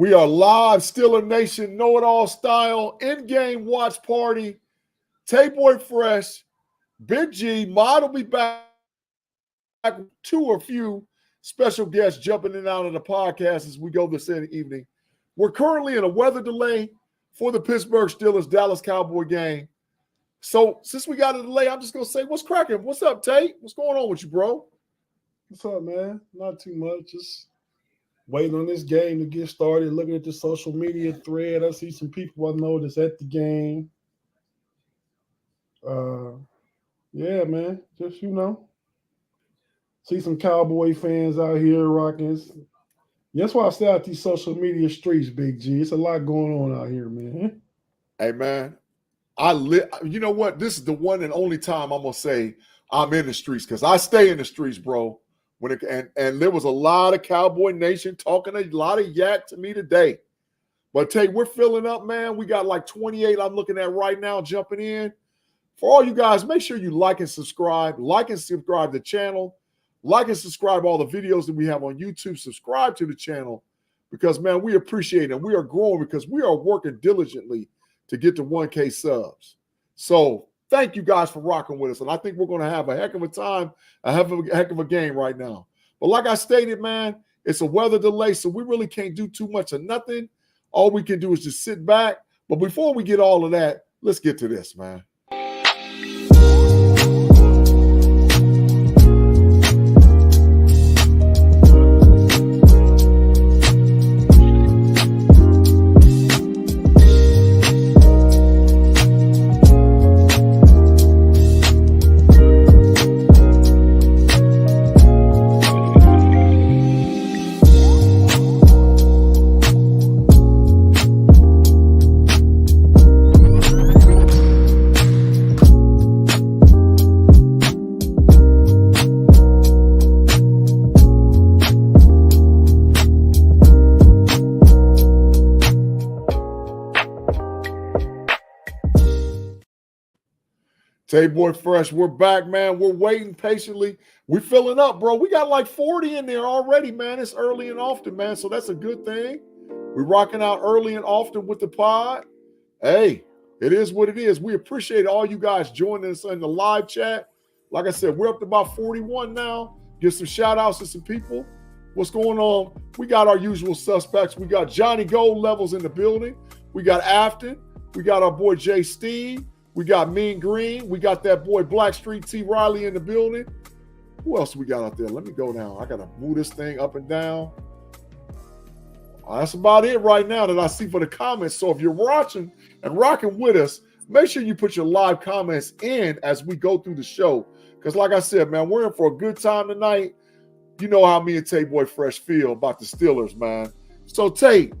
We are live, Steeler Nation, KnoItAllZ style, in-game watch party. Tay-Boy Fresh, Big G, Mod will be back. Two or few special guests jumping in and out of the podcast as we go this evening. We're currently in a weather delay for the Pittsburgh Steelers Dallas Cowboy game. So since we got a delay, I'm just going to say, what's cracking? What's up, Tate? What's going on with you, bro? What's up, man? Not too much. Just waiting on this game to get started, looking at the social media thread. I see some people I know that's at the game. Yeah, man. Just, see some Cowboy fans out here rocking. That's why I stay out these social media streets, Big G. It's a lot going on out here, man. Hey, man. You know what? This is the one and only time I'm going to say I'm in the streets because I stay in the streets, bro. And there was a lot of Cowboy Nation talking a lot of yak to me today. But Tate, we're filling up, man. We got like 28 I'm looking at right now jumping in. For all you guys, make sure you like and subscribe. Like and subscribe to the channel. Like and subscribe all the videos that we have on YouTube. Subscribe to the channel because, man, we appreciate it. And we are growing because we are working diligently to get to 1K subs. So thank you guys for rocking with us. And I think we're going to have a heck of a time, a heck of a game right now. But like I stated, man, it's a weather delay, so we really can't do too much of nothing. All we can do is just sit back. But before we get all of that, let's get to this, man. Tay-Boy Fresh, we're back, man. We're waiting patiently. We're filling up, bro. We got like 40 in there already, man. It's early and often, man, so that's a good thing. We're rocking out early and often with the pod. Hey, it is what it is. We appreciate all you guys joining us in the live chat. Like I said, we're up to about 41 now. Give some shout-outs to some people. What's going on? We got our usual suspects. We got Johnny Gold Levels in the building. We got Afton. We got our boy Jay Steve. We got Mean Green. We got that boy Blackstreet T. Riley in the building. Who else we got out there? Let me go down. I got to move this thing up and down. That's about it right now that I see for the comments. So if you're watching and rocking with us, make sure you put your live comments in as we go through the show. Because like I said, man, we're in for a good time tonight. You know how me and Tay-Boy Fresh feel about the Steelers, man. So Tate,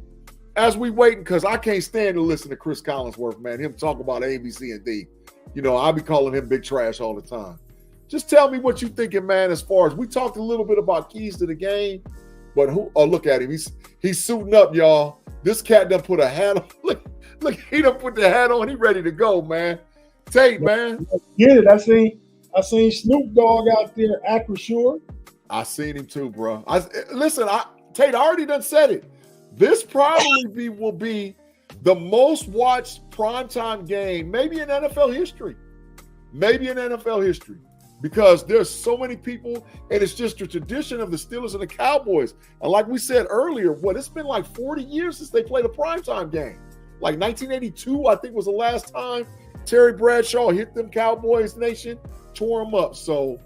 as we waiting, because I can't stand to listen to Chris Collinsworth, man, him talk about A, B, C, and D. You know, I be calling him big trash all the time. Just tell me what you thinking, man, as far as we talked a little bit about keys to the game, but look at him. He's suiting up, y'all. This cat done put a hat on. Look, he done put the hat on. He ready to go, man. Tate, man. Get it. I seen Snoop Dogg out there, Acrosure. I seen him too, bro. Tate, I already done said it. This probably will be the most watched primetime game, maybe in NFL history. Because there's so many people, and it's just a tradition of the Steelers and the Cowboys. And like we said earlier, it's been like 40 years since they played a primetime game. Like 1982, I think was the last time Terry Bradshaw hit them Cowboys Nation, tore them up. So,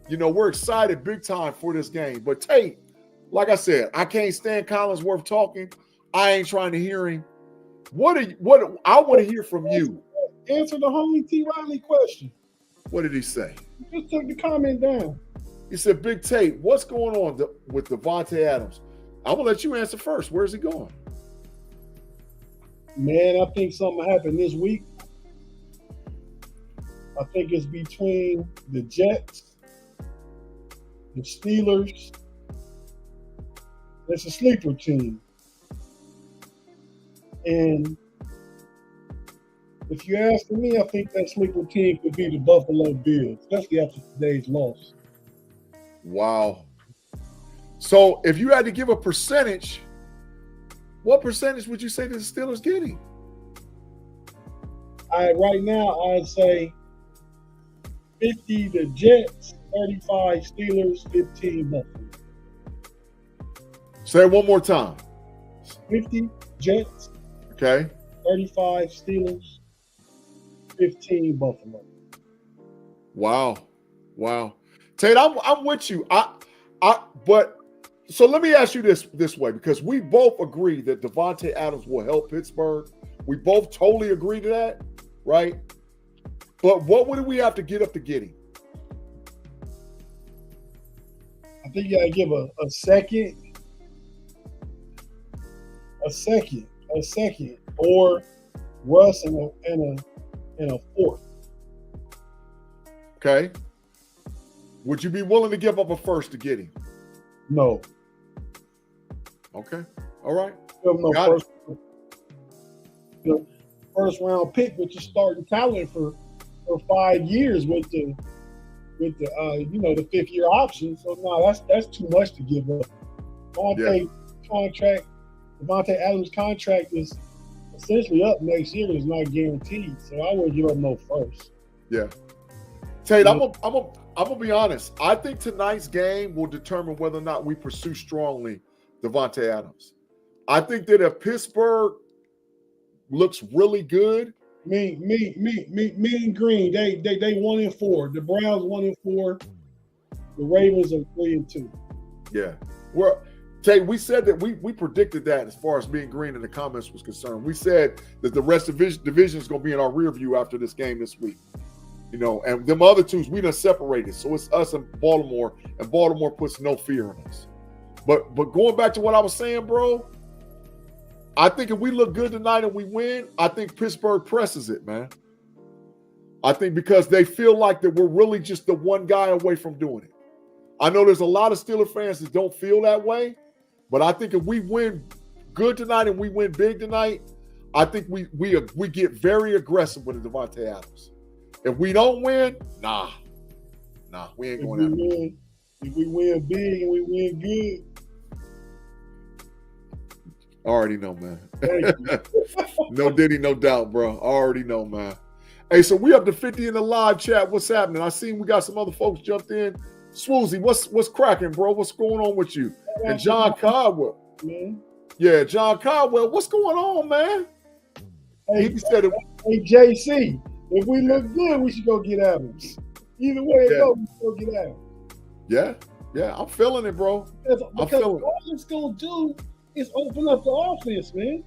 we're excited big time for this game. But Tate, like I said, I can't stand Collinsworth talking. I ain't trying to hear him. What I want to hear from you. Answer the homie T. Riley question. What did he say? Just took the comment down. He said, Big Tate, what's going on with Devontae Adams? I'm going to let you answer first. Where's he going? Man, I think something happened this week. I think it's between the Jets, the Steelers. It's a sleeper team. And if you're asking me, I think that sleeper team could be the Buffalo Bills, especially after today's loss. Wow. So if you had to give a percentage What percentage would you say that the Steelers getting? Right now, I'd say 50 the Jets, 35 Steelers, 15 Buffalo. Say it one more time. 50 Jets, Okay. 35 Steelers, 15 Buffalo. Wow. Tate, I'm with you. But so let me ask you this way, because we both agree that Davante Adams will help Pittsburgh. We both totally agree to that, right? But what would we have to get up to get him? I think you gotta give a second, or Russ and a fourth. Okay. Would you be willing to give up a first to get him? No. Okay. All right. No Got first, first round pick with your starting talent for 5 years with the the 5th year option. So no, that's too much to give up. Davante Adams' contract is essentially up next year. It's not guaranteed, so I wouldn't give up no first. Yeah. Tate, I'm gonna be honest. I think tonight's game will determine whether or not we pursue strongly Davante Adams. I think that if Pittsburgh looks really good, Me and Green, they 1-4. The Browns 1-4. The Ravens are 3-2. yeah. Well, Tate, we said that we predicted that as far as being green in the comments was concerned. We said that the rest of the division is going to be in our rear view after this game this week. And them other twos, we done separated. So it's us and Baltimore puts no fear in us. But going back to what I was saying, bro, I think if we look good tonight and we win, I think Pittsburgh presses it, man. I think because they feel like that we're really just the one guy away from doing it. I know there's a lot of Steelers fans that don't feel that way, but I think if we win good tonight and we win big tonight, I think we get very aggressive with Davante Adams. If we don't win, nah, we ain't going out. If we win big and we win good, I already know, man. No diddy, no doubt, bro. I already know, man. Hey, so we up to 50 in the live chat. What's happening? I seen we got some other folks jumped in. Swoozy, what's cracking, bro? What's going on with you? And John Caldwell. Man. Yeah, John Caldwell. What's going on, man? Hey, he said it. Hey, JC, if we look good, we should go get Adams. Either way it goes, we should go get Adams. Yeah, I'm feeling it, bro. Because all it's going to do is open up the offense, man.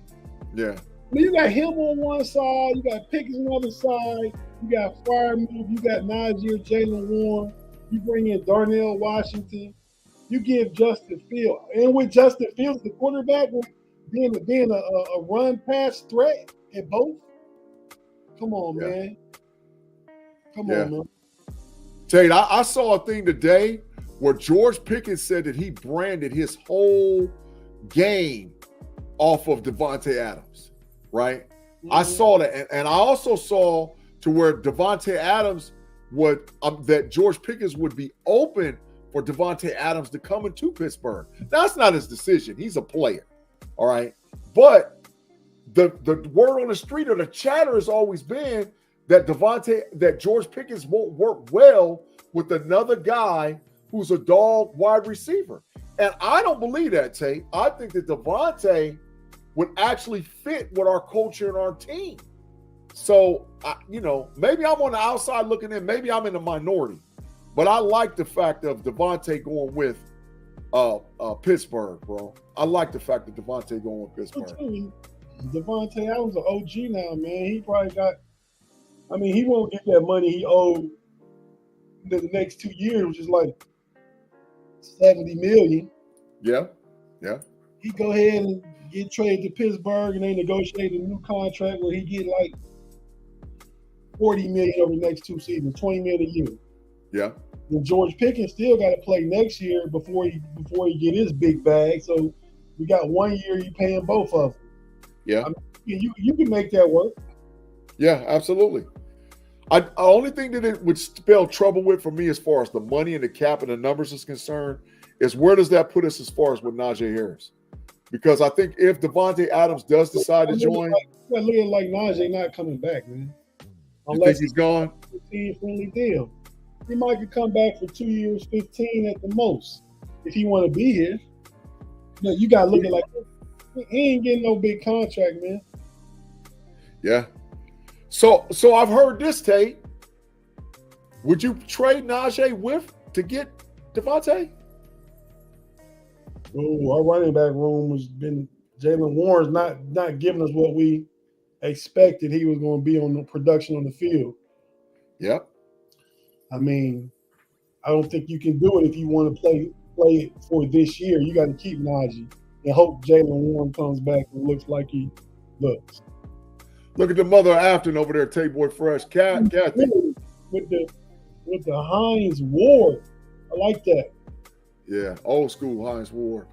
Yeah. I mean, you got him on one side, you got Pickens on the other side, you got Freiermuth, you got Najee, Jalen Warren, you bring in Darnell Washington, you give Justin Fields, and with Justin Fields, the quarterback, being a run pass threat at both. Come on, man. Come on, man. Tate, I saw a thing today where George Pickens said that he branded his whole game off of Davante Adams, right? Mm-hmm. I saw that, and I also saw to where Davante Adams would that George Pickens would be open for Davante Adams to come into Pittsburgh. That's not his decision. He's a player, all right? But the word on the street or the chatter has always been that George Pickens won't work well with another guy who's a dog wide receiver. And I don't believe that, Tate. I think that Davante would actually fit with our culture and our team. So, maybe I'm on the outside looking in. Maybe I'm in the minority. But I like the fact of Davante going with Pittsburgh, bro. I like the fact that Davante going with Pittsburgh. Davante Adams an OG now, man. He probably he won't get that money he owed the next 2 years, which is like $70 million. Yeah. He go ahead and get traded to Pittsburgh, and they negotiate a new contract where he get like $40 million over the next 2 seasons, $20 million a year. Yeah. And George Pickens still got to play next year before he get his big bag. So we got 1 year you paying both of them. Yeah. You can make that work. Yeah, absolutely. The only thing that it would spell trouble with for me as far as the money and the cap and the numbers is concerned is where does that put us as far as with Najee Harris? because I think if Devontae Adams does decide to join, look at like Najee not coming back, man. You think he's gone? Friendly deal. He might come back for 2 years, 15 at the most, if he want to be here. You got to look at like he ain't getting no big contract, man. Yeah. So I've heard this, Tate. Would you trade Najee with to get Devontae? Oh, our running back room has been Jalen Warren's not giving us what we expected he was going to be on the production on the field. Yep. I mean, I don't think you can do it if you want to play it for this year. You got to keep Najee and hope Jalen Warren comes back and looks like he looks. Look at the mother of Afton over there, Tate Boy Fresh. Kathy. With the Hines Ward. I like that. Yeah, old school Hines Ward.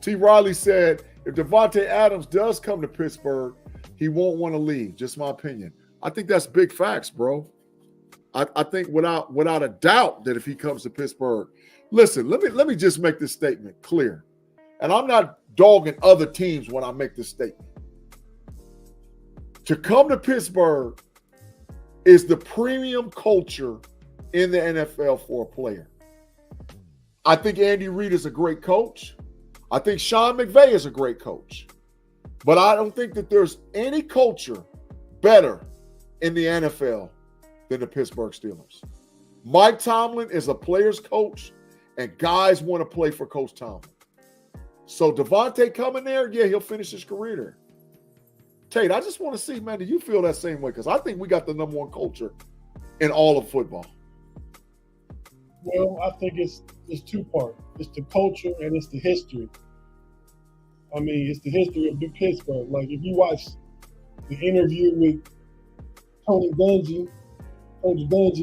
T. Riley said, if Devontae Adams does come to Pittsburgh, he won't want to leave. Just my opinion. I think that's big facts, bro. I think without a doubt that if he comes to Pittsburgh, listen, let me just make this statement clear. And I'm not dogging other teams when I make this statement. To come to Pittsburgh is the premium culture in the NFL for a player. I think Andy Reid is a great coach. I think Sean McVay is a great coach. But I don't think that there's any culture better in the NFL than the Pittsburgh Steelers. Mike Tomlin is a player's coach, and guys want to play for Coach Tomlin. So Devontae coming there, yeah, he'll finish his career there. Tate, I just want to see, man, do you feel that same way? Because I think we got the number one culture in all of football. Well, I think it's two parts. It's the culture and it's the history. I mean, it's the history of Pittsburgh. Like, if you watch the interview with Coach Dungy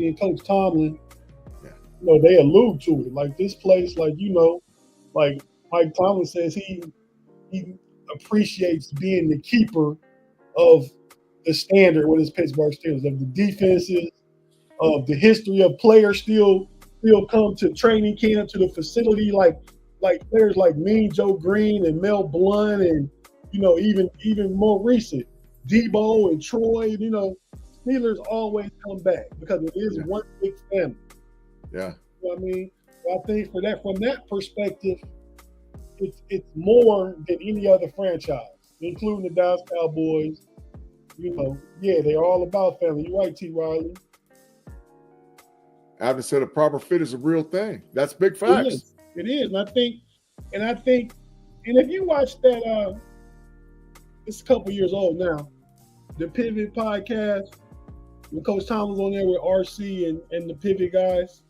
and Coach Tomlin, they allude to it. Like, this place, like Mike Tomlin says he appreciates being the keeper of the standard with his Pittsburgh Steelers, of the defenses, of the history of players still come to training camp, to the facility, like players like Mean Joe Green and Mel Blount, and even more recent, Debo and Troy. Steelers always come back because it is one big family. Yeah, you know what I mean. So I think from that perspective, it's more than any other franchise, including the Dallas Cowboys. They're all about family. You're right, T. Riley. Afton said a proper fit is a real thing. That's big facts. It is. And I think, if you watch that, it's a couple years old now, the Pivot podcast, when Coach Tom was on there with RC and the Pivot guys.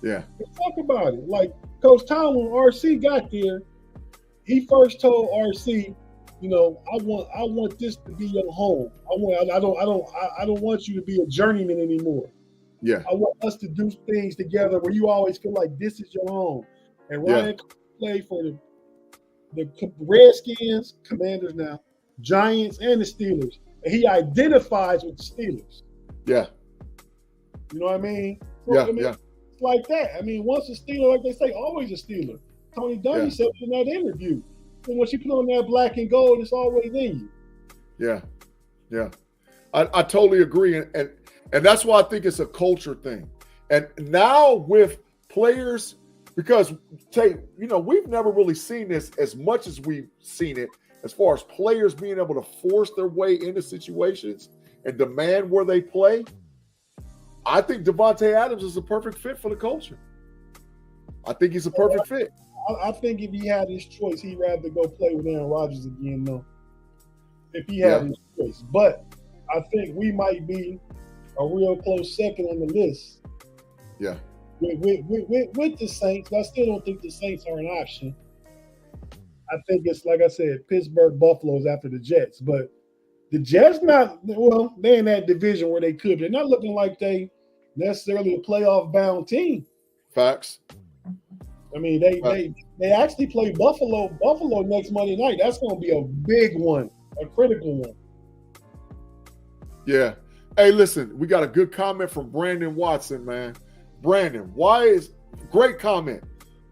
Yeah. Let's talk about it. Like, Coach Tom, when RC got there, he first told RC, I want this to be your home. I don't want you to be a journeyman anymore. Yeah. I want us to do things together where you always feel like this is your home. And Ryan played for the Redskins, Commanders now, Giants, and the Steelers. And he identifies with the Steelers. Yeah. You know what I mean? So, It's like that. I mean, once a Steeler, like they say, always a Steeler. Tony Dungy said in that interview, and once you put on that black and gold, it's always in you. Yeah. Yeah. I totally agree. And that's why I think it's a culture thing. And now with players, because we've never really seen this as much as we've seen it, as far as players being able to force their way into situations and demand where they play. I think Devontae Adams is a perfect fit for the culture. I think he's a perfect fit. I think if he had his choice, he'd rather go play with Aaron Rodgers again, though. If he had his choice. But I think we might be a real close second on the list. Yeah. With the Saints, but I still don't think the Saints are an option. I think it's, like I said, Pittsburgh, Buffalo's after the Jets. But the Jets they're in that division where they could. They're not looking like they necessarily a playoff-bound team. Facts. I mean, they actually play Buffalo next Monday night. That's going to be a big one, a critical one. Yeah. Hey, listen, we got a good comment from Brandon Watson, man. Brandon, great comment.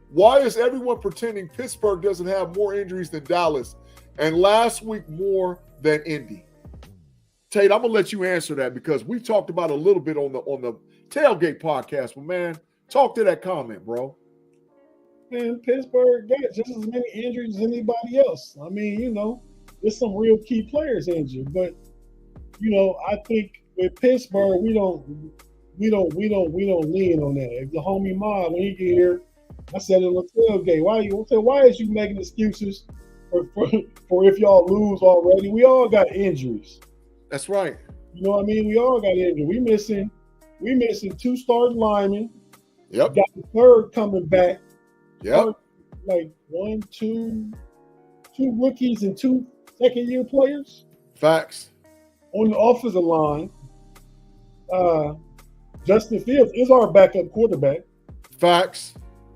Why is everyone pretending Pittsburgh doesn't have more injuries than Dallas, and last week more than Indy? Tate, I'm gonna let you answer that because we talked about it a little bit on the tailgate podcast. But man, talk to that comment, bro. Man, Pittsburgh got just as many injuries as anybody else. I mean, you know, there's some real key players injured, but you know, I think with Pittsburgh, we don't lean on that. If the homie Ma, when he get here, I said in the tailgate, why is you making excuses for if y'all lose already? We all got injuries. That's right. You know what I mean? We all got injured. We missing 2 starting linemen. Yep. Got the third coming back. Yep. Like 2 rookies and 2 second-year players. Facts. On the offensive line, Justin Fields is our backup quarterback. Facts.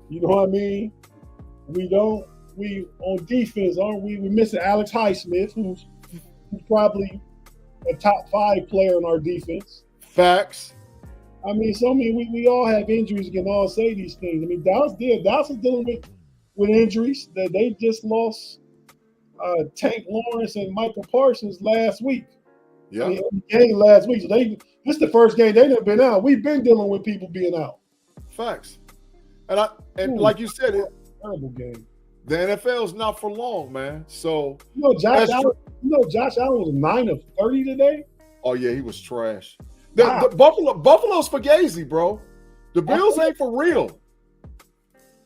You know what I mean? We on defense, aren't we? We're missing Alex Highsmith, who's probably a top 5 player in our defense. Facts. I mean, we all have injuries. We can all say these things. I mean, Dallas is dealing with injuries. That they just lost Tank Lawrence and Michael Parsons last week. Yeah. I mean, game last week. So this is the first game they've never been out. We've been dealing with people being out. Facts. And like you said, terrible game. The NFL is not for long, man. So Josh Allen was 9 of 30 today. Oh yeah, he was trash. The Buffalo's fugazi, bro. The Bills ain't for real.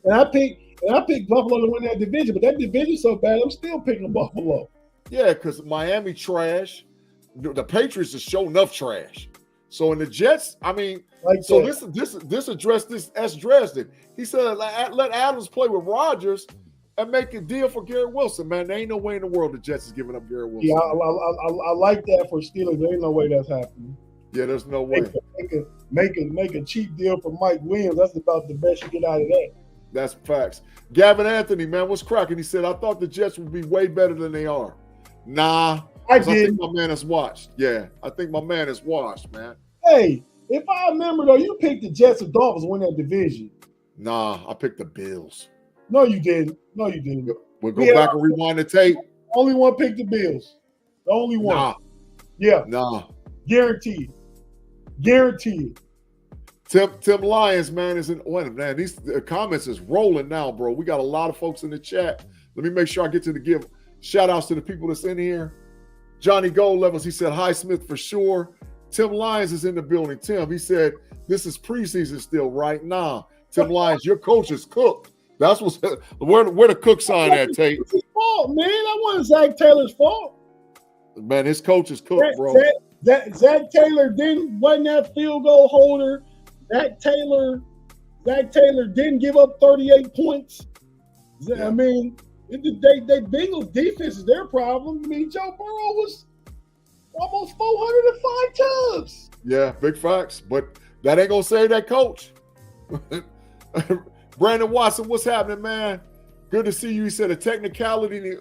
And I picked Buffalo to win that division, but that division's so bad, I'm still picking Buffalo. Yeah, because Miami trash. The Patriots is showing enough trash. So in the Jets, I mean, this addressed this S. Dresden. He said let Adams play with Rodgers and make a deal for Garrett Wilson. Man, there ain't no way in the world the Jets is giving up Garrett Wilson. Yeah, I like that for Steelers. There ain't no way that's happening. Yeah, there's no way. Make a cheap deal for Mike Williams. That's about the best you get out of that. That's facts. Gavin Anthony, man, what's cracking? He said, I thought the Jets would be way better than they are. Nah. I think my man is washed. Yeah, I think my man is washed, man. Hey, if I remember, though, you picked the Jets or Dolphins to win that division. Nah, I picked the Bills. No, you didn't. We'll go back and rewind the tape. Only one picked the Bills. The only one. Nah. Yeah. Nah. Guaranteed. Tim Lyons, man, is in. Wait, man, these comments is rolling now, bro. We got a lot of folks in the chat. Let me make sure I get to the give shout outs to the people that's in here. Johnny Gold Levels, he said, hi, Smith, for sure. Tim Lyons is in the building. Tim, he said, this is preseason still, right? Nah. Tim Lyons, your coach is cooked. That's what's where the cook sign at, Tate. It's his fault, man. That wasn't Zach Taylor's fault. Man, his coach is cooked, bro. Zach Taylor wasn't that field goal holder. Zach Taylor didn't give up 38 points. Yeah. I mean, they Bengals defense is their problem. I mean, Joe Burrow was almost 405 times. Yeah, big facts. But that ain't gonna save that coach. Brandon Watson, what's happening, man? Good to see you. He said a technicality,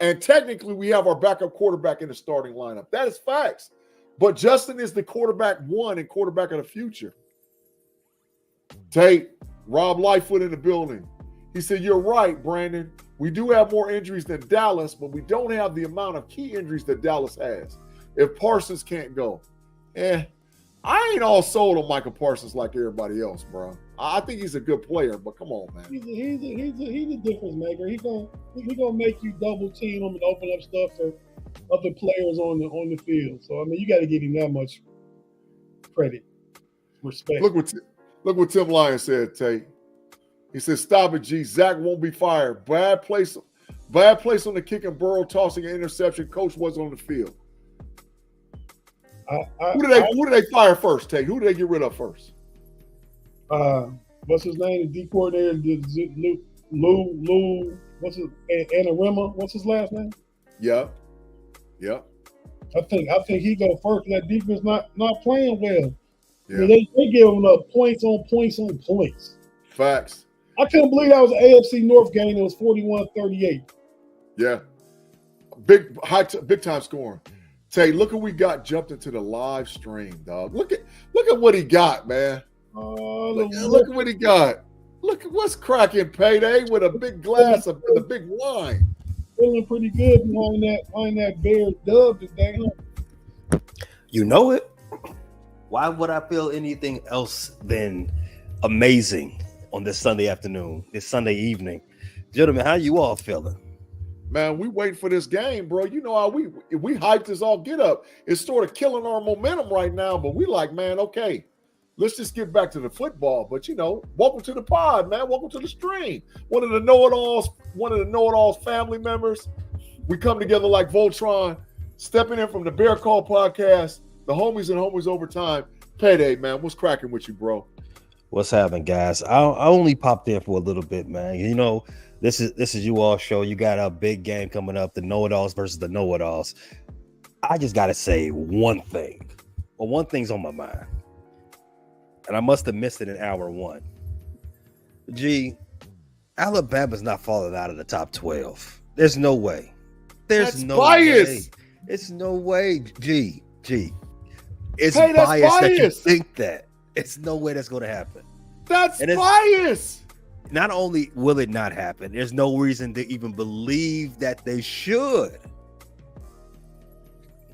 and technically we have our backup quarterback in the starting lineup. That is facts. But Justin is the quarterback one and quarterback of the future. Tate, Rob Lightfoot in the building. He said, you're right, Brandon. We do have more injuries than Dallas, but we don't have the amount of key injuries that Dallas has. If Parsons can't go, I ain't all sold on Michael Parsons like everybody else, bro. I think he's a good player, but come on, man. He's a difference maker. He's gonna make you double team him and open up stuff for other players on the field. So I mean, you got to give him that much credit, respect. Look what Tim Lyons said, Tate. He said, "Stop it, G. Zach won't be fired. Bad place on the kick and Burrow tossing an interception. Coach wasn't on the field." Who did they fire first, Tate? Who did they get rid of first? What's his name? The D coordinator, Lou. What's his Anarema? What's his last name? Yeah. I think he go first. That defense not playing well. Yeah. I mean, they giving up points on points on points. Facts. I couldn't believe that was an AFC North game. It was 41-38. Yeah. Big time scoring. Tay, look what we got jumped into the live stream, dog. Look at what he got, man. Look at what he got. Look at what's cracking, Payday, with a big glass of the big wine. Feeling pretty good behind that Bears dub today, huh? You know it. Why would I feel anything else than amazing on this Sunday afternoon, this Sunday evening? Gentlemen, how you all feeling? Man, we wait for this game, bro. You know how we hyped this all get up. It's sort of killing our momentum right now, but we like, man, okay, let's just get back to the football. But you know, welcome to the pod, man. Welcome to the stream. One of the know-it-alls family members. We come together like Voltron, stepping in from the Bear Call podcast, the homies and homies overtime. Payday, man. What's cracking with you, bro? What's happening, guys? I only popped in for a little bit, man. You know, this is you all show. You got a big game coming up, the know-it-alls versus the know-it-alls. I just gotta say one thing. Well, one thing's on my mind, and I must have missed it in hour one. Alabama's not falling out of the top 12. There's no way. That's bias. Way. It's no way. It's hey, bias that you think that. It's no way that's going to happen. That's bias. Not only will it not happen, there's no reason to even believe that they should.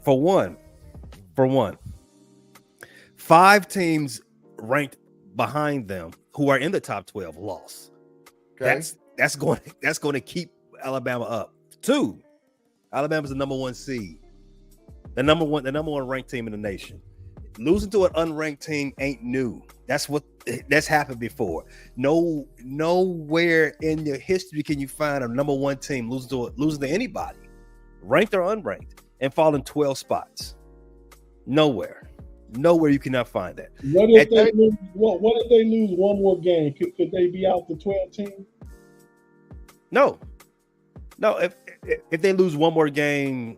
For one, 5 teams ranked behind them who are in the top 12 lost. Okay. That's going to keep Alabama up. 2, Alabama's the number 1 seed, the number one ranked team in the nation. Losing to an unranked team ain't new. That's happened before. Nowhere in your history can you find a number 1 team losing to anybody, ranked or unranked, and falling 12 spots. Nowhere you cannot find that. What if they lose one more game? Could they be out the 12 team? No. If they lose one more game,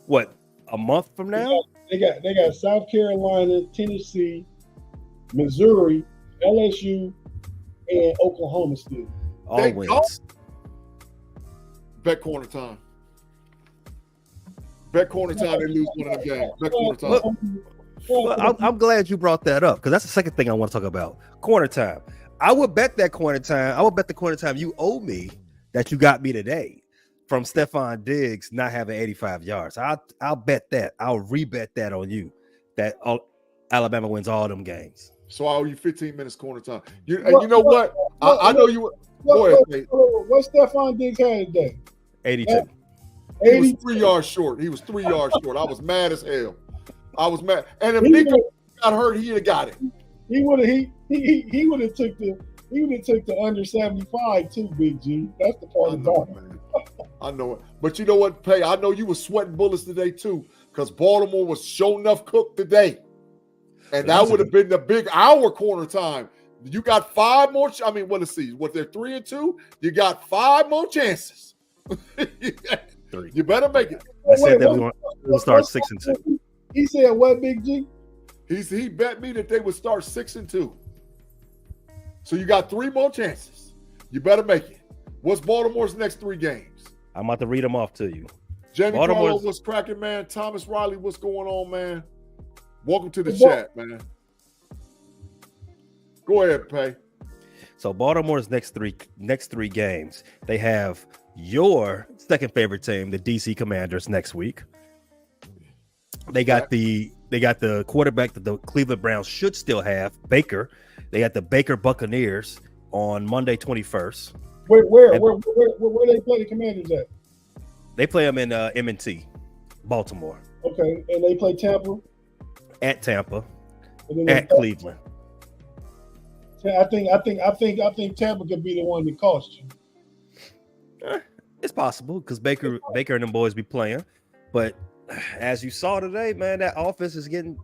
what, a month from now? They got South Carolina, Tennessee, Missouri, LSU, and Oklahoma still. All wins. Bet corner time. Bet corner time. They lose one of the games. Bet corner time. Well, I'm glad you brought that up because that's the second thing I want to talk about. Corner time. I would bet that corner time. I would bet the corner time you owe me that you got me today from Stephon Diggs not having 85 yards. I'll bet that. I'll rebet that on you that Alabama wins all them games. So I owe you 15 minutes corner time. You know what? I know you. Go ahead. What Stephon Diggs had today? 82. He was 3 yards short. I was mad as hell. I was mad. And if Nico got hurt, he'd have got it. He would have took the under 75 too, Big G. That's the part about it. I know it. But you know what, Pay? I know you were sweating bullets today tue because Baltimore was sure enough cooked today. And that would have been the big hour corner time. You got 5 more. Let's see. What, they're 3-2? You got 5 more chances. 3. You better make it. I said that we'll start 6-2. He said what, Big G? He bet me that they would start 6-2. So you got 3 more chances. You better make it. What's Baltimore's next 3 games? I'm about to read them off to you. Jamie Carlo, what's cracking, man? Thomas Riley, what's going on, man? Welcome to the chat, man. Go ahead, Pay. So Baltimore's next three games, they have your second favorite team, the DC Commanders, next week. They got the quarterback that the Cleveland Browns should still have, Baker. They got the Baker Buccaneers on Monday 21st. Where they play the Commanders at? They play them in M&T, Baltimore. Okay, and they play Tampa. At Tampa, at Cleveland. I think Tampa could be the one that cost you. It's possible because Baker and them boys be playing, but as you saw today, man, that offense is getting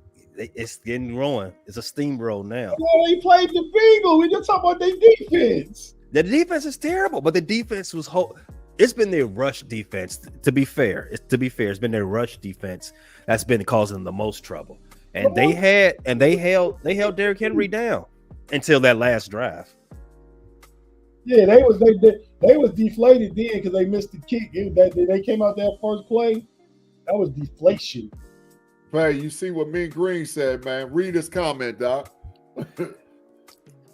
rolling. It's a steamroll now. Well, they played the Bengals. We just talking about their defense. The defense is terrible, but the defense was it's been their rush defense. To be fair, it's been their rush defense that's been causing them the most trouble. And they held Derrick Henry down until that last drive. Yeah, they was deflated then because they missed the kick. They came out that first play. That was deflation. Hey, you see what Mean Green said, man? Read his comment, Doc.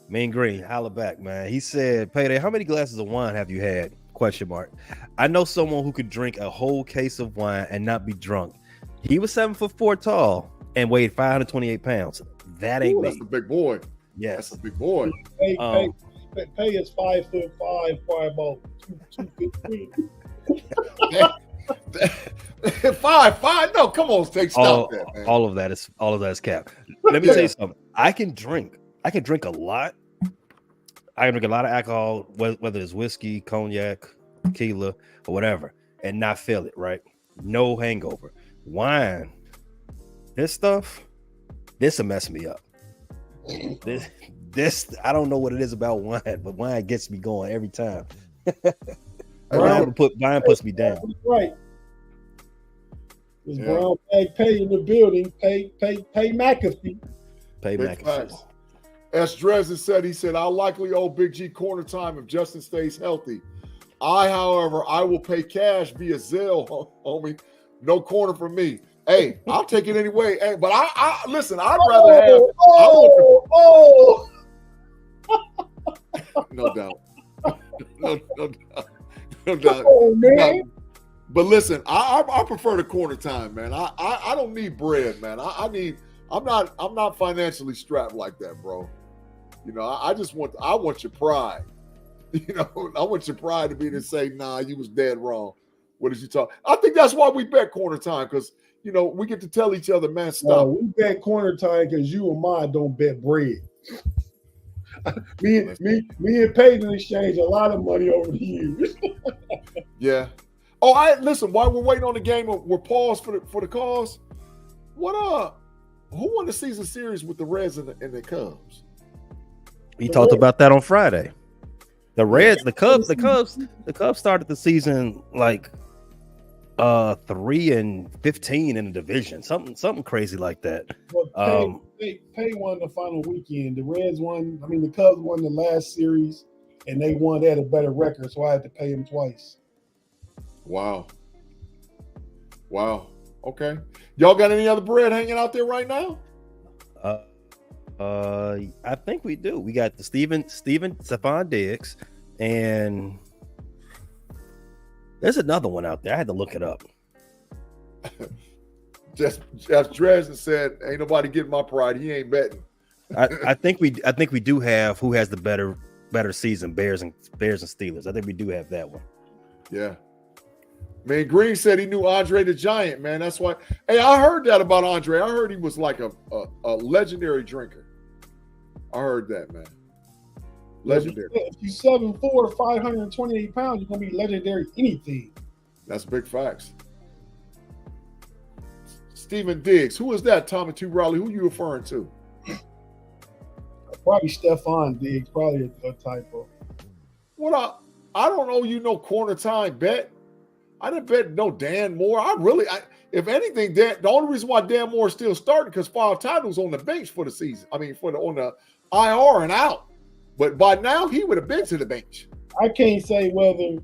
Mean Green, holla back, man. He said, Payday, how many glasses of wine have you had? Question mark. I know someone who could drink a whole case of wine and not be drunk. He was 7'4" tall and weighed 528 pounds. That ain't me. That's a big boy. Yes. That's a big boy. Pay is 5'5", probably about 215. 5'5". No, come on, stop that, man. All of that is cap. Let me tell you something. I can drink a lot. I can drink a lot of alcohol, whether it's whiskey, cognac, tequila, or whatever, and not feel it, right? No hangover. Wine, this will mess me up. This I don't know what it is about wine, but wine gets me going every time. Wine puts me down. Right. This brown bag pay in the building. Pay McAfee. Pay McAfee. As Dresden said, I'll likely owe Big G corner time if Justin stays healthy. However, I will pay cash via Zelle, homie. No corner for me. Hey, I'll take it anyway. Hey, but I listen, I'd rather have no doubt. No doubt. Oh, man. But listen, I prefer the corner time, man. I don't need bread, man. I'm not financially strapped like that, bro. You know, I want your pride. You know, I want your pride to be to say, nah, you was dead wrong. What did you talk? I think that's why we bet corner time, because you know we get to tell each other, man, stop. We bet corner time because you and mine don't bet bread. me and Peyton exchange a lot of money over the years. Yeah. Oh, listen. While we're waiting on the game, we're paused for the cause. Who won the season series with the Reds and the Cubs? We talked about that on Friday. The Reds, the Cubs started the season like 3-15 in the division, something crazy like that. Well, Pay won the final weekend. The Reds won. I mean, the Cubs won the last series, and they won. They had a better record, so I had to pay him twice. Wow. Okay. Y'all got any other bread hanging out there right now? I think we do. We got the Stephon Diggs, and there's another one out there. I had to look it up. Just as Dresden said, ain't nobody getting my pride. He ain't betting. I think we do have who has the better season, Bears and Steelers. I think we do have that one. Yeah. Man, Green said he knew Andre the Giant, man. That's why. Hey, I heard that about Andre. I heard he was like a legendary drinker. I heard that, man. Legendary. If you're 7'4", 528 pounds, you're gonna be legendary anything. That's big facts. Stephen Diggs. Who is that, Tommy T. Riley? Who you referring to? Probably Stephon Diggs. Probably a typo. What? I don't owe you no corner time bet. I didn't bet no Dan Moore. If anything, the only reason why Dan Moore is still starting because Five Title's on the bench for the season. I mean, on the IR and out. But by now, he would have been to the bench. I can't say whether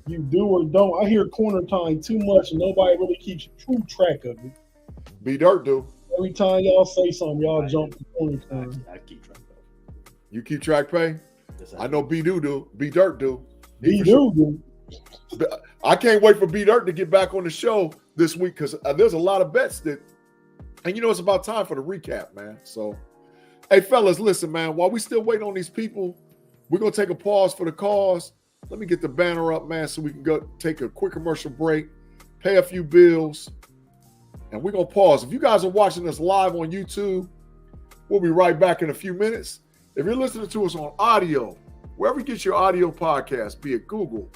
you do or don't. I hear corner time too much, and nobody really keeps true track of it. B-Dirt do. Every time y'all say something, y'all jump to corner time. I keep track of. You keep track, Pay? Yes, I know B-Dirt do. B-Dirt do. Do. I can't wait for B-Dirt to get back on the show this week because there's a lot of bets that, and you know, it's about time for the recap, man. So, hey, fellas, listen, man, while we still waiting on these people, we're going to take a pause for the cause. Let me get the banner up, man, so we can go take a quick commercial break, pay a few bills, and we're going to pause. If you guys are watching us live on YouTube, we'll be right back in a few minutes. If you're listening to us on audio, wherever you get your audio podcast, be it Google,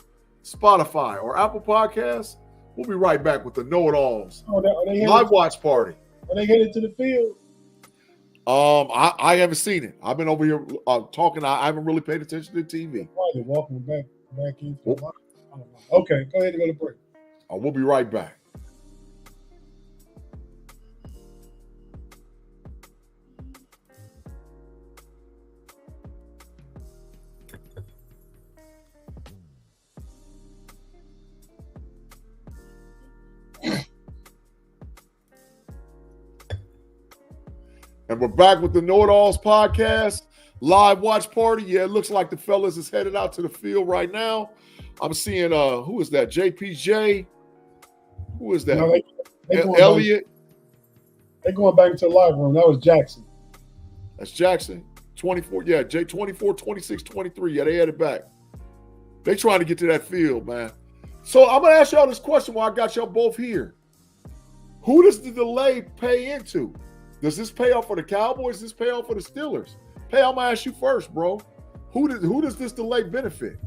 Spotify, or Apple Podcasts, we'll be right back with the KnoItAllZ live watch party. Are they headed to the field? I haven't seen it. I've been over here talking. I haven't really paid attention to TV. Probably walking back into the line. Okay, go ahead and go to break. We'll be right back. And we're back with the KnoItAllZ podcast, live watch party. Yeah, it looks like the fellas is headed out to the field right now. I'm seeing who is that? JPJ. Who is that? No, they Elliott. They're going back into the locker room. That was Jackson. That's Jackson. 24. Yeah, J 24, 26, 23. Yeah, they headed back. They trying to get to that field, man. So I'm gonna ask y'all this question while I got y'all both here. Who does the delay pay into? Does this pay off for the Cowboys? Does this pay off for the Steelers? Pay, I'm gonna ask you first, bro. Who does this delay benefit?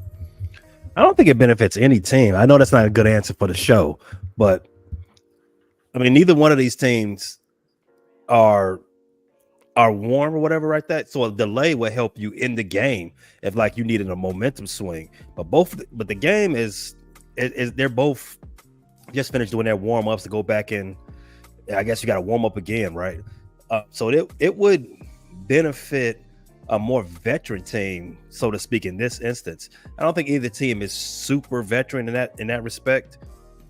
I don't think it benefits any team. I know that's not a good answer for the show, but I mean, neither one of these teams are warm or whatever, right? That so a delay will help you in the game if like you needed a momentum swing. But the game is they're both just finished doing their warm ups to go back in. I guess you got to warm up again, right? So it would benefit a more veteran team, so to speak, in this instance. I don't think either team is super veteran in that respect.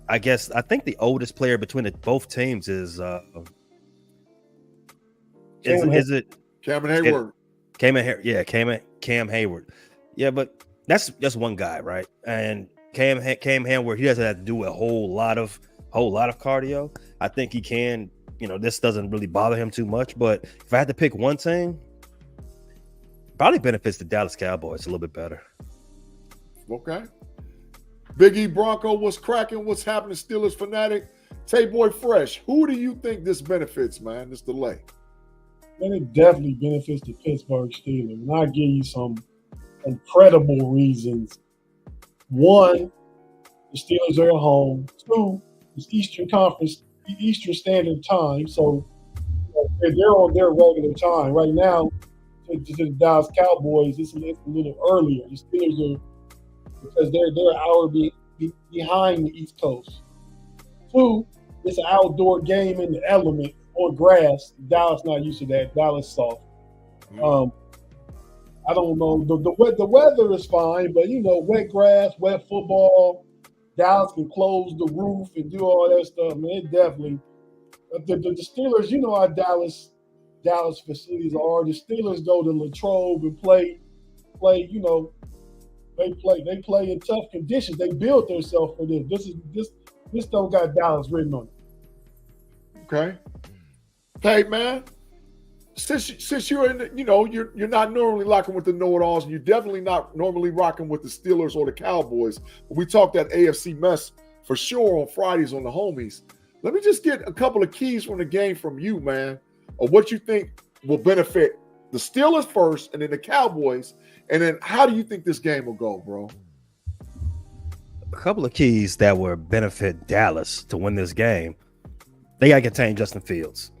I think the oldest player between both teams is it Cameron Hayward? Cam Hayward. Yeah, but that's just one guy, right? And Cam Hayward, he doesn't have to do a whole lot of cardio. I think he can. This doesn't really bother him too much. But if I had to pick one team, probably benefits the Dallas Cowboys a little bit better. Okay. Big E Bronco, what's cracking? What's happening? Steelers fanatic. Tay Boy Fresh. Who do you think this benefits, man? This delay. And it definitely benefits the Pittsburgh Steelers. And I'll give you some incredible reasons. One, the Steelers are at home. Two, it's Eastern Standard Time. So they're on their regular time. Right now, to the Dallas Cowboys, it's a little earlier. The Steelers are, because they're an hour behind the East Coast. Two, it's an outdoor game in the element on grass. Dallas not used to that. Dallas soft. I don't know. The weather is fine, but wet grass, wet football. Dallas can close the roof and do all that stuff. Man, it definitely. The Steelers, how Dallas facilities are. The Steelers go to Latrobe and play. They play in tough conditions. They built themselves for this. This don't got Dallas written on it. Okay. Hey man, since you're in you're not normally rocking with the KnoItAllZ, and you're definitely not normally rocking with the Steelers or the Cowboys. We talked that AFC mess for sure on Fridays on the homies. Let me just get a couple of keys from the game from you, man, of what you think will benefit the Steelers first and then the Cowboys. And then how do you think this game will go, bro? A couple of keys that will benefit Dallas to win this game. They got to contain Justin Fields.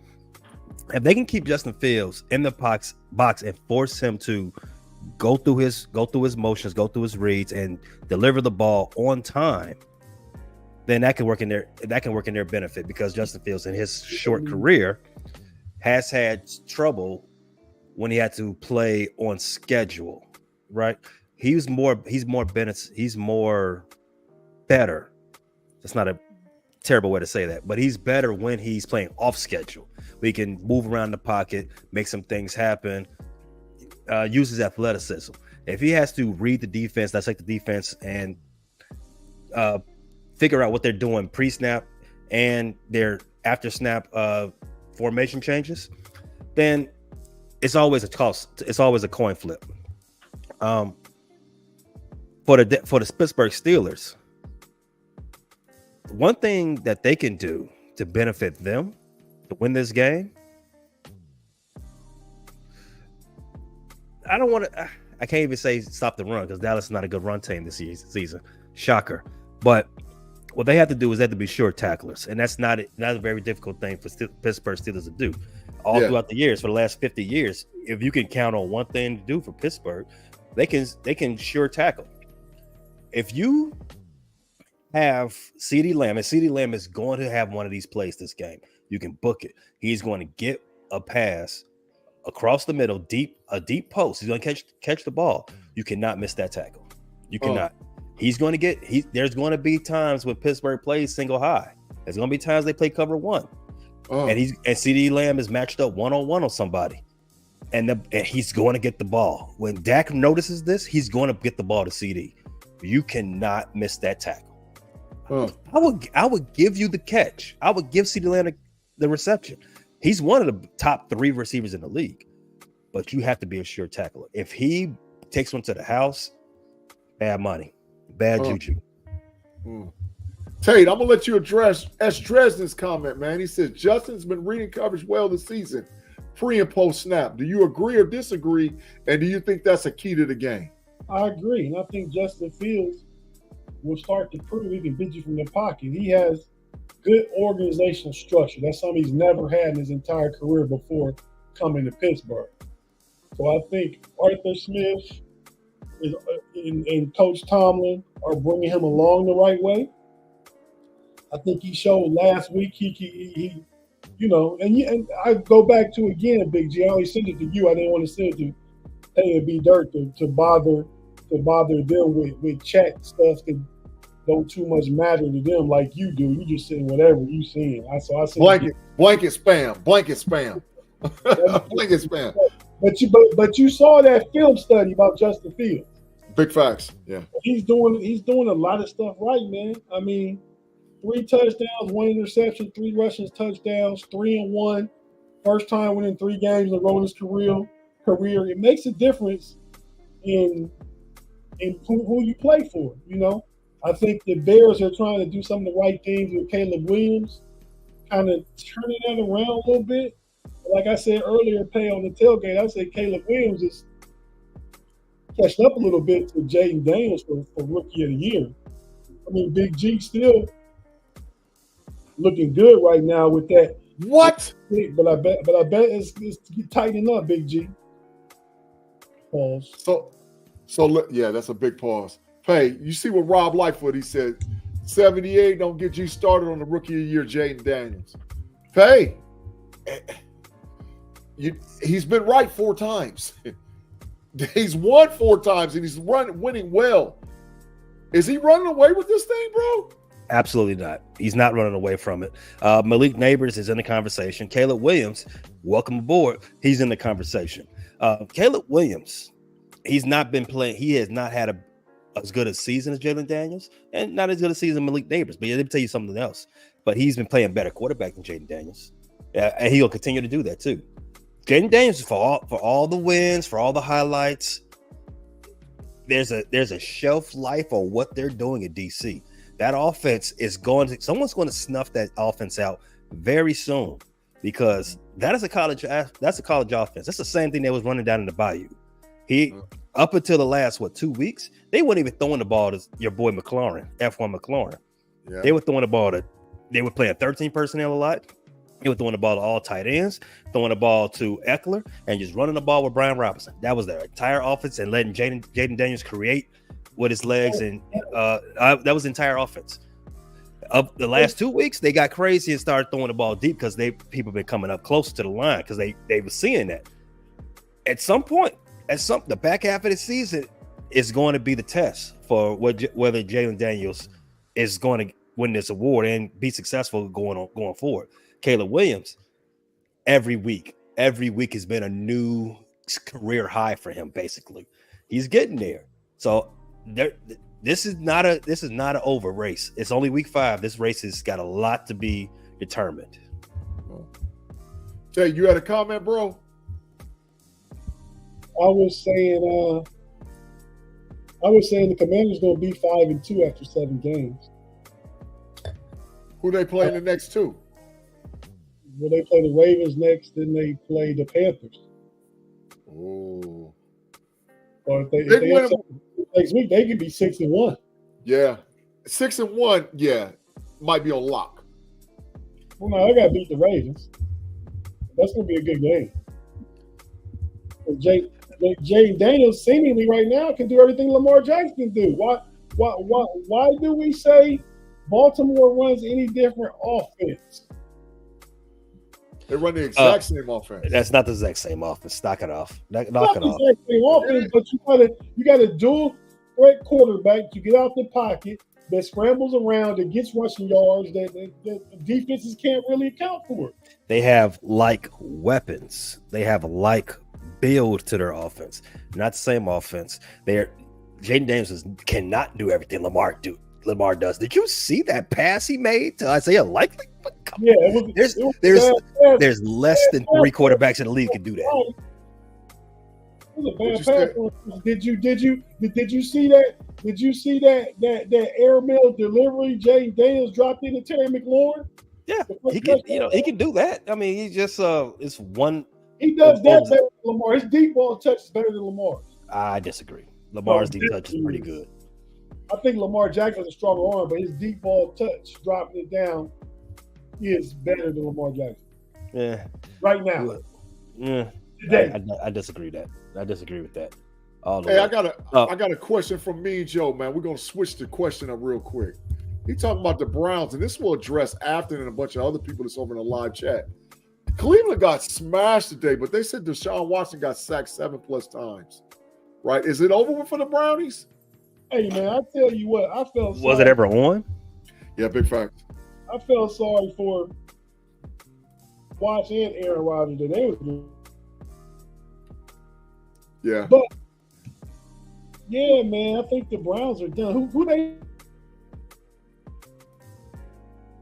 If they can keep Justin Fields in the box and force him to go through his motions, go through his reads, and deliver the ball on time, then that can work in their benefit, because Justin Fields in his short career has had trouble when he had to play on schedule. Right, he's more better. That's not a terrible way to say that, but he's better when he's playing off schedule. We can move around the pocket, make some things happen, use his athleticism. If he has to read the defense, dissect the defense, and figure out what they're doing pre-snap and their after-snap formation changes, then it's always a cost. It's always a coin flip. For the Pittsburgh Steelers, one thing that they can do to benefit them to win this game, I can't even say stop the run, because Dallas is not a good run team this season. Shocker. But what they have to do is they have to be sure tacklers, and that's not a very difficult thing for Pittsburgh Steelers to do. Throughout the years, for the last 50 years, if you can count on one thing to do for Pittsburgh, they can sure tackle. If you have CeeDee Lamb, and CeeDee Lamb is going to have one of these plays this game, you can book it. He's going to get a pass across the middle, a deep post. He's going to catch the ball. You cannot miss that tackle. You cannot. He's going to there's going to be times when Pittsburgh plays single high. There's going to be times they play cover one. And CeeDee Lamb is matched up one-on-one on somebody. And he's going to get the ball. When Dak notices this, he's going to get the ball to CD. You cannot miss that tackle. I would give you the catch. I would give CD Lamb the reception. He's one of the top 3 receivers in the league, but you have to be a sure tackler. If he takes one to the house, bad money, bad juju. Tate, I'm gonna let you address S. Dresden's comment, man. He says Justin's been reading coverage well this season, pre and post snap. Do you agree or disagree? And do you think that's a key to the game? I agree, and I think Justin Fields will start to prove he can beat you from the pocket. He has good organizational structure. That's something he's never had in his entire career before coming to Pittsburgh. So I think Arthur Smith and Coach Tomlin are bringing him along the right way. I think he showed last week he and I go back to again, Big G. I always send it to you. I didn't want to send it to A and B Dirt to bother them with chat stuff that don't too much matter to them like you do. You just saying whatever you seeing. I said blanket spam. Blanket spam. But you saw that film study about Justin Fields. Big facts. Yeah. He's doing a lot of stuff right, man. I mean, 3 touchdowns, 1 interception, 3 rushing touchdowns, 3-1. First time winning 3 games in a row in his career. It makes a difference in who you play for, you know. I think the Bears are trying to do some of the right things with Caleb Williams, kind of turning that around a little bit. Like I said earlier, Pay on the tailgate, I said Caleb Williams is catching up a little bit to Jaden Daniels for Rookie of the Year. I mean, Big G still looking good right now with that. What? But I bet it's tightening up, Big G. Pause. So yeah, that's a big pause. Hey, you see what Rob Lightfoot, he said, 78 don't get you started on the Rookie of the Year, Jaden Daniels. Hey, he's been right 4 times. He's won 4 times, and he's winning well. Is he running away with this thing, bro? Absolutely not. He's not running away from it. Malik Neighbors is in the conversation. Caleb Williams, welcome aboard. He's in the conversation. Caleb Williams, he's not been playing. He has not had as good a season as Jalen Daniels, and not as good a season as Malik Neighbors. But let me tell you something else. But he's been playing better quarterback than Jaden Daniels, and he'll continue to do that too. Jaden Daniels, for all the wins, for all the highlights, there's a shelf life on what they're doing at DC. That offense is someone's going to snuff that offense out very soon, because that's a college offense. That's the same thing that was running down in the Bayou. Up until the last 2 weeks, they weren't even throwing the ball to your boy McLaurin, F1 McLaurin. Yeah. They were throwing the ball they were playing 13 personnel a lot. They were throwing the ball to all tight ends, throwing the ball to Eckler, and just running the ball with Brian Robinson. That was their entire offense, and letting Jaden Daniels create with his legs, and that was the entire offense. Of the last 2 weeks, they got crazy and started throwing the ball deep because people been coming up closer to the line because they were seeing that. At some point, the back half of the season is going to be the test for whether Jalen Daniels is going to win this award and be successful going forward. Caleb Williams, every week has been a new career high for him. Basically, he's getting there. So this is not an over race. It's only week 5. This race has got a lot to be determined. Jay, you had a comment, bro? I was saying the Commanders going to be 5-2 after 7 games. Who they play in the next 2? Well, they play the Ravens next, then they play the Panthers. Oh. Or if they next week, they could be 6-1. Yeah. 6-1, yeah, might be on lock. Well, no, I got to beat the Ravens. That's going to be a good game. Jaden Daniels seemingly right now can do everything Lamar Jackson can do. Why do we say Baltimore runs any different offense? They run the exact same offense. That's not the exact same offense. Knock it off. Knock it off. Exact same offense, but you got a dual threat quarterback to get out the pocket that scrambles around, that gets rushing yards, that defenses can't really account for. They have like weapons. They have like build to their offense, not the same offense. Jaden Daniels cannot do everything Lamar does. Did you see that pass he made to Isaiah Likely? Yeah, it was there's less than 3 quarterbacks in the league can do that. It was a bad pass. Did you see that? Did you see that airmail delivery Jaden Daniels dropped into Terry McLaurin? Yeah, he can do that. I mean, he just it's one. He does that better than Lamar. His deep ball touch is better than Lamar's. I disagree. Lamar's deep touch is pretty good. I think Lamar Jackson has a stronger arm, but his deep ball touch, dropping it down, is better than Lamar Jackson. Yeah. Right now. Yeah. I disagree with that. Hey, I got a question from me and Joe, man. We're gonna switch the question up real quick. He talking about the Browns, and this will address Afton and a bunch of other people that's over in the live chat. Cleveland got smashed today, but they said Deshaun Watson got sacked 7+ times. Right? Is it over for the Brownies? Hey, man, I tell you what, I felt sorry. Was it ever on? Yeah, big fact. I felt sorry for Watson and Aaron Rodgers today. Yeah. But, yeah, man, I think the Browns are done. Who they?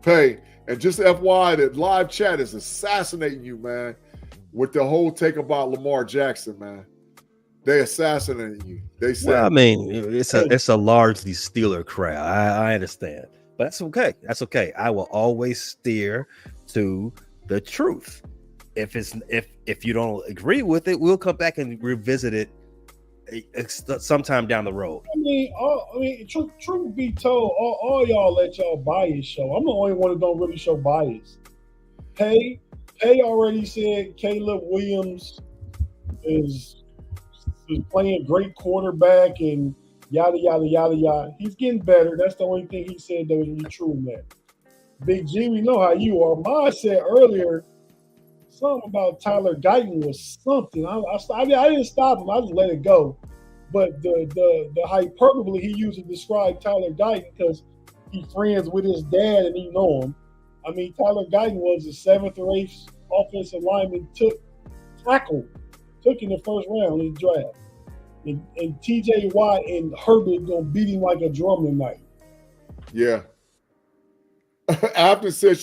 Hey, and just FYI, the live chat is assassinating you, man, with the whole take about Lamar Jackson, man. They assassinated you. They said, well, I mean, it's a largely Steeler crowd. I understand, but that's okay. That's okay. I will always steer to the truth. If you don't agree with it, we'll come back and revisit it sometime down the road. I mean, truth be told, all y'all let y'all bias show. I'm the only one that don't really show bias. Pay already said Caleb Williams is playing great quarterback and yada yada yada yada. He's getting better. That's the only thing he said that was really true in that. Big G, we know how you are. Ma said earlier something about Tyler Guyton was something. I didn't stop him. I just let it go. But the hyperbole he used to describe Tyler Guyton because he's friends with his dad and he know him. I mean, Tyler Guyton was the 7th or 8th offensive lineman took in the first round in the draft. And TJ Watt and Herbert gonna beat him like a drum tonight. Yeah. After said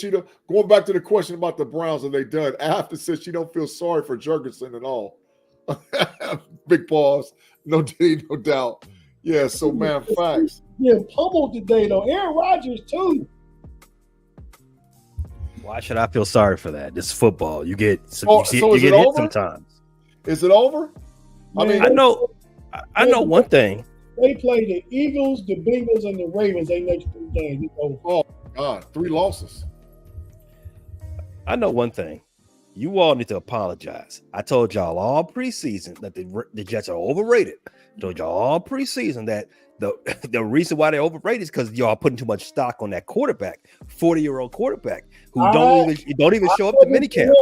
going back to the question about the Browns, are they done? After said she don't feel sorry for Jurgensen at all. Big pause. No doubt. Yeah, so man, facts. Yeah, pummeled today though. Aaron Rodgers too. Why should I feel sorry for that? This is football. You get you get hit sometimes. Is it over? Man, I mean, I know one thing. They play the Eagles, the Bengals, and the Ravens. They next 3 games. Oh God, 3 losses. I know one thing. You all need to apologize. I told y'all all preseason that the Jets are overrated. I told y'all all preseason that the reason why they're overrated is because y'all putting too much stock on that quarterback, 40-year-old quarterback who don't even show up to minicamp.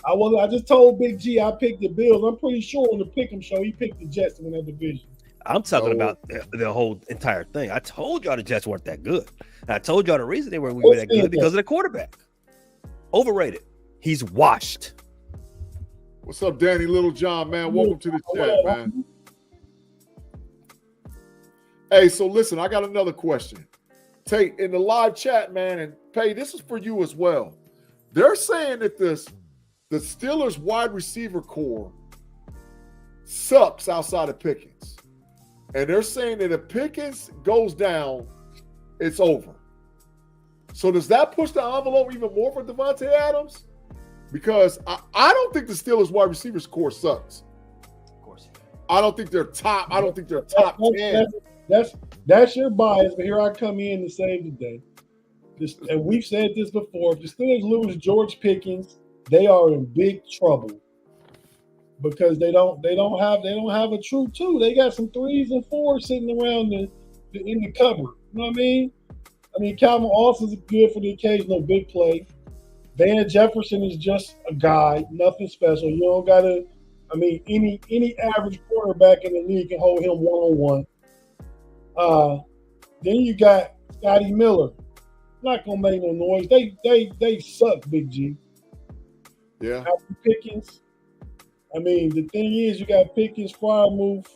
I just told Big G I picked the Bills. I'm pretty sure on the Pick'em show he picked the Jets to win that division. I'm talking about the whole entire thing. I told y'all the Jets weren't that good. And I told y'all the reason they weren't that good because of the quarterback. Overrated. He's washed. What's up, Danny Littlejohn, man? Welcome to the chat, man. Hey, so listen, I got another question. Tate, in the live chat, man, and Pay, this is for you as well. They're saying that the Steelers wide receiver core sucks outside of Pickens. And they're saying that if Pickens goes down, it's over. So does that push the envelope even more for Devontae Adams? Because I don't think the Steelers wide receivers core sucks. Of course. I don't think they're top 10. That's your bias, but here I come in to save the day. And we've said this before. If the Steelers lose George Pickens, they are in big trouble because they don't have a true 2. They got some 3s and 4s sitting around in the cupboard. You know what I mean? Calvin Austin's good for the occasional big play. Van Jefferson is just a guy, nothing special. You don't gotta. Any average quarterback in the league can hold him 1-on-1. Then you got Scotty Miller. Not gonna make no noise. They suck, Big G. Yeah. Alvin Pickens. I mean, the thing is, you got Pickens, Frymouth.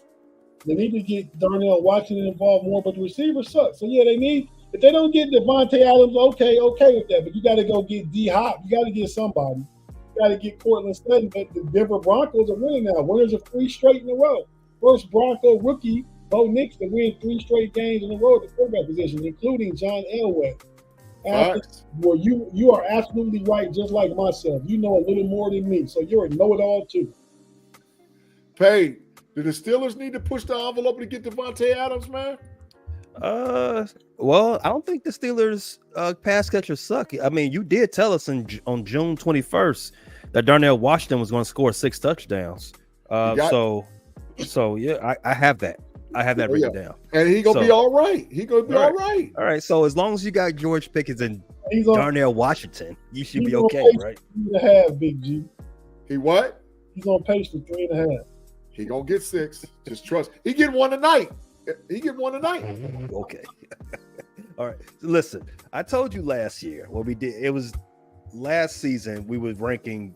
They need to get Darnell Washington involved more, but the receivers suck. So yeah, if they don't get Devontae Adams, okay with that. But you got to go get D Hop. You got to get somebody. You got to get Cortland Sutton. But the Denver Broncos are winning now. Winners of 3 straight in a row. First Bronco rookie, Bo Nix, to win 3 straight games in a row at the quarterback position, including John Elway. Well, you are absolutely right, just like myself. You know a little more than me, so you're a know-it-all too. Pay. Do the Steelers need to push the envelope to get Devontae Adams, man? Well, I don't think the Steelers pass catchers suck. I mean, you did tell us on June 21st that Darnell Washington was going to score 6 touchdowns. So yeah, I have that. I have that written down. And he gonna be all right. He gonna be all right. All right. So as long as you got George Pickens and Darnell Washington, you should be okay, right? 3.5, Big G. He what? He's on pace for 3.5. He gonna get 6. Just trust. He get 1 tonight. Okay. All right. So listen, I told you last year what we did. It was last season we were ranking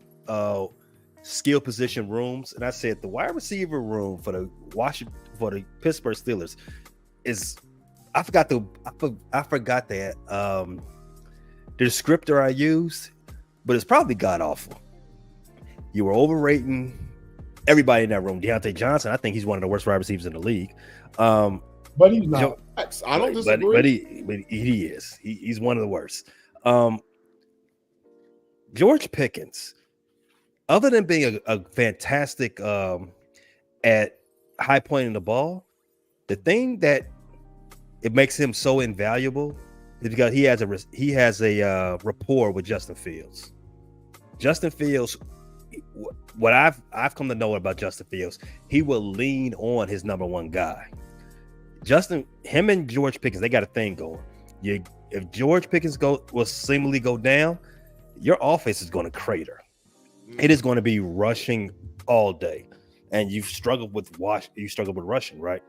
skill position rooms, and I said the wide receiver room for the Pittsburgh Steelers is I forgot the descriptor I used, but it's probably god awful. You were overrating everybody in that room. Deontay Johnson, I think he's one of the worst wide receivers in the league. But he's not. I don't disagree. But he is. He's one of the worst. George Pickens, other than being a fantastic at high pointing the ball, the thing that it makes him so invaluable is because he has a rapport with Justin Fields. Justin Fields, what I've come to know about Justin Fields, he will lean on his number one guy. Him and George Pickens, they got a thing going. If George Pickens will seemingly go down, your offense is going to crater. It is going to be rushing all day, and you've struggled with rushing, right?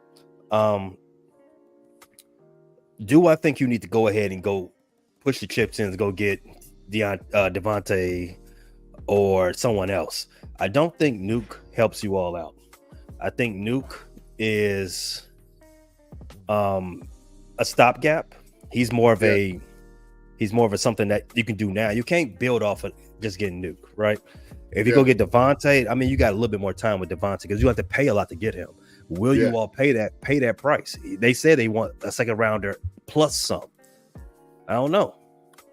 Do I think you need to go ahead and go push the chips in to go get Devontae or someone else? I don't think Nuke helps you all out. I think Nuke is a stopgap. He's more of a something that you can do now. You can't build off of just getting Nuke, right? If you go get Devontae, I mean, you got a little bit more time with Devontae because you have to pay a lot to get him. Will you all pay that price? They said they want a second rounder plus some. I don't know.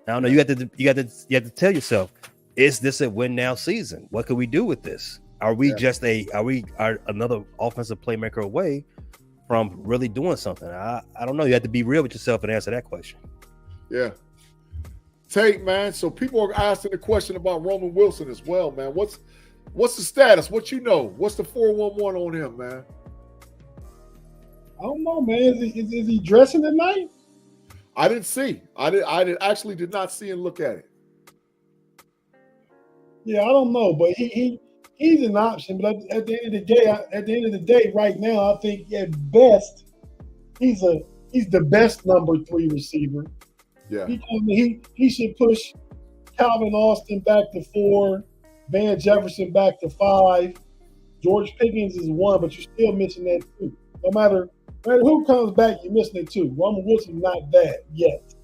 You have to tell yourself, is this a win now season? What can we do with this? Are we another offensive playmaker away from really doing something? I don't know. You have to be real with yourself and answer that question. Yeah. Tate, man. So people are asking the question about Roman Wilson as well, man. What's the status? What you know? What's the 411 on him, man? I don't know, man. Is he dressing tonight? I didn't see. I did not see and look at it. Yeah, I don't know, but he's an option. But at the end of the day, right now, I think at best he's the best number 3 receiver. Yeah, he should push Calvin Austin back to 4, Van Jefferson back to 5. George Pickens is 1, but you're still missing that 2. No matter who comes back, you're missing that 2. Roman Wilson's not that yet.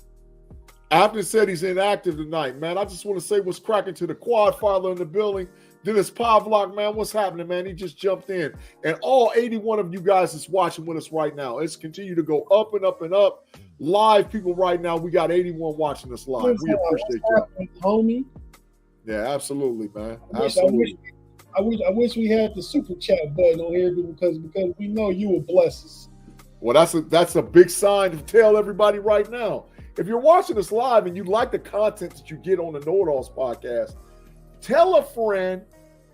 After said he's inactive tonight, man. I just want to say what's cracking to the quad father in the building. Dennis Pavlok, man, what's happening, man? He just jumped in. And all 81 of you guys that's watching with us right now, it's continued to go up and up and up. Live people right now, we got 81 watching us live. We appreciate y'all. Homie. Yeah, absolutely, man. Absolutely. I wish we had the super chat button on here because we know you will bless us. Well, that's a big sign to tell everybody right now. If you're watching us live and you like the content that you get on the KnoItAllZ podcast, tell a friend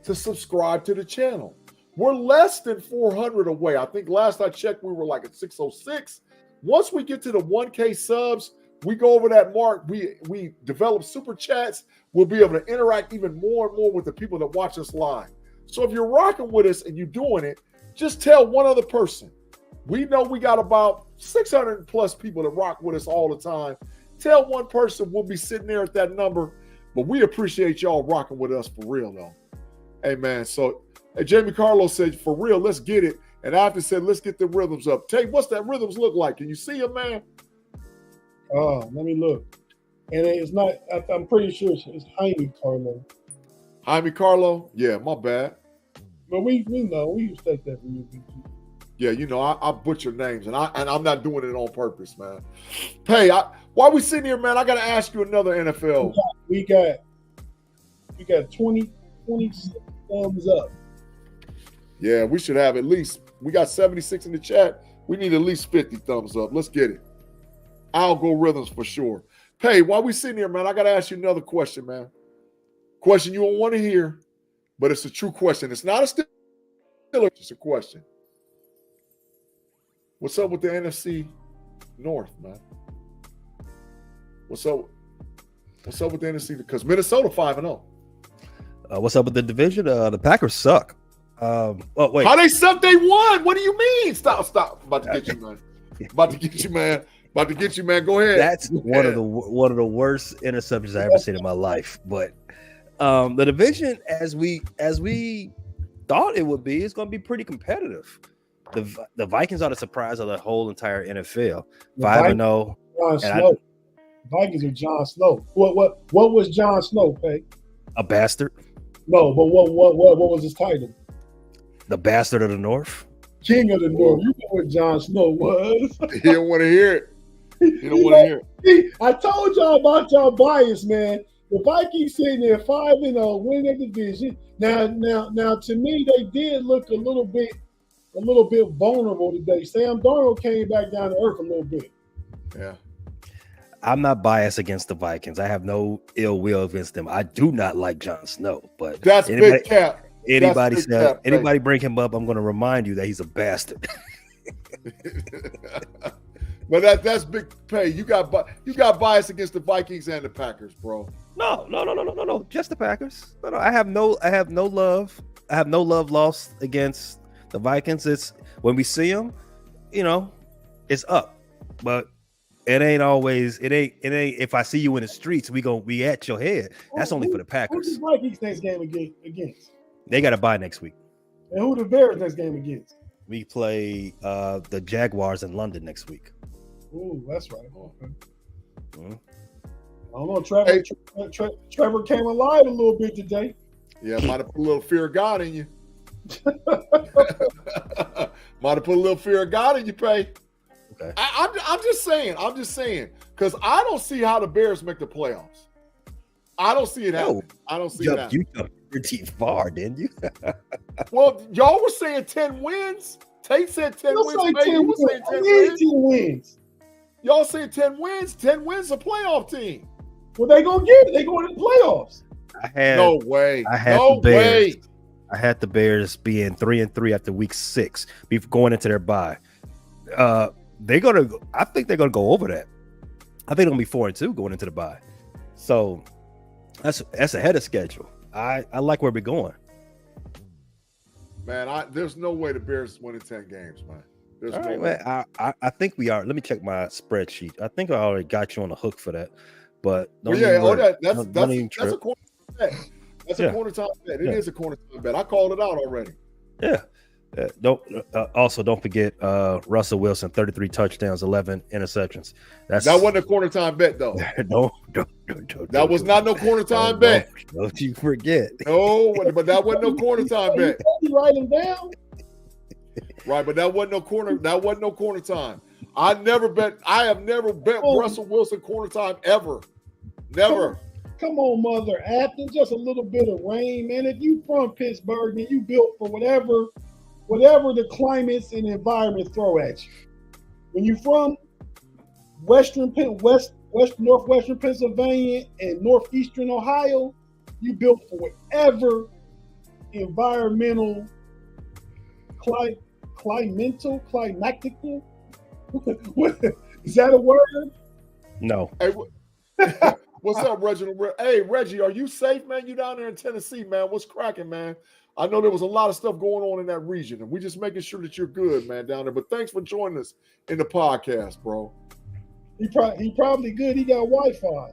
to subscribe to the channel. We're less than 400 away. I think last I checked, we were like at 606. Once we get to the 1K subs, we go over that mark. We develop super chats. We'll be able to interact even more and more with the people that watch us live. So if you're rocking with us and you're doing it, just tell one other person. We know we got about 600 plus people that rock with us all the time. Tell one person, we'll be sitting there at that number. But we appreciate y'all rocking with us for real, though. Hey, man, so And Jamie Carlos said, for real, let's get it. And after said, let's get the rhythms up. Tate, what's that rhythms look like? Can you see him, man? Let me look. And it's not, I'm pretty sure it's Jaime Carlo. Jaime Carlo? Yeah, my bad. But we know, we respect that from you, BG. Yeah, you know, I butcher names, and I'm not doing it on purpose, man. Hey, while we sitting here, man, I got to ask you another NFL. We got 20 thumbs up. Yeah, we should have at least, we got 76 in the chat. We need at least 50 thumbs up. Let's get it. Algorithms for sure. Hey, while we sitting here, man, I got to ask you another question, man. Question you don't want to hear, but it's a true question. It's not a Steeler, it's just a question. What's up with the NFC North, man? What's up with the NFC? Because Minnesota 5-0. What's up with the division? The Packers suck. Wait. How they suck? They won. What do you mean? Stop. About to get you, man. About to get you, man. Go ahead. That's one of the worst interceptions I ever seen in my life. But the division, as we thought it would be, is going to be pretty competitive. The Vikings are the surprise of the whole entire NFL. 5-0. Vikings are Jon Snow. What was Jon Snow, Pay? A bastard. No, but what was his title? The Bastard of the North. King of the North. You know what Jon Snow was. He don't want to hear it. He don't want to hear it. I told y'all about y'all bias, man. The Vikings sitting there 5-0, winning the division. Now, to me, they did look a little bit vulnerable today. Sam Darnold came back down to earth a little bit. Yeah. I'm not biased against the Vikings. I have no ill will against them. I do not like Jon Snow, but that's big cap. Anybody bring him up, I'm going to remind you that he's a bastard. But that's big pay. You got bias against the Vikings and the Packers, bro. No. Just the Packers. No. I have no love. I have no love lost against the Vikings. It's when we see them, it's up. But it ain't always. It ain't. If I see you in the streets, we at your head. That's only for the Packers. Who's the Vikings next game against? They got to bye next week. And who the Bears next game against? We play the Jaguars in London next week. Ooh, that's right. Okay. Mm-hmm. I don't know. Trevor came alive a little bit today. Yeah, might have put a little fear of God in you. Might have put a little fear of God in you, Pay. Okay. I'm just saying, because I don't see how the Bears make the playoffs. I don't see it happening. I don't see that. You jumped pretty far, didn't you? Well, y'all were saying 10 wins. Tate said 10 wins. Pay, you were saying 10 wins. Y'all saying 10 wins. 10 wins a playoff team. Well, they gonna get it. They going to the playoffs. No way. I had the Bears being 3-3 after week 6, before going into their bye. I think they're gonna go over that. I think they're gonna be 4-2 going into the bye. So that's ahead of schedule. I like where we're going. Man, there's no way the Bears winning 10 games, man. There's no way. Man, I think we are. Let me check my spreadsheet. I think I already got you on the hook for that. But that's a corner time bet. That's a corner time bet. It is a corner time bet. I called it out already. Yeah. Don't forget Russell Wilson, 33 touchdowns, 11 interceptions. That wasn't a corner time bet, though. That was not no corner time bet. Don't you forget. No, but that wasn't no corner time bet. You write them down. Right, but that wasn't no corner. That wasn't no corner time. I have never bet Russell Wilson corner time ever. Never. Come on, Mother Athens. Just a little bit of rain, man. If you from Pittsburgh and you built for whatever the climates and environment throw at you. When you from northwestern Pennsylvania and northeastern Ohio, you built for whatever environmental, climactical. Is that a word? No. Hey, what's up, Reginald? Hey, Reggie, are you safe, man? You down there in Tennessee, man? What's cracking, man? I know there was a lot of stuff going on in that region, and we're just making sure that you're good, man, down there. But thanks for joining us in the podcast, bro. He probably good. He got Wi-Fi.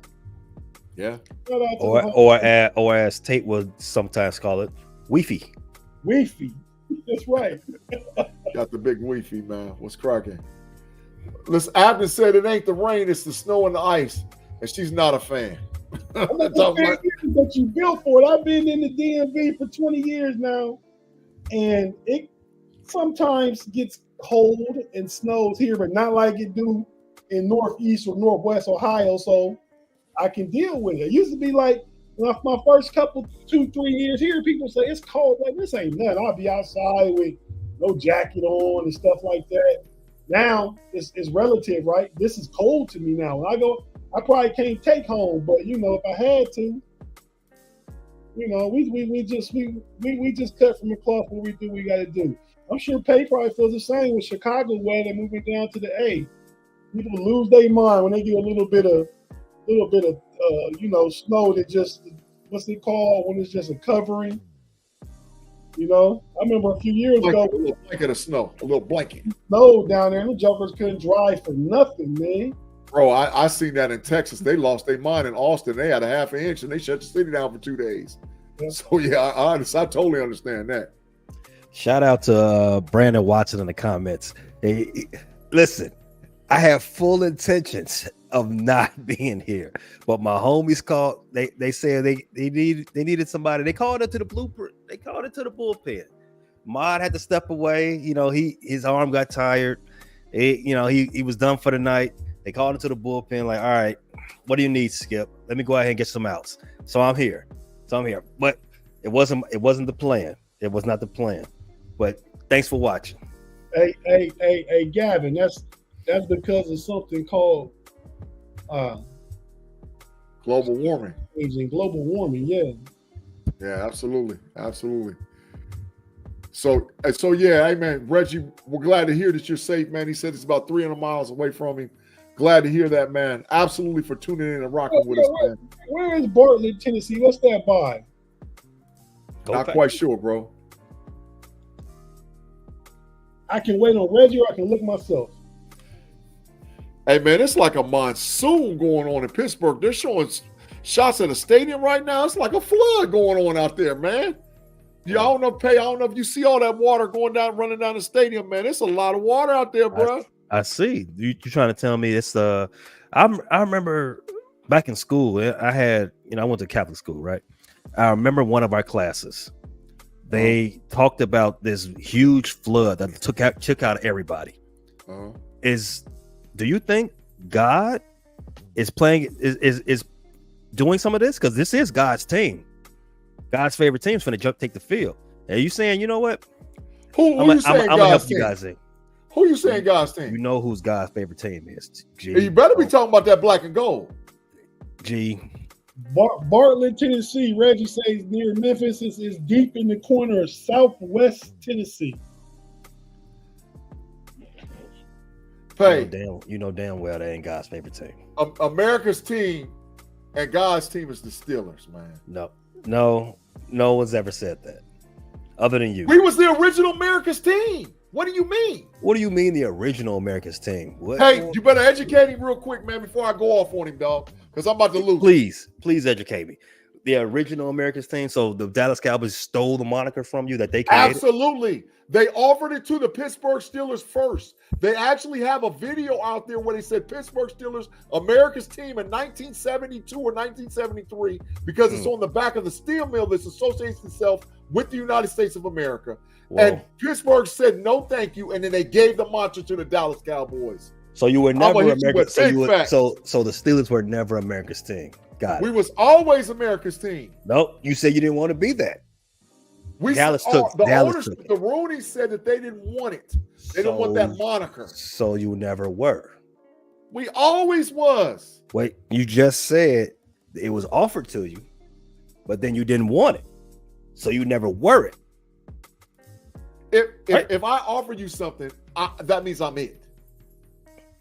Yeah. Or as Tate would sometimes call it, Wi-Fi. Weefy. That's right. Got the big Weefy, man. What's cracking? Listen, Abden said it ain't the rain, it's the snow and the ice, and she's not a fan. I'm not that you built for it. I've been in the DMV for 20 years now, and it sometimes gets cold and snows here, but not like it do in Northeast or Northwest Ohio. So I can deal with it. It used to be like my first couple 2-3 years here, people say it's cold. Like, this ain't nothing. I'll be outside with no jacket on and stuff like that. Now it's relative, right? This is cold to me now. When I go, I probably can't take home, but if I had to, we just cut from the cloth what we do. We got to do. I'm sure Pay probably feels the same with Chicago weather moving down to the A. People lose their mind when they get a little bit of snow that just what's it called when it's just a covering. I remember a few years ago, a little blanket of snow, a little blanket. Snow down there, and the jokers couldn't drive for nothing, man. Bro, I seen that in Texas. They lost their mind in Austin. They had a half an inch and they shut the city down for 2 days. Yeah. So yeah, I totally understand that. Shout out to Brandon Watson in the comments. Hey, listen, I have full intentions of not being here, but my homies called. They said they needed somebody. They called it to the blueprint. They called it to the bullpen. Mod had to step away. His arm got tired. He was done for the night. They called him to the bullpen. Like, all right, what do you need, Skip? Let me go ahead and get some outs. So I'm here. But it wasn't the plan. It was not the plan. But thanks for watching. Hey, Gavin, that's because of something called global warming. Global warming, yeah. Yeah, absolutely. So yeah, hey man, Reggie, we're glad to hear that you're safe, man. He said it's about 300 miles away from him. Glad to hear that, man. Absolutely for tuning in and rocking with us, man. Where is Bartlett, Tennessee? What's that by? Not quite sure, bro. I can wait on Reggie or I can look myself. Hey, man, it's like a monsoon going on in Pittsburgh. They're showing shots at a stadium right now. It's like a flood going on out there, man. Yeah, I don't know if you see all that water running down the stadium, man. It's a lot of water out there, bro. I see. You trying to tell me it's I remember back in school, I went to Catholic school, right? I remember one of our classes. They talked about this huge flood that took out everybody. Do you think God is doing some of this? Because this is God's team. God's favorite team's going to take the field. Are you saying, you know what? Who you saying I'm going to help you guys in. Who you saying God's team? You know who's God's favorite team is. G. You better be talking about that black and gold. G. Bartlett, Tennessee. Reggie says near Memphis is deep in the corner of Southwest Tennessee. Pay. You know damn well that ain't God's favorite team. America's team and God's team is the Steelers, man. No one's ever said that, other than you. We was the original America's team. What do you mean? What do you mean the original America's team? What? Hey, you better educate him real quick, man, before I go off on him, dog, because I'm about to lose. Please educate me. The original America's team. So the Dallas Cowboys stole the moniker from you that they created? Absolutely. They offered it to the Pittsburgh Steelers first. They actually have a video out there where they said Pittsburgh Steelers, America's team in 1972 or 1973, because it's on the back of the steel mill that associates itself with the United States of America. Whoa. And Pittsburgh said no thank you, and then they gave the mantra to the Dallas Cowboys. So you were never America's team. So the Steelers were never America's team. Got it. We was always America's team. Nope. You said you didn't want to be that. Dallas took it. The Rooney said that they didn't want it. They didn't want that moniker. So you never were. We always was. Wait, you just said it was offered to you, but then you didn't want it. So you never were it. If I offer you something, that means I'm it.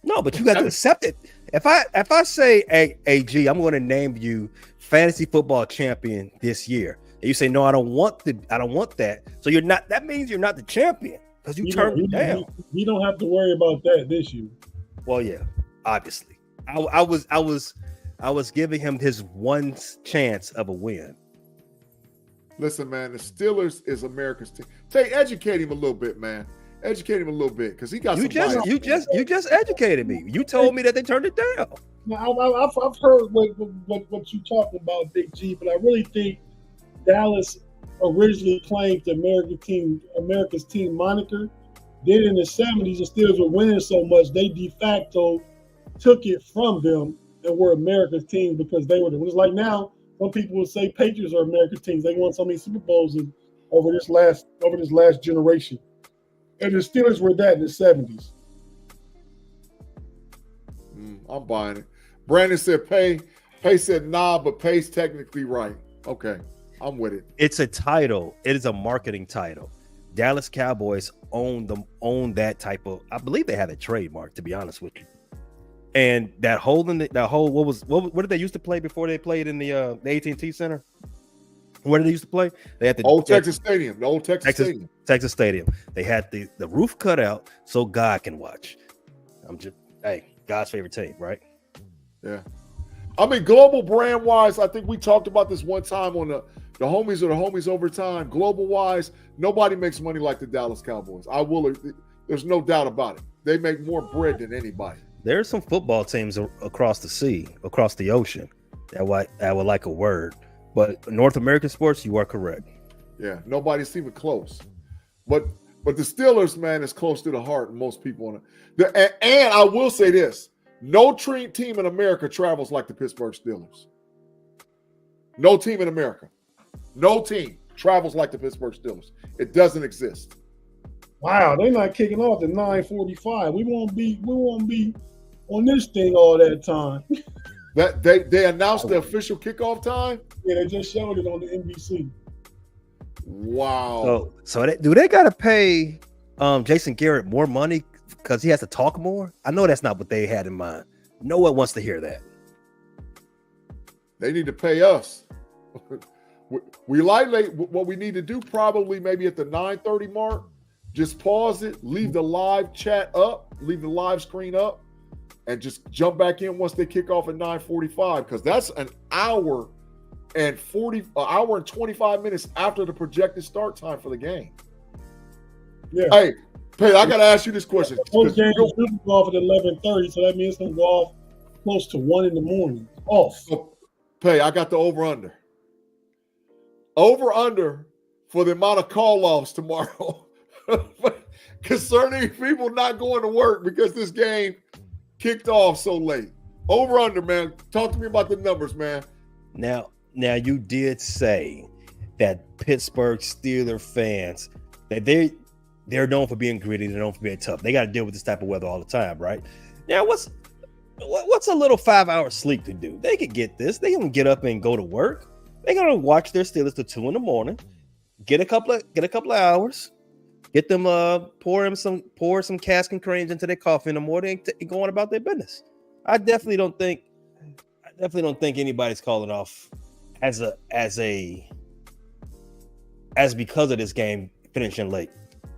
No, but you got to accept it. If I say, hey, G, I'm going to name you fantasy football champion this year, and you say, no, I don't want that. So you're not. That means you're not the champion because you turned me down. You don't have to worry about that this year. Well, yeah, obviously. I was giving him his one chance of a win. Listen, man, the Steelers is America's team. Educate him a little bit, man. Educate him a little bit because he got you just educated me. You told me that they turned it down. Now, I've heard what you talking about, Big G, but I really think Dallas originally claimed the America's team moniker. Then in the 70s, the Steelers were winning so much they de facto took it from them and were America's team because they were. It was like now, some people would say Patriots are America's teams. They won so many Super Bowls over this last generation. And the Steelers were that in the 70s. I'm buying it. Brandon said Pay said nah, but Pay's technically right. Okay, I'm with it. It's a title. It is a marketing title. Dallas Cowboys own that type of. I believe they have a trademark. To be honest with you, and that whole what did they used to play before they played in the AT&T Center? Where did they used to play? They had the old Texas Stadium. The old Texas Stadium. They had the roof cut out so God can watch. God's favorite team, right? Yeah. I mean, global brand wise, I think we talked about this one time on the homies or the homies overtime. Global wise, nobody makes money like the Dallas Cowboys. There's no doubt about it. They make more bread than anybody. There are some football teams across the sea, across the ocean that would like a word. But North American sports, you are correct. Yeah, nobody's even close. But the Steelers, man, is close to the heart of most people on it. And I will say this: no team in America travels like the Pittsburgh Steelers. No team in America. No team travels like the Pittsburgh Steelers. It doesn't exist. Wow, they're not kicking off at 9:45. We won't be on this thing all that time. That they announced the official kickoff time? Yeah, they just showed it on the NBC. Wow. So do they got to pay Jason Garrett more money because he has to talk more? I know that's not what they had in mind. No one wants to hear that. They need to pay us. We like what we need to do probably maybe at the 9:30 mark. Just pause it, leave the live chat up, leave the live screen up, and just jump back in once they kick off at 9:45 because that's an hour and 25 minutes after the projected start time for the game. Yeah. Hey, Pete, I got to ask you this question. Those games will go off at 11:30, so that means it's going to go off close to 1 in the morning. Off. Pete, I got the over-under. Over-under for the amount of call-offs tomorrow concerning people not going to work because this game kicked off so late. Over-under, man. Talk to me about the numbers, man. Now you did say that Pittsburgh Steelers fans, that they're known for being gritty, they're known for being tough. They got to deal with this type of weather all the time, right? Now, what's a little 5-hour sleep to do? They could get this. They can get up and go to work. They're gonna watch their Steelers till 2 a.m. Get a couple of hours. Get them pour some cask and creams into their coffee in the morning and go on about their business. I definitely don't think anybody's calling off as because of this game finishing late.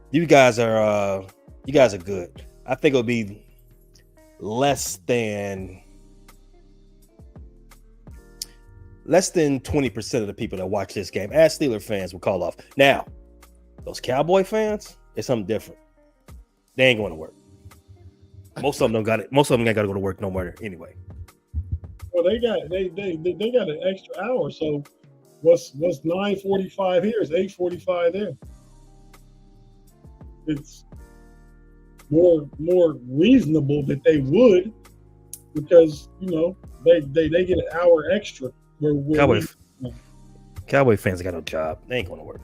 You guys are good. I think it'll be less than 20% of the people that watch this game as Steeler fans will call off. Now, those Cowboy fans, it's something different. They ain't going to work. Most of them got to go to work no more anyway. Well, they got an extra hour. So what's 9:45 here is 8:45 there. It's more reasonable that they would because they get an hour extra. Cowboy fans got no job. They ain't going to work.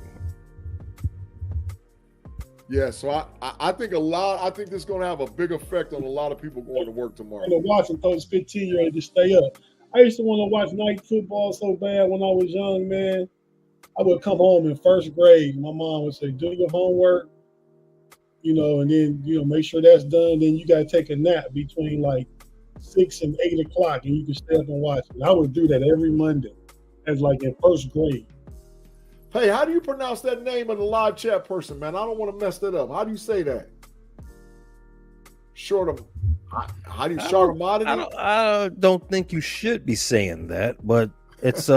Yeah, so I think I think this is going to have a big effect on a lot of people going to work tomorrow. I'm watching those 15-year-olds to stay up. I used to want to watch night football so bad when I was young, man. I would come home in first grade. My mom would say, "Do your homework," and then make sure that's done. Then you got to take a nap between like 6 and 8 o'clock, and you can stay up and watch it. I would do that every Monday, as like in first grade. Hey, how do you pronounce that name of the live chat person, man? I don't want to mess that up. How do you say that? How do you I don't think you should be saying that, but it's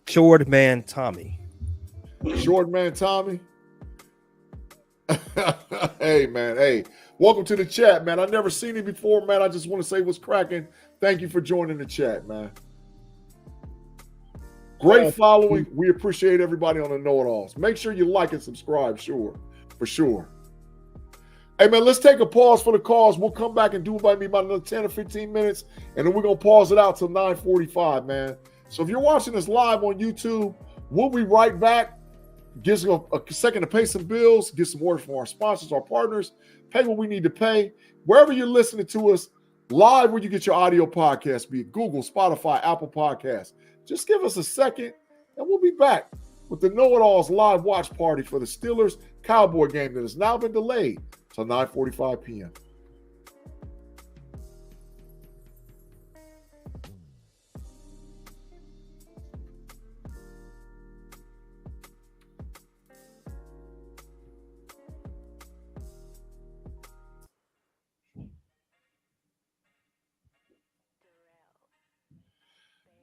Short Man Tommy. Short man Tommy. Hey, man. Hey, welcome to the chat, man. I've never seen you before, man. I just want to say what's cracking. Thank you for joining the chat, man. Great following. We appreciate everybody on the KnoItAllZ. Make sure you like and subscribe, for sure. Hey, man, let's take a pause for the calls. We'll come back and do about another 10 or 15 minutes, and then we're going to pause it out till 9:45, man. So if you're watching us live on YouTube, we'll be right back. Give us a second to pay some bills, get some orders from our sponsors, our partners, pay what we need to pay. Wherever you're listening to us, live where you get your audio podcast, be it Google, Spotify, Apple Podcasts. Just give us a second, and we'll be back with the KnoItAllZ live watch party for the Steelers Cowboy game that has now been delayed till 9:45 p.m.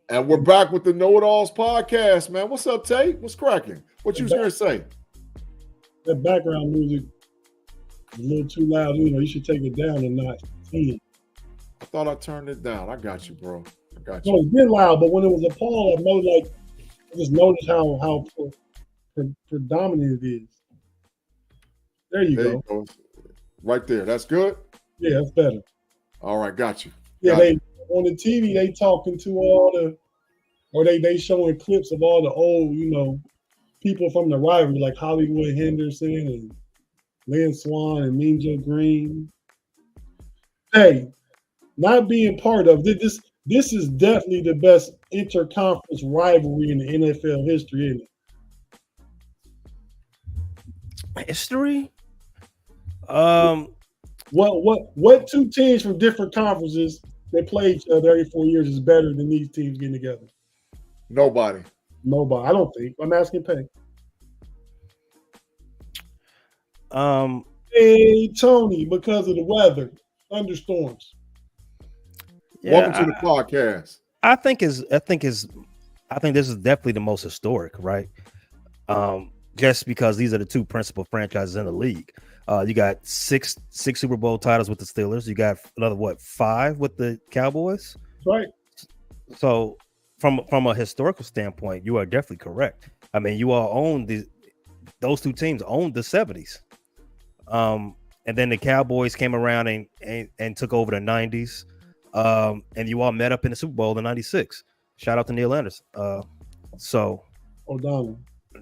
And we're back with the KnoItAllZ podcast, man. What's up, Tate? What's cracking? What you was going to say? That background music is a little too loud. You should take it down a notch. 10. I thought I turned it down. I got you, bro. I got you. No, it's been loud, but when it was a Paul, I just noticed how predominant it is. There you go. Right there. That's good? Yeah, that's better. All right, got you. Yeah, on the TV, they talking to they showing clips of all the old, people from the rivalry, like Hollywood Henderson and Lynn Swan and Mean Joe Green. Hey, not being part of this is definitely the best interconference rivalry in the NFL history, isn't it? History? What two teams from different conferences that play each other every 4 years is better than these teams getting together? Nobody. I don't think. I'm asking Pay. Hey, Tony, because of the weather, thunderstorms. Yeah, welcome to the podcast. I think this is definitely the most historic, right? Just because these are the two principal franchises in the league. You got six Super Bowl titles with the Steelers. You got another 5 with the Cowboys. Right. So from a historical standpoint, you are definitely correct. I mean, you all own those two teams owned the 70s. And then the Cowboys came around and took over the 90s. And you all met up in the Super Bowl in '96. Shout out to Neil Anderson.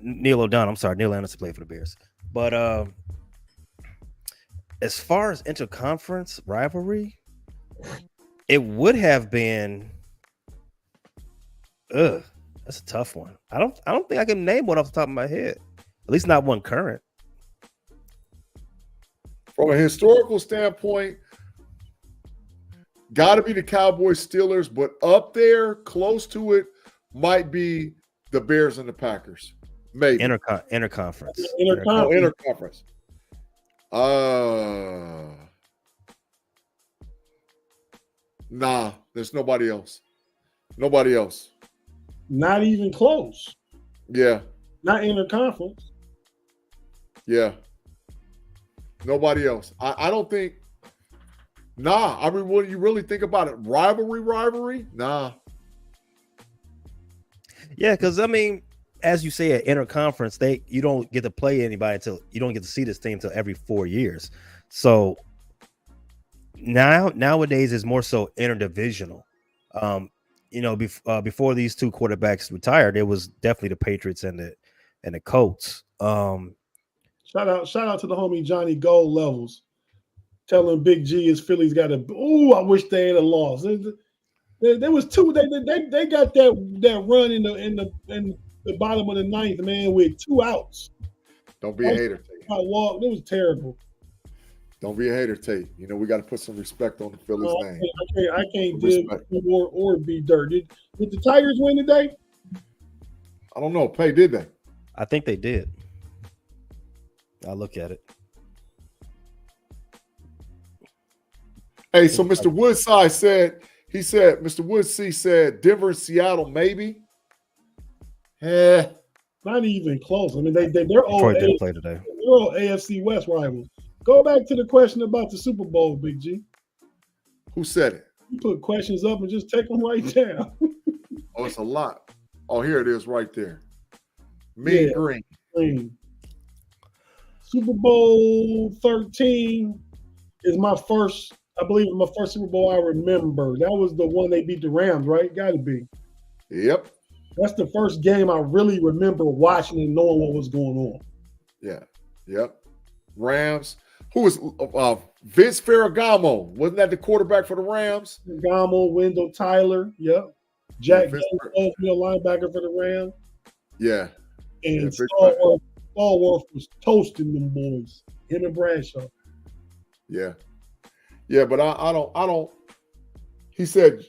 Neil O'Donnell. I'm sorry, Neil Anderson played for the Bears. But as far as interconference rivalry, it would have been. That's a tough one. I don't think I can name one off the top of my head. At least not one current. From a historical standpoint, got to be the Cowboys Steelers, but up there, close to it, might be the Bears and the Packers. Maybe. Interconference. Interconference. Nah, there's nobody else. Nobody else. Not even close. Yeah. Not interconference. Yeah. Nobody else. I don't think. Nah. I mean, when you really think about it, rivalry? Nah. Yeah, because I mean, as you say, at interconference, you don't get to play anybody until you don't get to see this team until every 4 years. So nowadays is more so interdivisional. Before these two quarterbacks retired, it was definitely the Patriots and the Colts. Shout out to the homie Johnny Gold Levels, telling Big G his Phillies got a. Ooh, I wish they had a loss. There was two. They got that run in the bottom of the ninth, man, with 2 outs. Don't be a hater, Tate. It was terrible. Don't be a hater, Tate. We got to put some respect on the Phillies' name. I can't dig or be dirt. Did the Tigers win today? I don't know. Pay, did they? I think they did. I'll look at it. Hey, so Mr. Woodside said, Mr. Woodsey said Denver and Seattle, maybe. Not even close. I mean, they're all Detroit didn't play today. they're all AFC West rivals. Go back to the question about the Super Bowl, Big G. Who said it? You put questions up and just take them right down. Oh, it's a lot. Oh, here it is right there. Mean Green. Super Bowl 13 is my first, I believe, my first Super Bowl I remember. That was the one they beat the Rams, right? Got to be. Yep. That's the first game I really remember watching and knowing what was going on. Yeah. Yep. Rams. Who was Vince Ferragamo? Wasn't that the quarterback for the Rams? Ferragamo, Wendell Tyler. Yep. Jack Jones, linebacker for the Rams. Yeah. And Stallworth was toasting them boys. Him and Bradshaw. Yeah. Yeah, but I don't. He said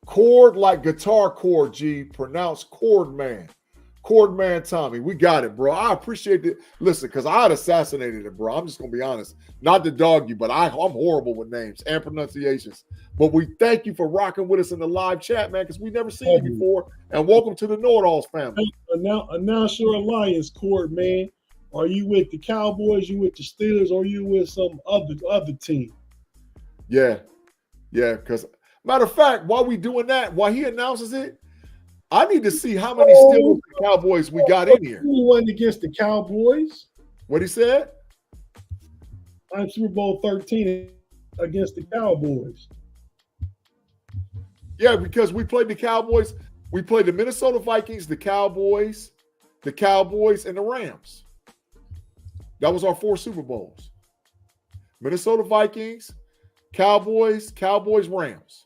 chord like guitar chord, G, pronounced chord man. Chord man Tommy. We got it, bro. I appreciate it. Listen, because I had assassinated it, bro. I'm just going to be honest. Not to dog you, but I'm horrible with names and pronunciations. But we thank you for rocking with us in the live chat, man, because we never seen you before. And welcome to the KnoItAllZ family. Announce your alliance, chord man. Are you with the Cowboys, you with the Steelers, or you with some other team? Yeah. Yeah, because matter of fact, while we doing that, while he announces it, I need to see how many Steelers and Cowboys we got in here. He won against the Cowboys. What he said? I'm Super Bowl 13 against the Cowboys. Yeah, because we played the Cowboys. We played the Minnesota Vikings, the Cowboys, and the Rams. That was our 4 Super Bowls. Minnesota Vikings, Cowboys, Rams.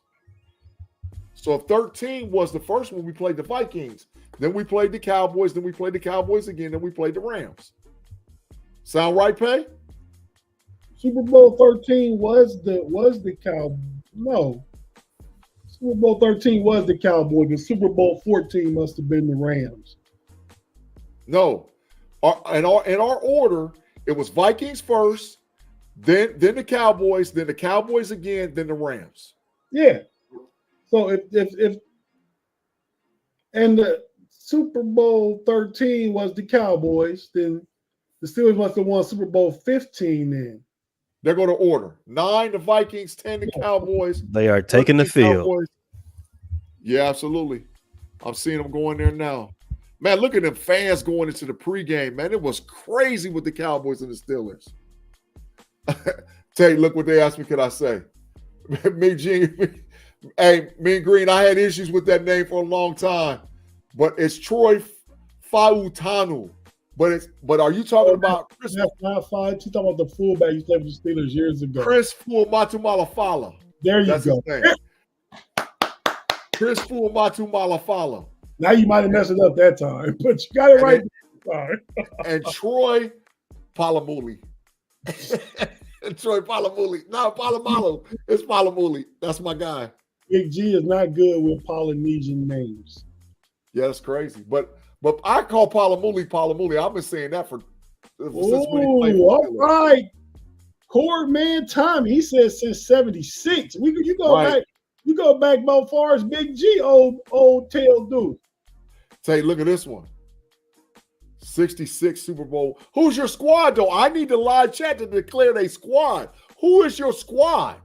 So if 13 was the first one, we played the Vikings. Then we played the Cowboys. Then we played the Cowboys again. Then we played the Rams. Sound right, Pay? Super Bowl 13 was the Cowboys. No. Super Bowl 13 was the Cowboys. The Super Bowl 14 must have been the Rams. No. In our order, it was Vikings first, then the Cowboys, then the Cowboys again, then the Rams. Yeah. So if and the Super Bowl 13 was the Cowboys, then the Steelers must have won Super Bowl 15 then. They're going to order 9 the Vikings, 10 the Cowboys. They are taking the field. Cowboys. Yeah, absolutely. I'm seeing them going there now. Man, look at them fans going into the pregame, man. It was crazy with the Cowboys and the Steelers. Tay, look what they asked me, could I say? Hey, Mean Green, I had issues with that name for a long time, but it's Troy Fautanu. But are you talking about Chris? That's not fine. You talking about the fullback you played with the Steelers years ago? Chris Fuamatumala. There you That's go. his name. Chris Fuamatumala. Now you might have messed it up that time, but you got it right. And Troy Polamalu. Troy Polamalu. No, Polamalu. It's Polamalu. That's my guy. Big G is not good with Polynesian names. Yeah, that's crazy. But I call Polamalu. I've been saying that since when he played. All right. Core man Tommy. He says since 76. You go right. back. You go back about far as Big G, old tail dude. Say, look at this one. 66 Super Bowl. Who's your squad, though? I need the live chat to declare their squad. Who is your squad?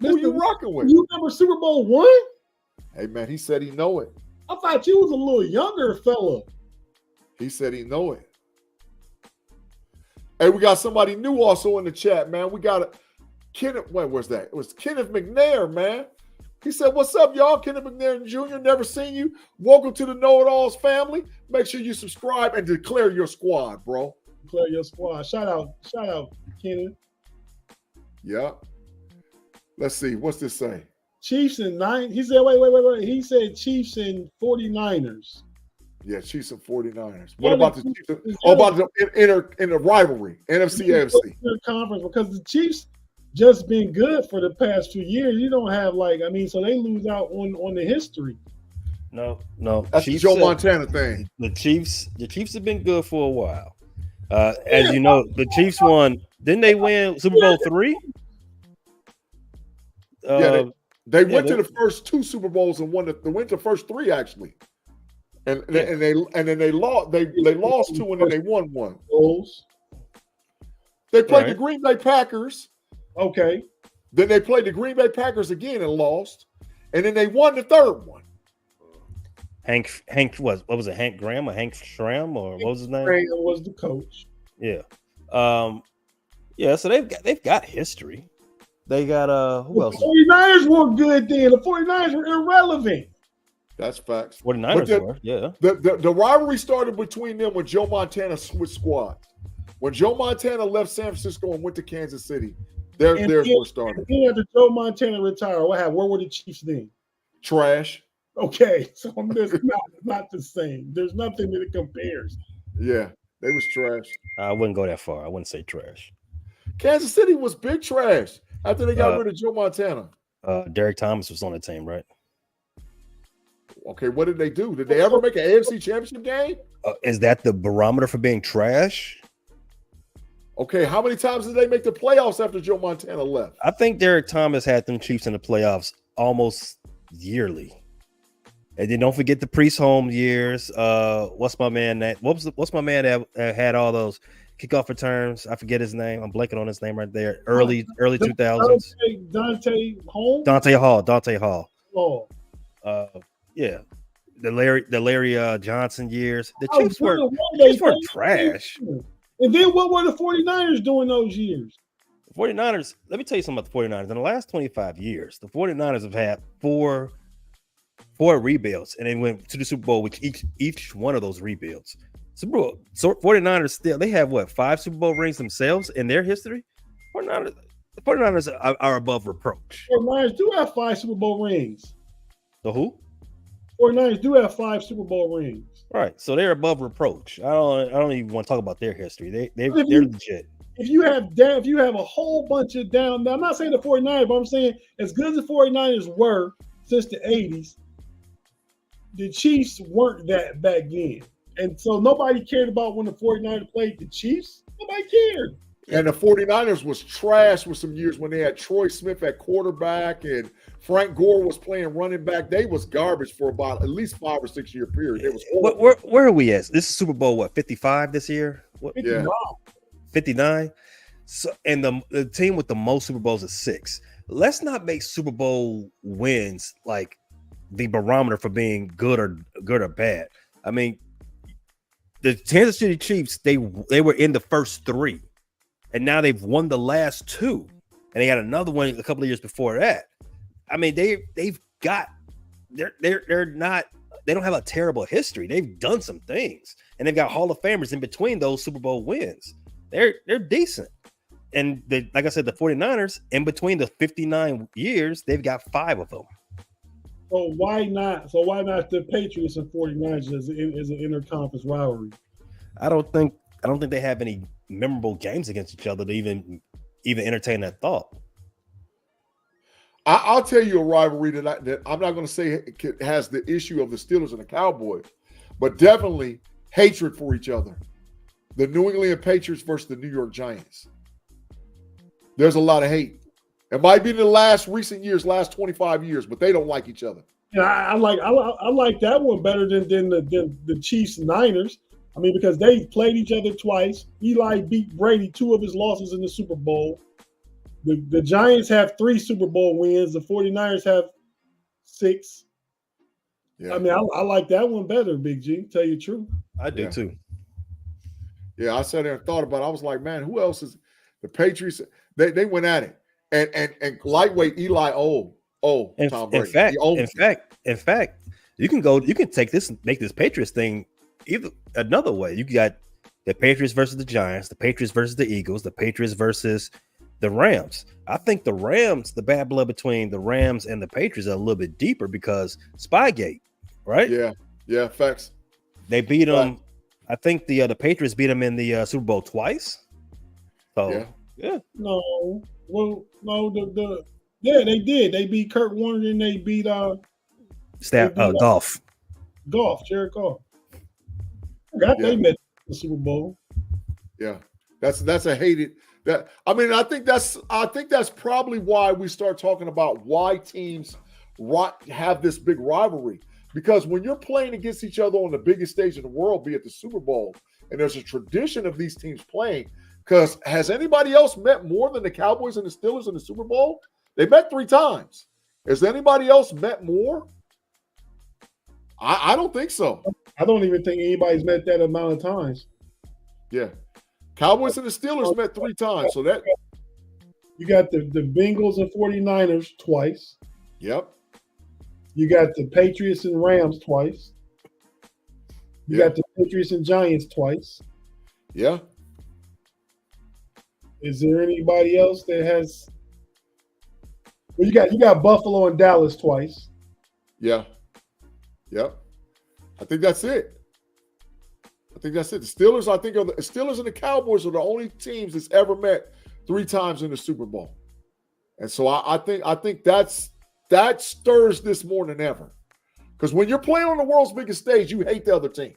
Who you rocking with? You remember Super Bowl 1? Hey, man, he said he know it. I thought you was a little younger fella. He said he know it. Hey, we got somebody new also in the chat, man. We got Kenneth. Wait, where's that? It was Kenneth McNair, man. He said, what's up, y'all? Kenneth McNair Jr., never seen you. Welcome to the KnoItAllZ family. Make sure you subscribe and declare your squad, bro. Declare your squad. Shout out, Kenneth. Yeah. Let's see. What's this say? Chiefs and 9. He said, wait. He said Chiefs and 49ers. Yeah, Chiefs and 49ers. What about the Chiefs? About the in the rivalry, NFC, AFC. Conference, because the Chiefs just been good for the past few years. You don't have so they lose out on the history. No. That's the Joe Montana thing. The Chiefs have been good for a while. As you know, the Chiefs won. Didn't they win Super Bowl 3? They went to the first 2 Super Bowls and went to the first 3 actually. and then they lost. They lost 2 and then they won 1. They played the Green Bay Packers. Okay. Then they played the Green Bay Packers again and lost, and then they won the 3rd one. Hank what was it? Hank Graham or Hank Schramm or what was his name? Graham was the coach. Yeah. Yeah, so they've got history. They got who else? The 49ers were good then. The 49ers were irrelevant. That's facts. 49ers were, yeah. The rivalry started between them when Joe Montana switched squads. When Joe Montana left San Francisco and went to Kansas City, theirs where it started. And after Joe Montana retired, what happened? Where were the Chiefs then? Trash. Okay, so there's not the same. There's nothing that it compares. Yeah, they was trash. I wouldn't go that far. I wouldn't say trash. Kansas City was big trash after they got rid of Joe Montana. Derek Thomas was on the team, right? Okay, what did they do? Did they ever make an AFC Championship game? Is that the barometer for being trash? Okay, how many times did they make the playoffs after Joe Montana left? I think Derek Thomas had them Chiefs in the playoffs almost yearly. And then don't forget the Priest home years. What's my man that had all those kickoff returns? I forget his name. I'm blanking on his name right there. Early 2000s. Dante Hall. Oh. Yeah. The Larry Johnson years. The Chiefs were trash. And then what were the 49ers doing those years? The 49ers, let me tell you something about the 49ers. In the last 25 years, the 49ers have had four rebuilds, and they went to the Super Bowl with each one of those rebuilds. Super Bowl, so 49ers still, they have what, 5 Super Bowl rings themselves in their history? The 49ers are above reproach. 49ers do have 5 Super Bowl rings. The who? 49ers do have 5 Super Bowl rings. Right, so they're above reproach. I don't even want to talk about their history. They're legit. If you have a whole bunch of down, now I'm not saying the 49ers, but I'm saying as good as the 49ers were since the 80s, the Chiefs weren't that back then. And so nobody cared about when the 49ers played the Chiefs. Nobody cared. And the 49ers was trash with some years when they had Troy Smith at quarterback and Frank Gore was playing running back. They was garbage for about at least 5 or 6 year period. It was horrible. Where are we at? This is Super Bowl, what, 55 this year? What? 59. 59. So, and the team with the most Super Bowls is 6. Let's not make Super Bowl wins like the barometer for being good or bad. I mean, the Kansas City Chiefs, they were in the first 3. And now they've won the last 2, and they had another one a couple of years before that. I mean, they're not, they don't have a terrible history. They've done some things, and they've got Hall of Famers in between those Super Bowl wins. They're decent. And like I said, the 49ers, in between the 59 years, they've got 5 of them. So why not the Patriots and 49ers as an interconference rivalry? I don't think they have any memorable games against each other to even entertain that thought. I'll tell you a rivalry that I'm not going to say it has the issue of the Steelers and the Cowboys, but definitely hatred for each other. The New England Patriots versus the New York Giants. There's a lot of hate. It might be in the last 25 years, but they don't like each other. Yeah, I like that one better than the Chiefs Niners. I mean, because they played each other twice. Eli beat Brady 2 of his losses in the Super Bowl. The Giants have 3 Super Bowl wins. The 49ers have 6. Yeah. I mean, I like that one better, Big G, tell you the truth. I do too. Yeah, I sat there and thought about it. I was like, man, who else is the Patriots? They went at it. And lightweight Eli Tom Brady. In fact, you can make this Patriots thing either another way. You got the Patriots versus the Giants, the Patriots versus the Eagles, the Patriots versus the Rams. I think the Rams, the bad blood between the Rams and the Patriots are a little bit deeper because Spygate, right? Yeah, facts. They beat them. I think the Patriots beat them in the Super Bowl twice. So yeah. No. Well, no, they did. They beat Kurt Warner and they beat Jared Goff. They met the Super Bowl. Yeah, that's a hated. I think that's probably why we start talking about why teams have this big rivalry, Because when you're playing against each other on the biggest stage in the world, be it the Super Bowl, and there's a tradition of these teams playing, because has anybody else met more than the Cowboys and the Steelers in the Super Bowl? They met 3 times. Has anybody else met more? I don't think so. I don't even think anybody's met that amount of times. Yeah. Cowboys and the Steelers met 3 times. So that you got the Bengals and 49ers twice. Yep. You got the Patriots and Rams twice. You got the Patriots and Giants twice. Yeah. Is there anybody else that has? Well, you got Buffalo and Dallas twice. Yeah. Yep. I think that's it. The Steelers, the Steelers and the Cowboys are the only teams that's ever met 3 times in the Super Bowl. And so I think that stirs this more than ever. Because when you're playing on the world's biggest stage, you hate the other team.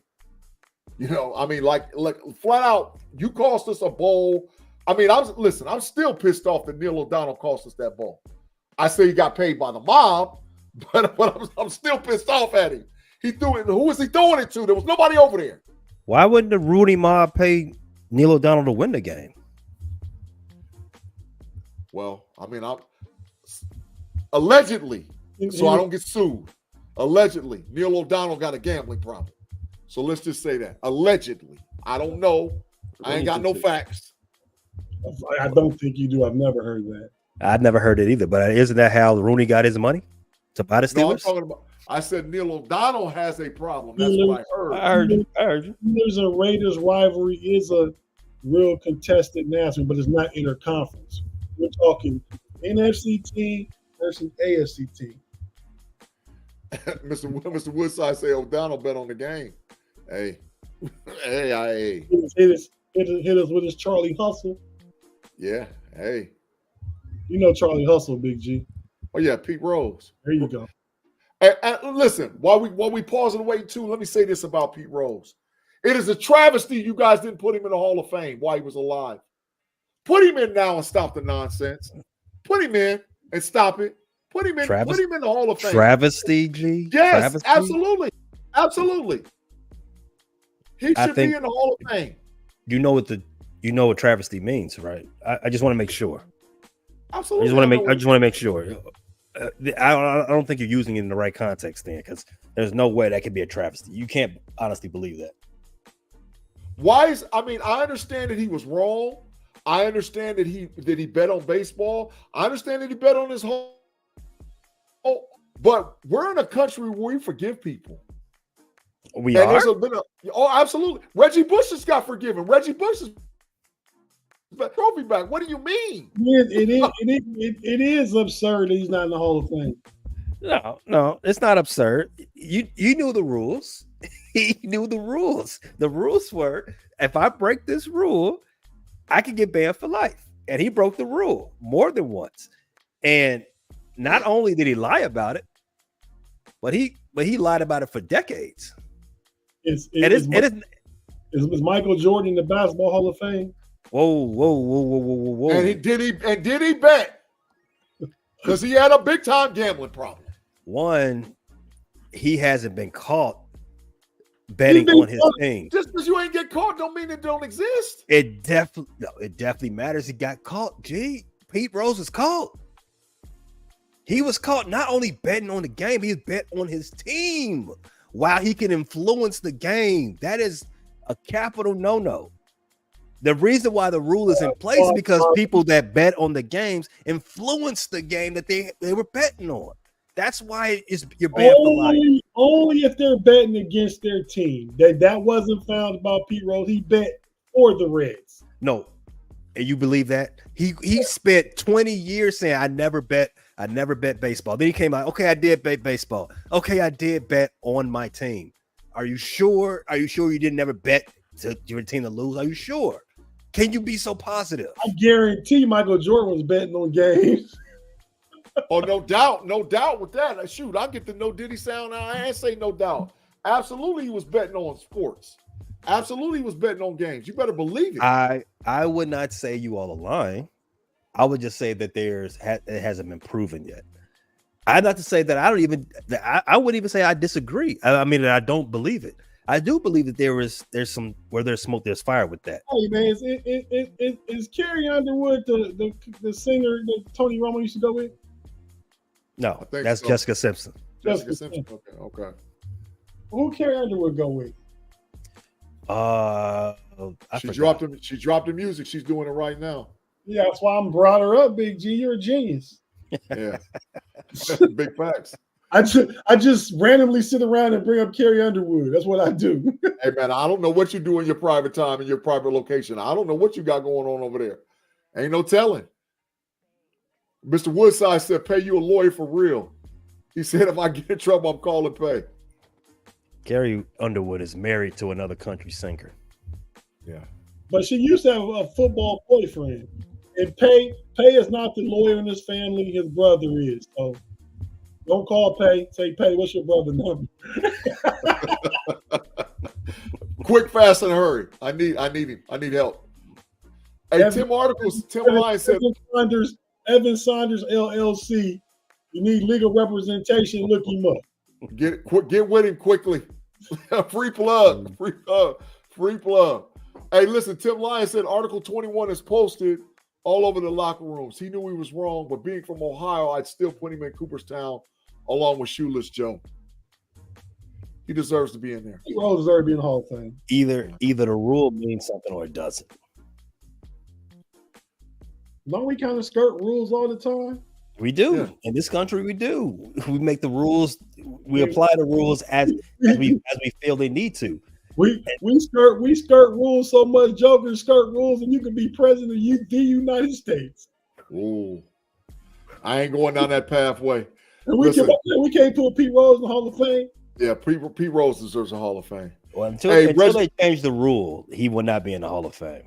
You know, I mean, like flat out, you cost us a bowl. I mean, I'm still pissed off that Neil O'Donnell cost us that bowl. I say he got paid by the mob, but I'm still pissed off at him. He threw it. Who was he throwing it to? There was nobody over there. Why wouldn't the Rooney mob pay Neil O'Donnell to win the game? Well, I mean, allegedly, so I don't get sued. Allegedly, Neil O'Donnell got a gambling problem. So let's just say that. Allegedly. I don't know. I ain't got no facts. I don't think you do. I've never heard that. I've never heard it either. But isn't that how Rooney got his money? To buy the Steelers? No, I'm talking about. I said Neil O'Donnell has a problem. That's what I heard. I heard you. There's a Raiders rivalry is a real contested national, but it's not interconference. We're talking NFC team versus AFC team. Mr. Woodside say O'Donnell bet on the game. Hey. Hey. Hit us with his Charlie Hustle. Yeah. Hey. You know Charlie Hustle, Big G. Oh yeah, Pete Rose. There you go. And listen, while we pause and wait too, let me say this about Pete Rose. It is a travesty you guys didn't put him in the Hall of Fame while he was alive. Put him in now and stop the nonsense. Put him in and stop it. Put him in. Put him in the Hall of Fame. Travesty, G. Yes, travesty? absolutely. He should be in the Hall of Fame. You know what travesty means, right? I just want to make sure. Absolutely. I just want to make sure. I don't think you're using it in the right context, then, because there's no way that could be a travesty. You can't honestly believe that. I understand that he was wrong. I understand that he bet on baseball. I understand that he bet on his whole. But we're in a country where we forgive people. We are. Absolutely. Reggie Bush just got forgiven. Reggie Bush is trophy back. What do you mean? It is absurd that he's not in the Hall of Fame. No, it's not absurd. You knew the rules. He knew the rules. The rules were, if I break this rule, I can get banned for life. And he broke the rule more than once. And not only did he lie about it, but he lied about it for decades. Is Michael Jordan in the Basketball Hall of Fame? Whoa. And did he bet? Because he had a big time gambling problem. One, he hasn't been caught betting on his team. Just because you ain't get caught don't mean it don't exist. It definitely matters. He got caught. Gee, Pete Rose was caught. He was caught not only betting on the game, he bet on his team while he can influence the game. That is a capital no-no. The reason why the rule is in place is because people that bet on the games influence the game that they were betting on. That's why you're banned for life. Only if they're betting against their team. That wasn't found about Pete Rose. He bet for the Reds. No. And you believe that? He spent 20 years saying, I never bet baseball. Then he came out, okay, I did bet baseball. Okay, I did bet on my team. Are you sure? Are you sure you didn't ever bet to your team to lose? Are you sure? Can you be so positive? I guarantee Michael Jordan was betting on games. Oh, no doubt with that. Shoot, I'll get the no diddy sound out and say no doubt. Absolutely, he was betting on sports. Absolutely, he was betting on games. You better believe it. I would not say you all are lying. I would just say that it hasn't been proven yet. I'd like to say that I wouldn't even say I disagree. I mean, I don't believe it. I do believe that there's some where there's smoke, there's fire with that. Hey man, is Carrie Underwood the singer that Tony Romo used to go with? No, that's so. Jessica Simpson. Jessica Simpson. Okay. Who Carrie Underwood go with? She dropped the music. She's doing it right now. Yeah, that's why I'm brought her up, Big G. You're a genius. Yeah. Big facts. I just randomly sit around and bring up Carrie Underwood. That's what I do. Hey man, I don't know what you do in your private time in your private location. I don't know what you got going on over there. Ain't no telling. Mr. Woodside said, "Pay you a lawyer for real." He said, "If I get in trouble, I'm calling pay." Carrie Underwood is married to another country singer. Yeah, but she used to have a football boyfriend, and Pay is not the lawyer in his family. His brother is. So don't call Pay. Say, Pay, what's your brother's number? Quick, fast, and hurry. I need him. I need help. Hey, Tim Lyons said Evan Saunders LLC. You need legal representation. Look him up. Get with him quickly. Free plug. Free plug. Hey, listen, Tim Lyons said Article 21 is posted all over the locker rooms. He knew he was wrong, but being from Ohio, I'd still put him in Cooperstown along with Shoeless Joe. He deserves to be in there. He all deserves to be in the Hall of Fame. Either the rule means something or it doesn't. Don't we kind of skirt rules all the time? We do. Yeah. In this country, we do. We make the rules. We apply the rules as we feel they need to. We skirt rules so much. Jokers skirt rules, and you can be president of the United States. Ooh, I ain't going down that pathway. And we can't put Pete Rose in the Hall of Fame. Yeah, Pete Rose deserves a Hall of Fame. Well, until they change the rule, he will not be in the Hall of Fame.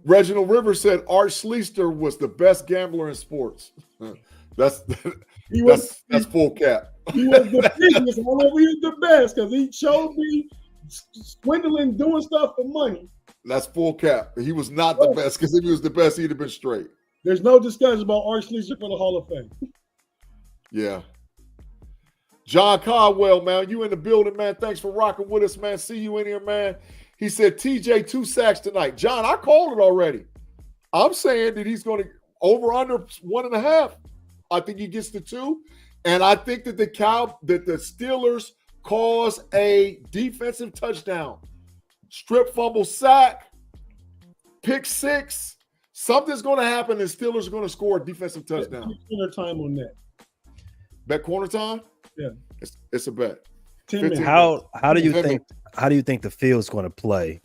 Reginald Rivers said Art Schlichter was the best gambler in sports. That's full cap. He was the biggest. I don't know if he was the best because he showed me swindling, doing stuff for money. That's full cap. He was not the best because if he was the best, he'd have been straight. There's no discussion about Art Schlichter for the Hall of Fame. Yeah. John Caldwell, man, you in the building, man. Thanks for rocking with us, man. See you in here, man. He said, TJ, 2 sacks tonight. John, I called it already. I'm saying that he's going to over under 1.5. I think he gets to 2. And I think that the Steelers cause a defensive touchdown. Strip fumble sack, pick 6. Something's going to happen and Steelers are going to score a defensive touchdown. Corner time on that. Bet corner time? Yeah. It's a bet. 10 minutes. How do you think the field's going to play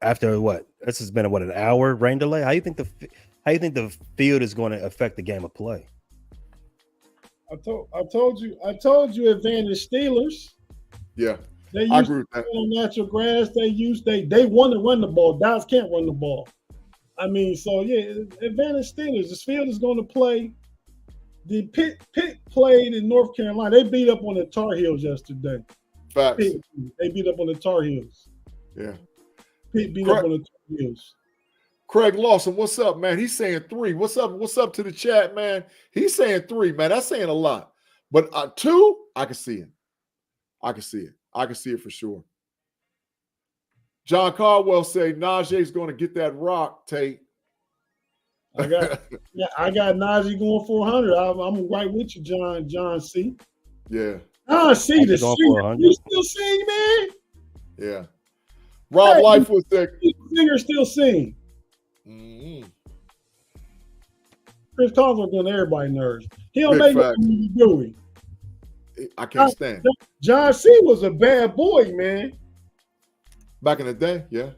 after what? This has been an hour rain delay. How do you think the field is going to affect the game of play? I told you advantage Steelers. Yeah. I agree with that. On natural grass, they want to run the ball. Dallas can't run the ball. I mean, so yeah, advantage Steelers. This field is going to play. The Pitt played in North Carolina. They beat up on the Tar Heels yesterday. Facts. They beat up on the Tar Heels. Yeah. Pitt beat up on the Tar Heels. Craig Lawson, what's up, man? He's saying 3. What's up to the chat, man? He's saying 3, man. That's saying a lot. But 2, I can see it. I can see it for sure. John Caldwell said Najee's going to get that rock, Tate. I got Najee going 400. I'm right with you, John C. Yeah. John C. The singer. You still sing, man? Yeah. Rob Lightfoot said the singer still sing. Mm-hmm. Chris Collinsworth doing everybody nerves. He don't make what he's doing. I can't stand. John C. was a bad boy, man. Back in the day, yeah.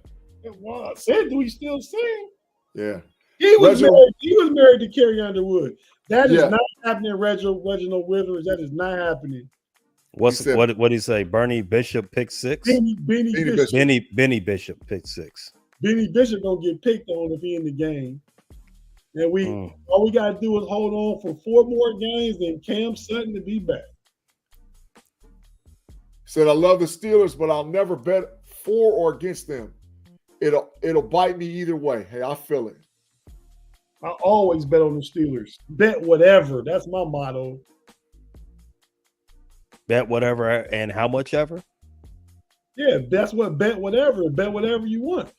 Well, I said, do he still sing? Yeah. He was married to Carrie Underwood. That is not happening, Reginald Withers. That is not happening. What did he say? Bernie Bishop pick 6? Benny Bishop. Benny Bishop pick 6. Benny Bishop gonna get picked on if he in the game. And all we gotta do is hold on for 4 more games and Cam Sutton to be back. Said I love the Steelers, but I'll never bet for or against them. It'll bite me either way. Hey, I feel it. I always bet on the Steelers. Bet whatever. That's my motto. Bet whatever and how much ever? Yeah, that's what bet whatever. Bet whatever you want.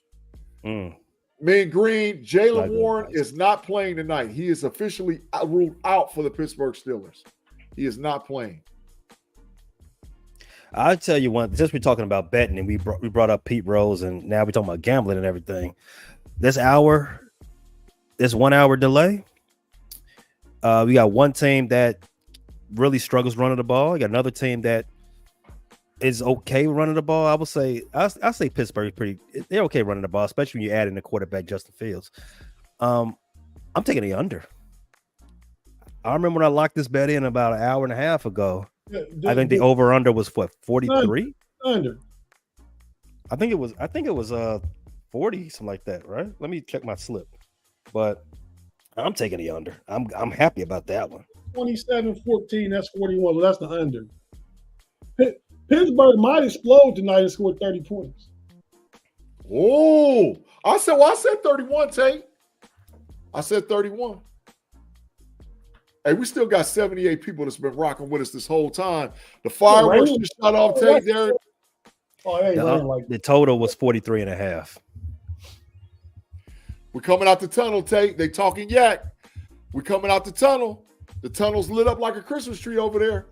Mm. Mean Green, Jaylen Not good Warren advice. is not playing tonight. He is officially ruled out for the Pittsburgh Steelers. He is not playing. I'll tell you one, since we're talking about betting and we brought up Pete Rose and now we're talking about gambling and everything. This 1 hour delay, we got one team that really struggles running the ball. We got another team that is okay running the ball. I would say I say Pittsburgh they're okay running the ball, especially when you add in the quarterback Justin Fields. I'm taking the under. I remember when I locked this bet in about an hour and a half ago. Yeah, I think the over under was what, 43? Under. I think it was 40, something like that, right? Let me check my slip. But I'm taking the under. I'm happy about that one. 27-14, that's 41. Well, that's the under. Pittsburgh might explode tonight and score 30 points. Oh, I said 31, Tate. I said 31. Hey, we still got 78 people that's been rocking with us this whole time. The fireworks just shut off, Tate, there. Oh, it ain't raining like The total was 43 and a half. We're coming out the tunnel, Tate. They talking yak. We're coming out the tunnel. The tunnel's lit up like a Christmas tree over there.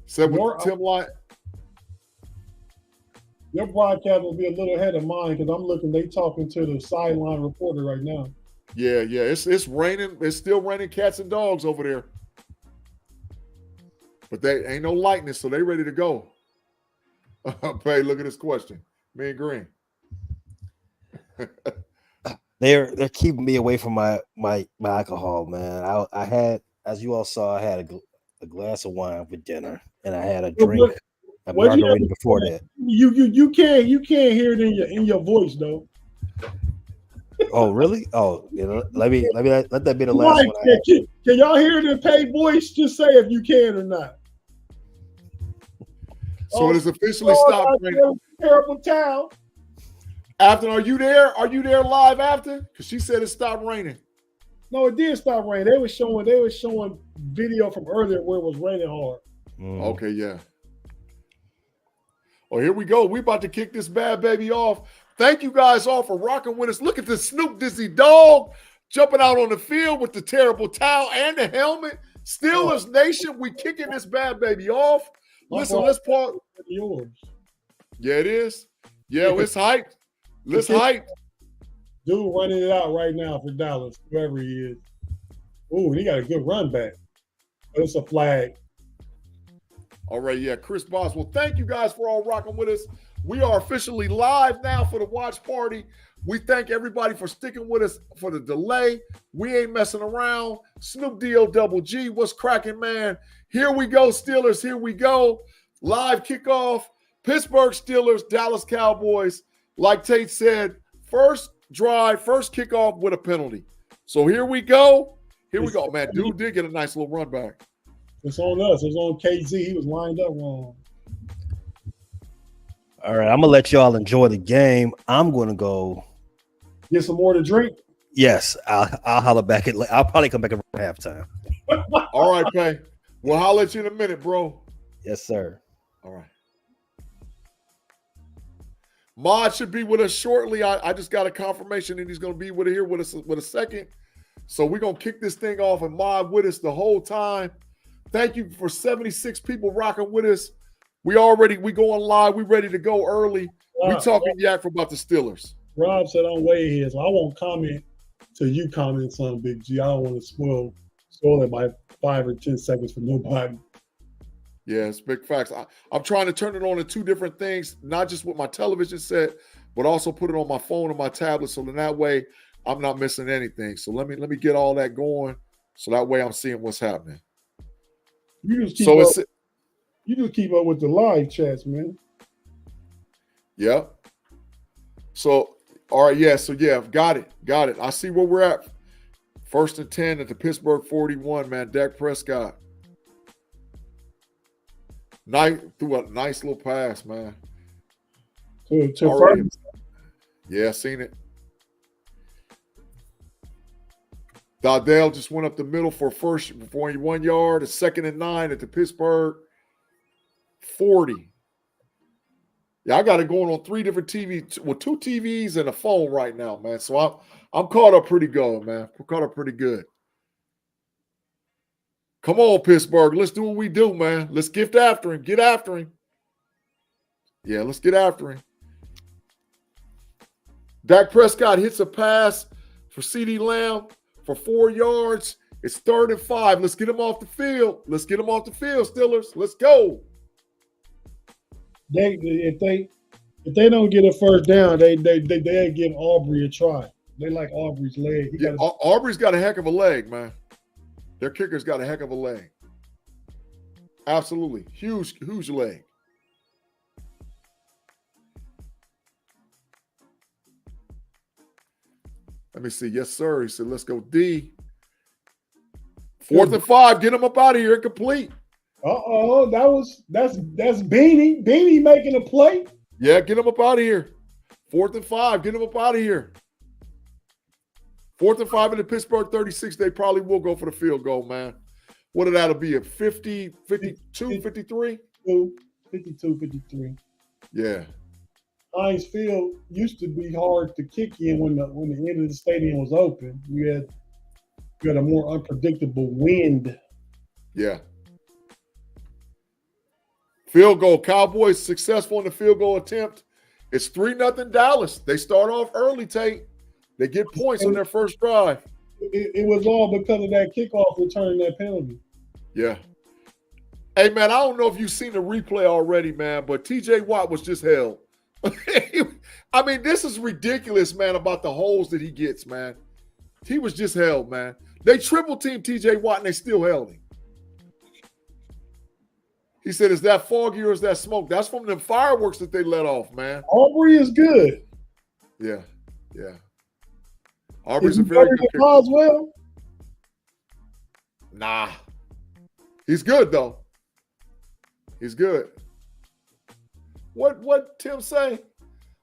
Said with Tim Lyon. Your broadcast will be a little ahead of mine because I'm looking. They talking to the sideline reporter right now. Yeah. It's raining. It's still raining cats and dogs over there. But they ain't no lightning, so they ready to go. Hey, look at this question. Me and Green. They're keeping me away from my alcohol, man. I had, as you all saw, I had a glass of wine for dinner, and I had a drink, a margarita before that. You can't hear it in your voice though. Oh, really? Oh, let that be the last one. Can y'all hear it in paid voice? Just say if you can or not. So it is officially stopped raining. Terrible town. Afton, are you there? Are you there live, Afton? Because she said it stopped raining. No, it did stop raining. They were showing video from earlier where it was raining hard. Okay, yeah. Oh, here we go. We about to kick this bad baby off. Thank you guys all for rocking with us. Look at the Snoop Dizzy dog jumping out on the field with the terrible towel and the helmet. Steelers Nation, we kicking this bad baby off. Listen, let's pause. Yours. Yeah, it is. Yeah, it's hyped. Let's hype. Dude running it out right now for Dallas, whoever he is. Ooh, he got a good run back. But it's a flag. All right, yeah, Chris Boswell. Thank you guys for all rocking with us. We are officially live now for the watch party. We thank everybody for sticking with us for the delay. We ain't messing around. Snoop D-O double G, what's cracking, man? Here we go, Steelers. Here we go. Live kickoff. Pittsburgh Steelers, Dallas Cowboys. Like Tate said, first drive, first kickoff with a penalty. So here we go. Here we go. Man, dude did get a nice little run back. It's on us. It's on KZ. He was lined up wrong. All right, I'm gonna let y'all enjoy the game. I'm gonna go get some more to drink. Yes, I'll holler back at. I'll probably come back around halftime. All right, Pay. We'll holler at you in a minute, bro. Yes, sir. All right. Mod should be with us shortly. I just got a confirmation that he's going to be with us with a second. So we're going to kick this thing off and Mod with us the whole time. Thank you for 76 people rocking with us. We going live. We ready to go early. We talking yak for about the Steelers. Rob said I'm way here, so I won't comment till you comment something, Big G. I don't want to spoil it by 5 or 10 seconds for nobody. Yeah, it's big facts. I'm trying to turn it on to two different things, not just with my television set, but also put it on my phone and my tablet, so then that way I'm not missing anything. So let me get all that going, so that way I'm seeing what's happening. You just keep up with the live chats, man. Yeah. So, all right, yeah. So, yeah, got it. I see where we're at. 1st and 10 at the Pittsburgh 41, man. Dak Prescott. Threw a nice little pass, man. To Already. first. Yeah, seen it. Dowdell just went up the middle for 1 yard, a 2nd and 9 at the Pittsburgh 40. Yeah, I got it going on 3 different TVs, with 2 TVs and a phone right now, man. So I'm caught up pretty good, man. I'm caught up pretty good. Come on, Pittsburgh. Let's do what we do, man. Let's get after him. Get after him. Yeah, let's get after him. Dak Prescott hits a pass for CeeDee Lamb for 4 yards. It's 3rd and 5. Let's get him off the field. Let's get him off the field, Steelers. Let's go. If they don't get a first down, they give Aubrey a try. They like Aubrey's leg. Aubrey's got a heck of a leg, man. Their kicker's got a heck of a leg. Absolutely. Huge leg. Let me see. Yes, sir. He said, let's go D. 4th and 5. Get him up out of here. Incomplete. That's Beanie. Beanie making a play. Yeah, get him up out of here. 4th and 5. Get him up out of here. 4th and 5 in the Pittsburgh 36. They probably will go for the field goal, man. What did that be? A 50, 52, 53? 52, 53. Yeah. Heinz Field used to be hard to kick in when the end of the stadium was open. You had a more unpredictable wind. Yeah. Field goal. Cowboys successful in the field goal attempt. It's 3-0 Dallas. They start off early, Tate. They get points on their first drive. It was all because of that kickoff returning that penalty. Yeah. Hey, man, I don't know if you've seen the replay already, man, but T.J. Watt was just held. I mean, this is ridiculous, man, about the holes that he gets, man. He was just held, man. They triple-teamed T.J. Watt, and they still held him. He said, is that foggy or is that smoke? That's from them fireworks that they let off, man. Aubrey is good. Yeah, yeah. Aubrey's a very good kicker. Boswell? Nah. He's good, though. He's good. What Tim say?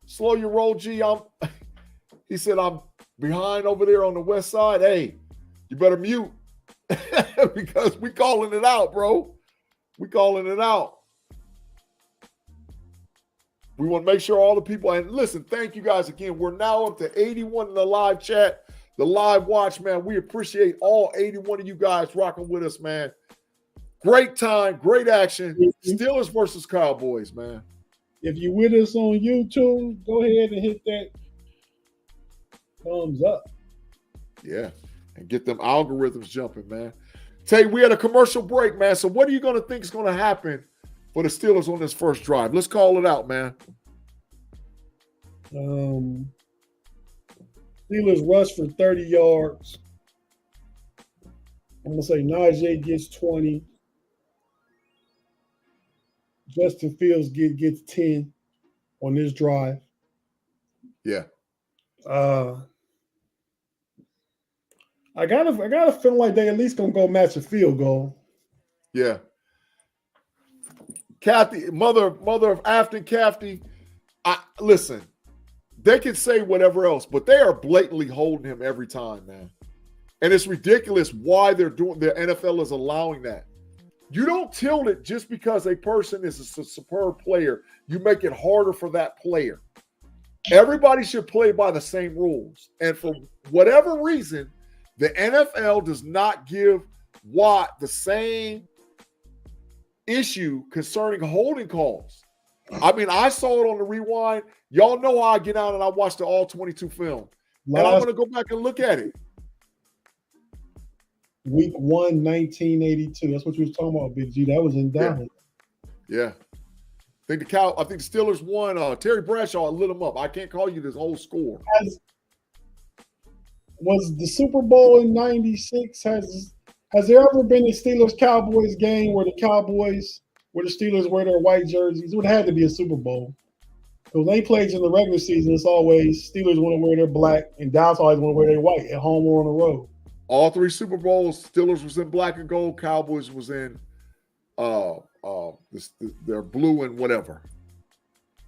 Slow your roll, G. He said, I'm behind over there on the west side. Hey, you better mute because we calling it out, bro. We calling it out. We want to make sure all the people, and listen, thank you guys again. We're now up to 81 in the live chat, the live watch, man. We appreciate all 81 of you guys rocking with us, man. Great time, great action. Steelers versus Cowboys, man. If you're with us on YouTube, go ahead and hit that thumbs up. Yeah, and get them algorithms jumping, man. Tay, we had a commercial break, man. So what are you going to think is going to happen for the Steelers on this first drive? Let's call it out, man. Steelers rush for 30 yards. I'm going to say Najee gets 20. Justin Fields gets 10 on this drive. Yeah. I gotta feel like they at least gonna go match a field goal. Yeah. Kathy, mother of Afton Cafty, listen, they can say whatever else, but they are blatantly holding him every time, man. And it's ridiculous why the NFL is allowing that. You don't tilt it just because a person is a superb player. You make it harder for that player. Everybody should play by the same rules. And for whatever reason, the NFL does not give Watt the same issue concerning holding calls. I mean, I saw it on the rewind. Y'all know how I get out and I watch the all 22 film. And I'm going to go back and look at it. Week 1, 1982. That's what you was talking about, Big G. That was in Dallas. Yeah. I think the Steelers won. Terry Bradshaw lit them up. I can't call you this whole score. Was the Super Bowl in 96? Has there ever been a Steelers-Cowboys game where the Steelers wear their white jerseys? It would have to be a Super Bowl. Because they played in the regular season, it's always Steelers want to wear their black and Dallas always want to wear their white at home or on the road. All 3 Super Bowls, Steelers was in black and gold. Cowboys was in their blue and whatever.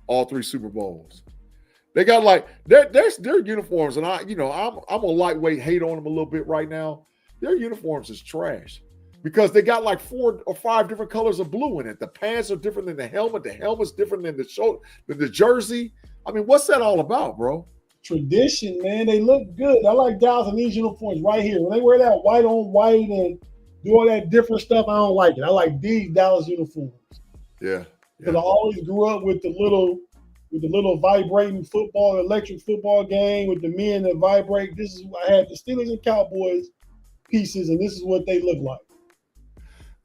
all 3 Super Bowls. They got like their uniforms, and I'm a lightweight hate on them a little bit right now. Their uniforms is trash because they got like 4 or 5 different colors of blue in it. The pants are different than the helmet. The helmet's different than the jersey. I mean, what's that all about, bro? Tradition, man. They look good. I like Dallas and these uniforms right here. When they wear that white on white and do all that different stuff, I don't like it. I like these Dallas uniforms. Yeah. Because I always grew up with the little vibrating football, electric football game with the men that vibrate. This is I had the Steelers and Cowboys pieces, and this is what they look like.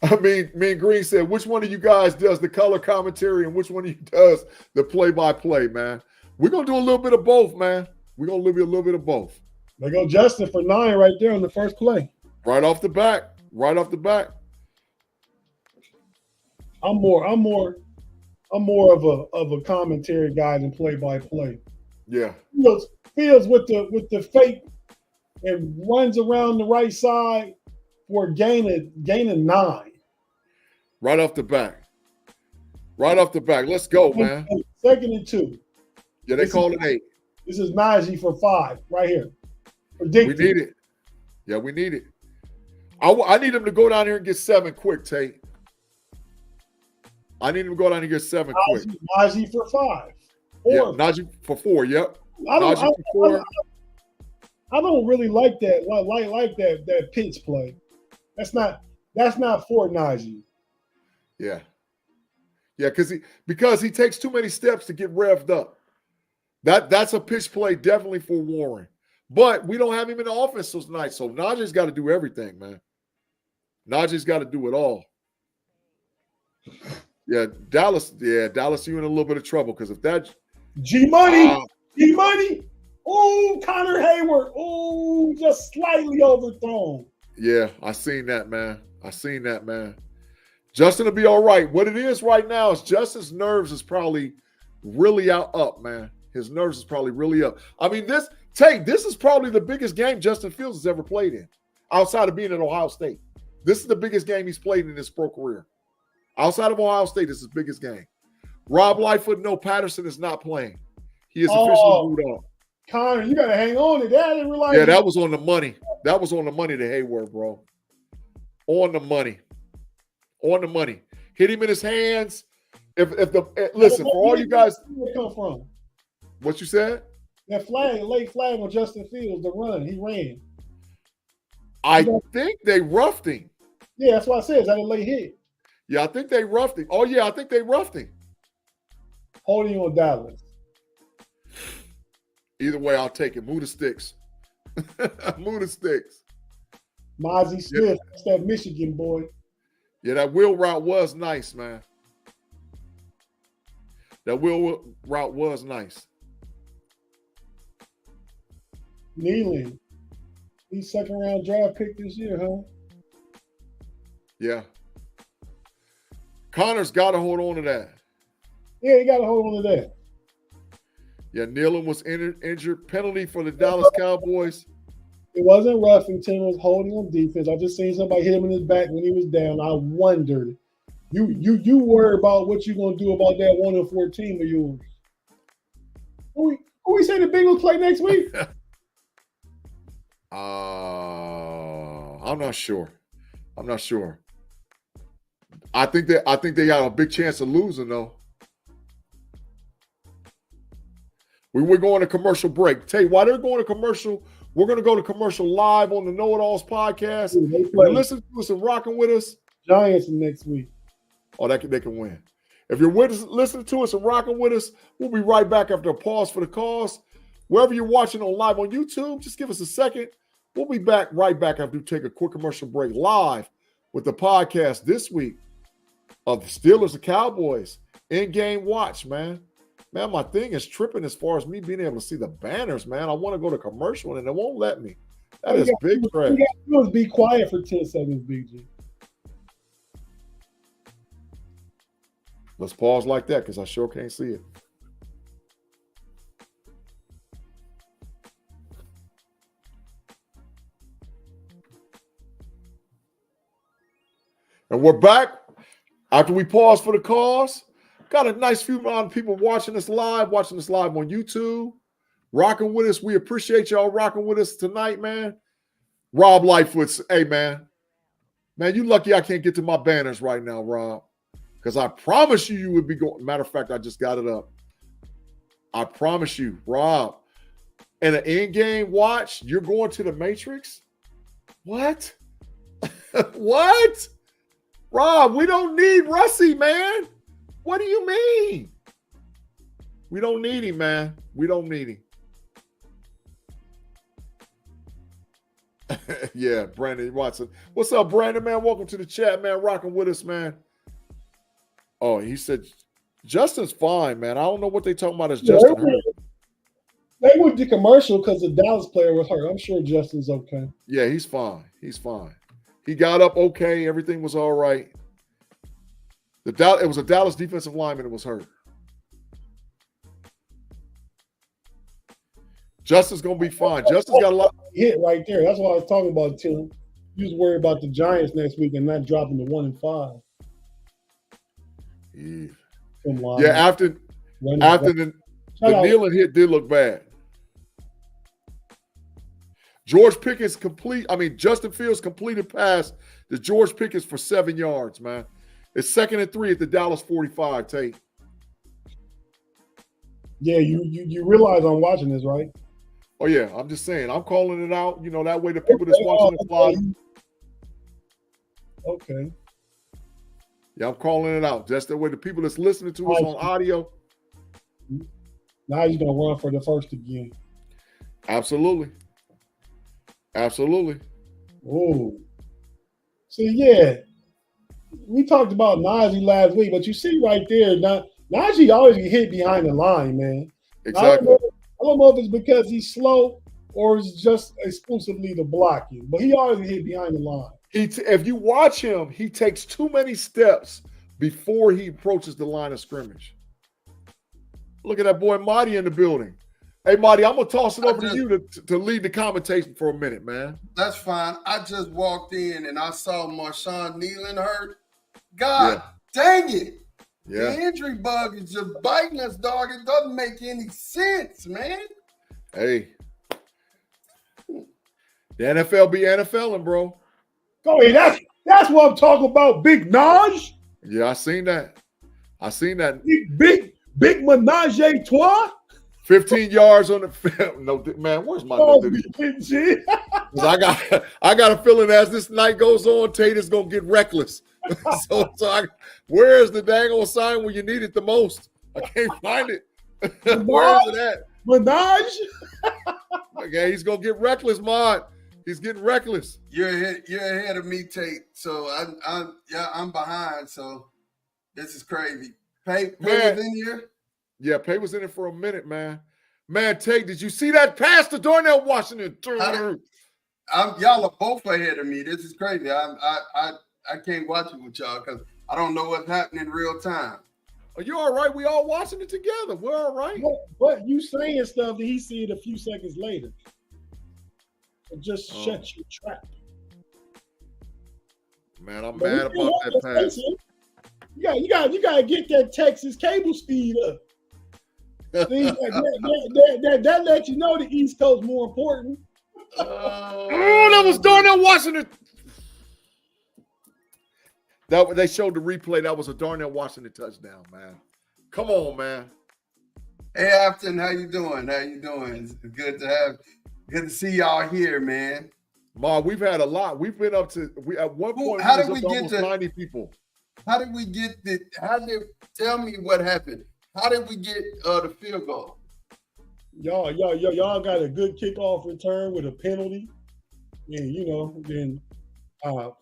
I mean, me and Green said, which one of you guys does the color commentary and which one of you does the play-by-play, man? We're going to do a little bit of both, man. We're going to do a little bit of both. There go Justin for 9 right there on the first play. Right off the back. I'm more of a commentary guy than play-by-play. Yeah. Fields with the fake and runs around the right side for gaining 9. Right off the back. Let's go, man. 2nd and 2. Yeah, they called it 8. This is Najee for 5 right here. Predicted. We need it. Yeah, we need it. I need him to go down here and get 7 quick, Tate. I need him to go down here and get 7 quick. Najee for 5. 4. Yeah, Najee for 4, yep. I don't really like that. Like that pitch play. That's not for Najee. Yeah. Yeah, because he takes too many steps to get revved up. That's a pitch play definitely for Warren. But we don't have him in the offense tonight, so Najee's got to do everything, man. Najee's got to do it all. Yeah, Dallas, you're in a little bit of trouble because if that G-Money. Oh, Connor Hayward. Oh, just slightly overthrown. Yeah, I seen that, man. Justin will be all right. What it is right now is Justin's nerves is probably really up, man. His nerves is probably really up. I mean, this is probably the biggest game Justin Fields has ever played in, outside of being at Ohio State. This is the biggest game he's played in his pro career. Outside of Ohio State, this is his biggest game. Rob Lightfoot, no, Patterson is not playing. He is officially moved on. Connor, you got to hang on to that. I didn't realize. Yeah, that was on the money. That was on the money to Hayward, bro. On the money. Hit him in his hands. Listen, for all you guys. Where did it come from? What you said? That late flag on Justin Fields, the run. He ran. I think they roughed him. Yeah, that's what I said. Is that a late hit? Yeah, I think they roughed him. Oh, yeah, I think they roughed him. Holding on Dallas. Either way, I'll take it. Move the sticks. Mozzie Smith, that's that Michigan boy. Yeah, that wheel route was nice, man. Nealon. He's 2nd round draft pick this year, huh? Yeah. Connor's got to hold on to that. Yeah, he got to hold on to that. Yeah, Nealon was injured. Penalty for the Dallas Cowboys. It wasn't Ruffington. It was holding on defense. I just seen somebody hit him in his back when he was down. I wondered. You worry about what you're going to do about that 1-14 of yours. Who we say the Bengals play next week? I'm not sure. I think they got a big chance of losing though. We're going to commercial break. Tell you why they're going to commercial. We're going to go to commercial live on the KnoItAllZ podcast. Listen to us and rocking with us. Giants next week. Oh, they can win. If you're with us, listening to us and rocking with us, we'll be right back after a pause for the cause. Wherever you're watching on live on YouTube, just give us a second. We'll be right back after we take a quick commercial break live with the podcast this week of the Steelers and Cowboys in-game watch, man. Man, my thing is tripping as far as me being able to see the banners, man. I want to go to commercial, and it won't let me. That is big trash. You got to be quiet for 10 seconds, BG. Let's pause like that because I sure can't see it. And we're back after we pause for the cause. Got a nice few amount of people watching us live on YouTube, rocking with us. We appreciate y'all rocking with us tonight, man. Rob Lightfoot's, hey, man, you lucky I can't get to my banners right now, Rob, because I promise you would be going. Matter of fact, I just got it up. I promise you, Rob, in an in-game watch, you're going to the Matrix? What? What? Rob, we don't need Russie, man. What do you mean? We don't need him, man. We don't need him. Yeah, Brandon Watson. What's up, Brandon, man? Welcome to the chat, man. Rocking with us, man. Oh, he said Justin's fine, man. I don't know what they talking about as Justin hurt. They went to commercial because the Dallas player was hurt. I'm sure Justin's okay. Yeah, he's fine. He's fine. He got up okay. Everything was all right. It was a Dallas defensive lineman that was hurt. Justin's going to be fine. Justin's got a lot. Hit right there. That's what I was talking about, Tim. You was worried about the Giants next week and not dropping to 1-5. Yeah, after the kneeling hit did look bad. Justin Fields completed pass to George Pickens for 7 yards, man. It's 2nd and 3 at the Dallas 45, Tate. Yeah, you realize I'm watching this, right? Oh, yeah. I'm just saying. I'm calling it out. You know, that way the people that's watching the fly. Okay. Yeah, I'm calling it out. Just that way the people that's listening to us on audio. Now he's going to run for the first again. Absolutely. Absolutely. Oh. See, yeah. We talked about Najee last week, but you see right there, Najee always get hit behind the line, man. Exactly. I don't know if it's because he's slow or it's just exclusively the blocking, but he always get hit behind the line. If you watch him, he takes too many steps before he approaches the line of scrimmage. Look at that boy Marty in the building. Hey, Marty, I'm going to toss it over to you to lead the commentation for a minute, man. That's fine. I just walked in and I saw Marshawn kneeling hurt. God dang it. Yeah. The injury bug is just biting us, dog. It doesn't make any sense, man. Hey. The NFL be NFLing, bro. Go ahead. That's what I'm talking about, Big Naj. Yeah, I seen that. Big menage a trois. 15 yards on the field. No, man, where's my I got a feeling as this night goes on, Tate is gonna get reckless. Where's the dang old sign when you need it the most? I can't find it. Where is it at? Menage. Okay, he's gonna get reckless, Mod. He's getting reckless. You're ahead of me, Tate. So I'm behind. So this is crazy. Pay was in here. Yeah, Pay was in it for a minute, man. Man, Tate, did you see that pass to Darnell Washington? Y'all are both ahead of me. This is crazy. I can't watch it with y'all because I don't know what's happening in real time. Are you all right? We all watching it together. We're all right. But you saying stuff that he see it a few seconds later. It just shuts your trap. Man, I'm mad about that pass. You gotta get that Texas cable speed up. that lets you know the East Coast more important. That was Darnell Washington. They showed the replay. That was a Darnell Washington touchdown, man. Come on, man. Hey, Afton, how you doing? It's good to see y'all here, man. Ma, we've had a lot. We've been up to at one point. How did we get almost to 90 people? Tell me what happened? How did we get the field goal? Y'all got a good kickoff return with a penalty, and then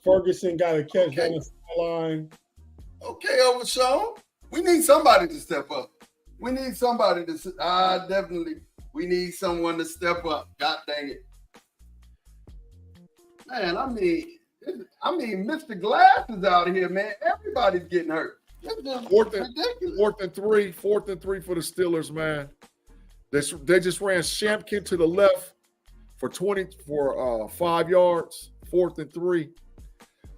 Ferguson got a catch down the sideline. Okay, Overshawn. We need somebody to step up. We need somebody to definitely. We need someone to step up. God dang it, man! I mean, Mr. Glass is out here, man. Everybody's getting hurt. Fourth and three for the Steelers, man. They just ran Shampkin to the left for 5 yards. 4th and 3.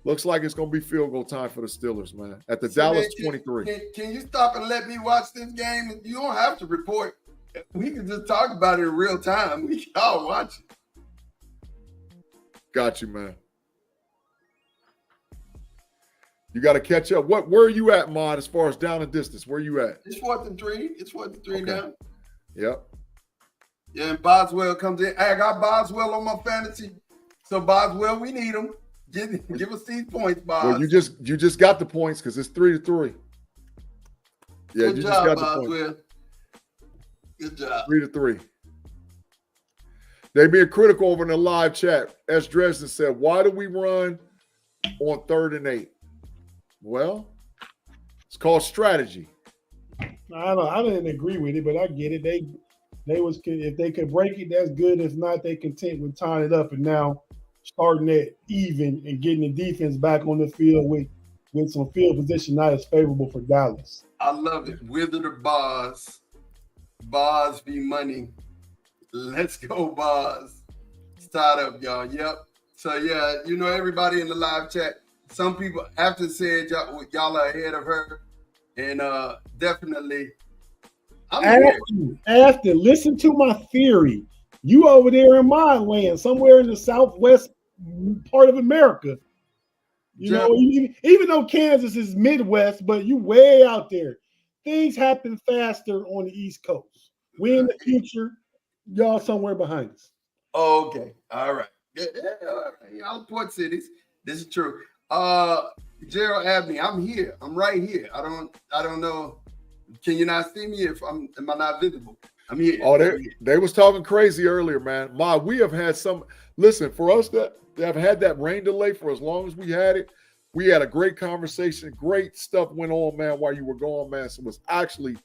Looks like it's going to be field goal time for the Steelers, man. At the So, Dallas man, 23. Can you stop and let me watch this game? You don't have to report. We can just talk about it in real time. We can all watch it. Got you, man. You got to catch up. Where are you at, Mod, as far as down and distance? Where are you at? It's 4th and 3. It's 4th and 3 Okay. now. Yep. Yeah, and Boswell comes in. Hey, I got Boswell on my fantasy. So Boswell, we need him. Give us these points, Bos. Well, you just got the points because it's 3-3. Yeah, Good you job, just got the Boswell. points. Good job. 3-3. They being critical over in the live chat. S. Dresden said, "Why do we run on 3rd and 8?" Well, it's called strategy. I didn't agree with it, but I get it. They was if they could break it, that's good. If not, they content with tying it up and now starting at even and getting the defense back on the field with some field position not as favorable for Dallas. I love it. Wither the Bos. Bos be money. Let's go, Bos. Start up, y'all. Yep. So, yeah, everybody in the live chat, some people after said y'all are ahead of her. And definitely, After, listen to my theory. You over there in my land, somewhere in the southwest part of America. Even though Kansas is Midwest, but you way out there. Things happen faster on the East Coast. We in the future, y'all somewhere behind us. Okay. All right. Yeah, all right. Y'all port cities. This is true. Gerald Abney, I'm here. I'm right here. I don't know. Can you not see me am I not visible? I'm here. Oh, they was talking crazy earlier, man. We have had listen, for us that have had that rain delay for as long as we had it, we had a great conversation. Great stuff went on, man, while you were gone, man. So it was actually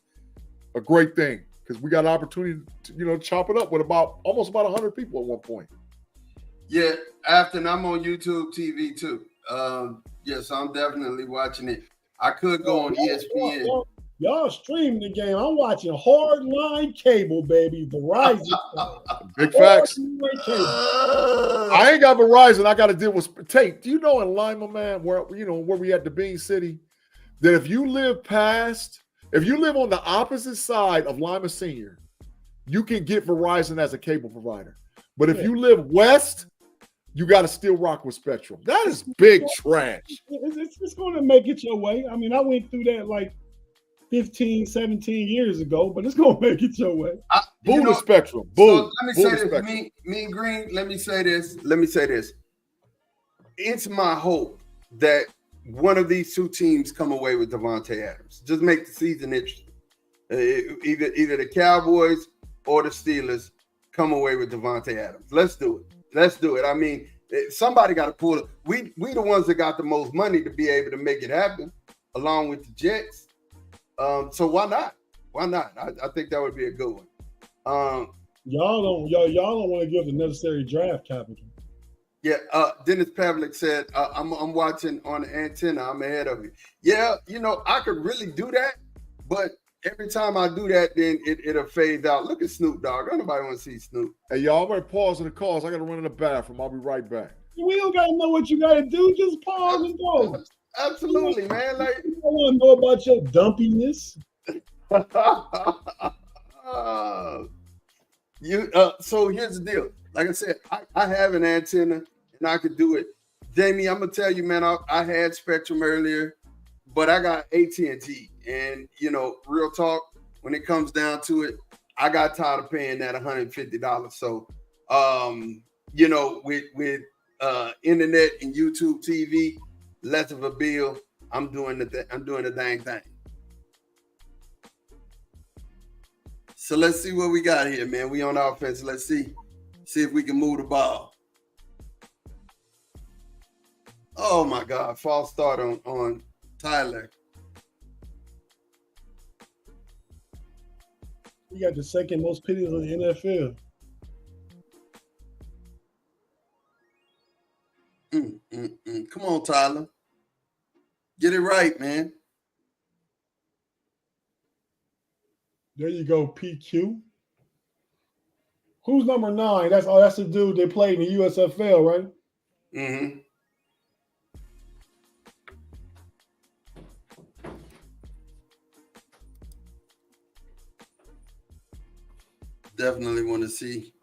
a great thing because we got an opportunity to, chop it up with almost about 100 people at one point. Yeah, Afton, I'm on YouTube TV too. Yes, I'm definitely watching it. I could go on ESPN. Y'all streaming the game. I'm watching hardline cable, baby. Verizon. Big facts. I ain't got Verizon. I got to deal with Tate. Do you know in Lima, man, where we at the Bean City, that if you live on the opposite side of Lima Senior, you can get Verizon as a cable provider. But if you live west, you got to still rock with Spectrum. That is big trash. It's going to make it your way. I mean, I went through that like 15, 17 years ago, but it's going to make it your way. Boo the Spectrum. Boo. So let me say this. Me and Green, let me say this. It's my hope that one of these two teams come away with Devontae Adams. Just make the season interesting. Either the Cowboys or the Steelers come away with Devontae Adams. Let's do it. I mean, somebody got to pull it. We the ones that got the most money to be able to make it happen, along with the Jets. So why not? I think that would be a good one. Y'all don't want to give the necessary draft capital. Yeah. Dennis Pavlik said, I'm watching on the antenna. I'm ahead of you. Yeah. I could really do that, but every time I do that, then it'll phase out. Look at Snoop Dogg. Nobody want to see Snoop. Hey, y'all, I'm going to pause in the calls. I got to run in the bathroom. I'll be right back. We don't got to know what you got to do. Just pause and go. Absolutely, man. Like, you don't want to know about your dumpiness. So here's the deal. Like I said, I have an antenna and I could do it. Jamie, I'm gonna tell you, man. I had Spectrum earlier, but I got AT&T, and real talk. When it comes down to it, I got tired of paying that $150. So, with internet and YouTube TV, less of a bill. I'm doing the dang thing. So let's see what we got here, man. We on offense. Let's see if we can move the ball. Oh my God, false start on Tyler. You got the second most penalties in the NFL. Come on, Tyler. Get it right, man. There you go, PQ. Who's number 9? That's the dude they played in the USFL, right? Mm-hmm. definitely want to see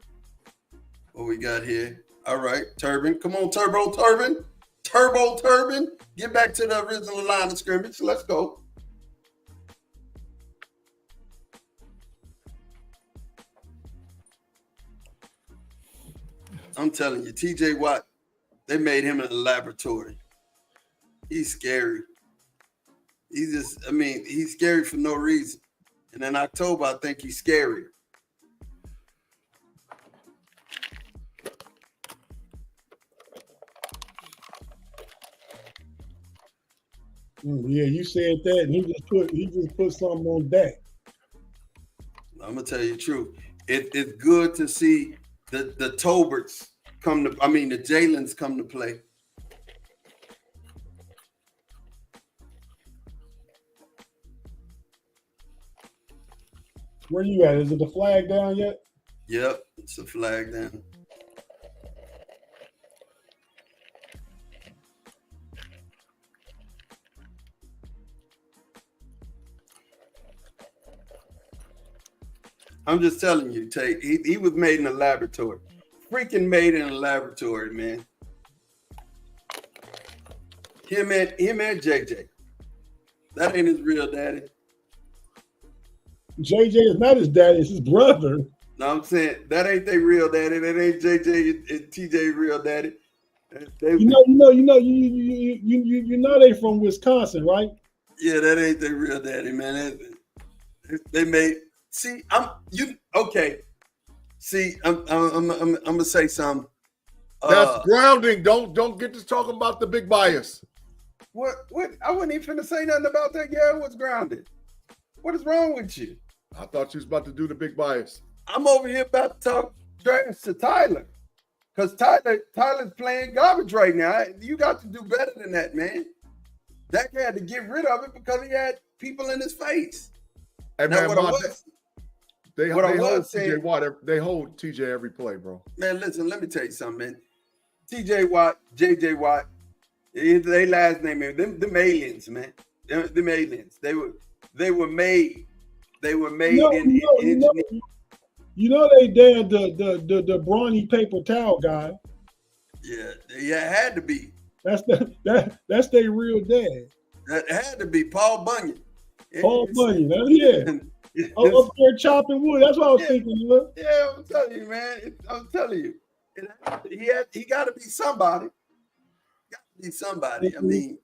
what we got here. All right, Turbin. Come on, Turbo Turbin. Turbo Turbin. Get back to the original line of scrimmage. Let's go. I'm telling you, TJ Watt, they made him in a laboratory. He's scary. He's scary for no reason. And in October, I think he's scarier. Yeah, you said that, and he just put something on that. I'm gonna tell you the truth. It's good to see the Toberts the Jalen's come to play. Where you at? Is it the flag down yet? Yep, it's a flag down. I'm just telling you, Tate, he was made in a laboratory. Freaking made in a laboratory, man. Him and JJ. That ain't his real daddy. JJ is not his daddy, it's his brother. No, I'm saying that ain't their real daddy. That ain't JJ and TJ real daddy. You know they from Wisconsin, right? Yeah, that ain't their real daddy, man. They made. See, okay. See, I'm gonna say something. That's grounding. Don't get to talking about the big bias. What? I wasn't even finna say nothing about that. Yeah, it was grounded. What is wrong with you? I thought you was about to do the big bias. I'm over here about to talk trash to Tyler. Because Tyler's playing garbage right now. You got to do better than that, man. Dak had to get rid of it because he had people in his face. Hey, now, man, they hold TJ every play, bro. Man, listen, let me tell you something, man. TJ Watt, JJ Watt, they last name, man. Them aliens, man. Them aliens. They were made. They were made You know they dad the brawny paper towel guy. Yeah, it had to be. That's their real dad. That had to be Paul Bunyan. Paul Bunyan, yeah. Up there chopping wood. That's what I was thinking. Look. Yeah, I'm telling you, man. I'm telling you, he got to be somebody. Got to be somebody. I mean,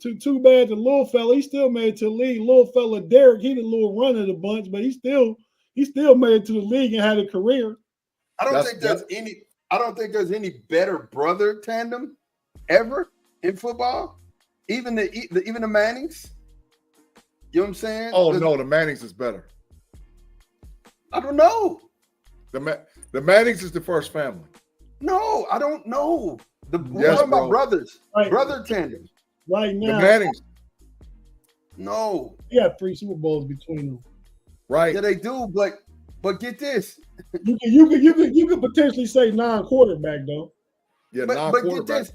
too bad the little fella. He still made it to the league. Little fella Derek, he the little run of the bunch, but he still made it to the league and had a career. I don't think there's any better brother tandem ever in football. Even the Mannings. You know what I'm saying? Oh no, the Mannings is better. I don't know. The Mannings is the first family. No, I don't know. We're Yes, talking bro. about brothers, Right. brother tandem. Right now, The Mannings, No, he got 3 Super Bowls between them. right? yeah, they do, but get this. You could potentially say non-quarterback though. Yeah, But get non-quarterback.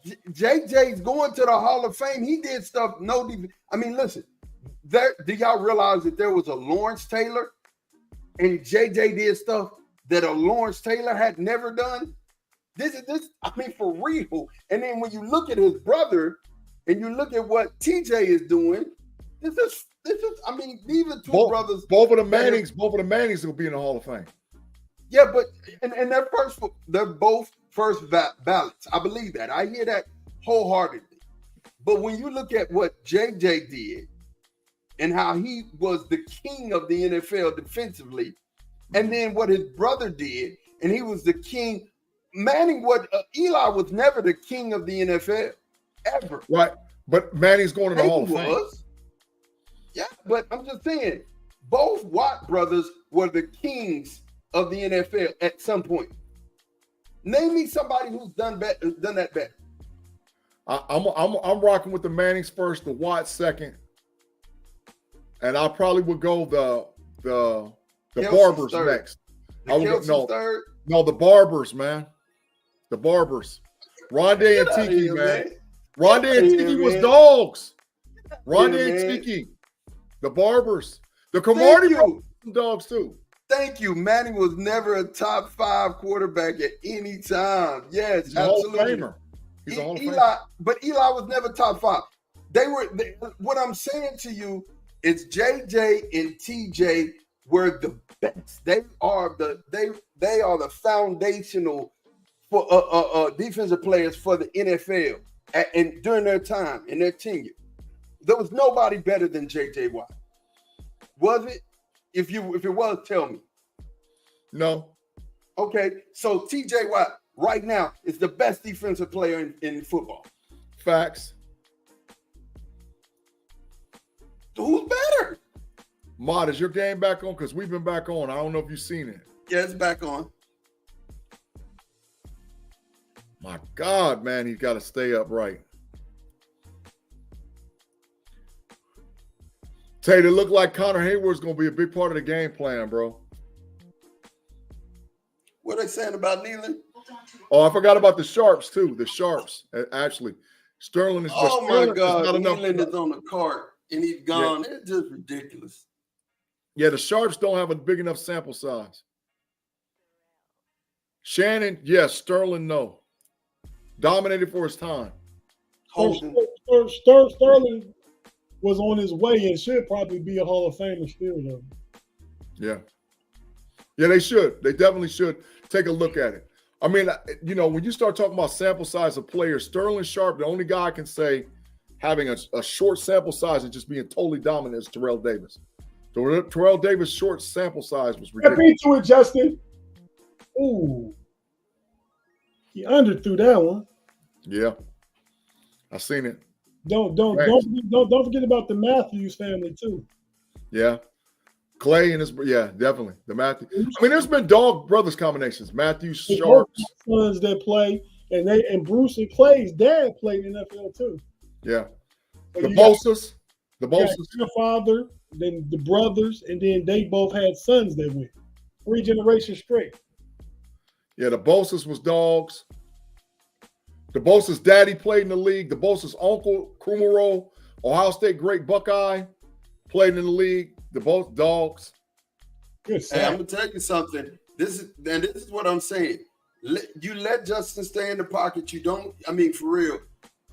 this. JJ's going to the Hall of Fame. He did stuff. Listen. Do y'all realize that there was a Lawrence Taylor, and JJ did stuff that a Lawrence Taylor had never done? This for real. And then when you look at his brother, and you look at what TJ is doing, this is. These are two brothers. Both of the Mannings will be in the Hall of Fame. Yeah, but and they're both first ballots. I believe that. I hear that wholeheartedly. But when you look at what JJ did and how he was the king of the NFL defensively, and then what his brother did, and he was the king. Eli was never the king of the NFL ever. Right. But Manning's going to the Hall of Fame. Yeah, but I'm just saying, both Watt brothers were the kings of the NFL at some point. Name me somebody who's done that better. I'm rocking with the Mannings first, the Watts second, and I probably would go the Barbers third. next. Third. No, the Barbers, man. The Barbers. Rondé and Tiki, man. Rondé and Tiki was dogs. Rondé and Tiki. The Barbers. The Camardi brothers dogs too. Thank you. Manning was never a top 5 quarterback at any time. Yes, He's a Hall of absolutely. Famer. He's a Hall of Eli, Famer. but Eli was never top 5. What I'm saying to you is JJ and TJ were the best. They are the foundational for defensive players for the NFL and during their time and their tenure. There was nobody better than JJ Watt. Was it? If it was, tell me. No. Okay, so TJ Watt right now is the best defensive player in football. Facts. Who's better? Mod, is your game back on? Because we've been back on. I don't know if you've seen it. Yeah, it's back on. My God, man, he's got to stay upright. Tate, it looked like Connor Hayward's going to be a big part of the game plan, bro. What are they saying about Nealon? Oh, I forgot about the Sharps, too. The Sharps, actually. Sterling is Oh, Sterling my God. is not enough. Nealon is on the cart, and he's gone. Yeah. It's just ridiculous. Yeah, the Sharps don't have a big enough sample size. Shannon, yes. Sterling, no. Dominated for his time. Holding. Sterling was on his way and should probably be a Hall of Famer still, though. Yeah. Yeah, they should. They definitely should take a look at it. I mean, you know, when you start talking about sample size of players, Sterling Sharp, the only guy I can say having a short sample size and just being totally dominant is Terrell Davis. Terrell Davis' short sample size was Step ridiculous. into it, Justin. Ooh. He underthrew that one. Yeah. I seen it. Don't forget about the Matthews family too. Yeah. Clay and his, yeah, definitely. The Matthew. I mean, there's been dog brothers combinations. Matthew Sharps. Sons that play, and Bruce and Clay's dad played in the NFL too. Yeah. So The Bosa's. The Bosa's. Your father, then the brothers, and then they both had sons that went 3 generations straight. Yeah, the Bosa's was dogs. The Bosa's daddy played in the league. The Bosa's uncle, Krumero, Ohio State great Buckeye, played in the league. The both dogs. Good. Hey, I'm gonna tell you something. This is what I'm saying. You let Justin stay in the pocket. You don't. I mean, for real,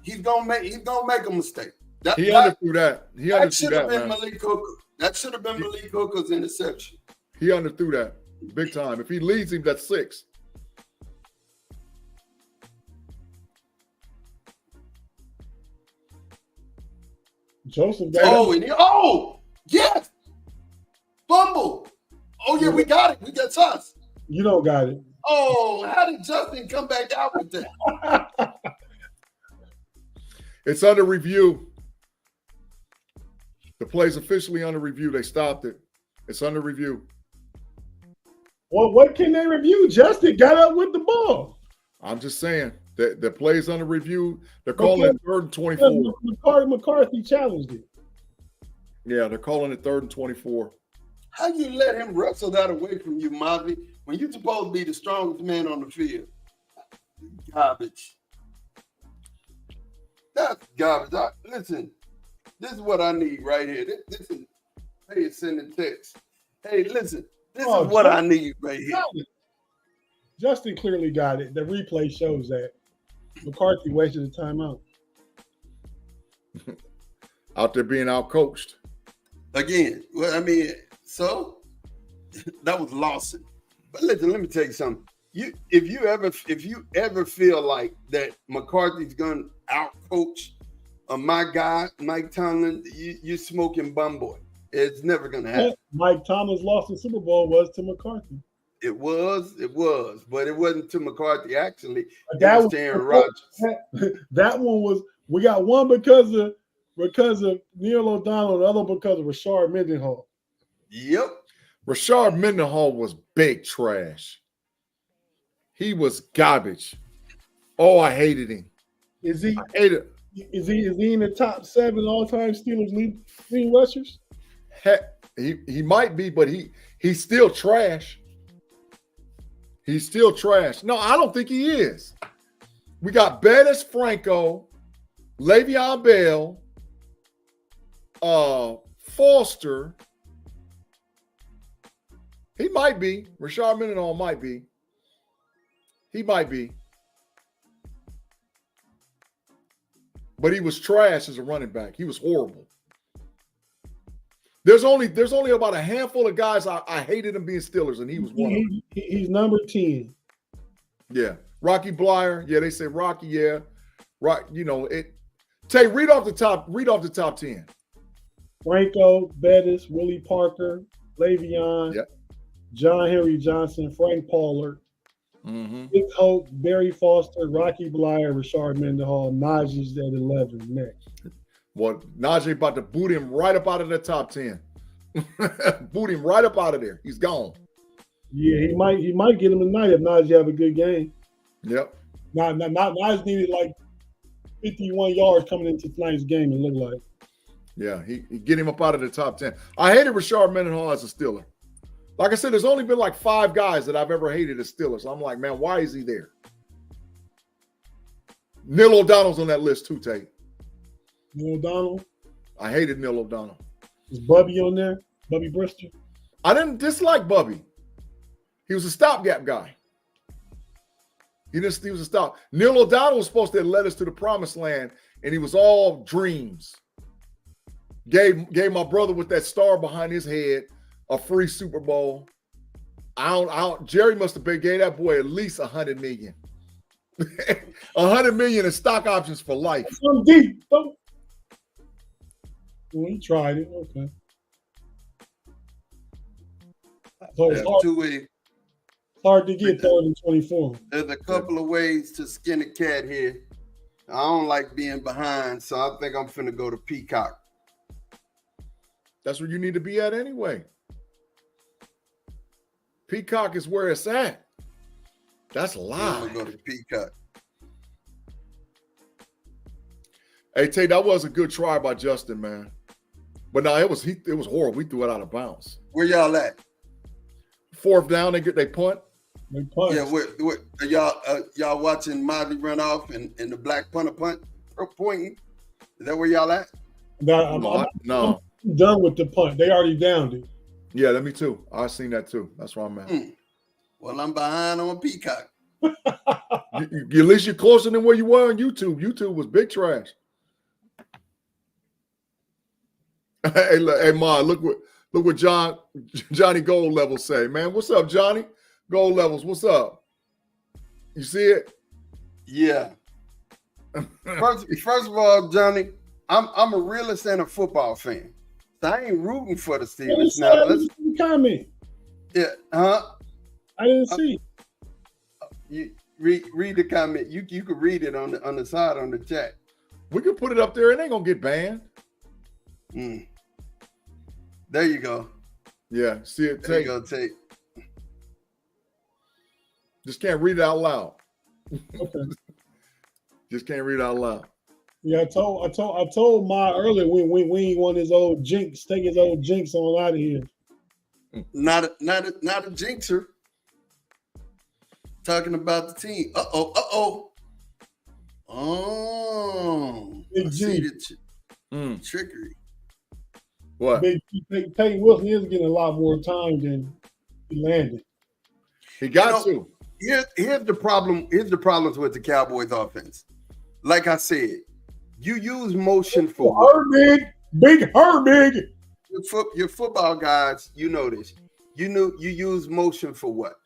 he's gonna make a mistake. He underthrew that. He that underthrew should that, have been man. Malik Hooker. That should have been Malik Hooker's interception. He underthrew that big time. If he leads him, that's 6. Joseph Yes, fumble. Oh yeah, we got it. We got us. You don't got it. Oh, how did Justin come back out with that? It's under review. The play's officially under review. They stopped it. It's under review. Well, what can they review? Justin got up with the ball. I'm just saying that the play's under review. They're calling it 3rd and 24. McCarthy challenged it. Yeah, they're calling it 3rd and 24. How you let him wrestle that away from you, Mavi, when you're supposed to be the strongest man on the field? Garbage. That's garbage. Listen, this is what I need right here. This is, hey, sending text. Hey, listen, this is what I need right here. Justin clearly got it. The replay shows that McCarthy wasted a timeout. Out there being outcoached. Again, well, I mean, so that was Lawson. But listen, let me tell you something. If you ever feel like that McCarthy's gonna outcoach my guy, Mike Tomlin, you're smoking bum boy. It's never gonna happen. Mike Tomlin's lost the Super Bowl was to McCarthy. It was, but it wasn't to McCarthy actually. That was to Aaron Rodgers. That one was. We got one because of Neil O'Donnell, the other because of Rashard Mendenhall. Yep. Rashard Mendenhall was big trash. He was garbage. Oh, I hated him. Is he? I hated. Is he in the top 7 all-time Steelers leading rushers? Heck, he might be, but he's still trash. He's still trash. No, I don't think he is. We got Bettis Franco, Le'Veon Bell, Foster, He might be. Rashard Mendenhall might be. He might be. But he was trash as a running back. He was horrible. There's only about a handful of guys I hated him being Steelers, and he was one of them. He's number 10. Yeah. Rocky Blyer. Yeah, they say Rocky, yeah. Right, you know, it. Tay, read off the top 10. Franco, Bettis, Willie Parker, Le'Veon, Yep. John Henry Johnson, Frank Pollard, Mm-hmm. Dick Hope, Barry Foster, Rocky Blyer, Rashard Mendenhall, Najee's at 11 next. Well, Najee about to boot him right up out of the top 10. Boot him right up out of there. He's gone. Yeah, he might get him tonight if Najee have a good game. Yep. Not Najee needed like 51 yards coming into tonight's game, it looked like. Yeah, he get him up out of the top 10. I hated Rashard Mendenhall as a Steeler. Like I said, there's only been like 5 guys that I've ever hated as Steelers. I'm like, man, why is he there? Neil O'Donnell's on that list too, Tate. Neil O'Donnell. I hated Neil O'Donnell. Is Bubby on there? Bubby Bristol? I didn't dislike Bubby. He was a stopgap guy. He was a stop. Neil O'Donnell was supposed to have led us to the promised land, and he was all dreams. Gave my brother with that star behind his head a free Super Bowl. Jerry must have gave that boy at least $100 million. $100 million in stock options for life. Some deep. Well, he tried it. Okay. So it's hard to get 3rd and 24. There's a couple of ways to skin a cat here. I don't like being behind, so I think I'm finna go to Peacock. That's where you need to be at anyway. Peacock is where it's at. That's I'm live. gonna go to Peacock. Hey, Tate, that was a good try by Justin, man. But no, it was horrible. We threw it out of bounds. Where y'all at? 4th down, they punt. They punt. Yeah, what y'all watching Motley run off and the black punter pointing? Is that where y'all at? No. I'm done with the punt. They already downed it. Yeah, me too. I seen that too. That's where I'm at. Well, I'm behind on Peacock. At least you're closer than where you were on YouTube. YouTube was big trash. Hey, Ma, look what Johnny Gold Levels say, man. What's up, Johnny? Gold Levels, what's up? You see it? Yeah. First of all, Johnny, I'm a realist and a football fan. So I ain't rooting for the Steelers. Now let's comment. Yeah, huh? I didn't see. You read the comment. You could read it on the side on the chat. We can put it up there. It ain't gonna get banned. There you go. Yeah, see it. There you go, Tate. Just can't read it out loud. Okay. Just can't read it out loud. Yeah, I told Ma earlier we ain't want his old jinx. Take his old jinx on out of here. Not a jinxer. Talking about the team. Oh. Big I see G. the trickery. What? Peyton Wilson is getting a lot more time than he landed. He got to. Here's the problem. Here's the problems with the Cowboys offense. Like I said, you use motion for Herbig, big Herbig. Your football guys, you know this. You use motion for what?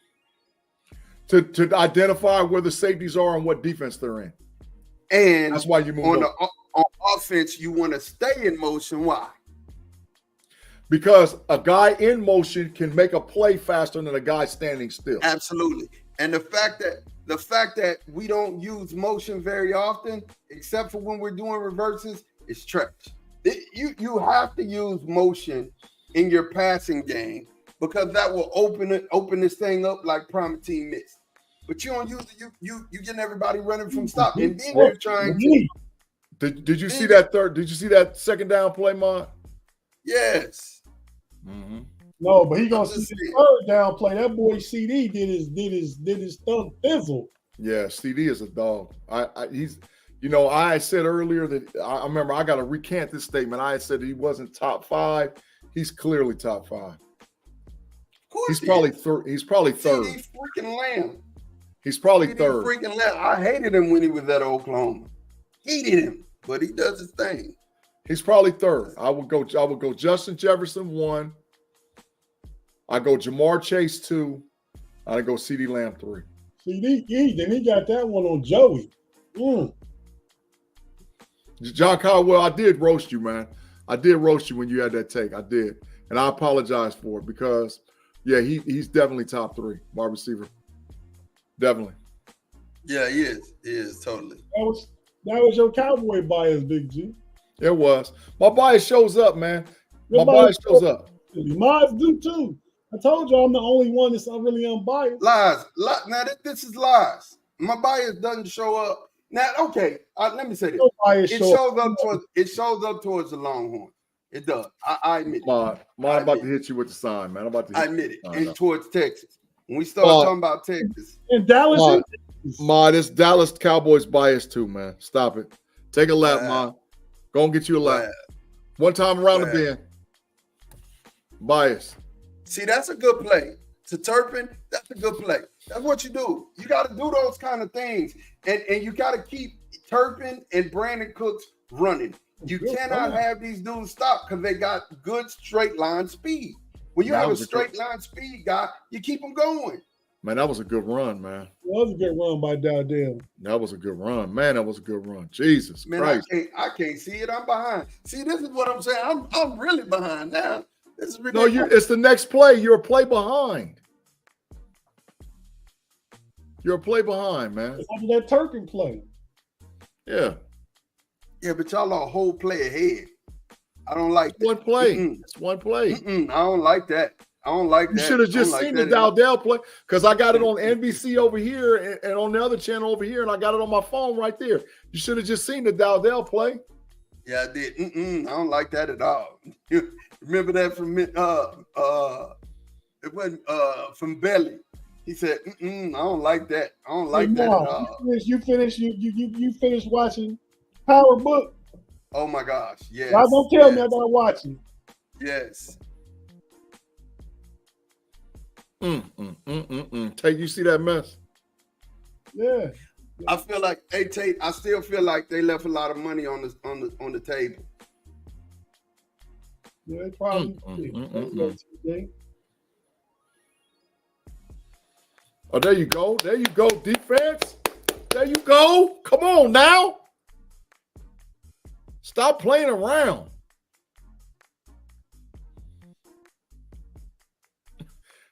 To identify where the safeties are and what defense they're in. And that's why you move on offense, you want to stay in motion. Why? Because a guy in motion can make a play faster than a guy standing still. Absolutely. And the fact that we don't use motion very often, except for when we're doing reverses, is trash. You have to use motion in your passing game because that will open this thing up like Primatine missed. But you don't use it. You getting everybody running from stop, and then you're trying to. Did you see that third? Did you see that second down play, Mon? Yes. Mm-hmm. No, but he gonna see the third down play. That boy CD did his thumb fizzle. Yeah, CD is a dog. He's. I said earlier that I remember I got to recant this statement. I had said he wasn't top 5. He's clearly top 5. Of course He's he probably is. third. He's probably third. CD freaking Lamb. He's probably CD third. freaking Lamb. I hated him when he was at Oklahoma. Hated him, but he does his thing. He's probably third. I would go Justin Jefferson 1. I go Jamar Chase 2. I go CD Lamb 3. CD, then he got that one on Joey. John Caldwell, I did roast you, man. I did roast you when you had that take. I did. And I apologize for it because, yeah, he's definitely top 3 wide receiver. Definitely. Yeah, he is. He is totally. That was your Cowboy bias, Big G. It was. My bias shows up, man. My bias shows up. Mine do too. I told you I'm the only one that's not really unbiased. Lies. Now, this is lies. My bias doesn't show up. Now, okay, let me say this. It shows up towards the Longhorn. It does. I admit it. I'm about to hit you with the sign, man. I admit it. And towards Texas. When we start talking about Texas. And Dallas. This Dallas Cowboys bias too, man. Stop it. Take a lap, Ma. Go and get you a lap. One time around the bend. Bias. See, that's a good play. To Turpin, that's a good play. That's what you do. You got to do those kind of things. And you got to keep Turpin and Brandon Cooks running. You cannot have these dudes stop because they got good straight line speed. When you have a straight line speed guy, you keep them going. Man, that was a good run, man. That was a good run by Dowdell. That was a good run. Man, that was a good run. Jesus Christ. I can't see it. I'm behind. See, this is what I'm saying. I'm really behind now. This is ridiculous. No, it's the next play. You're a play behind. You're a play behind, man. It's under that Turpin play. Yeah. Yeah, but y'all are a whole play ahead. I don't like that. One play. It's one play. I don't like that. I don't like that. You should have just seen the Dowdell play because I got it on NBC over here and on the other channel over here, and I got it on my phone right there. You should have just seen the Dowdell play. Yeah, I did. I don't like that at all. Remember that from it wasn't from Belly. He said, I don't like that. I don't like that at all. You finished watching Power Book. Oh my gosh. Yes. Y'all don't tell me about watching. Yes. Tate, you see that mess? Yeah. I feel like, hey Tate, I still feel like they left a lot of money on the table. Yeah, they probably did. Oh, there you go. There you go, defense. There you go. Come on now. Stop playing around.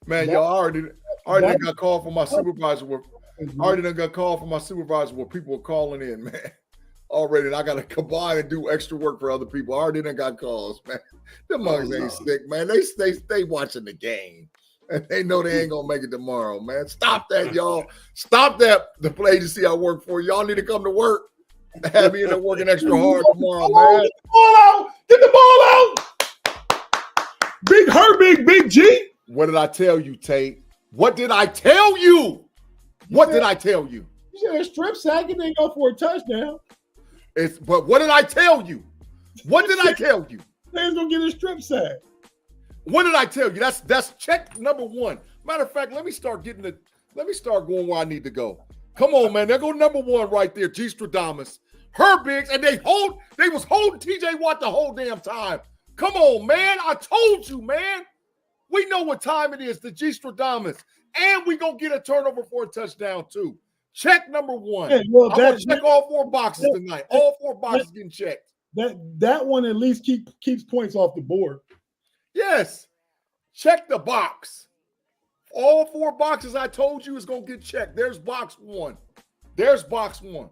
Man, y'all already done got called from my supervisor. Where people were calling in, man. Already, and I got to combine and do extra work for other people. I already done got calls, man. Them mugs ain't sick, man. They stay watching the game. And they know they ain't gonna make it tomorrow, man. Stop that, y'all. Stop that. The agency I work for. Y'all need to come to work. Have me in there working extra hard tomorrow, man. Get the ball out. Get the ball out. Big G. What did I tell you, Tate? What did I tell you? What did I tell you? You said a strip sack and then go for a touchdown. But what did I tell you? What did I tell you? They's gonna get a strip sack. What did I tell you? That's check number one. Matter of fact, let me start going where I need to go. Come on, man. There go number one right there, G. Stradamus. Herbigs, and they was holding TJ Watt the whole damn time. Come on, man. I told you, man. We know what time it is, the G. Stradamus. And we gonna get a turnover for a touchdown, too. Check number one. Yeah, well, I'm gonna check all 4 boxes tonight. All 4 boxes getting checked. That one at least keeps points off the board. Yes. Check the box. All 4 boxes I told you is going to get checked. There's box 1. There's box 1.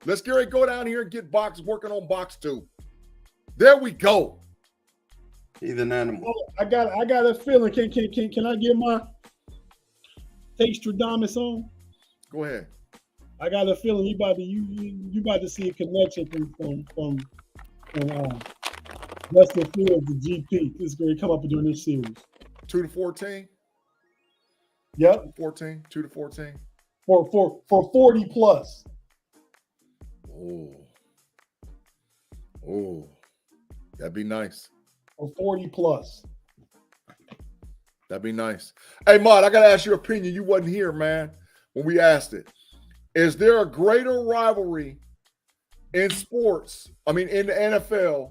Let's go down here and get working on box 2. There we go. He's an animal. I got a feeling. Can I get my Tate Stradamus on? Go ahead. I got a feeling you about to see a connection from Justin Fields to GP. This is going to come up during this series. 2-14. Yep. 14. 2-14. For 40 plus. Oh, that'd be nice. For 40 plus. That'd be nice. Hey, Mod, I got to ask your opinion. You wasn't here, man, when we asked it. Is there a greater rivalry in sports, in the NFL,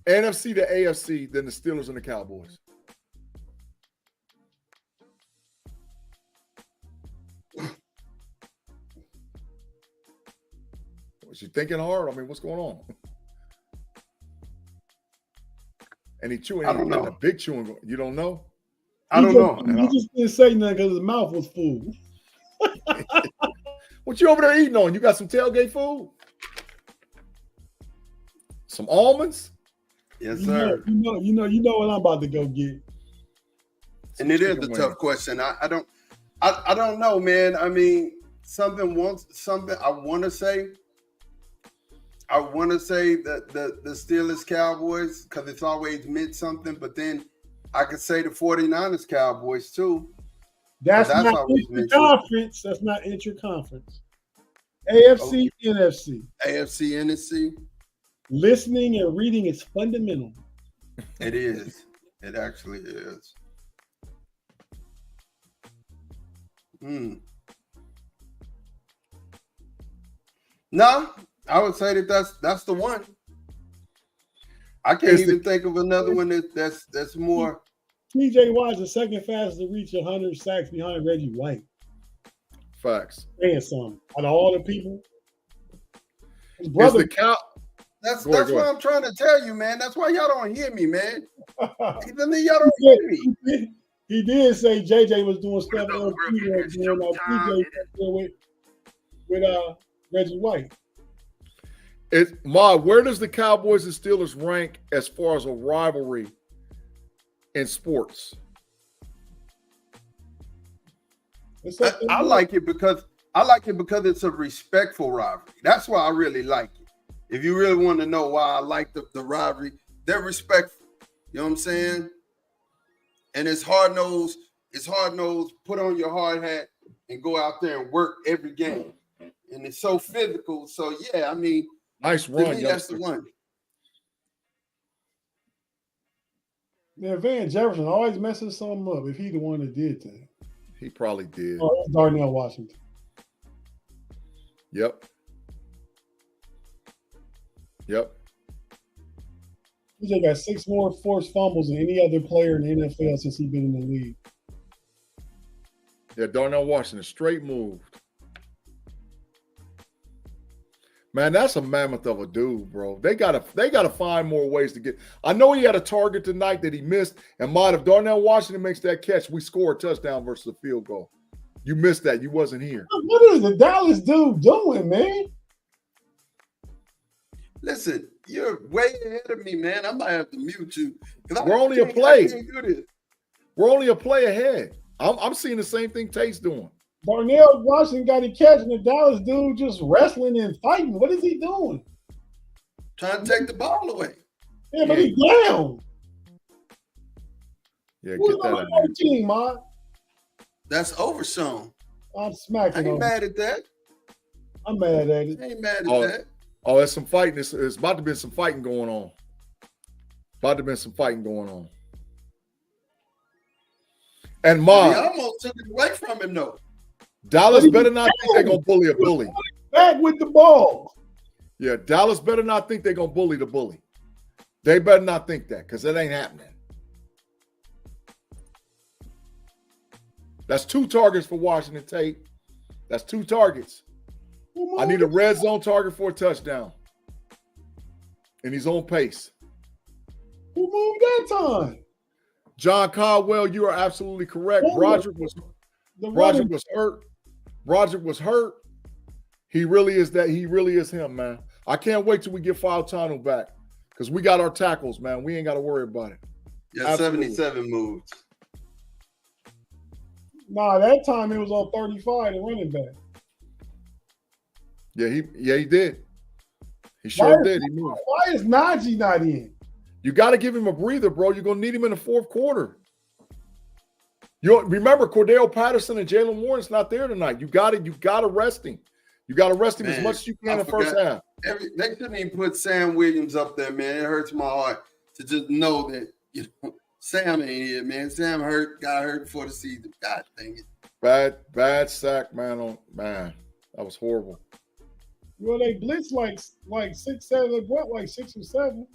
NFC to AFC, than the Steelers and the Cowboys? Was you thinking hard? What's going on? And he chewing. I don't know. A big chewing. You don't know? I don't know. He just didn't say nothing because his mouth was full. What you over there eating on? You got some tailgate food? Some almonds? Yes, sir. You know what I'm about to go get. Some And it is a chicken tough wings. question. I don't know, man. Something I want to say. I want to say that the Steelers Cowboys, because it's always meant something, but then I could say the 49ers Cowboys too. That's not always meant interconference. That's not interconference. AFC, NFC. AFC, NFC. Listening and reading is fundamental. It is. It actually is. No, I would say that's the one. I can't even think of another one that's more. TJ Watt's the second fastest to reach 100 sacks behind Reggie White. Facts. Saying something. Out of all the people, his Is brother. the cow? That's Go ahead. what I'm trying to tell you, man. That's why y'all don't hear me, man. Even then y'all don't hear me. He did say JJ was doing stuff on TJ with Reggie White. Where does the Cowboys and Steelers rank as far as a rivalry in sports? I like it because it's a respectful rivalry. That's why I really like it. If you really want to know why I like the rivalry, they're respectful. You know what I'm saying? And it's hard nosed. Put on your hard hat and go out there and work every game. And it's so physical. So yeah, Nice to run, me, that's the youngster. one. Man, Van Jefferson always messes something up if he the one that did that. He probably did. Oh, that's Darnell Washington. Yep. TJ got 6 more forced fumbles than any other player in the NFL since he's been in the league. Yeah, Darnell Washington, straight moved. Man, that's a mammoth of a dude, bro. They gotta find more ways to get. I know he had a target tonight that he missed, and if Darnell Washington makes that catch, we score a touchdown versus a field goal. You missed that. You wasn't here. What is the Dallas dude doing, man? Listen, you're way ahead of me, man. I might have to mute you. We're only a play. We're only a play ahead. I'm seeing the same thing Tate's doing. Darnell Washington got a catch, and the Dallas dude just wrestling and fighting. What is he doing? Trying to take the ball away. Yeah, but he's down. Yeah, Who's get that on out the other team, man? That's overshown. I'm I smacking ain't him. mad at that. I'm mad at it. I ain't mad at that. Oh, there's some fighting. It's about to be some fighting going on. And He almost took it away from him, though. Dallas better not think they're going to bully a bully. Back with the ball. Yeah, Dallas better not think they're going to bully the bully. They better not think that, because it ain't happening. That's 2 targets for Washington Tate. That's 2 targets. I need a red zone target for a touchdown. And he's on pace. Who moved that time? John Caldwell, you are absolutely correct. Broderick was hurt. Broderick was hurt. He really is that. He really is him, man. I can't wait till we get Fautano back because we got our tackles, man. We ain't got to worry about it. Yeah, absolutely. 77 moves. Nah, that time it was on 35, the running back. Yeah, he did. He sure did. He moved. Why is Najee not in? You got to give him a breather, bro. You're gonna need him in the 4th quarter. You remember Cordell Patterson and Jalen Warren's not there tonight. You got to rest him. You got to rest him as much as you can in the first half. They couldn't even put Sam Williams up there, man. It hurts my heart to just know that Sam ain't here, man. Sam got hurt before the season. God dang it. Bad sack, man. Man, that was horrible. Well, they blitzed like 6, 7. They brought like 6 or 7.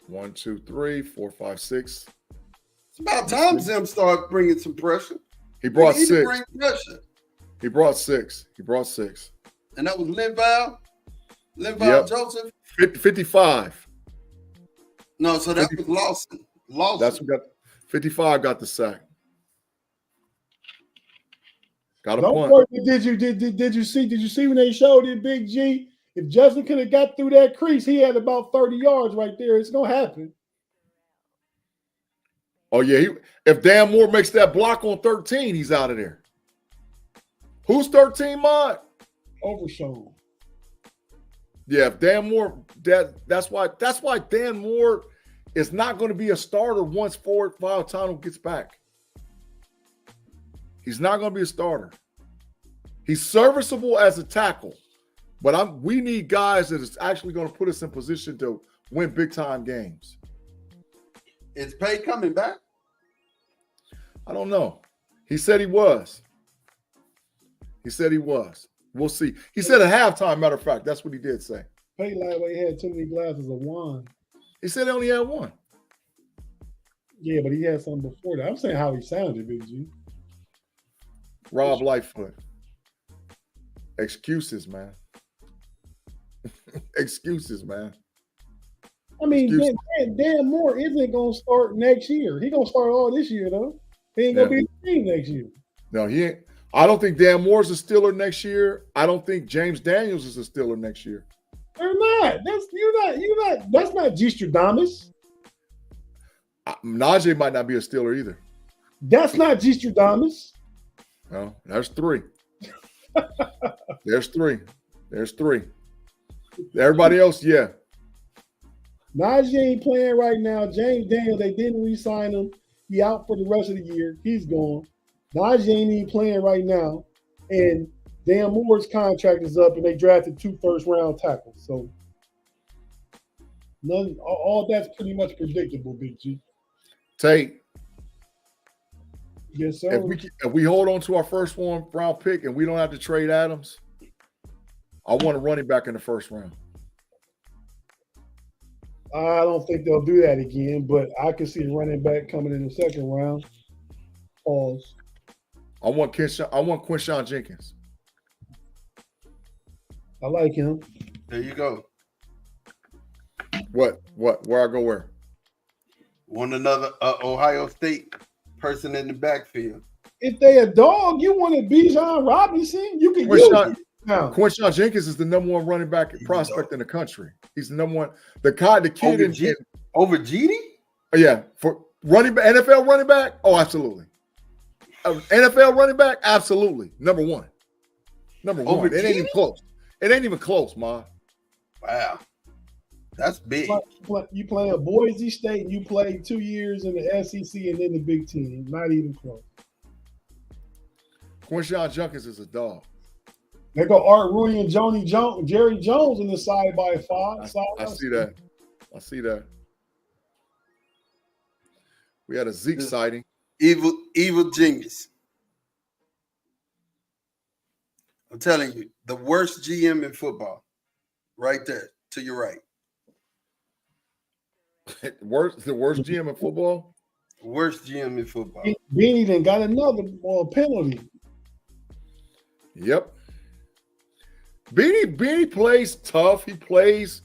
1, 2, 3, 4, 5, 6. It's about time Zim start bringing some pressure. He brought He need to 6. bring pressure. He brought 6. He brought 6. And that was Linval Yep. Joseph. 55. No, so that was Lawson. That's what got 55. Got the sack. Got a Don't punt. worry, did you see when they showed it, Big G? If Justin could have got through that crease, he had about 30 yards right there. It's gonna happen. Oh yeah, if Dan Moore makes that block on 13, he's out of there. Who's 13, Mod? Overshown. Yeah, if Dan Moore, that's why Dan Moore is not going to be a starter once Ford Fautano gets back. He's not going to be a starter. He's serviceable as a tackle, but we need guys that is actually going to put us in position to win big time games. Is Pay coming back? I don't know. He said he was. We'll see. He said at halftime, matter of fact, that's what he did say. Pay like he had too many glasses of wine. He said he only had one. Yeah, but he had some before that. I'm saying how he sounded, Big G. Rob Lightfoot. Excuses, man. Excuses, man. I mean, Dan Moore isn't going to start next year. He's going to start all this year, though. He ain't going to be the team next year. No, he ain't. I don't think Dan Moore's a Steeler next year. I don't think James Daniels is a Steeler next year. They're not. That's not G. Stradamus. Najee might not be a Steeler either. That's not G. Stradamus. No, there's 3. There's 3. Everybody else, yeah. Najee ain't playing right now. James Daniels, they didn't re-sign him. He out for the rest of the year. He's gone. Najee ain't even playing right now. And Dan Moore's contract is up, and they drafted 2 first-round tackles. So all that's pretty much predictable, Big G. Tate, Yes, sir. if we hold on to our first round pick and we don't have to trade Adams, I want a running back in the first round. I don't think they'll do that again, but I can see a running back coming in the second round. Pause. I want Quinshawn Jenkins. I like him. There you go. What? Where I go where? Want another Ohio State person in the backfield. If they a dog, you want to be Bijan Robinson, you can use it. Now, Quinshawn Jenkins is the number 1 running back prospect in the country. He's the number 1. The kid over GD? Yeah, for running back, NFL running back. Oh, absolutely. NFL running back, absolutely. Number 1. Over It ain't even close. It ain't even close, Ma. Wow. That's big. you play at Boise State, and you play 2 years in the SEC and then the Big Ten. Not even close. Quinshawn Jenkins is a dog. They go Art Rooney and Jerry Jones in the side by 5. I see that. We had a Zeke sighting. Evil genius. I'm telling you, the worst GM in football, right there to your right. The worst GM in football? Worst GM in football. Beanie then got another penalty. Yep. Beanie plays tough. He plays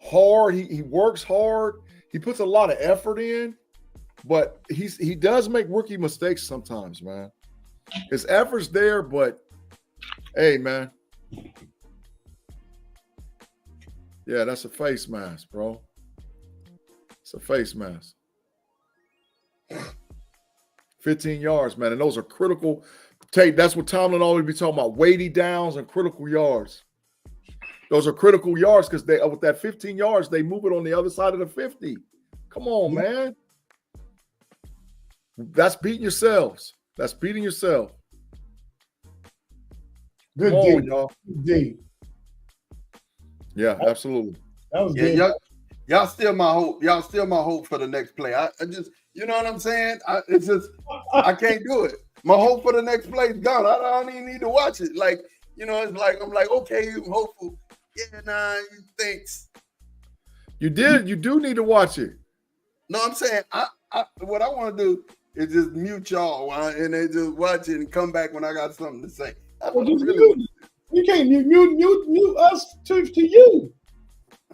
hard. He works hard. He puts a lot of effort in, but he does make rookie mistakes sometimes, man. His effort's there, but hey, man. Yeah, that's a face mask, bro. It's a face mask. 15 yards, man. And those are critical. That's what Tomlin always be talking about, weighty downs and critical yards. Those are critical yards because with that 15 yards, they move it on the other side of the 50. Come on, man. That's beating yourselves. That's beating yourself. Good Come on, D. y'all. Good D. Yeah, absolutely. That was good. Y'all still my hope. Y'all still my hope for the next play. I just You know what I'm saying? It's just I can't do it. My hope for the next play is gone. I don't even need to watch it. Like, it's like I'm like, okay, you hopeful. Yeah, nah, thanks. You do need to watch it. No, I'm saying what I want to do is just mute y'all and then just watch it and come back when I got something to say. Well, you can't mute us to you.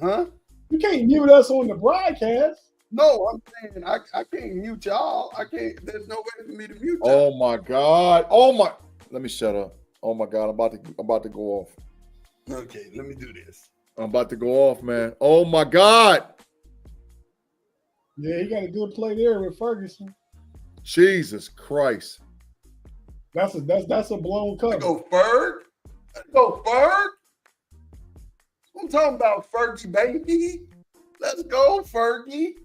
Huh? You can't mute us on the broadcast. No, I'm saying I can't mute y'all. I can't. There's no way for me to mute y'all. Oh my God. Let me shut up. Oh my God. I'm about to go off. Okay, let me do this. I'm about to go off, man. Oh my God. Yeah, he got a good play there with Ferguson. Jesus Christ. That's a blown cover. Let's go Ferg. I'm talking about Fergie, baby. Let's go, Fergie.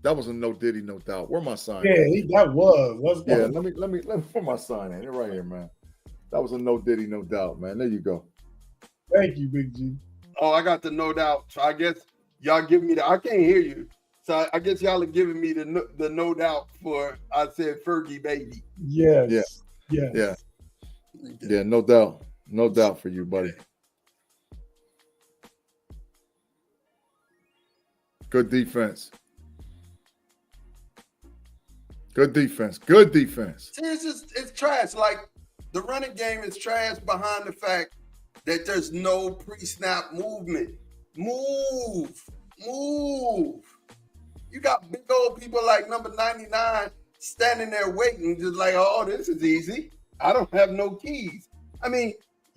That was a no diddy, no doubt. Where my sign? Yeah, that was. Let's go. Yeah, let me put my sign in. It right here, man. That was a no diddy, no doubt, man. There you go. Thank you, Big G. Oh, I got the no doubt. So I guess y'all give me I can't hear you. So I guess y'all are giving me the no doubt for I said Fergie, baby. Yes. Yeah. Yes. Yeah, no doubt. No doubt for you, buddy. Good defense. Good defense. Good defense. See, it's trash. Like the running game is trash behind the fact that there's no pre-snap movement. Move. You got big old people like number 99 standing there waiting, just like, oh, this is easy. I don't have no keys. I mean,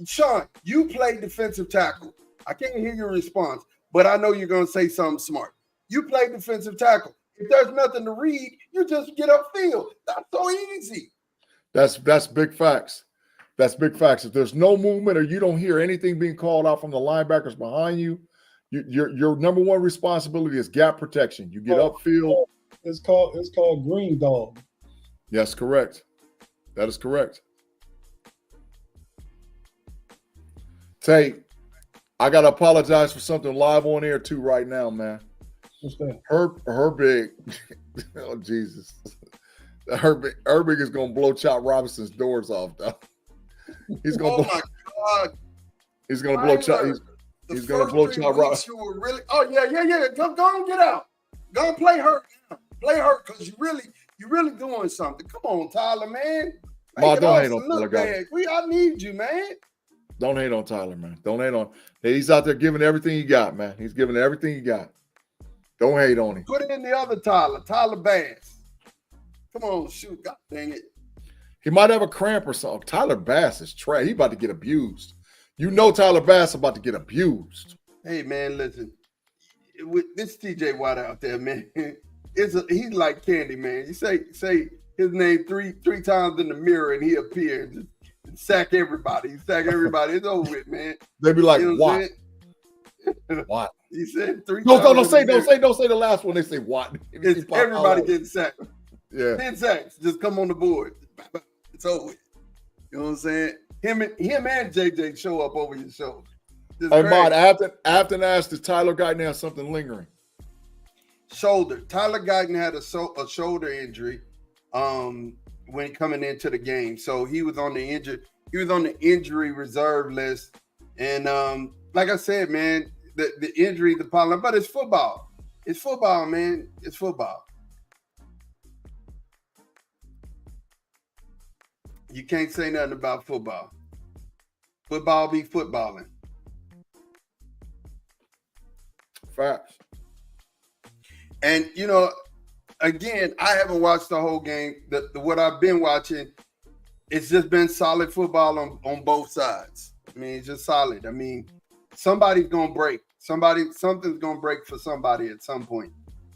Sean, you play defensive tackle. I can't hear your response, but I know you're going to say something smart. You play defensive tackle. If there's nothing to read, you just get upfield. That's so easy. That's big facts. That's big facts. If there's no movement or you don't hear anything being called out from the linebackers behind you, your number one responsibility is gap protection. You get upfield. It's called green dog. Yes, correct. That is correct. Tate, I gotta apologize for something live on air too right now, man. What's that? Herbig, oh Jesus, Herbig is gonna blow Chop Robinson's doors off, though. He's gonna. My God! He's gonna blow Chop. He's gonna blow Chop Robinson. Really? Oh yeah. Go and get out. Go and play hurt. Play hurt because you really doing something. Come on, Tyler, man. Ma, don't hate on Tyler, guys. I need you, man. Don't hate on Tyler, man. Don't hate on. He's out there giving everything he got, man. He's giving everything he got. Don't hate on him. Put it in the other Tyler Bass. Come on, shoot. God dang it. He might have a cramp or something. Tyler Bass is trash. He about to get abused. You know Tyler Bass about to get abused. Hey, man, listen. With this TJ Watt out there, man, he's like candy, man. You say his name three times in the mirror and he appears. Just sack everybody. It's over with, man. They be like, what? What? He said 3 No, times. don't say the last one. They say what? It's everybody getting sacked. Yeah. 10 sacks. Just come on the board. It's over with. You know what I'm saying? Him and JJ show up over your shoulder. Hey, Mod, Afton asked, does Tyler Guyton have something lingering? Shoulder. Tyler Guyton had a shoulder injury when coming into the game. So he was on the injury reserve list. And like I said, man, the injury, the problem, but it's football. It's football, man. It's football. You can't say nothing about football. Football be footballing. Facts. And, again, I haven't watched the whole game. What I've been watching, it's just been solid football on both sides. I mean, it's just solid. I mean, somebody's going to break. Something's going to break for somebody at some point.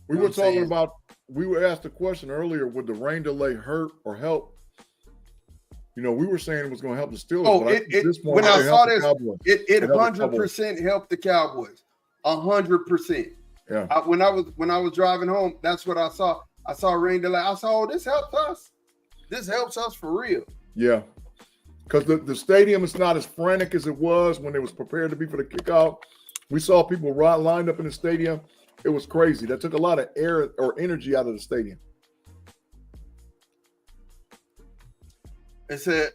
We were asked a question earlier, would the rain delay hurt or help? We were saying it was going to help the Steelers. Oh, but when I saw this, it 100% helped the Cowboys. 100%. Yeah. When I was driving home, that's what I saw. I saw a rain delay. I saw, this helps us. This helps us for real. Yeah. Because the stadium is not as frantic as it was when it was prepared to be for the kickoff. We saw people lined up in the stadium. It was crazy. That took a lot of air or energy out of the stadium. It said,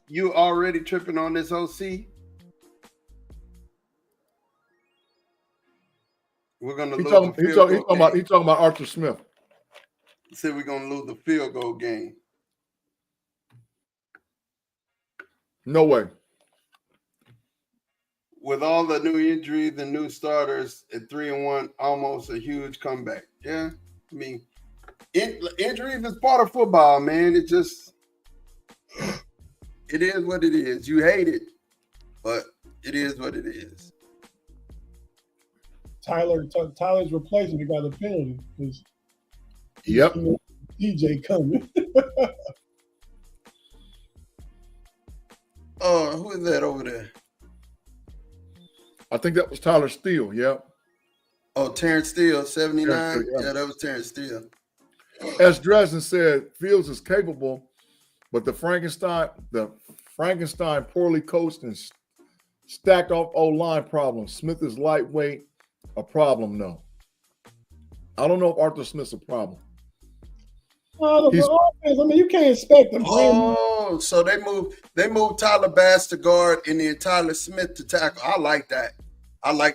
you already tripping on this OC? We're gonna lose the field goal game. He's talking about Arthur Smith. He said we're gonna lose the field goal game. No way. With all the new injuries and new starters at 3-1, almost a huge comeback. Yeah, I mean, injuries is part of football, man. It is what it is. You hate it, but it is what it is. Tyler's replacement got a penalty because yep, DJ coming. Oh, who is that over there? I think that was Tyler Steele. Yep. Oh, Terrence Steele, 79. Terrence Steele, yeah, that was Terrence Steele. As Dresden said, Fields is capable, but the Frankenstein poorly coached and stacked off O-line problem. Smith is lightweight. A problem, no. I don't know if Arthur Smith's a problem. I mean, you can't expect them. Oh, so they moved Tyler Bass to guard and then Tyler Smith to tackle. I like that.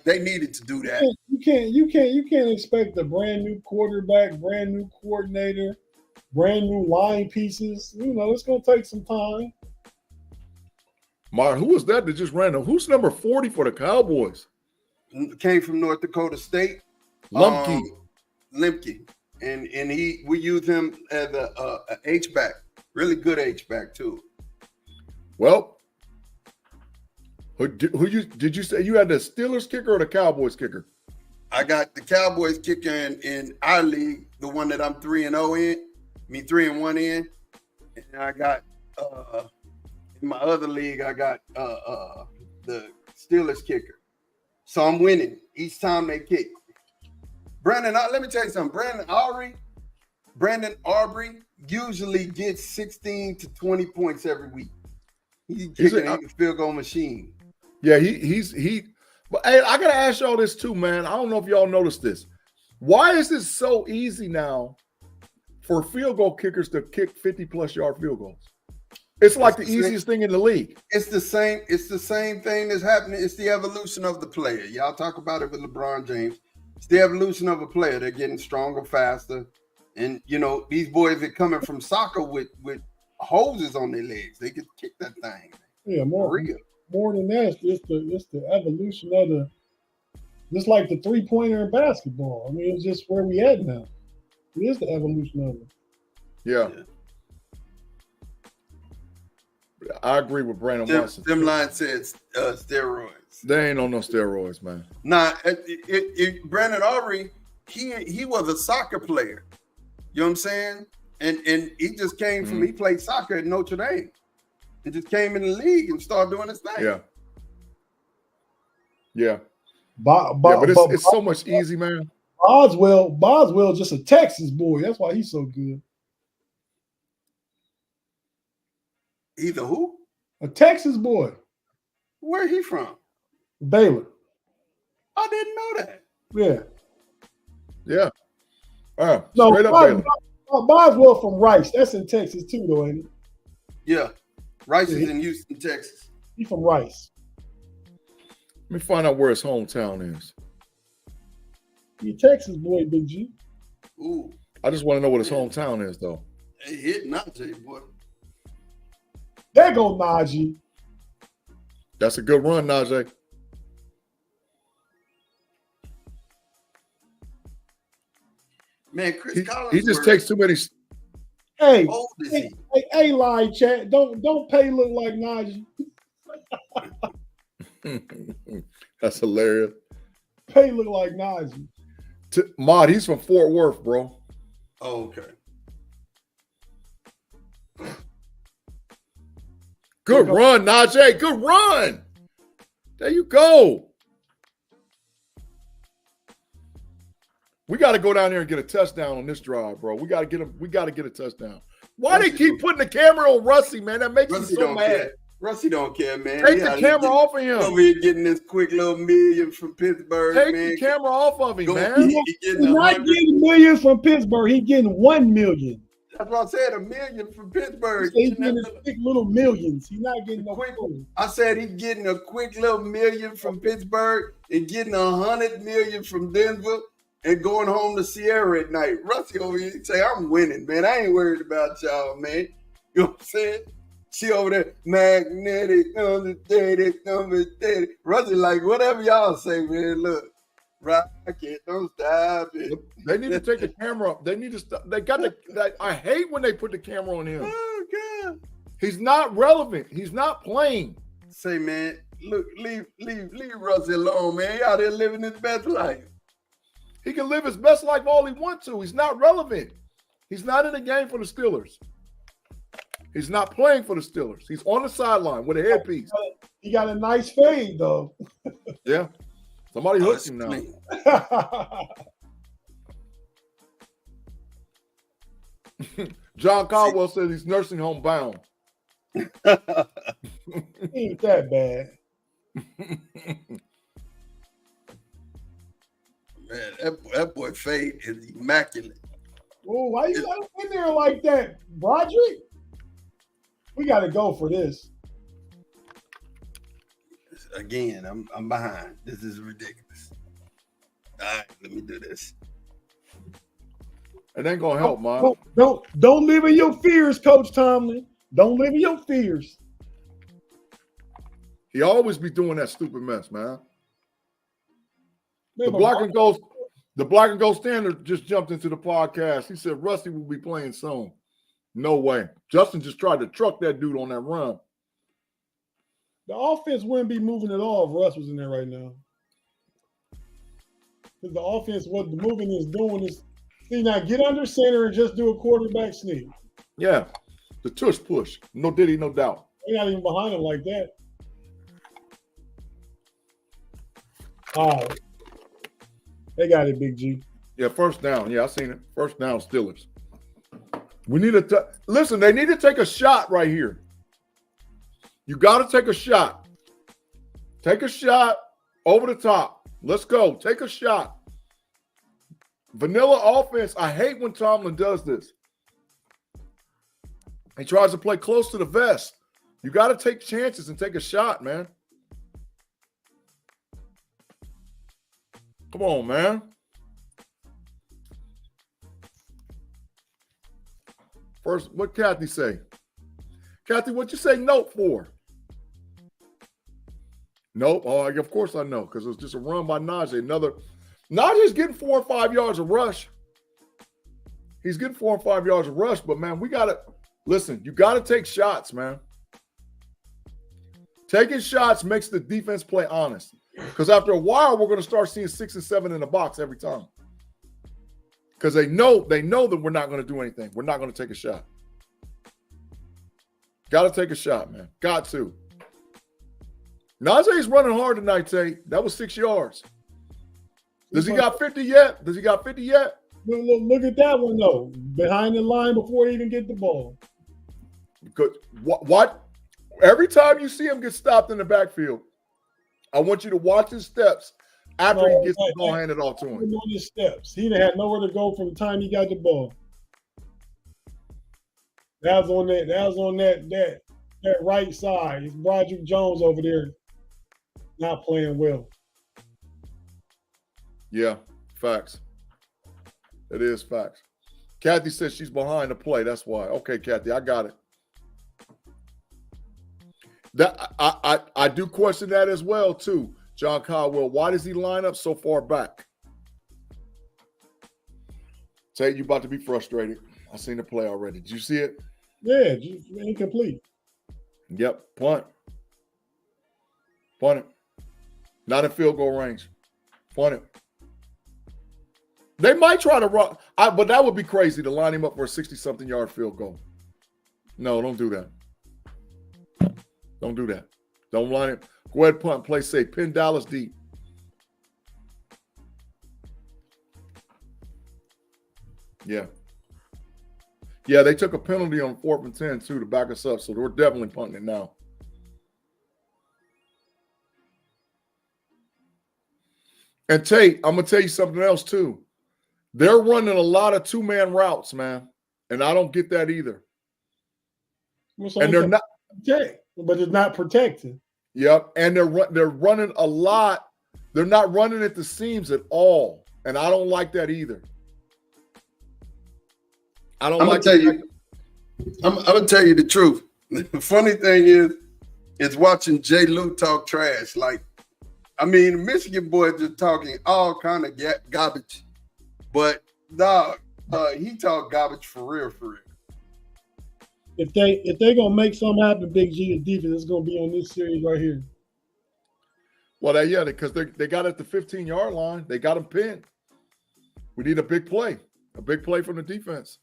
They needed to do that. You can't expect a brand new quarterback, brand new coordinator, brand new line pieces. You know, it's gonna take some time. Martin, who was that just ran? Who's number 40 for the Cowboys? Came from North Dakota State. Lumpke. Limke. And we use him as a H-back. Really good H-back too. Well, did you say you had the Steelers kicker or the Cowboys kicker? I got the Cowboys kicker in our league, the one that I'm 3-0 in. I mean 3-1 in. And I got in my other league, I got the Steelers kicker. So I'm winning each time they kick. Brandon, let me tell you something. Brandon Aubrey usually gets 16 to 20 points every week. He's a field goal machine. Yeah, but hey, I gotta ask y'all this too, man. I don't know if y'all noticed this. Why is it so easy now for field goal kickers to kick 50+ yard field goals? It's like the easiest thing in the league. It's the same thing that's happening. It's the evolution of the player. Y'all talk about it with LeBron James. It's the evolution of a player. They're getting stronger, faster. And, you know, these boys are coming from soccer with hoses on their legs. They can kick that thing. Yeah, more than that, it's the evolution of just like the three-pointer in basketball. I mean, it's just where we at now. It is the evolution of it. Yeah. I agree with Brandon Watson. Them line says steroids. They ain't on no steroids, man. Nah, Brandon Aubrey, he was a soccer player. You know what I'm saying? And he just came from, he played soccer at Notre Dame. He just came in the league and started doing his thing. Yeah. Yeah. But it's so much easy, man. Boswell's just a Texas boy. That's why he's so good. Either who? A Texas boy. Where he from? Baylor. I didn't know that. Yeah. Yeah. No, straight up Baylor. Boswell from Rice. That's in Texas too, though, ain't it? Yeah. Rice is in Houston, Texas. He's from Rice. Let me find out where his hometown is. He a Texas boy, Big G. Ooh. I just want to know what his hometown is, though. He hit Najee, boy. There go Najee. That's a good run, Najee. Man, Chris Collins. He just takes too many. Hey, how old is he? Hey, line chat. Don't pay look like Najee. That's hilarious. Pay look like Najee. Mod, he's from Fort Worth, bro. Oh, okay. Good run, Najee. Good run. There you go. We got to go down there and get a touchdown on this drive, bro. We got to get a touchdown. Why they keep putting the camera on Russie, man? That makes me so mad. Rusty don't care, man. Take the camera off of him. Over here getting this quick little million from Pittsburgh, Take man. the camera off of him, man. He's not getting millions from Pittsburgh. He's getting 1 million. That's what I said, $1 million from Pittsburgh. He's getting his quick little millions. He's not getting no quick. I said he's getting a quick little million from Pittsburgh and getting 100 million from Denver and going home to Sierra at night. Rusty over here say, I'm winning, man. I ain't worried about y'all, man. You know what I'm saying? She over there, magnetic, understated. Rusty like, whatever y'all say, man. Look, rocket, don't stop it. They need to take the camera up. They need to stop. They got the. I hate when they put the camera on him. Oh, God. He's not relevant. He's not playing. Say, man, look, leave Rusty alone, man. He out here living his best life. He can live his best life all he wants to. He's not relevant. He's not in the game for the Steelers. He's not playing for the Steelers. He's on the sideline with a headpiece. He got a nice fade, though. Yeah. Somebody hooked him now. John Caldwell says he's nursing home bound. Ain't that bad. Man, that boy Fade is immaculate. Oh, why you got him in there like that, Broderick? We got to go for this. Again, I'm behind. This is ridiculous. All right, let me do this. It ain't gonna help, man. Don't live in your fears, Coach Tomlin. Don't live in your fears. He always be doing that stupid mess, man. Man, The Black and Gold Standard just jumped into the podcast. He said Rusty will be playing soon. No way. Justin just tried to truck that dude on that run. The offense wouldn't be moving at all if Russ was in there right now. Because the offense, what the moving is doing is, see, now get under center and just do a quarterback sneak. Yeah. The tush push. No diddy, no doubt. They're not even behind him like that. All right. They got it, Big G. Yeah, first down. Yeah, I seen it. First down, Steelers. We need to listen. They need to take a shot right here. You got to take a shot. Take a shot over the top. Let's go. Take a shot. Vanilla offense. I hate when Tomlin does this. He tries to play close to the vest. You got to take chances and take a shot, man. Come on, man. First, what Kathy say? Kathy, what you say nope for? Nope. Oh, of course I know, because it was just a run by Najee. Najee's getting 4 or 5 yards of rush. He's getting 4 or 5 yards of rush, but man, we gotta listen, you gotta take shots, man. Taking shots makes the defense play honest. Because after a while, we're gonna start seeing 6 and 7 in the box every time. Because they know that we're not going to do anything. We're not going to take a shot. Got to take a shot, man. Got to. Najee's running hard tonight, Tate. That was 6 yards. Does he got 50 yet? Look at that one, though. Behind the line before he even get the ball. Good. What? Every time you see him get stopped in the backfield, I want you to watch his steps. After he gets the ball handed off to him. On his steps. He didn't have nowhere to go from the time he got the ball. That was on that right side. It's Broderick Jones over there not playing well. Yeah, facts. It is facts. Kathy says she's behind the play. That's why. Okay, Kathy, I got it. That I do question that as well, too. John Caldwell, why does he line up so far back? Tate, you about to be frustrated. I seen the play already. Did you see it? Yeah, just incomplete. Yep, punt. Punt it. Not in field goal range. Punt it. They might try to run, but that would be crazy to line him up for a 60-something yard field goal. No, don't do that. Don't do that. Don't line it. Go ahead, punt, play safe. Pin Dallas deep. Yeah. Yeah, they took a penalty on 4th and 10, too, to back us up, so we're definitely punting it now. And Tate, I'm gonna tell you something else too. They're running a lot of 2-man routes, man, and I don't get that either. And they're not protect, but it's not protecting. Yep, and they're running a lot. They're not running at the seams at all, and I don't like that either. I don't like. I'm gonna tell you the truth. The funny thing is watching Jay Lou talk trash. Like, I mean, the Michigan boy just talking all kind of garbage, but dog, he talk garbage for real, for real. If they gonna make something happen, Big G, the defense is gonna be on this series right here. Well, because they got at the 15-yard line. They got them pinned. We need a big play from the defense.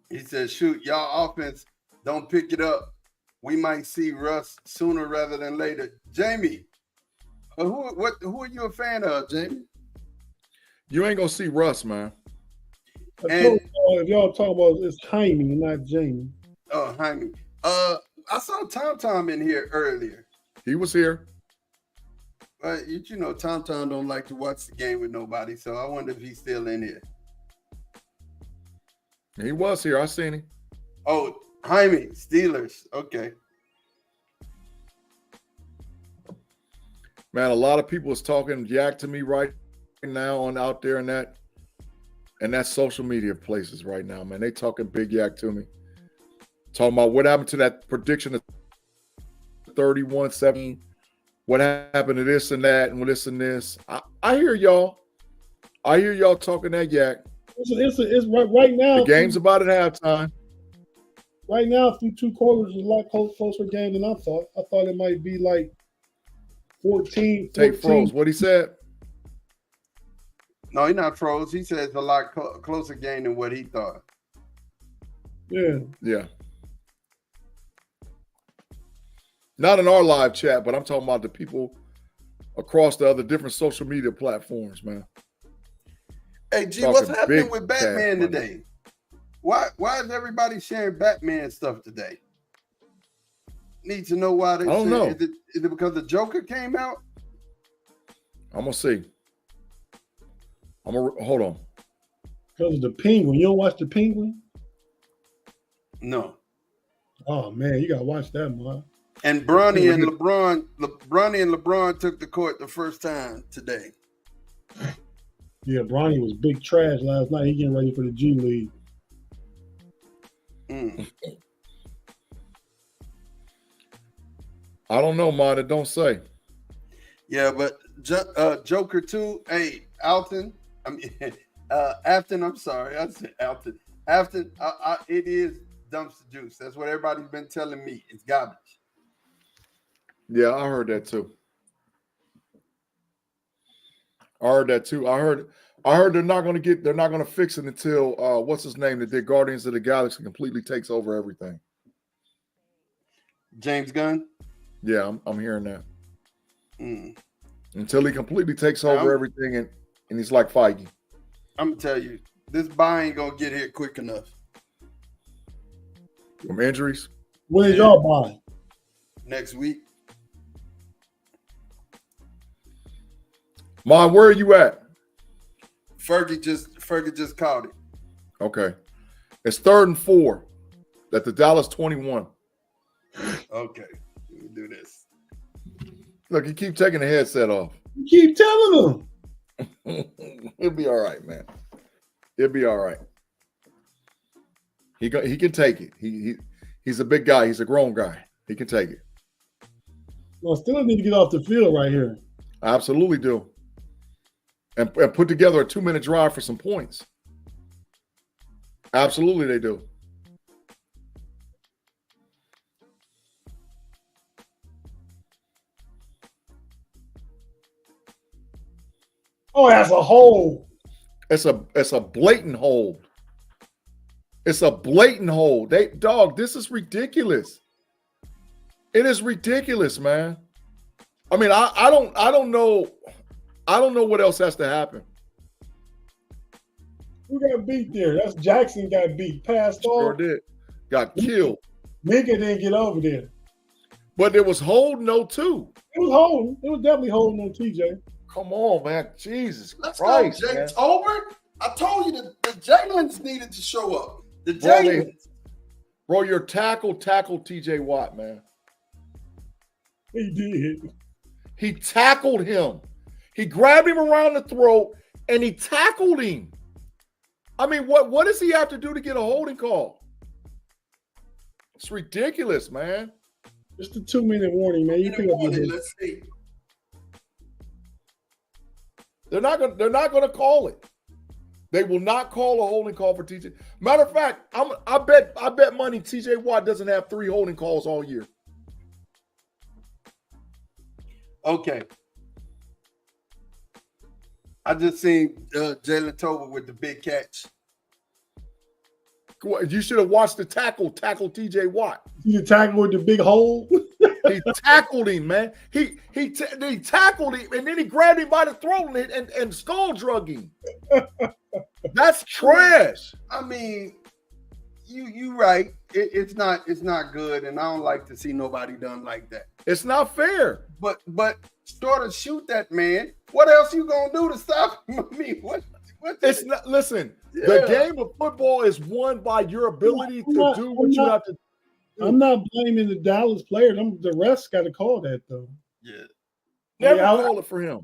He said, "Shoot, y'all offense don't pick it up. We might see Russ sooner rather than later." Jamie, who are you a fan of, Jamie? You ain't gonna see Russ, man. If y'all talking about it's Jaime, not Jamie. Oh, Jaime. I saw Tom in here earlier. He was here. But you know, Tom don't like to watch the game with nobody, so I wonder if he's still in here. He was here. I seen him. Oh, Jaime, Steelers. Okay. Man, a lot of people is talking yak to me right now out there in that social media places right now, man. They talking big yak to me. Talking about what happened to that prediction of 31-17. What happened to this and that and this and this. I hear y'all. I hear y'all talking that yak. It's right now. The game's about at halftime. Right now, through 2 quarters, is a lot closer game than I thought. I thought it might be like 14. Take froze. What he said? No, he's not froze. He said it's a lot closer game than what he thought. Yeah. Yeah. Not in our live chat, but I'm talking about the people across the other different social media platforms, man. Hey, G, what's happening with Batman today? Why is everybody sharing Batman stuff today? Need to know why they. I don't know. Is it because the Joker came out? I'm gonna see. Hold on. Because of the Penguin. You don't watch the Penguin? No. Oh man, you gotta watch that, man. And Bronny and LeBron took the court the first time today. Yeah, Bronny was big trash last night. He getting ready for the G League. I don't know, man. It don't say. Yeah, but Joker too. Hey, Alton. I mean, Afton. I'm sorry, I said Alton. Afton. It is dumpster juice. That's what everybody's been telling me. It's garbage. Yeah, I heard that too. I heard they're not going to fix it until what's his name that did Guardians of the Galaxy completely takes over everything. James Gunn. Yeah, I'm hearing that. Until he completely takes over everything and he's like Feige. I'm gonna tell you, this buy ain't gonna get here quick enough. From injuries. Where's y'all buying? Next week. Mom, where are you at? Fergie just caught it. Okay. It's 3rd and 4 at the Dallas 21. Okay. Let me do this. Look, you keep taking the headset off. You keep telling him. It'll be all right, man. It'll be all right. He can take it. He's a big guy. He's a grown guy. He can take it. Well, still need to get off the field right here. I absolutely do. And put together a 2-minute drive for some points. Absolutely, they do. Oh, that's a hold. It's a blatant hold. It's a blatant hold. This is ridiculous. It is ridiculous, man. I mean, I don't know. I don't know what else has to happen. Who got beat there? That's Jackson got beat. Passed off. Sure did. Got killed. Minka didn't get over there. But it was holding no too. It was holding. It was definitely holding on TJ. Come on, man. Jesus Let's Christ, go, Jake man. Tolbert. I told you the Jalen's needed to show up. The Bro, Jalen's. Bro, your tackled TJ Watt, man. He did. He tackled him. He grabbed him around the throat and he tackled him. I mean, what does he have to do to get a holding call? It's ridiculous, man. Just a 2-minute warning, man. You pick up your head. Let's see. They're not gonna call it. They will not call a holding call for TJ. Matter of fact, I bet money TJ Watt doesn't have 3 holding calls all year. Okay. I just seen Jalen Tolbert with the big catch. You should have watched the tackle TJ Watt. You tackle with the big hole. He tackled him, man. He tackled him, and then he grabbed him by the throat and skull drug him. That's trash. I mean, you right. It's not good, and I don't like to see nobody done like that. It's not fair. But sort of shoot that man. What else you gonna do to stop him? I mean, what It's not. Listen, Yeah. the game of football is won by your ability to do what you have to do. I'm not blaming the Dallas players. The refs got to call that though. Yeah. Never Yeah, call it for him.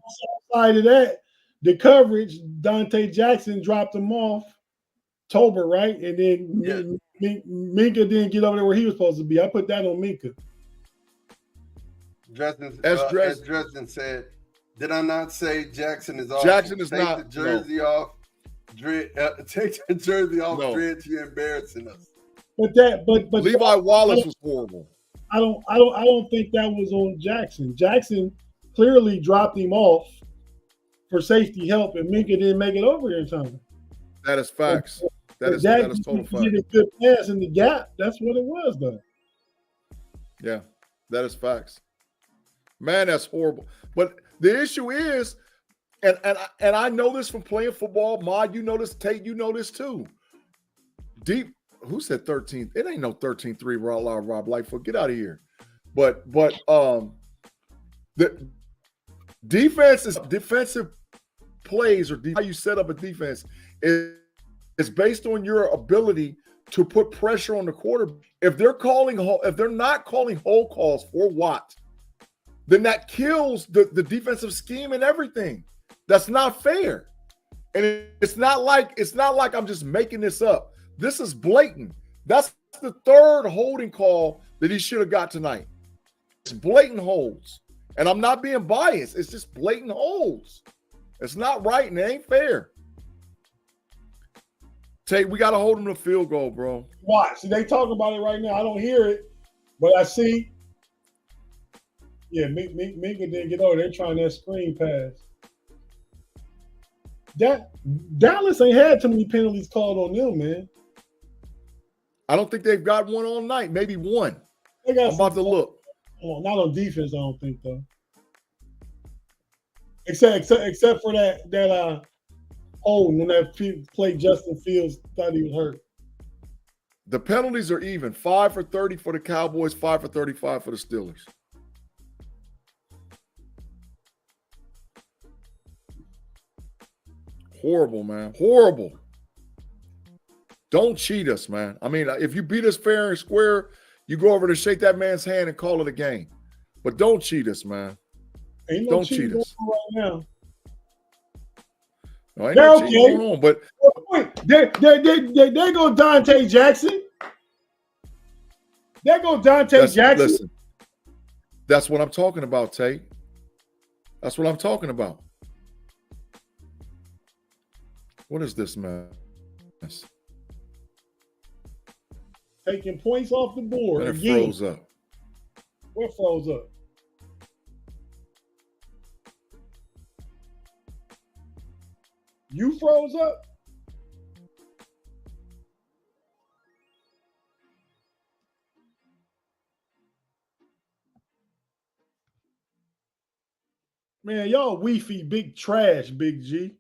Outside of that, the coverage, Dante Jackson dropped him off, Tolbert, right? And then Minka didn't get over there where he was supposed to be. I put that on Minka. As Dresden said, did I not say Jackson is off? Jackson is take not. The jersey off. Take the jersey off. No. Dred, you're embarrassing us. But Levi Wallace was horrible. I don't think that was on Jackson. Jackson clearly dropped him off for safety help, and Minka didn't make it over in time. That is facts. That is total fact. Did a good pass in the gap. That's what it was, though. Yeah, that is facts. Man, that's horrible. But the issue is, and I know this from playing football. Mod, you know this. Tate, you know this too. Deep. Who said 13th? It ain't no 13-3 Rob Lightfoot. Get out of here. But the defensive plays or how you set up a defense is based on your ability to put pressure on the quarterback. If they're not calling hold calls for Watt, then that kills the defensive scheme and everything. That's not fair. And it's not like I'm just making this up. This is blatant. That's the 3rd holding call that he should have got tonight. It's blatant holds. And I'm not being biased. It's just blatant holds. It's not right and it ain't fair. Tate, we got to hold him to field goal, bro. Watch. They talk about it right now. I don't hear it, but I see. Yeah, Minka didn't get over. They're trying that screen pass. Dallas ain't had too many penalties called on them, man. I don't think they've got one all night. Maybe one. I'm about to look. Not on defense, I don't think though. Except for that holding when that play Justin Fields thought he was hurt. The penalties are even. 5 for 30 for the Cowboys, 5 for 35 for the Steelers. Horrible, man. Horrible. Don't cheat us, man. I mean, if you beat us fair and square, you go over to shake that man's hand and call it a game. But don't cheat us, man. Ain't no don't cheat us. Right now. No, ain't no cheating going on, but there go Dante Jackson. There go Dante Jackson. Listen, that's what I'm talking about, Tate. That's what I'm talking about. What is this mess? Taking points off the board. And it froze up. What froze up? You froze up? Man, y'all Wi-Fi big trash, Big G.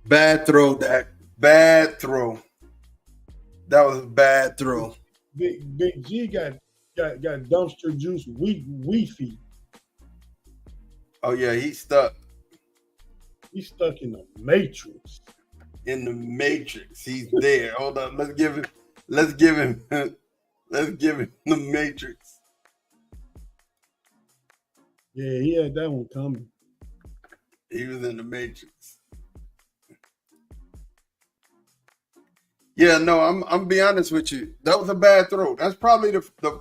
Bad throw, Dak. Bad throw. That was a bad throw. Big G got dumpster juice Wi-Fi. Oh yeah, he's stuck He's stuck in the matrix. in the matrix. He's there. Hold on. Let's give him the matrix. Yeah, he had that one coming. He was in the matrix. Yeah, no, I'm be honest with you. That was a bad throw. That's probably the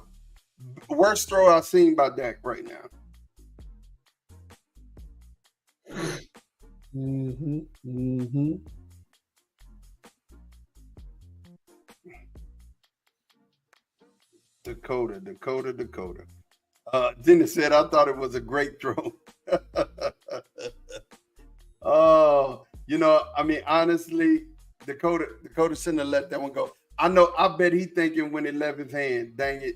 worst throw I've seen by Dak right now. Dakota. Dennis said, I thought it was a great throw. Oh, I mean, honestly, Dakota shouldn't have let that one go. I bet he thinking when it left his hand, dang it,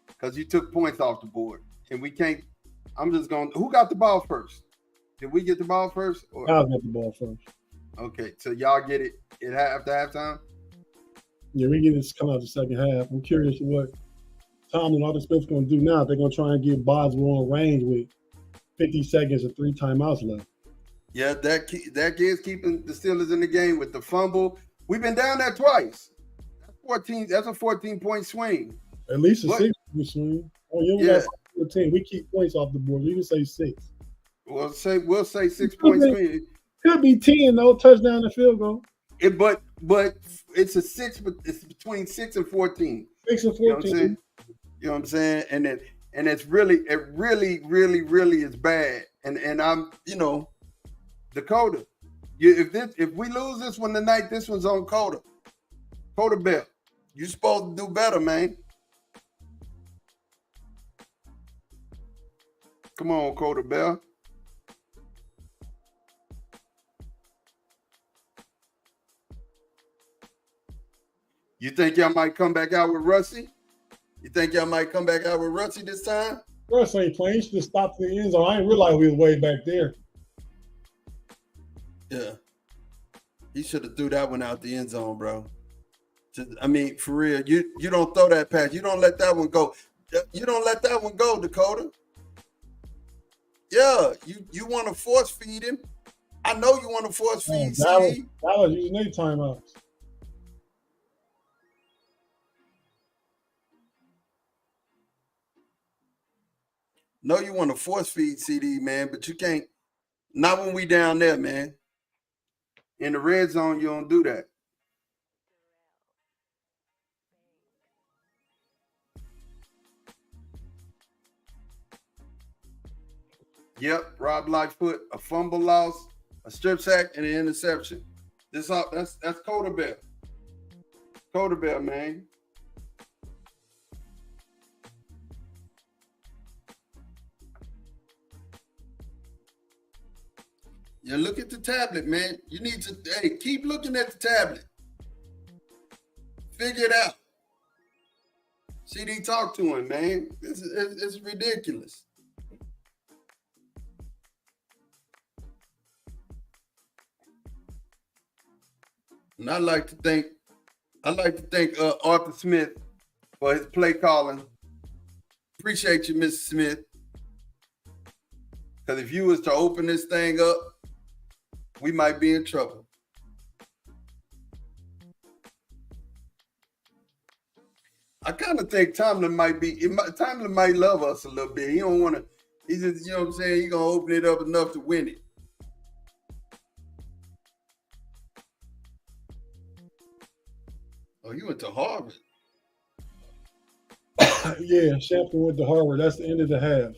because you took points off the board. And we can't, who got the ball first? Did we get the ball first? Or? I'll get the ball first. Okay, so y'all get it after halftime? Yeah, we get this coming out the second half. I'm curious what Tom and Arthur Smith's going to do now. They're going to try and get Boswell on range with 50 seconds and 3 timeouts left. Yeah, that is keeping the Steelers in the game with the fumble. We've been down there twice. That's a 14-point swing. At least a 6-point swing. Oh, yeah, got 14. We keep points off the board. You can say 6. We'll say 6-point swing. Could be 10 though, touchdown and field goal. But it's a 6, but it's between 6 and 14. 6 and 14. You know what I'm saying? And it's really is bad. And I'm Dakota. If we lose this one tonight, this one's on Coda Bell. You're supposed to do better, man. Come on, Coda Bell. You think y'all might come back out with Rusty? this time? Russ ain't playing. He should have stopped the end zone. I didn't realize we was way back there. Yeah. He should have threw that one out the end zone, bro. I mean, for real, you don't throw that pass. You don't let that one go. You don't let that one go, Dakota. Yeah, you want to force feed him. I know you want to force feed CD. Dallas using their timeouts. No, you want to force feed CD, man, but you can't. Not when we down there, man. In the red zone, you don't do that. Yep, Rob Lightfoot, a fumble loss, a strip sack, and an interception. That's Coda Bell. Coda Bell, man. Yeah, look at the tablet, man. You need to, keep looking at the tablet. Figure it out. CD, talk to him, man. It's ridiculous. And I like to thank Arthur Smith for his play calling. Appreciate you, Mr. Smith. Because if you was to open this thing up, we might be in trouble. I kind of think Tomlin might love us a little bit. He don't want to, he's just, you know what I'm saying? He's going to open it up enough to win it. Oh, you went to Harvard. Yeah, Shampton went to Harvard. That's the end of the half.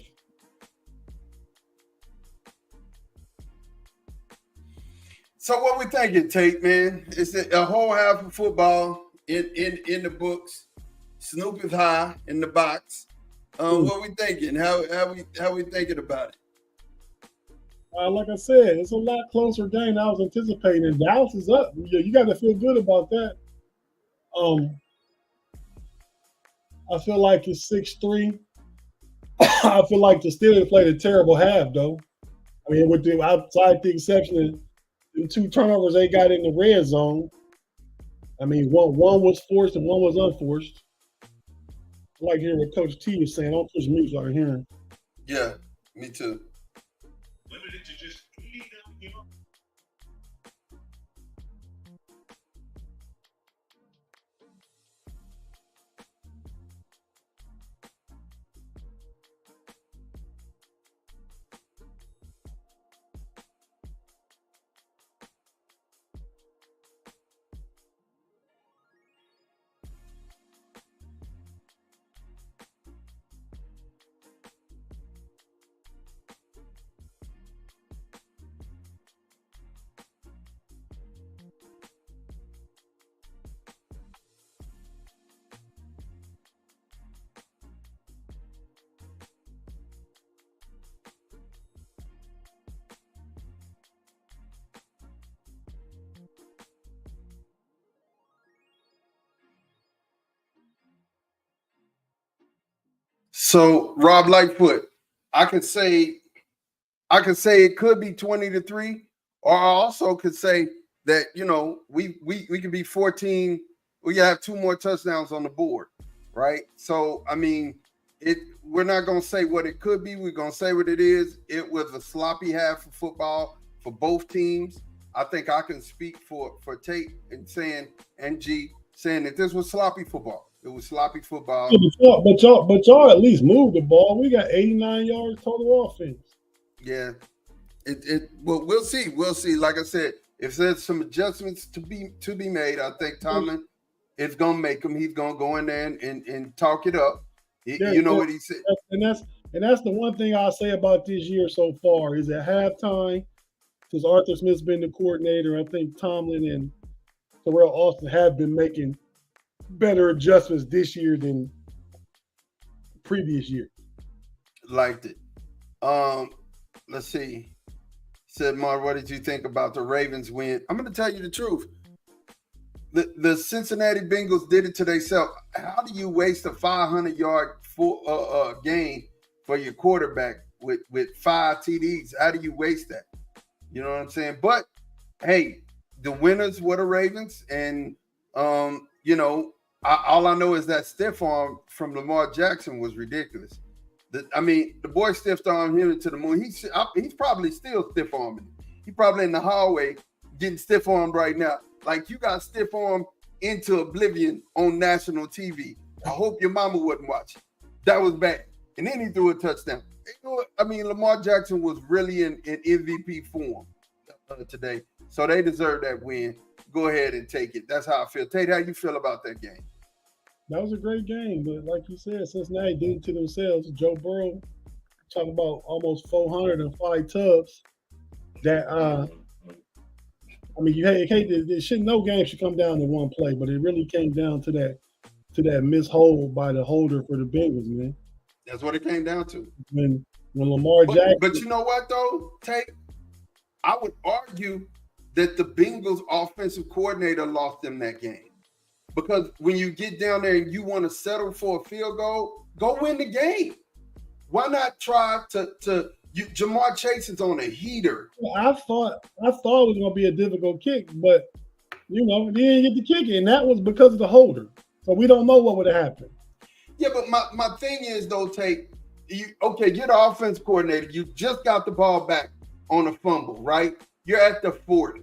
So what we thinking, Tate, man? It's a whole half of football in the books. Snoop is high in the box. What we thinking? How we thinking about it? Like I said, it's a lot closer game than I was anticipating. And Dallas is up. You got to feel good about that. I feel like it's 6-3. I feel like the Steelers played a terrible half, though. I mean, outside the exception of the 2 turnovers they got in the red zone. I mean, one was forced and one was unforced. I like hearing what Coach T is saying. Don't push me so I can hear him. Yeah, me too. Limited to just 89 yards. So Rob Lightfoot, I could say it could be 20-3, or I also could say that we could be 14. We have 2 more touchdowns on the board, right? So I mean, we're not gonna say what it could be. We're gonna say what it is. It was a sloppy half of football for both teams. I think I can speak for Tate and G saying that this was sloppy football. It was sloppy football. But y'all at least moved the ball. We got 89 yards total offense. Yeah. Well, we'll see. We'll see. Like I said, if there's some adjustments to be made, I think Tomlin is gonna make them. He's gonna go in there and talk it up. What he said. And that's the one thing I'll say about this year so far is at halftime, because Arthur Smith's been the coordinator, I think Tomlin and Terrell Austin have been making better adjustments this year than previous year. Liked it. Let's see. Said Mark, what did you think about the Ravens win? I'm going to tell you the truth. The Cincinnati Bengals did it to themselves. How do you waste a 500-yard game for your quarterback with 5 TDs? How do you waste that? You know what I'm saying? But hey, the winners were the Ravens, and all I know is that stiff arm from Lamar Jackson was ridiculous. The boy stiff armed him into the moon. He's probably still stiff arming. He's probably in the hallway getting stiff armed right now. Like, you got stiff armed into oblivion on national TV. I hope your mama wasn't watching. That was bad. And then he threw a touchdown. Lamar Jackson was really in MVP form today. So they deserve that win. Go ahead and take it. That's how I feel. Tate, how you feel about that game? That was a great game, but like you said, Cincinnati did it to themselves. Joe Burrow, talking about almost 405 tubs. That no game should come down to one play, but it really came down to that missed hold by the holder for the Bengals, man. That's what it came down to. When Lamar Jackson. But you know what though, Tate? I would argue that the Bengals offensive coordinator lost them that game. Because when you get down there and you want to settle for a field goal, go win the game. Why not try to Jamar Chase is on a heater. I thought it was going to be a difficult kick, but he didn't get the kick, and that was because of the holder. So we don't know what would have happened. Yeah, but my thing is though, Tate, you're the offense coordinator. You just got the ball back on a fumble, right? You're at the 40.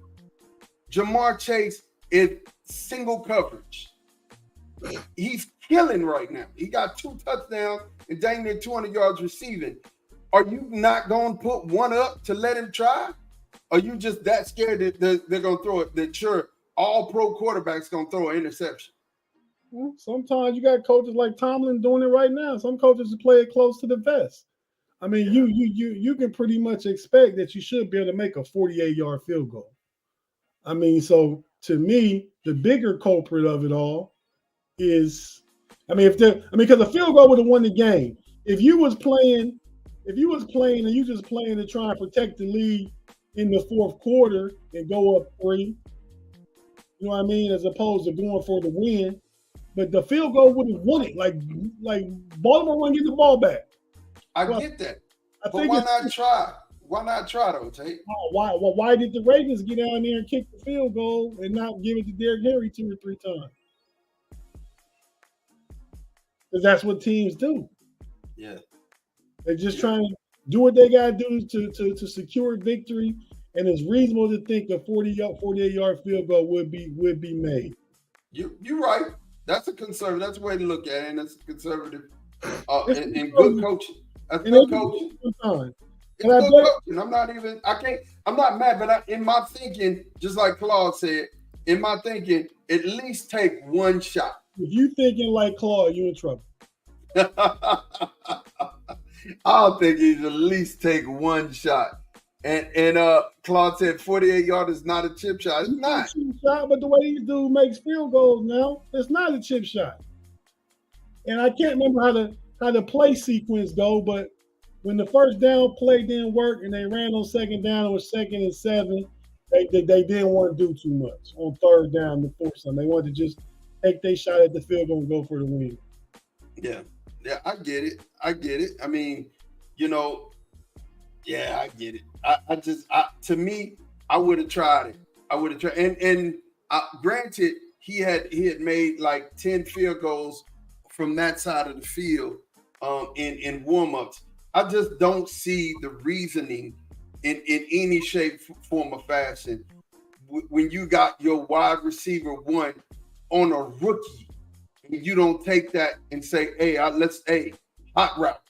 Jamar Chase is single coverage. He's killing right now. He got 2 touchdowns and dang near 200 yards receiving. Are you not going to put one up to let him try? Are you just that scared that they're going to throw it? That sure, all pro quarterbacks going to throw an interception? Well, sometimes you got coaches like Tomlin doing it right now. Some coaches play it close to the vest. I mean, you can pretty much expect that you should be able to make a 48-yard field goal. I mean, so to me, the bigger culprit of it all is, because the field goal would have won the game. If you was playing and you just playing to try and protect the lead in the fourth quarter and go up 3, you know what I mean, as opposed to going for the win. But the field goal would have won it. Like Baltimore wouldn't get the ball back. I get that. But why not try? Why not try though, Tate? Why did the Ravens get down there and kick the field goal and not give it to Derrick Henry 2 or 3 times? Because that's what teams do. Yeah. They're just trying to do what they got to do to secure victory, and it's reasonable to think a 48-yard field goal would be made. You're right. That's a conservative. That's a way to look at it, and that's conservative and good coaching. That's good coaching. It's good coaching. I'm not mad, but in my thinking, just like Claude said, in my thinking, at least take one shot. If you thinking like Claude, you in trouble. I don't think he'd at least take one shot. And Claude said 48-yard is not a chip shot. It's not. It's a chip shot, but the way these dudes makes field goals now, it's not a chip shot. And I can't remember how the play sequence go, but when the first down play didn't work and they ran on second down, it was 2nd and 7. They didn't want to do too much on third down to force them. They wanted to just take their shot at the field goal and go for the win. Yeah, I get it. I mean, I get it. To me, I would have tried it. And granted, he had made like 10 field goals from that side of the field in warm-ups. I just don't see the reasoning in any shape, form, or fashion when you got your wide receiver one on a rookie. You don't take that and say, hey, hot route.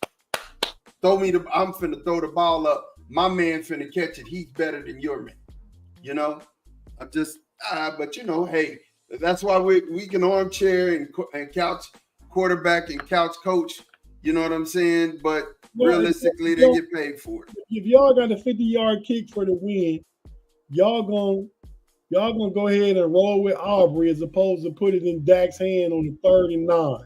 I'm finna throw the ball up. My man finna catch it. He's better than your man. Hey, that's why we can armchair and couch quarterback and couch coach. You know what I'm saying? But realistically, they get paid for it. If y'all got a 50-yard kick for the win, y'all gonna go ahead and roll with Aubrey as opposed to put it in Dak's hand on the 3rd and 9.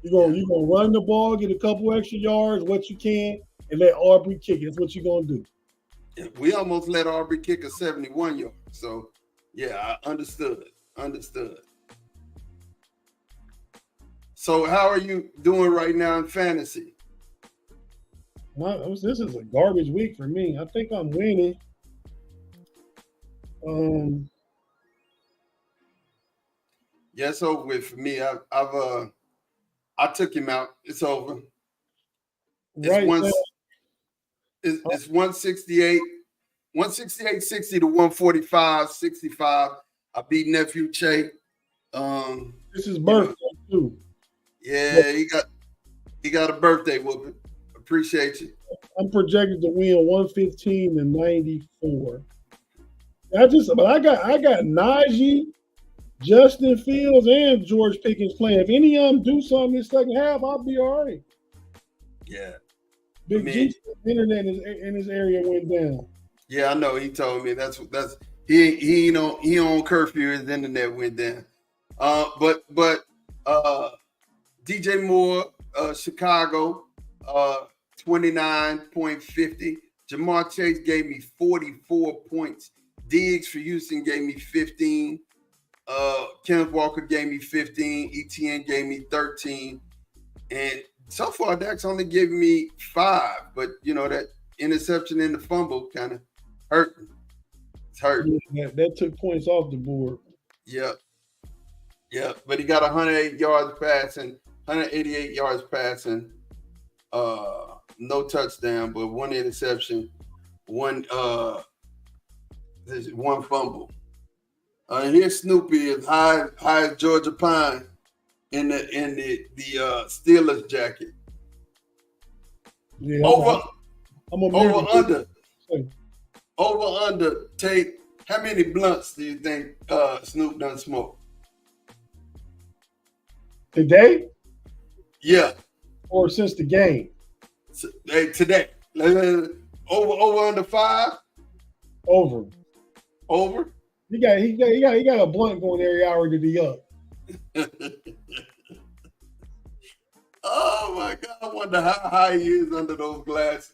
You're gonna run the ball, get a couple extra yards, what you can, and let Aubrey kick it. That's what you're gonna do. Yeah, we almost let Aubrey kick a 71-yard. So yeah, I understood. So how are you doing right now in fantasy? This is a garbage week for me. I think I'm winning. Yeah, it's over with for me. I took him out. It's over. It's 168, 168.60 to 145.65. I beat nephew Che. This is birthday too. Yeah, he got a birthday whooping. Appreciate you. I'm projected to win 115 to 94. I got Najee, Justin Fields, and George Pickens playing. If any of them do something in the second half, I'll be all right. Yeah. Big G's internet in his area went down. Yeah, I know. He told me that's he on curfew. His internet went down. But DJ Moore, Chicago, 29.50. Jamar Chase gave me 44 points. Diggs for Houston gave me 15. Kenneth Walker gave me 15. ETN gave me 13. And so far, Dak's only gave me 5. But, that interception and the fumble kind of hurt. It's hurt. Yeah, that took points off the board. Yeah. Yeah, but he got 108 yards passing, 188 yards passing. No touchdown, but 1 interception, one fumble. Here's Snoopy as high as Georgia Pine in the Steelers jacket. Yeah, over under. Tate, how many blunts do you think Snoop done smoke today? Yeah, or since the game? Today. Over under 5. Over. He got a blunt going every hour to be up. Oh my God! I wonder how high he is under those glasses.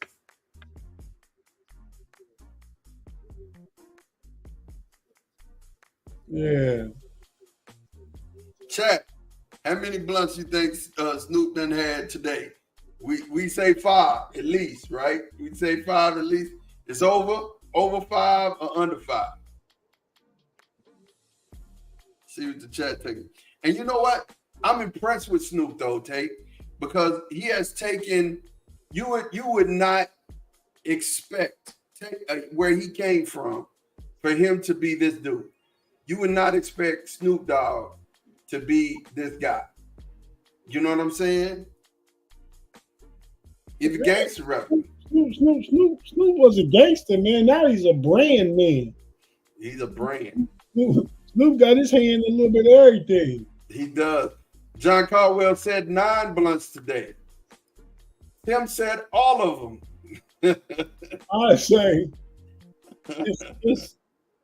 Yeah. Chat. How many blunts you think Snoop done had today? We say 5 at least, right? We say 5 at least. It's over 5 or under 5. See what the chat taking. And you know what? I'm impressed with Snoop though, Tate, because he has taken. You would not expect where he came from for him to be this dude. You would not expect Snoop Dogg to be this guy. You know what I'm saying? He's a gangster rapper. Snoop was a gangster, man. Now he's a brand man. He's a brand. Snoop got his hand in a little bit of everything. He does. John Caldwell said 9 blunts today. Tim said all of them. I say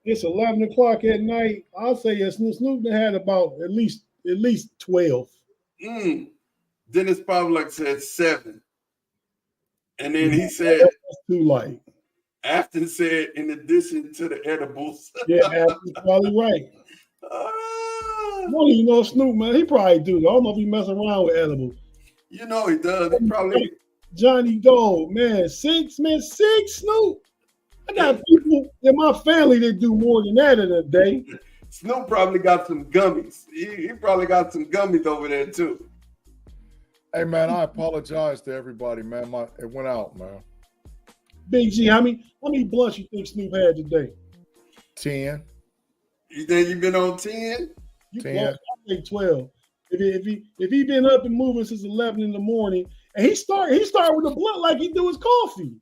it's 11 o'clock at night. I'll say yes. Snoop had about at least 12. Dennis Pavlik said 7. And then he said, that's too light. Afton said, in addition to the edibles. Yeah, Afton's probably right. Well, you know, Snoop, man, he probably do. I don't know if he messing around with edibles. You know he does. He probably. Johnny Gold, man, 6, Snoop. I got people in my family that do more than that in a day. Snoop probably got some gummies. He probably got some gummies over there too. Hey man, I apologize to everybody, man. It went out, man. Big G, how many blunts you think Snoop had today? 10. You think you been on 10? 10. I think 12. If he been up and moving since 11 in the morning, and he start with a blunt like he do his coffee.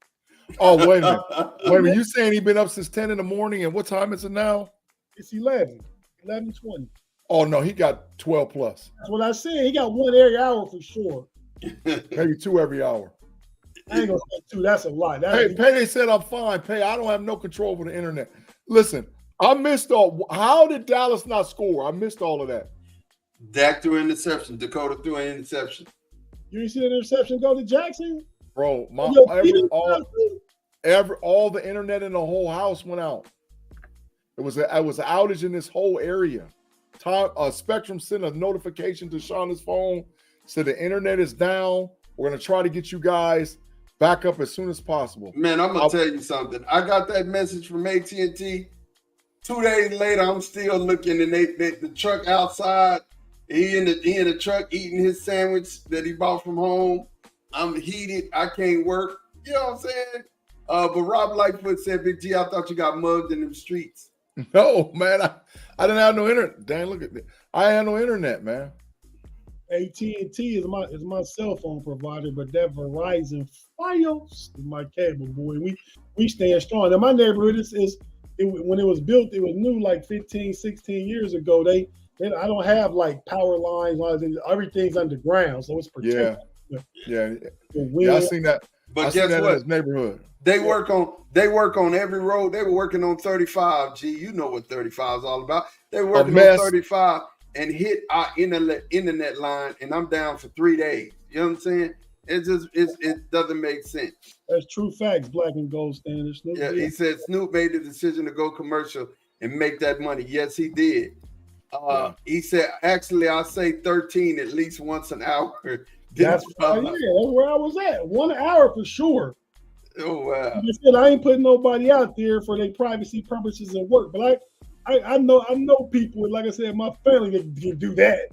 Oh, wait a minute. You saying he been up since 10 in the morning, and what time is it now? It's 11:20. Oh no, he got 12 plus. That's what I said. He got 1 every hour for sure. Maybe 2 every hour. I ain't gonna say 2. That's a lot. Payday said I'm fine. I don't have no control over the internet. Listen, I missed all. How did Dallas not score? I missed all of that. Dak threw an interception. Dakota threw an interception. You didn't see the interception go to Jackson? Bro, all the internet in the whole house went out. It was an outage in this whole area. Spectrum sent a notification to Shauna's phone, said the internet is down. We're gonna try to get you guys back up as soon as possible. Man, I'm gonna tell you something. I got that message from AT&T. 2 days later, I'm still looking, and the truck outside. He in the truck eating his sandwich that he bought from home. I'm heated. I can't work. You know what I'm saying? But Rob Lightfoot said, Big G, I thought you got mugged in them streets. No, man. I didn't have no internet. Dan, look at me. I had no internet, man. AT&T is my cell phone provider, but that Verizon Fios is my cable, boy. We stand strong. Now, my neighborhood when it was built, it was new like 15, 16 years ago. I don't have like power lines. Everything's underground, so it's protected. Yeah, I seen that. But guess what? In his neighborhood. They work on every road. They were working on 35. G, you know what 35 is all about. They were working on 35 and hit our internet line, and I'm down for 3 days. You know what I'm saying? It doesn't make sense. That's true facts. Black and gold standards. Yeah, he said Snoop made the decision to go commercial and make that money. Yes, he did. He said, actually, I say 13 at least once an hour. That's where I was at. 1 hour for sure. Oh wow! Like I said, I ain't putting nobody out there for their privacy purposes and work, but I know people, like I said, my family that can do that.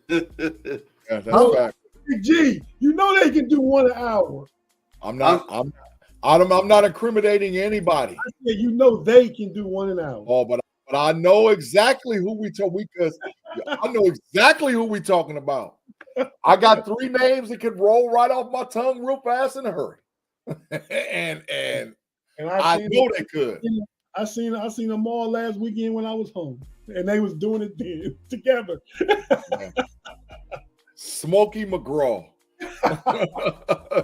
Yeah, that's fact. G, you know they can do 1 hour. I'm not incriminating anybody. I said, you know they can do 1 hour. Oh, but I know exactly who because I know exactly who we talking about. I got 3 names that could roll right off my tongue real fast in a hurry. and I know they could. I seen them all last weekend when I was home, and they was doing it then together. Smokey McGraw.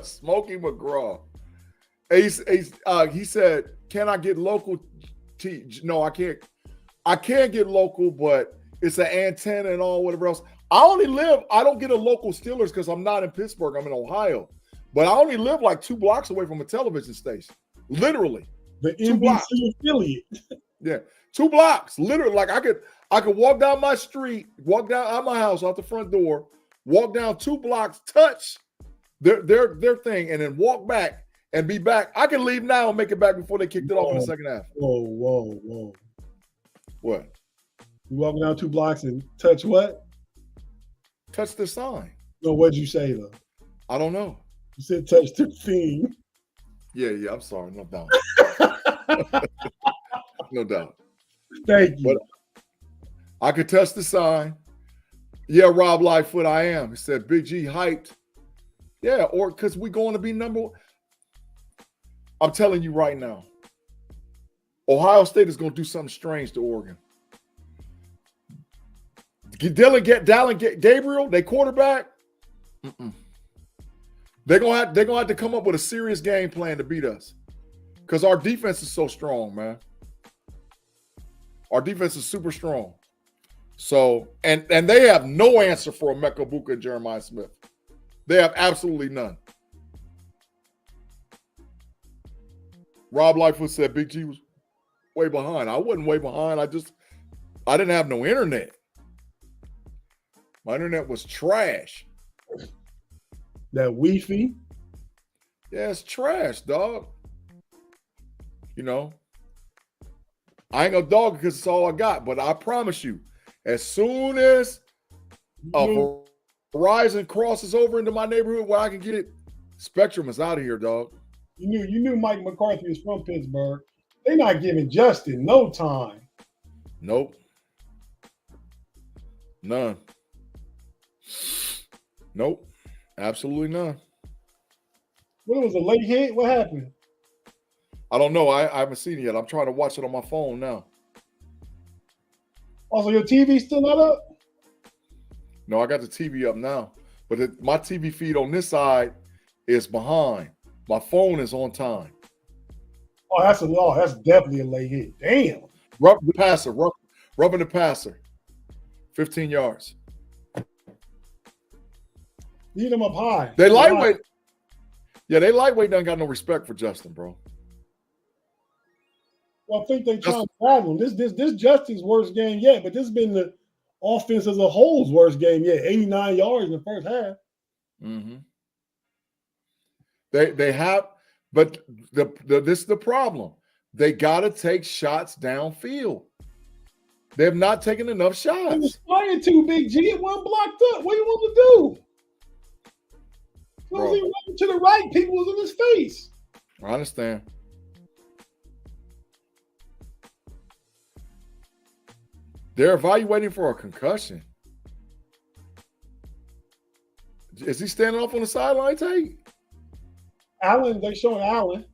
Smokey McGraw. He said, "Can I get local?" No, I can't. I can't get local, but it's an antenna and all whatever else. I don't get a local Steelers because I'm not in Pittsburgh. I'm in Ohio. But I only live like 2 blocks away from a television station. Literally. The NBC affiliate. Yeah. 2 blocks. Literally. Like I could walk down my street, walk down out my house, out the front door, walk down 2 blocks, touch their thing, and then walk back, and be back. I can leave now and make it back before they kicked it off in the second half. Whoa. What? You walking down 2 blocks and touch what? Touch the sign. No, what'd you say though? I don't know. You said touch the thing. Yeah, I'm sorry. No doubt. No doubt. Thank you. But I could touch the sign. Yeah, Rob Lightfoot, I am. He said, Big G hyped. Yeah, or because we're going to be number one. I'm telling you right now, Ohio State is going to do something strange to Oregon. Dallin Gabriel, they quarterback. They're gonna have to come up with a serious game plan to beat us, because our defense is so strong, man. Our defense is super strong. So, and they have no answer for Emeka Buka and Jeremiah Smith. They have absolutely none. Rob Lightfoot said Big G was way behind. I wasn't way behind. I didn't have no internet. My internet was trash. That Wi-Fi? Yeah, it's trash, dog. You know, I ain't gonna dog it because it's all I got. But I promise you, as soon as Verizon crosses over into my neighborhood where I can get it, Spectrum is out of here, dog. You knew Mike McCarthy was from Pittsburgh. They're not giving Justin no time. Nope. None. Nope. Absolutely none. What, it was a late hit? What happened? I don't know. I haven't seen it yet. I'm trying to watch it on my phone now. Also, your TV's still not up? No, I got the TV up now. But my TV feed on this side is behind. My phone is on time. Oh, that's definitely a late hit. Damn. Rubbing the passer. 15 yards. Lead them up high. They lightweight. Yeah, they lightweight done got no respect for Justin, bro. Well, I think they trying to grab him. This Justin's worst game yet, but this has been the offense as a whole's worst game yet. 89 yards in the first half. Mm-hmm. They have, but this is the problem. They got to take shots downfield. They have not taken enough He was shots. trying to, Big G. It wasn't blocked up. What do you want to do? He was running to the right. People was in his face. I understand. They're evaluating for a concussion. Is he standing off on the sideline, Tate? Allen, they showing Allen.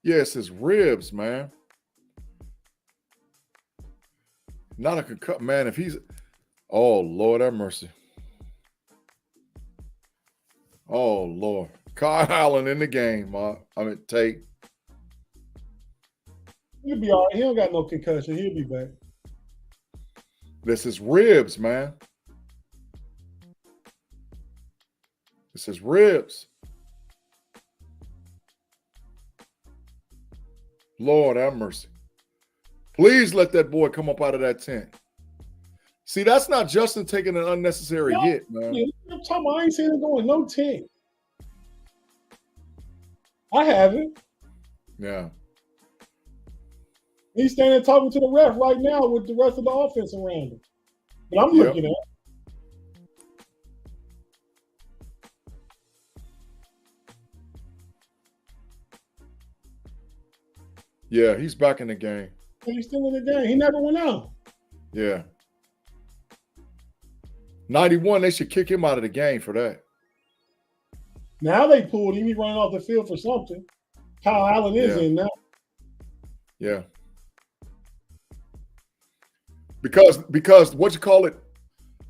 Yes, his ribs, man. Not a concussion, man. If he's, oh Lord, have mercy. Oh Lord, Kyle Allen in the game. Tate. He'll be all right. He don't got no concussion. He'll be back. This is ribs, man. This is ribs. Lord have mercy. Please let that boy come up out of that tent. See, that's not Justin taking an unnecessary hit, man. I'm talking about, I ain't saying it going no 10. I haven't. Yeah. He's standing talking to the ref right now with the rest of the offense around him. But I'm looking at. Yeah, he's back in the game. He's still in the game. He never went out. Yeah. 91, they should kick him out of the game for that. Now they pulled him. He running off the field for something. Kyle Allen is in now. Yeah. Because what you call it,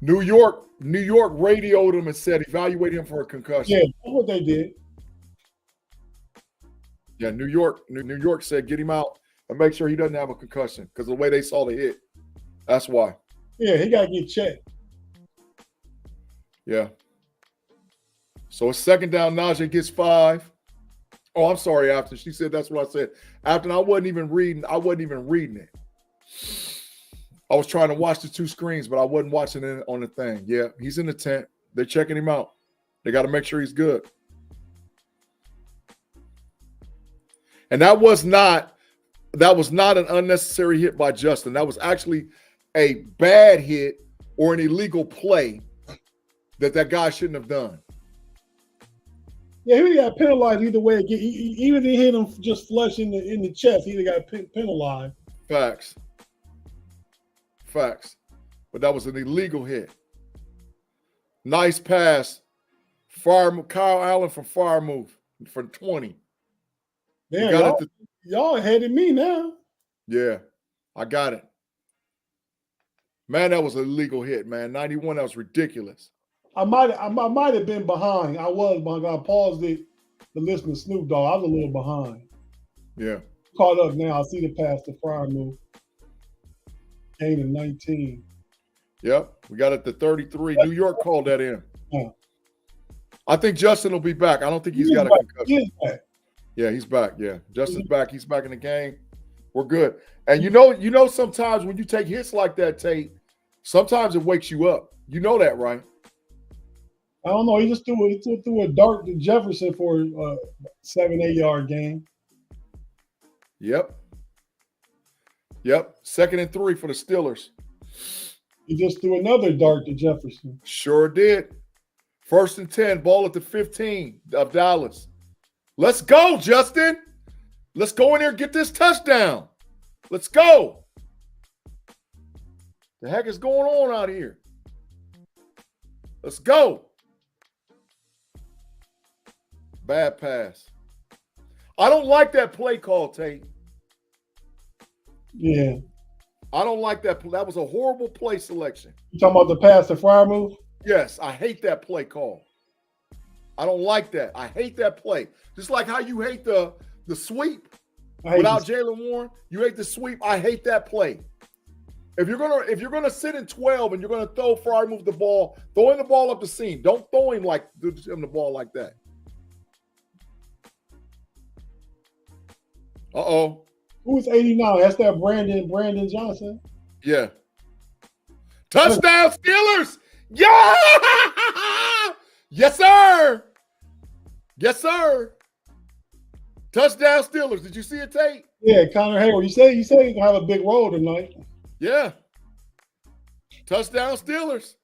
New York radioed him and said evaluate him for a concussion. Yeah, that's what they did. Yeah, New York said get him out and make sure he doesn't have a concussion because of the way they saw the hit. That's why. Yeah, he got to get checked. Yeah. So it's second down. Najee gets 5. Oh, I'm sorry, Afton. She said that's what I said. Afton, I wasn't even reading it. I was trying to watch the two screens, but I wasn't watching it on the thing. Yeah, he's in the tent. They're checking him out. They got to make sure he's good. And that was not an unnecessary hit by Justin. That was actually a bad hit or an illegal play that guy shouldn't have done. Yeah, he got penalized either way. Even if he hit him just flush in the chest, he got penalized. Facts. But that was an illegal hit. Nice pass. Kyle Allen from fire move for 20. Damn, y'all ahead of me now. Yeah, I got it. Man, that was an illegal hit, man. 91, that was ridiculous. I might have been behind. I was behind. I paused it to listen to Snoop Dogg. I was a little behind. Yeah. Caught up now. I see the pass to fire move. Gain of 19. Yep, we got it to 33. New York called that in. Yeah. I think Justin will be back. I don't think he's got a concussion. He's back. Yeah, he's back. Yeah, Justin's back. He's back in the game. We're good. And you know, sometimes when you take hits like that, Tate, sometimes it wakes you up. You know that, right? I don't know. He just threw a dart to Jefferson for a 7-8 yard gain. Yep. 2nd and 3 for the Steelers. He just threw another dart to Jefferson. Sure did. 1st and 10, ball at the 15 of Dallas. Let's go, Justin. Let's go in there and get this touchdown. Let's go. The heck is going on out here? Let's go. Bad pass. I don't like that play call, Tate. Yeah. I don't like that. That was a horrible play selection. You talking about the pass to fire move? Yes, I hate that play call. I don't like that. I hate that play. Just like how you hate the sweep without Jalen Warren, you hate the sweep. I hate that play. If you're gonna sit in 12 and you're gonna throw fire move the ball, throwing the ball up the seam. Don't throw him the ball like that. Uh-oh. Who's 89? That's that Brandon Johnson. Yeah. Touchdown Steelers! Yeah! Yes, sir. Yes, sir. Touchdown Steelers. Did you see it, Tate? Yeah, Connor Hayward. You say he's gonna have a big role tonight. Yeah. Touchdown Steelers.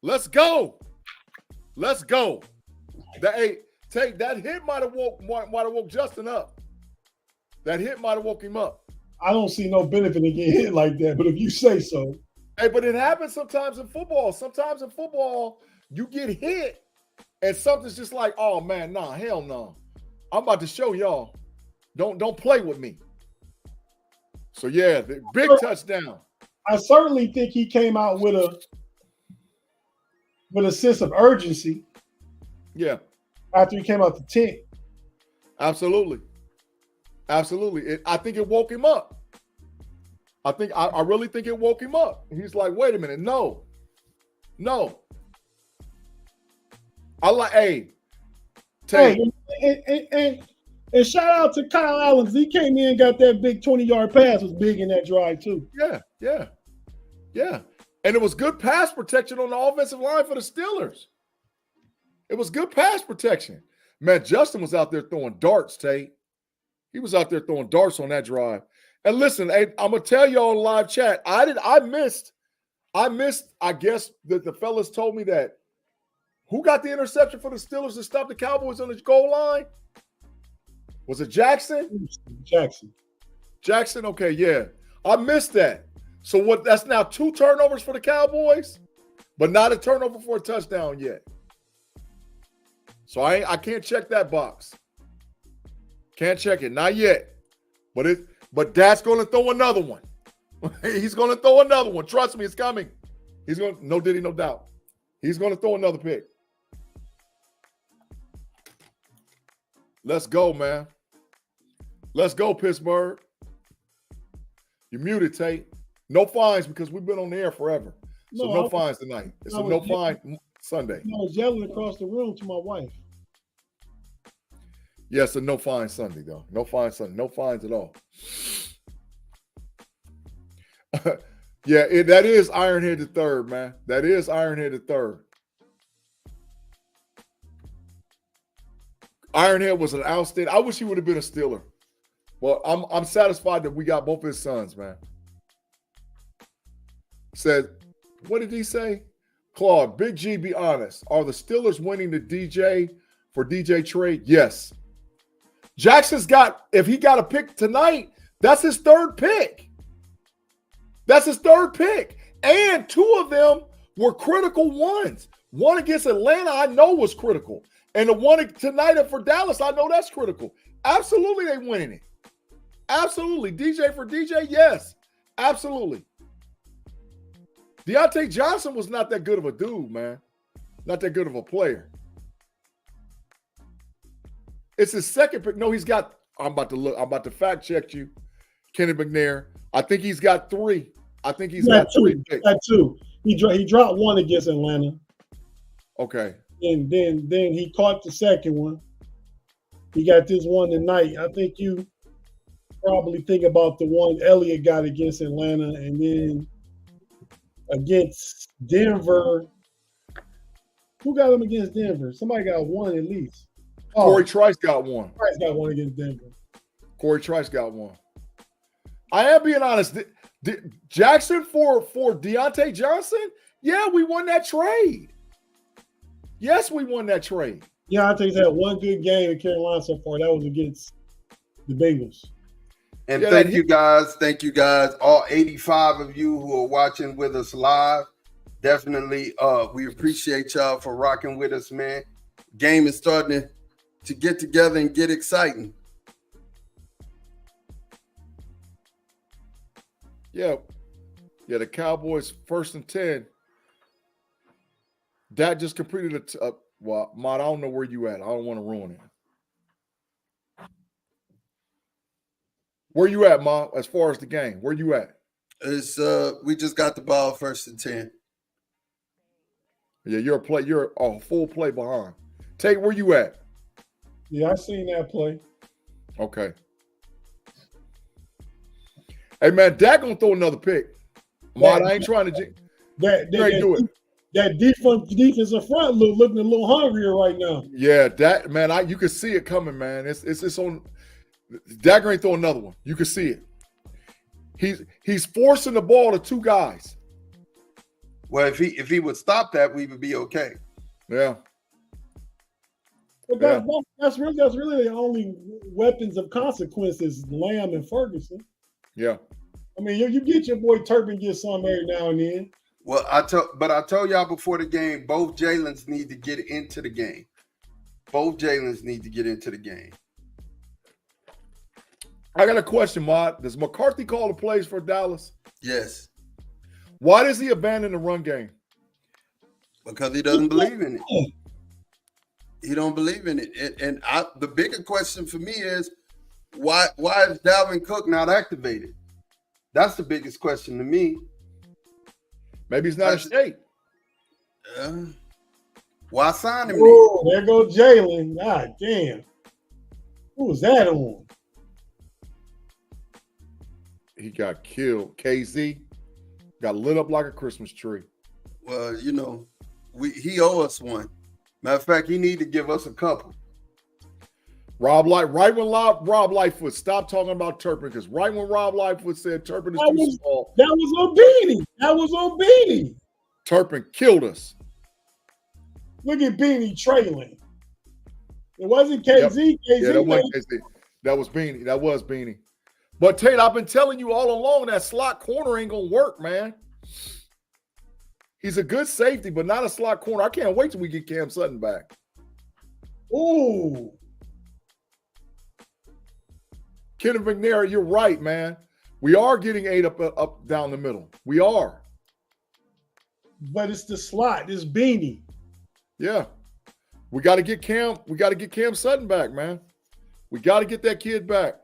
Let's go. Let's go. Tate, that hit might have woke Justin up. That hit might have woke him up. I don't see no benefit in getting hit like that, but if you say so. Hey, but it happens sometimes in football. Sometimes in football, you get hit and something's just like, oh man, nah, hell no. I'm about to show y'all. Don't play with me. So yeah, the big touchdown. I certainly think he came out with a sense of urgency. Yeah. After he came out the tent. Absolutely. I think it woke him up. I really think it woke him up. He's like, wait a minute, no. Hey, and shout out to Kyle Allen because he came in and got that big 20-yard pass. Was big in that drive too. Yeah. And it was good pass protection on the offensive line for the Steelers. It was good pass protection. Man, Justin was out there throwing darts, Tate. He was out there throwing darts on that drive. And listen, I'm gonna tell y'all in live chat. I missed. I guess that the fellas told me that. Who got the interception for the Steelers to stop the Cowboys on the goal line? Was it Jackson? Jackson. Okay, yeah. I missed that. So what? That's now 2 turnovers for the Cowboys, but not a turnover for a touchdown yet. So I can't check that box. Can't check it, not yet. But Dak's going to throw another one. He's going to throw another one. Trust me, it's coming. He's going to, no diddy, no doubt. He's going to throw another pick. Let's go, man. Let's go, Pittsburgh. You're muted, Tate. No fines because we've been on the air forever. So no fines tonight. It's a no fine Sunday. I was yelling across the room to my wife. Yes, a no fine Sunday, though. No fine Sunday. No fines at all. Yeah, that is Ironhead the third, man. That is Ironhead the third. Ironhead was an outstanding. I wish he would have been a Steeler. Well, I'm satisfied that we got both his sons, man. Said, what did he say? Claude, Big G, be honest. Are the Steelers winning the DJ for DJ trade? Yes. Jackson's got, if he got a pick tonight, that's his third pick. That's his third pick. And two of them were critical ones. One against Atlanta, I know was critical. And the one tonight for Dallas, I know that's critical. Absolutely, they winning it. Absolutely. DJ for DJ, yes. Absolutely. Deontay Johnson was not that good of a dude, man. Not that good of a player. It's his second pick. No, he's got, I'm about to fact check you, Kenny McNair. I think he's got three. I think he's got three picks. Got two. He dropped one against Atlanta. Okay. And then he caught the second one. He got this one tonight. I think you probably think about the one Elliott got against Atlanta, and then against Denver. Who got him against Denver? Somebody got one at least. Corey Trice got one. Trice got one against Denver. Corey Trice got one. I am being honest. Jackson for Deontay Johnson? Yeah, we won that trade. Yes, we won that trade. Yeah, I think he's had one good game in Carolina so far. That was against the Bengals. And thank you guys. Thank you guys. All 85 of you who are watching with us live. Definitely, we appreciate y'all for rocking with us, man. Game is starting to get together and get exciting. Yeah, the Cowboys 1st and 10. Dak just completed well, Mott, I don't know where you at. I don't want to ruin it. Where you at, Mott, as far as the game? Where you at? It's we just got the ball 1st and 10. Yeah, you're a full play behind. Tate, where you at? Yeah, I seen that play. Okay. Hey man, Dak gonna throw another pick. Mott, I ain't trying to do it. That defensive front looking a little hungrier right now. Yeah, Dak, man, you can see it coming, man. It's on. Dak ain't throw another one. You can see it. He's forcing the ball to two guys. Well, if he would stop that, we would be okay. Yeah. But that's really the only weapons of consequences, Lamb and Ferguson. Yeah. I mean, you get your boy Turpin get some every now and then. Well, I told y'all before the game, both Jalen's need to get into the game. Both Jalen's need to get into the game. I got a question, Mott. Does McCarthy call the plays for Dallas? Yes. Why does he abandon the run game? Because he doesn't believe in it. He don't believe in it. And the bigger question for me is, why is Dalvin Cook not activated? That's the biggest question to me. Maybe he's not in shape. Why sign him? Oh, there goes Jalen. God damn. Who was that on? He got killed. KZ got lit up like a Christmas tree. Well, he owe us one. Matter of fact, he need to give us a couple. Right when Rob Lightfoot stopped talking about Turpin, because right when Rob Lightfoot said Turpin is too small. That was on Beanie. Turpin killed us. Look at Beanie trailing. It wasn't KZ. Yep. Yeah, that wasn't KZ. That was Beanie. But Tate, I've been telling you all along that slot corner ain't gonna work, man. He's a good safety, but not a slot corner. I can't wait till we get Cam Sutton back. Ooh. Kenneth McNair, you're right, man. We are getting 8 up down the middle. We are. But it's the slot. It's Beanie. Yeah. We got to get Cam. We got to get Cam Sutton back, man. We got to get that kid back.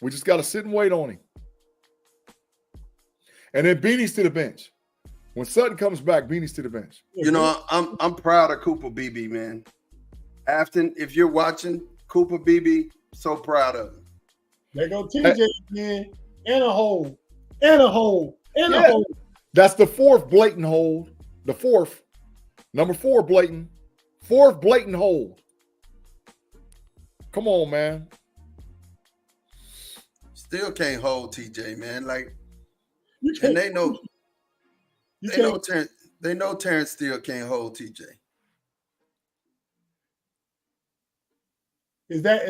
We just got to sit and wait on him. And then Beanie's to the bench. When Sutton comes back, Beanie's to the bench. I'm proud of Cooper Beebe, man. Afton, if you're watching, Cooper Beebe, so proud of him. There go TJ again and a hole. And a hold. And a Yeah. hold. That's the fourth blatant hold. The fourth. Number 4 blatant. Fourth blatant hold. Come on, man. Still can't hold TJ, man. Like, You and can't. they know You they know can't. Terrence, they know Terrence still can't hold TJ. Is that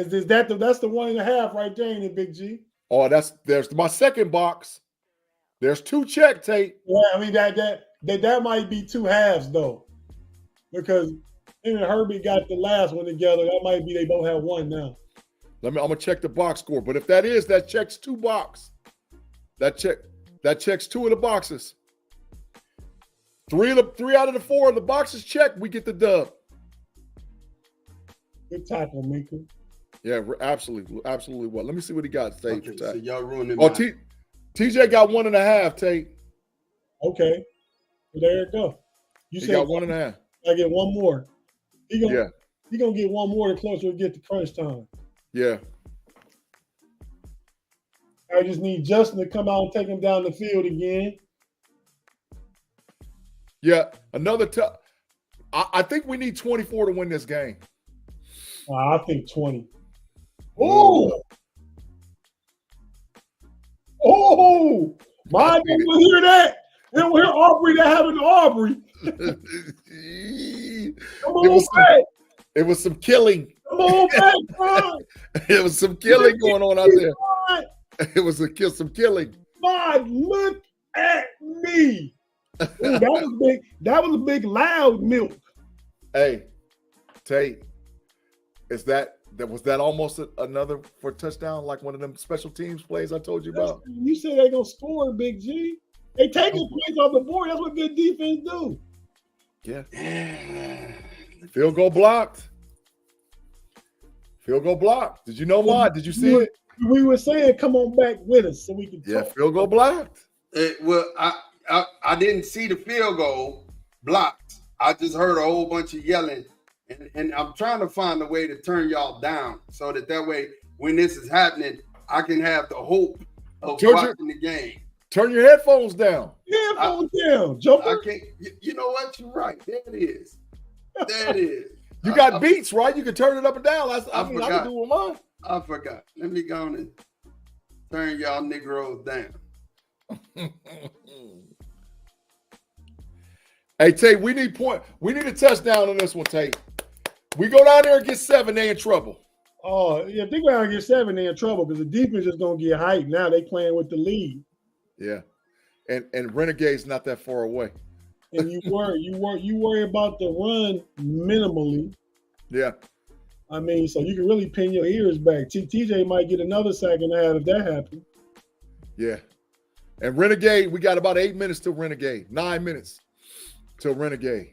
that's the 1.5 right there, ain't it, Big G? Oh, there's my second box. There's 2 check tape. Yeah, I mean that might be 2 halves though, because him and Herbie got the last one together. That might be they both have 1 now. I'm gonna check the box score. But if that checks 2 box. That checks 2 of the boxes. 3 out of the 4 of the boxes checked, we get the dub. Good tackle, Mika. Yeah, absolutely. What? Let me see what he got, Tate. Okay, so y'all ruining Oh, my TJ got 1.5, Tate. Okay, well, there it go. You He said got 1.5. I get 1 more. He gonna Yeah, get 1 more the closer we get to crunch time. yeah. I just need Justin to come out and take him down the field again. Yeah, I think we need 24 to win this game. I think 20. Oh! Oh! Mine don't hear that. They don't hear Aubrey that happened to Aubrey. Come on back. It was some killing. Come on back, Ron. It was some killing going on out there. It was some killing. Ron, look at me. Ooh, that was big. That was a big loud milk. Hey, Tate, was that almost another for touchdown, like one of them special teams plays I told you about? You said they gonna score, Big G. They taking points off the board. That's what good defense do. Yeah. Field goal blocked. Field goal blocked. Did you know why? Did you see it? We were saying, come on back with us so we can Yeah, talk. field goal blocked. Well, I didn't see the field goal blocked. I just heard a whole bunch of yelling, and I'm trying to find a way to turn y'all down so that way when this is happening, I can have the hope of watching the game. Turn your headphones down. Headphones down, Joker. I can't. You know what? You're right. There it is. There it is. You got beats, right? You can turn it up and down. I can do it with mine. I forgot. Let me go on and turn y'all Negroes down. Hey, Tate, we need a touchdown on this one, Tate. We go down there and get 7, they in trouble. Oh, yeah, if they go out and get 7, they're in trouble because the defense is going to get hyped. Now they playing with the lead. Yeah. And Renegade's not that far away. And you worry about the run minimally. Yeah. I mean, so you can really pin your ears back. TJ might get another sack and a half if that happens. Yeah. And Renegade, we got about 8 minutes till Renegade. 9 minutes till Renegade.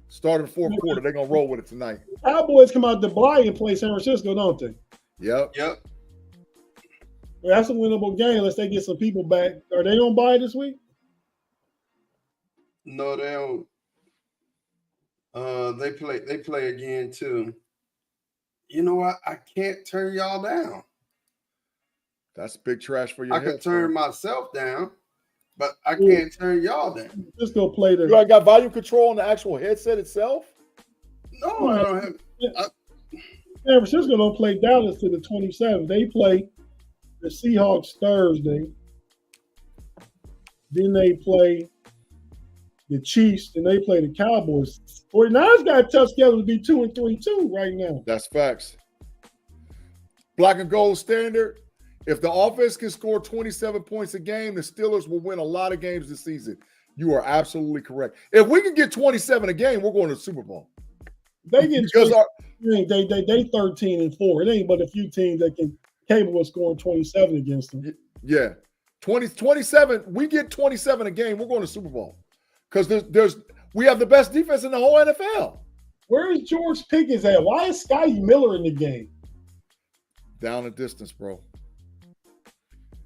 Start of the fourth quarter. They're going to roll with it tonight. Cowboys come out to Bly and play San Francisco, don't they? Yep. Yep. Well, that's a winnable game unless they get some people back. Are they on bye this week? No, they don't. They play again too. You know what? I can't turn y'all down. That's big trash for your I head. can turn myself down, but I can't turn y'all down. Just go play the. You got volume control on the actual headset itself? No, I don't have. San Francisco don't play Dallas to the 27th. They play the Seahawks Thursday. Then they play the Chiefs, and they play the Cowboys. 49ers got a tough schedule to be 2-3 too right now. That's facts. Black and gold standard. If the offense can score 27 points a game, the Steelers will win a lot of games this season. You are absolutely correct. If we can get 27 a game, we're going to the Super Bowl. They get because they 13-4. It ain't but a few teams that can capable of scoring 27 against them. Yeah. 27. We get 27 a game, we're going to Super Bowl. Because we have the best defense in the whole NFL. Where is George Pickens at? Why is Scotty Miller in the game? Down a distance, bro.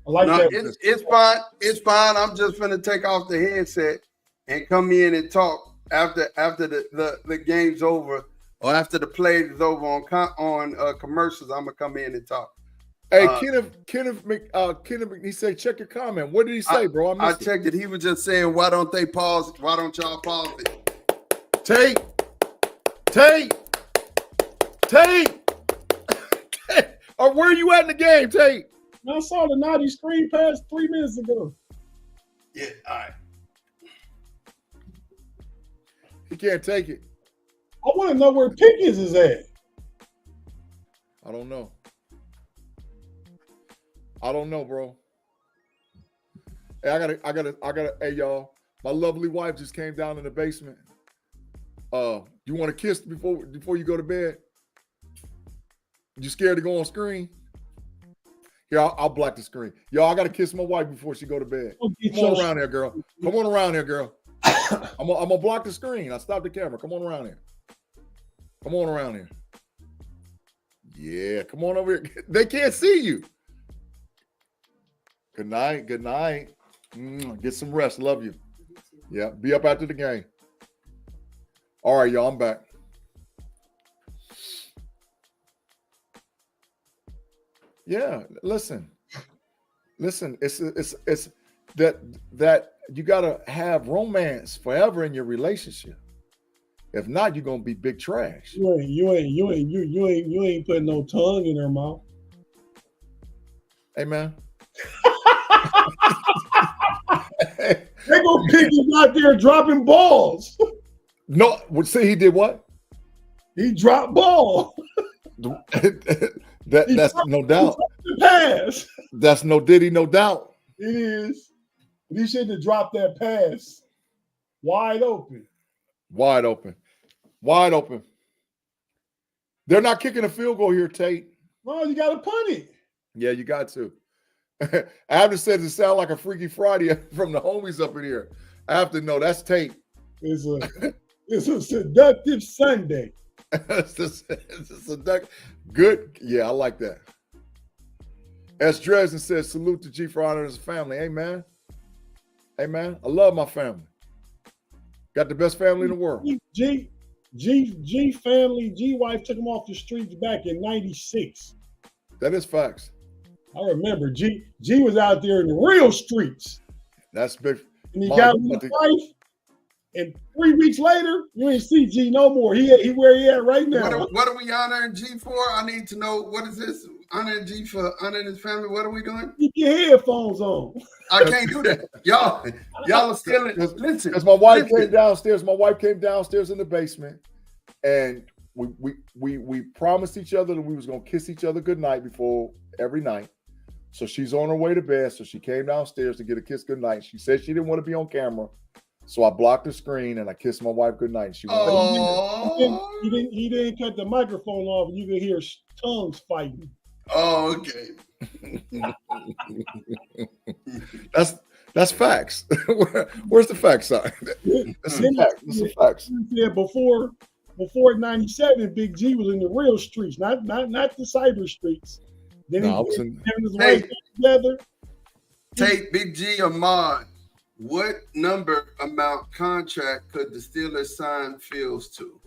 I like that. It's fine. It's fine. I'm just gonna take off the headset and come in and talk after the game's over or after the play is over on commercials. I'm gonna come in and talk. Hey, Kenneth, he said, check your comment. What did he say, bro? I checked it. He was just saying, why don't they pause? Why don't y'all pause it? Tate. Or where are you at in the game, Tate? I saw the naughty screen pass 3 minutes ago. Yeah, all right. He can't take it. I want to know where Pickens is at. I don't know, bro. Hey, I gotta. Hey, y'all. My lovely wife just came down in the basement. You want to kiss before you go to bed? You scared to go on screen? Here, I'll block the screen. Y'all, I gotta kiss my wife before she go to bed. Come on around here, girl. Come on around here, girl. I'm gonna block the screen. I stopped the camera. Come on around here. Come on around here. Yeah, come on over here. They can't see you. Good night. Good night. Get some rest. Love you. Yeah, be up after the game. All right, y'all. I'm back. Yeah, listen. It's that you gotta have romance forever in your relationship. If not, you're gonna be big trash. You ain't putting no tongue in her mouth. Hey, man. They go Pickens out there dropping balls. No, see, he did what? He dropped ball. That's no doubt. Pass. That's no diddy, no doubt. It is. He shouldn't have dropped that pass. Wide open. Wide open. Wide open. They're not kicking a field goal here, Tate. No, you got to punt it. Yeah, you got to. Abner says it sound like a Freaky Friday from the homies up in here. I have to know that's Tate. It's a seductive Sunday. It's a seductive. Good. Yeah, I like that. S. Dresden says, salute to G for honoring his family. Hey, man. Hey, man. I love my family. Got the best family in the world. G family, G wife took him off the streets back in '96. That is facts. I remember G was out there in the real streets. That's big. And he got his wife, and 3 weeks later, you ain't see G no more. He where he at right now. What are we honoring G for? I need to know, what is this? Honoring G for honoring his family. What are we doing? Keep your headphones on. I can't do that. Y'all are still in. Listen. Because my wife came downstairs. My wife came downstairs in the basement, and we promised each other that we was gonna kiss each other goodnight before every night. So she's on her way to bed. So she came downstairs to get a kiss goodnight. She said she didn't want to be on camera. So I blocked the screen and I kissed my wife goodnight. She he didn't cut the microphone off, and you could hear tongues fighting. Oh, okay. That's facts. Where's the facts side? That's some facts. That's some facts. Yeah, before '97, Big G was in the real streets, not the cyber streets. Then he was his wife together. Take Big G Ahmad. What number amount contract could the Steelers sign Fields to?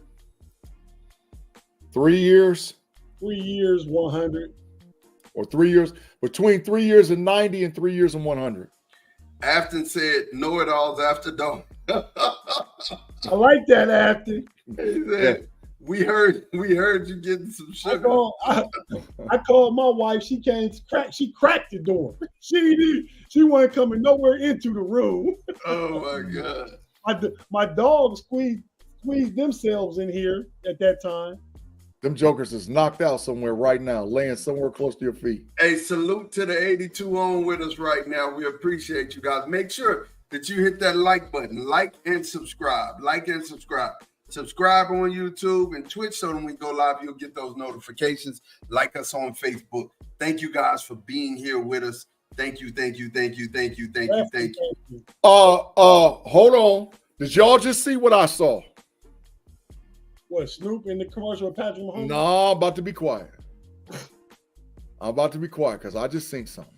3 years. 3 years, 100. Or 3 years, between 3 years and 90 and 3 years and 100. Afton said, KnoItAllZ after dark. I like that, Afton. He said, we heard you getting some sugar. I called my wife. She came to she cracked the door. She wasn't coming nowhere into the room. Oh my God. My dogs squeezed themselves in here at that time. Them jokers is knocked out somewhere right now, laying somewhere close to your feet. Hey, salute to the 82 on with us right now. We appreciate you guys. Make sure that you hit that like button. Like and subscribe. Like and subscribe. Subscribe on YouTube and Twitch so when we go live, you'll get those notifications. Like us on Facebook. Thank you guys for being here with us. Thank you. Hold on. Did y'all just see what I saw? What, Snoop in the commercial with Patrick Mahomes? No, I'm about to be quiet. I'm about to be quiet because I just seen something.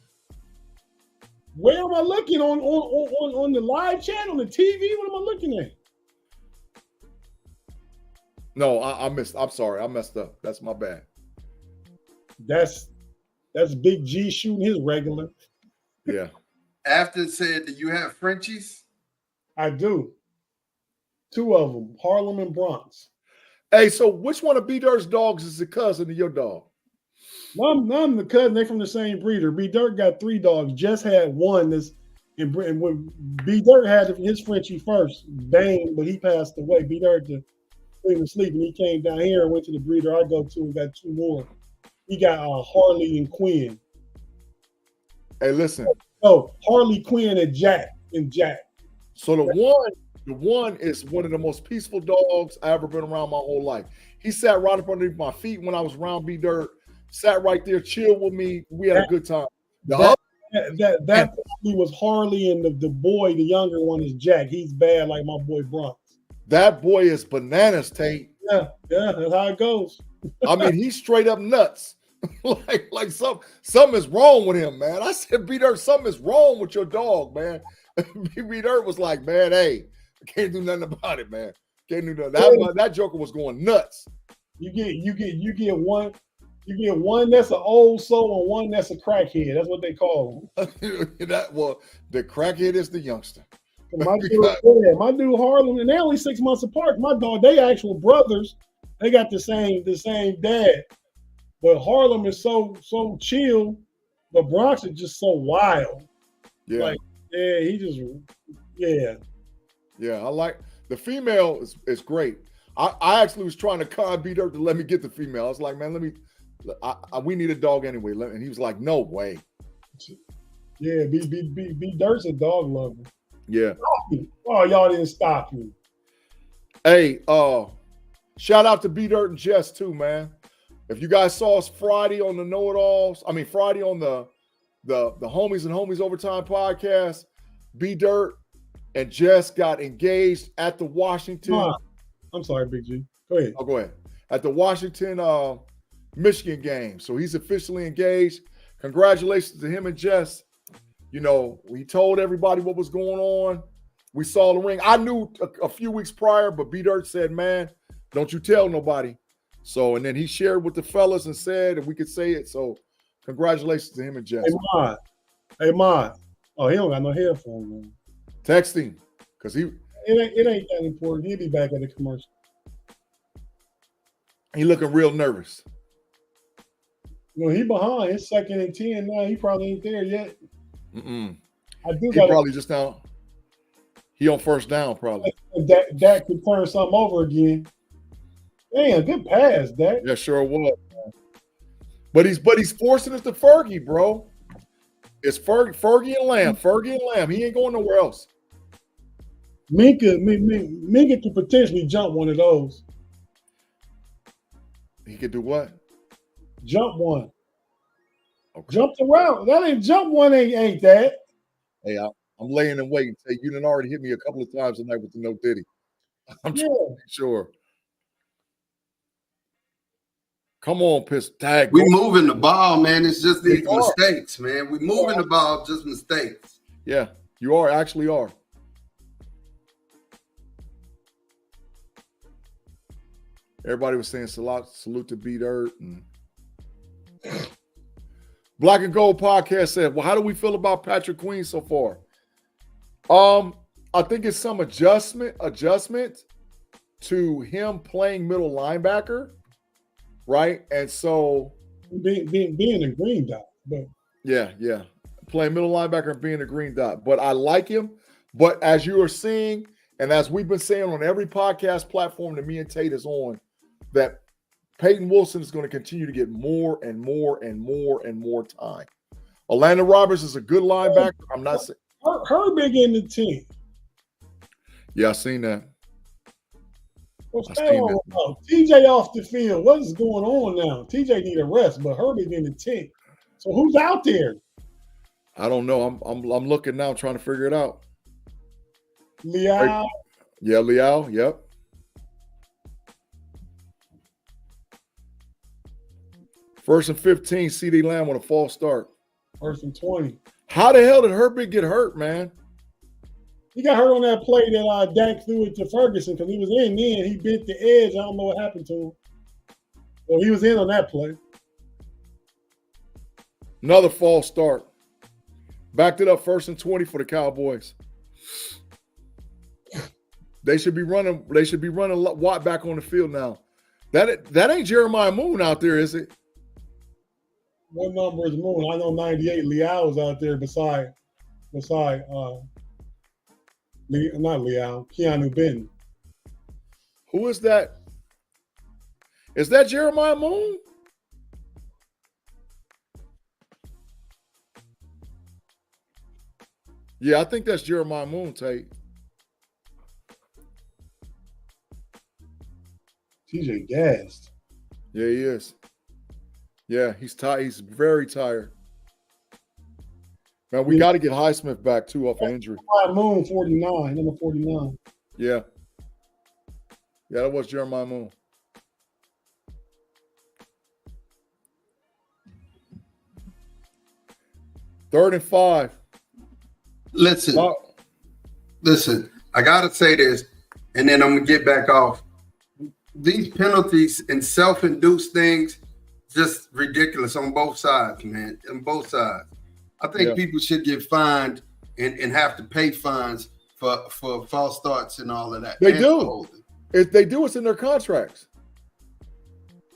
Where am I looking? On the live chat, on the TV? What am I looking at? No, I missed. I'm sorry. I messed up. That's my bad. That's That's Big G shooting his regular. Yeah. After said, do you have Frenchies? I do. 2 of them, Harlem and Bronx. Hey, so which one of B Dirt's dogs is the cousin of your dog? None of the cousin, they from the same breeder. B Dirt got 3 dogs. Just had one that's and when B Dirt had his Frenchie first, Bane, but he passed away. B Dirt to Cleveland sleep, and he came down here and went to the breeder I go to and got 2 more. He got Harley and Quinn. Hey, listen. Oh, Harley, Quinn, and Jack. So the one is one of the most peaceful dogs I ever been around my whole life. He sat right up underneath my feet when I was around B Dirt, sat right there, chilled with me. We had a good time. That probably was Harley, and the boy, the younger one, is Jack. He's bad like my boy Bronx. That boy is bananas, Tate. Yeah, that's how it goes. I mean, he's straight up nuts. like something is wrong with him, man. I said, B Dirt, something is wrong with your dog, man. B Dirt was like, man, hey, I can't do nothing about it, man. Can't do nothing. That joker was going nuts. You get one that's an old soul and one that's a crackhead. That's what they call them. The crackhead is the youngster. My dude Harlem, and they're only 6 months apart. My dog, they actual brothers. They got the same dad. But Harlem is so chill, but Bronx is just so wild. Yeah. Yeah, I like the female is great. I actually was trying to con B Dirt to let me get the female. I was like, man, we need a dog anyway. And he was like, no way. Yeah, B Dirt's a dog lover. Yeah. Oh, y'all didn't stop me. Hey, shout out to B Dirt and Jess too, man. If you guys saw us Friday on the KnoItAllZ, Friday on the Homies and Homies Overtime podcast, B Dirt and Jess got engaged at the Washington. I'm sorry, Big G. Go ahead. Oh, go ahead. At the Washington, Michigan game. So he's officially engaged. Congratulations to him and Jess. You know, we told everybody what was going on. We saw the ring. I knew a few weeks prior, but B Dirt said, man, don't you tell nobody. So, and then he shared with the fellas and said, and we could say it. So, congratulations to him and Jess. Hey, Ma. Oh, he don't got no headphones, man. Text him, because it ain't that important. He'll be back at the commercial. He looking real nervous. He behind. It's 2nd and 10 now. He probably ain't there yet. He probably just now. He on first down, probably. Dak could turn something over again. Damn, good pass, Dak. Yeah, sure was. But he's forcing it to Fergie, bro. It's Fergie and Lamb. He ain't going nowhere else. Minka could potentially jump one of those. He could do what? Jump one. Okay. Jump the route. That ain't jump one. Ain't that? Hey, I'm laying and waiting. Say you done already hit me a couple of times tonight with the no diddy. I'm sure. Come on, piss tag. We moving the ball, man. It's just these mistakes, man. We moving the ball, just mistakes. Yeah, you actually are. Everybody was saying salute to B Dirt. And Black and Gold podcast said, well, how do we feel about Patrick Queen so far? I think it's some adjustment to him playing middle linebacker. Right, and so being a green dot, but yeah, playing middle linebacker and being a green dot. But I like him. But as you are seeing, and as we've been saying on every podcast platform that me and Tate is on, that Peyton Wilson is going to continue to get more and more and more and more time. Orlando Roberts is a good linebacker. I'm not saying Herbig in the team. Yeah, I seen that. What's TJ off the field? What is going on now? TJ need a rest, but Herbig in the team. So who's out there? I don't know. I'm looking now, trying to figure it out. Liao. Yeah, Liao. Yep. First and 15, CD Lamb with a false start. First and 20. How the hell did Herbig get hurt, man? He got hurt on that play that Dak threw it to Ferguson because he was in then. He bent the edge. I don't know what happened to him. Well, he was in on that play. Another false start. Backed it up 1st and 20 for the Cowboys. They should be running Watt back on the field now. That ain't Jeremiah Moon out there, is it? What number is Moon? I know 98. Liao is out there beside not Liao, Keanu Benton. Who is that? Is that Jeremiah Moon? Yeah, I think that's Jeremiah Moon, Tate. TJ gassed. Yeah, he is. Yeah, he's tired. He's very tired. Man, we got to get Highsmith back too off an injury. Moon 49, number 49. Yeah. Yeah, that was Jeremiah Moon. Third and 5. Listen, I gotta say this, and then I'm gonna get back off. These penalties and self-induced things, just ridiculous on both sides, man. On both sides. I think people should get fined and have to pay fines for false starts and all of that. They do. If they do, it's in their contracts.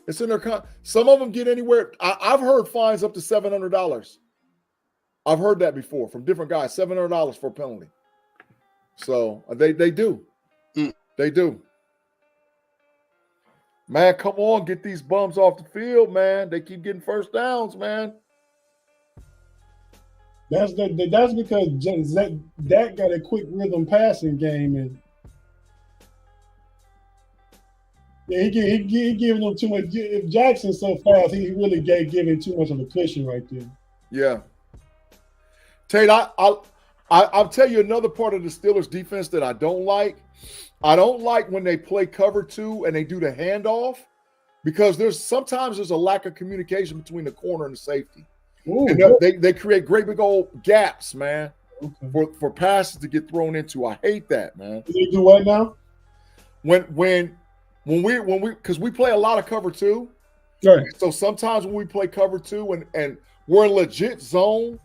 It's in their some of them get anywhere. I've heard fines up to $700. I've heard that before from different guys. $700 for a penalty. So they do. They do. Man, come on, get these bums off the field, man. They keep getting first downs, man. That's because Dak got a quick rhythm passing game, and yeah, he giving them too much. If Jackson's so fast, he really giving too much of a cushion right there. Yeah, Tate, I'll tell you another part of the Steelers defense that I don't like. I don't like when they play cover 2 and they do the handoff, because sometimes there's a lack of communication between the corner and the safety. Ooh, And they create great big old gaps, man, for passes to get thrown into. I hate that, man. They do what now? When we because we play a lot of cover 2. Right. So sometimes when we play cover 2 and we're in legit zone,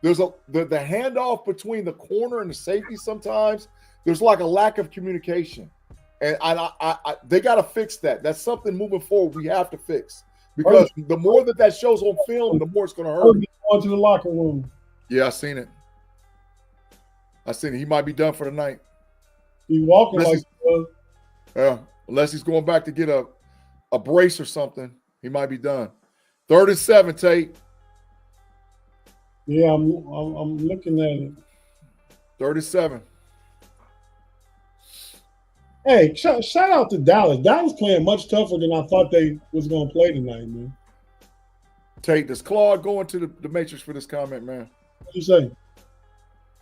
there's the handoff between the corner and the safety. Sometimes there's like a lack of communication, and they got to fix that. That's something moving forward we have to fix, because the more that shows on film, the more it's going to hurt. Going to the locker room. Yeah, I seen it. He might be done for the night. He walking unless he's going back to get a brace or something, he might be done. 3rd and 7, Tate. Yeah, I'm looking at it. 3rd and 7. Hey, shout out to Dallas. Dallas playing much tougher than I thought they was going to play tonight, man. Tate, does Claude go into the matrix for this comment, man? What you say?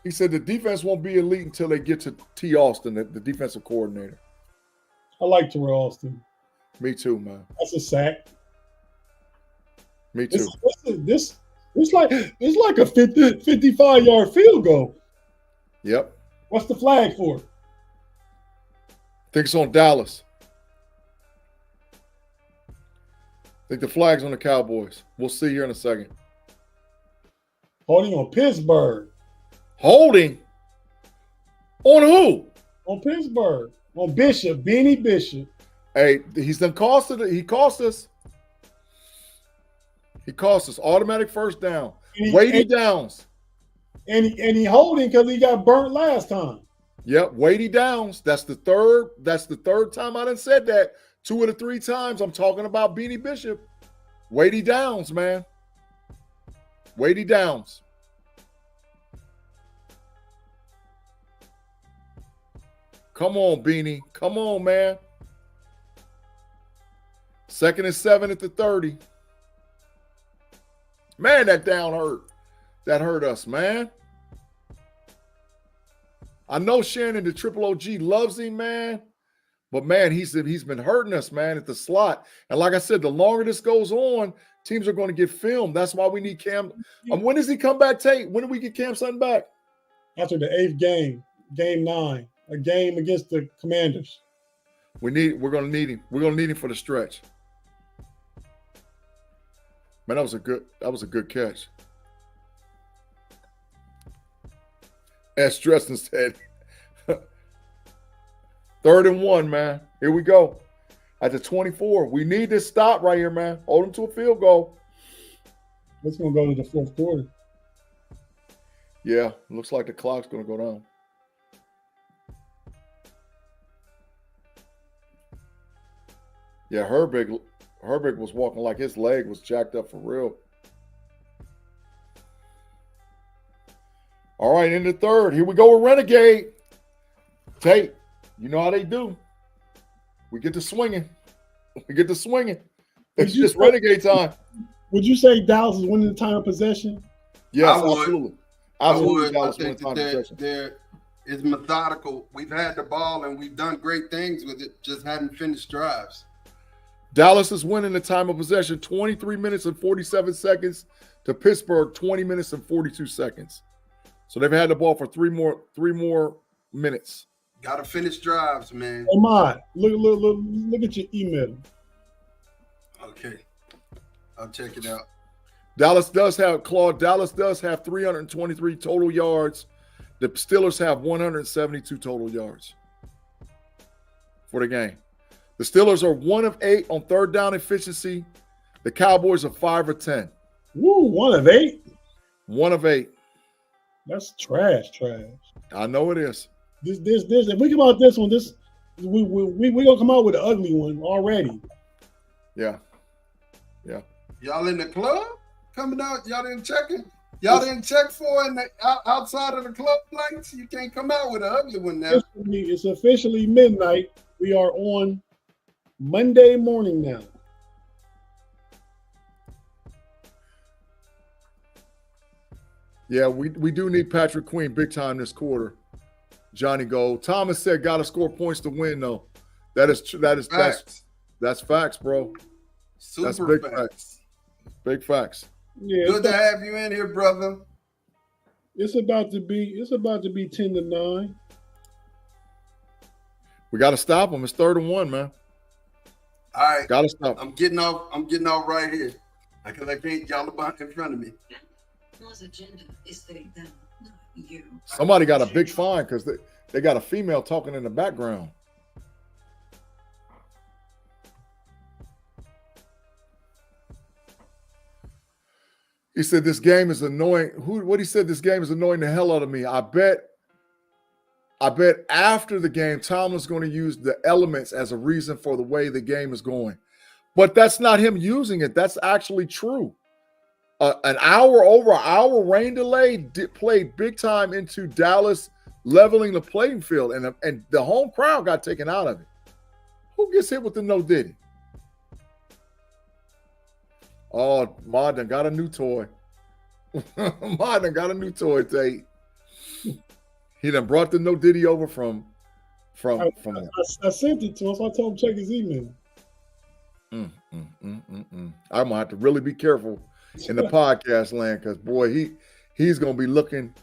He said the defense won't be elite until they get to T. Austin, the defensive coordinator. I like Terrell Austin. Me too, man. That's a sack. Me too. It's like a 55-yard field goal. Yep. What's the flag for? I think it's on Dallas. I think the flag's on the Cowboys. We'll see here in a second. Holding on Pittsburgh. Holding? On who? On Pittsburgh. On Bishop. Benny Bishop. Hey, he's done cost it. He cost us. He cost us automatic first down. Weighty downs. And he holding because he got burnt last time. Yep, weighty downs. That's the third time I done said that. 2 of the 3 times I'm talking about Beanie Bishop. Weighty downs, man. Weighty downs. Come on, Beanie. Come on, man. 2nd and 7 at the 30. Man, that down hurt. That hurt us, man. I know Shannon, the Triple OG, loves him, man. But, man, he's been hurting us, man, at the slot. And like I said, the longer this goes on, teams are going to get filmed. That's why we need Cam. When does he come back, Tate? When do we get Cam Sutton back? After the 8th game, game 9, a game against the Commanders. We're going to need him. We're going to need him for the stretch. Man, that was a good catch. As Dresden said. 3rd and 1, man. Here we go. At the 24. We need this stop right here, man. Hold them to a field goal. It's gonna go to the 4th quarter. Yeah, looks like the clock's going to go down. Yeah, Herbig was walking like his leg was jacked up for real. All right, in the 3rd. Here we go with Renegade. Tate, you know how they do. We get to swinging. It's just Renegade time. Would you say Dallas is winning the time of possession? Yes, I would. absolutely. I Absolutely, would. I Dallas think wins time that possession. there is methodical. We've had the ball and we've done great things with it, just hadn't finished drives. Dallas is winning the time of possession 23 minutes and 47 seconds to Pittsburgh 20 minutes and 42 seconds. So they've had the ball for three more minutes. Got to finish drives, man. Ahmad, look at your email. Okay, I'll check it out. Dallas does have 323 total yards. The Steelers have 172 total yards for the game. The Steelers are 1 of 8 on 3rd down efficiency. The Cowboys are 5 of 10. Woo, 1 of 8. 1 of 8. That's trash. I know it is. This. If we come out this one, we gonna come out with an ugly one already. Yeah. Y'all in the club coming out? Y'all didn't check it? Y'all didn't check for it outside of the club lights? You can't come out with an ugly one now. It's officially midnight. We are on Monday morning now. Yeah, we do need Patrick Queen big time this quarter. Johnny Gold. Thomas said got to score points to win, though. That's facts, bro. That's Super big facts. Big facts. Yeah, Good to have you in here, brother. it's about to be 10-9. We got to stop them. It's 3rd and 1, man. All right, Got to stop 'em. I'm getting off right here because I can't y'all about in front of me. Agenda is they them, not you. Somebody got a big fine because they got a female talking in the background. He said this game is annoying. What he said, this game is annoying the hell out of me. I bet after the game, Tomlin's going to use the elements as a reason for the way the game is going. But that's not him using it. That's actually true. Over an hour rain delay played big time into Dallas leveling the playing field, and the home crowd got taken out of it. Who gets hit with the no diddy? Oh, Mod done got a new toy. Mod done got a new toy, Tate. He done brought the no diddy over from. I sent it to him, so I told him check his email. I'm gonna have to really be careful in the podcast land because boy, he's gonna be looking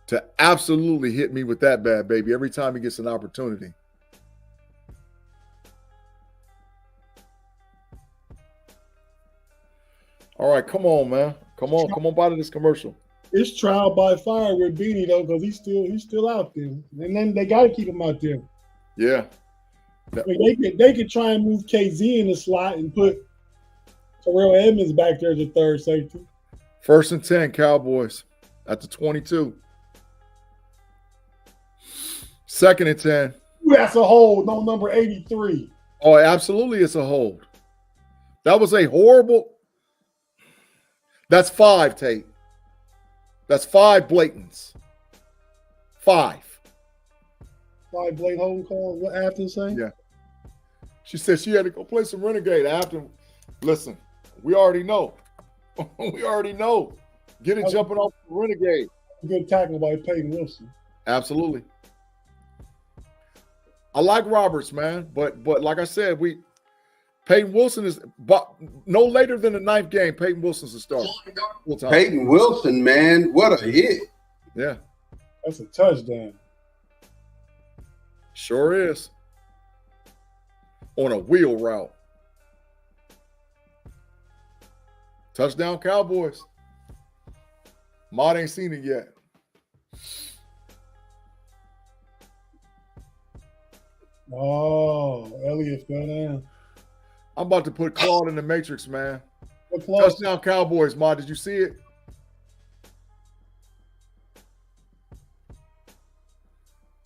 to absolutely hit me with that bad baby every time he gets an opportunity. All right, come on, man. Come on by to this commercial. It's trial by fire with Beanie though, because he's still out there, and then they got to keep him out there. Yeah. I mean, they could try and move KZ in the slot and put Terrell Edmonds back there as a third safety. 1st and 10, Cowboys at the 22. 2nd and 10. Ooh, that's a hold. No, number 83. Oh, absolutely, it's a hold. That was a horrible. That's 5, Tate. That's 5 blatants. 5. 5 blade holding call. What Afton say? Yeah. She said she had to go play some Renegade after. Listen, we already know. We already know. Get it jumping off the Renegade. Good tackle by Peyton Wilson. Absolutely. I like Roberts, man, but like I said, Peyton Wilson is no later than the 9th game. Peyton Wilson's a starter. Peyton Wilson, man, what a hit! Yeah, That's a touchdown. sure is. On a wheel route. Touchdown, Cowboys. Mod ain't seen it yet. Oh, Elliott fell down. I'm about to put Claude in the Matrix, man. What close? Touchdown Cowboys, Ma. Did you see it?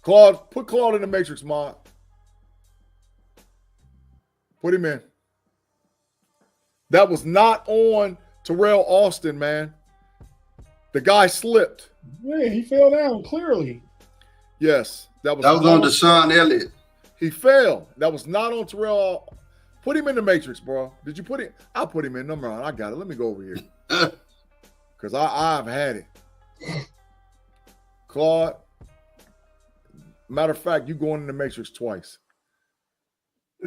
Claude, put Claude in the Matrix, Ma. Put him in. That was not on Terrell Austin, man. The guy slipped. Yeah, he fell down clearly. Yes, That was not on Deshaun Elliott. He fell. That was not on Terrell. Put him in the Matrix, bro. Did you put it? I'll put him in. No, man, I got it. Let me go over here. Because I've had it. Claude. Matter of fact, you going in the Matrix twice.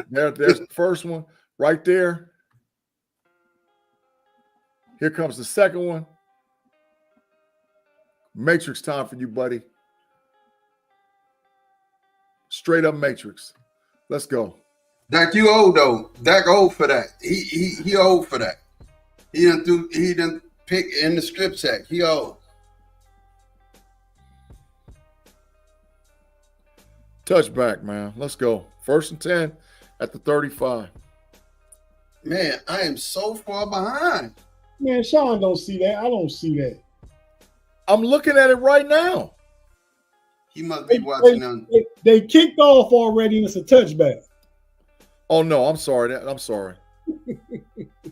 There's the first one right there. Here comes the second one. Matrix time for you, buddy. Straight up Matrix. Let's go. Dak, you old though. Dak old for that. He old for that. He didn't pick in the strip sack. He old. Touchback, man. Let's go. 1st and 10 at the 35. Man, I am so far behind. Man, Sean don't see that. I don't see that. I'm looking at it right now. He must be watching them. They kicked off already, and it's a touchback. Oh no, I'm sorry. I'm sorry.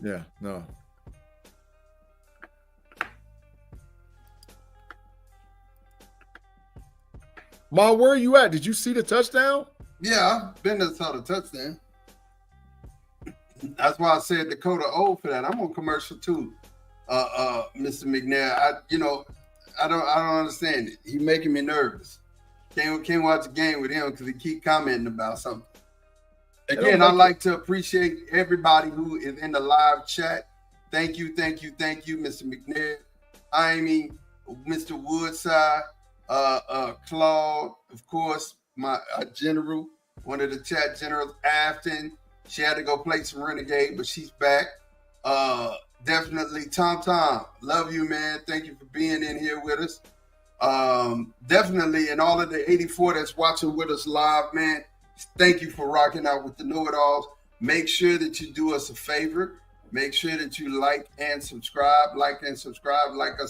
Yeah, no. Ma, where are you at? Did you see the touchdown? Yeah, I've been to saw the touchdown. That's why I said Dakota old for that. I'm on commercial too, Mr. McNair. I don't understand it. He making me nervous. Can't watch a game with him because he keep commenting about something. Again, I'd like to appreciate everybody who is in the live chat. Thank you, Mr. McNair, Amy, Mr. Woodside, Claude, of course, my general, one of the chat generals, Afton. She had to go play some Renegade, but she's back. Definitely, Tom, love you, man. Thank you for being in here with us. Definitely, and all of the 84 that's watching with us live, man, thank you for rocking out with the KnoItAllZ. Make sure that you do us a favor. Make sure that you like and subscribe. Like us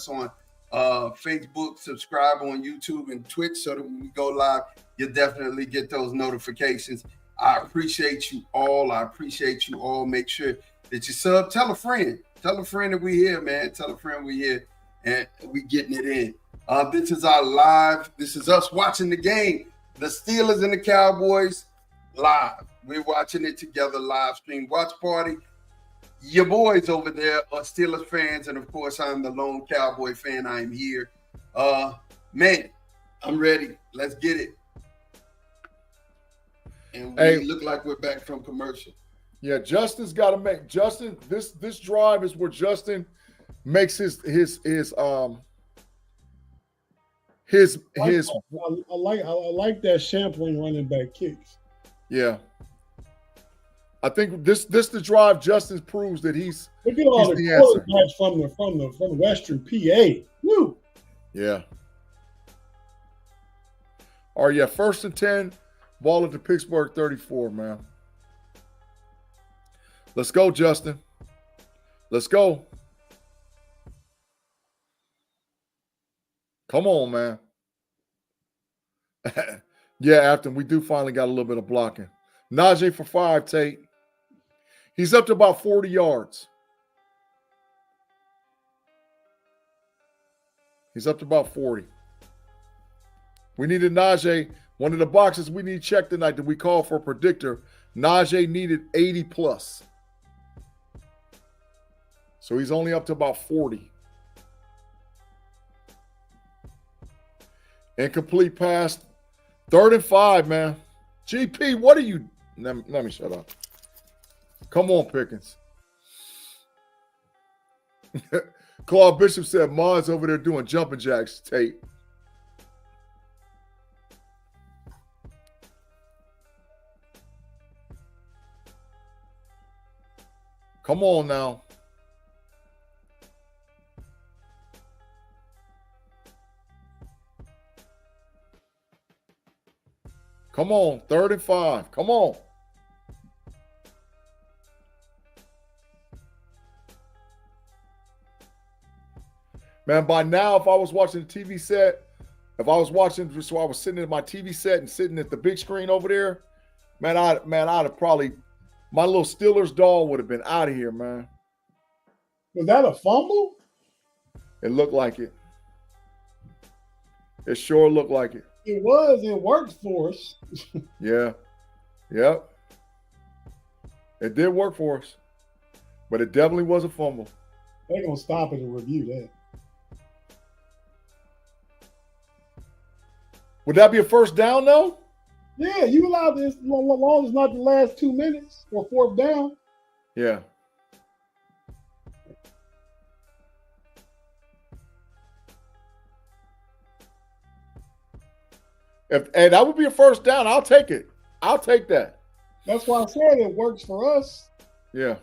on Facebook, subscribe on YouTube and Twitch so that when we go live, you'll definitely get those notifications. I appreciate you all. Make sure that you sub. Tell a friend that we here, man. Tell a friend we here and we getting it in. This is our live. This is us watching the game. The Steelers and the Cowboys live. We're watching it together, live stream watch party. Your boys over there are Steelers fans, and of course, I'm the lone Cowboy fan. I am here. Man, I'm ready. Let's get it. And we look like we're back from commercial. Yeah, Justin's got to make this drive is where Justin makes his I like that Champlain running back kicks. Yeah. I think this the drive Justin proves that he's look at all the quarterbacks from Western PA. Woo. Yeah. All right, yeah, 1st and 10, ball at the Pittsburgh 34, man. Let's go, Justin. Let's go. Come on, man. Yeah, Afton, we do finally got a little bit of blocking. Najee for 5, Tate. He's up to about 40 yards. He's up to about 40. We needed Najee. One of the boxes we need checked tonight that we call for a predictor. Najee needed 80 plus. So he's only up to about 40. Incomplete pass. 3rd and 5, man. GP, what are you? Let me shut up. Come on, Pickens. Claude Bishop said Ma's over there doing jumping jacks, Tate. Come on now. Come on. 3rd and 5. Come on. Man, by now, if I was watching the TV set, if I was watching, so I was sitting at my TV set and sitting at the big screen over there, man, I'd have probably, my little Steelers doll would have been out of here, man. Was that a fumble? It looked like it. It sure looked like it. It was. It worked for us. Yeah. Yep. It did work for us. But it definitely was a fumble. They're going to stop it and review that. Would that be a first down, though? Yeah, you allowed this as long as it's not the last 2 minutes or 4th down. Yeah. Hey, that would be a first down. I'll take it. I'll take that. That's why I said it works for us. Yeah.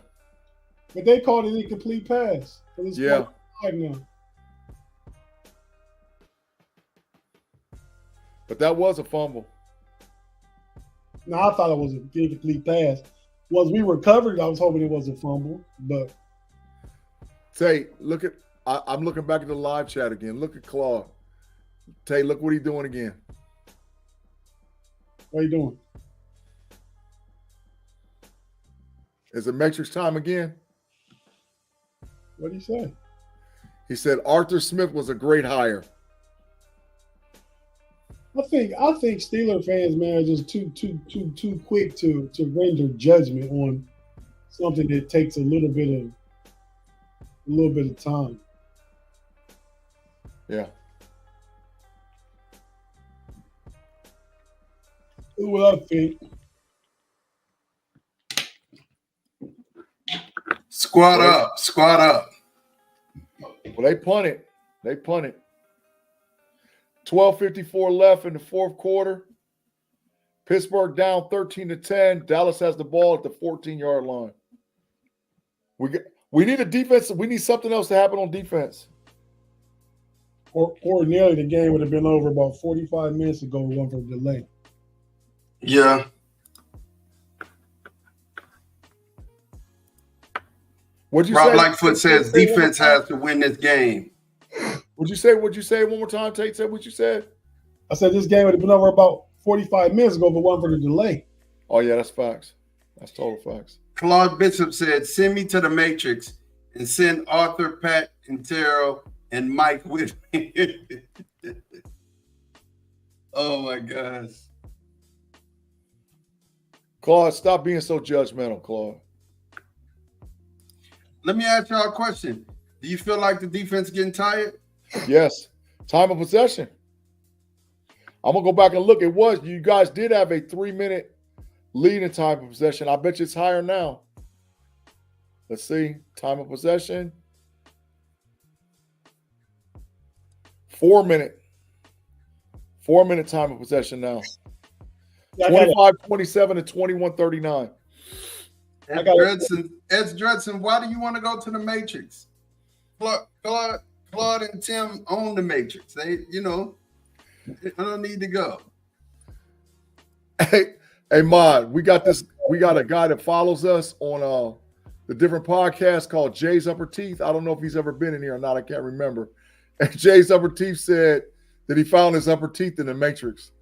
But they called it incomplete pass. Yeah. Now. But that was a fumble. No, I thought it was an incomplete pass. Was we recovered, I was hoping it was a fumble. But Tay, look at I'm looking back at the live chat again. Look at Claude. Tay, look what he's doing again. what are you doing? Is it Matrix time again? What did he say? He said Arthur Smith was a great hire. I think Steeler fans, man, are just too quick to render judgment on something that takes a little bit of time. Yeah. That's what I think. Squat up, squat up. Well, they punted. 12:54 left in the 4th quarter. Pittsburgh down 13-10. Dallas has the ball at the 14-yard line. We need a defense. We need something else to happen on defense. Ordinarily, the game would have been over about 45 minutes ago with one for delay. Yeah. What'd you Rob say? Lightfoot says defense has to win this game. What'd you say? What'd you say one more time? Tate said what you said. I said this game would have been over about 45 minutes ago, but one for the delay. Oh yeah, that's facts. That's total facts. Claude Bishop said, send me to the Matrix and send Arthur, Pat, and Terrell and Mike with me. Oh my gosh. Claude, stop being so judgmental, Claude. Let me ask y'all a question. Do you feel like the defense getting tired? Yes. Time of possession. I'm gonna go back and look. You guys did have a 3-minute lead in time of possession. I bet you it's higher now. Let's see. Time of possession. 4-minute. 4-minute time of possession now. 25-27 and 21-39. Ed Dredson, why do you want to go to the Matrix? Claude and Tim own the Matrix. I don't need to go. Hey, Mod, we got a guy that follows us on the different podcasts called Jay's Upper Teeth. I don't know if he's ever been in here or not. I can't remember. And Jay's Upper Teeth said that he found his upper teeth in the Matrix.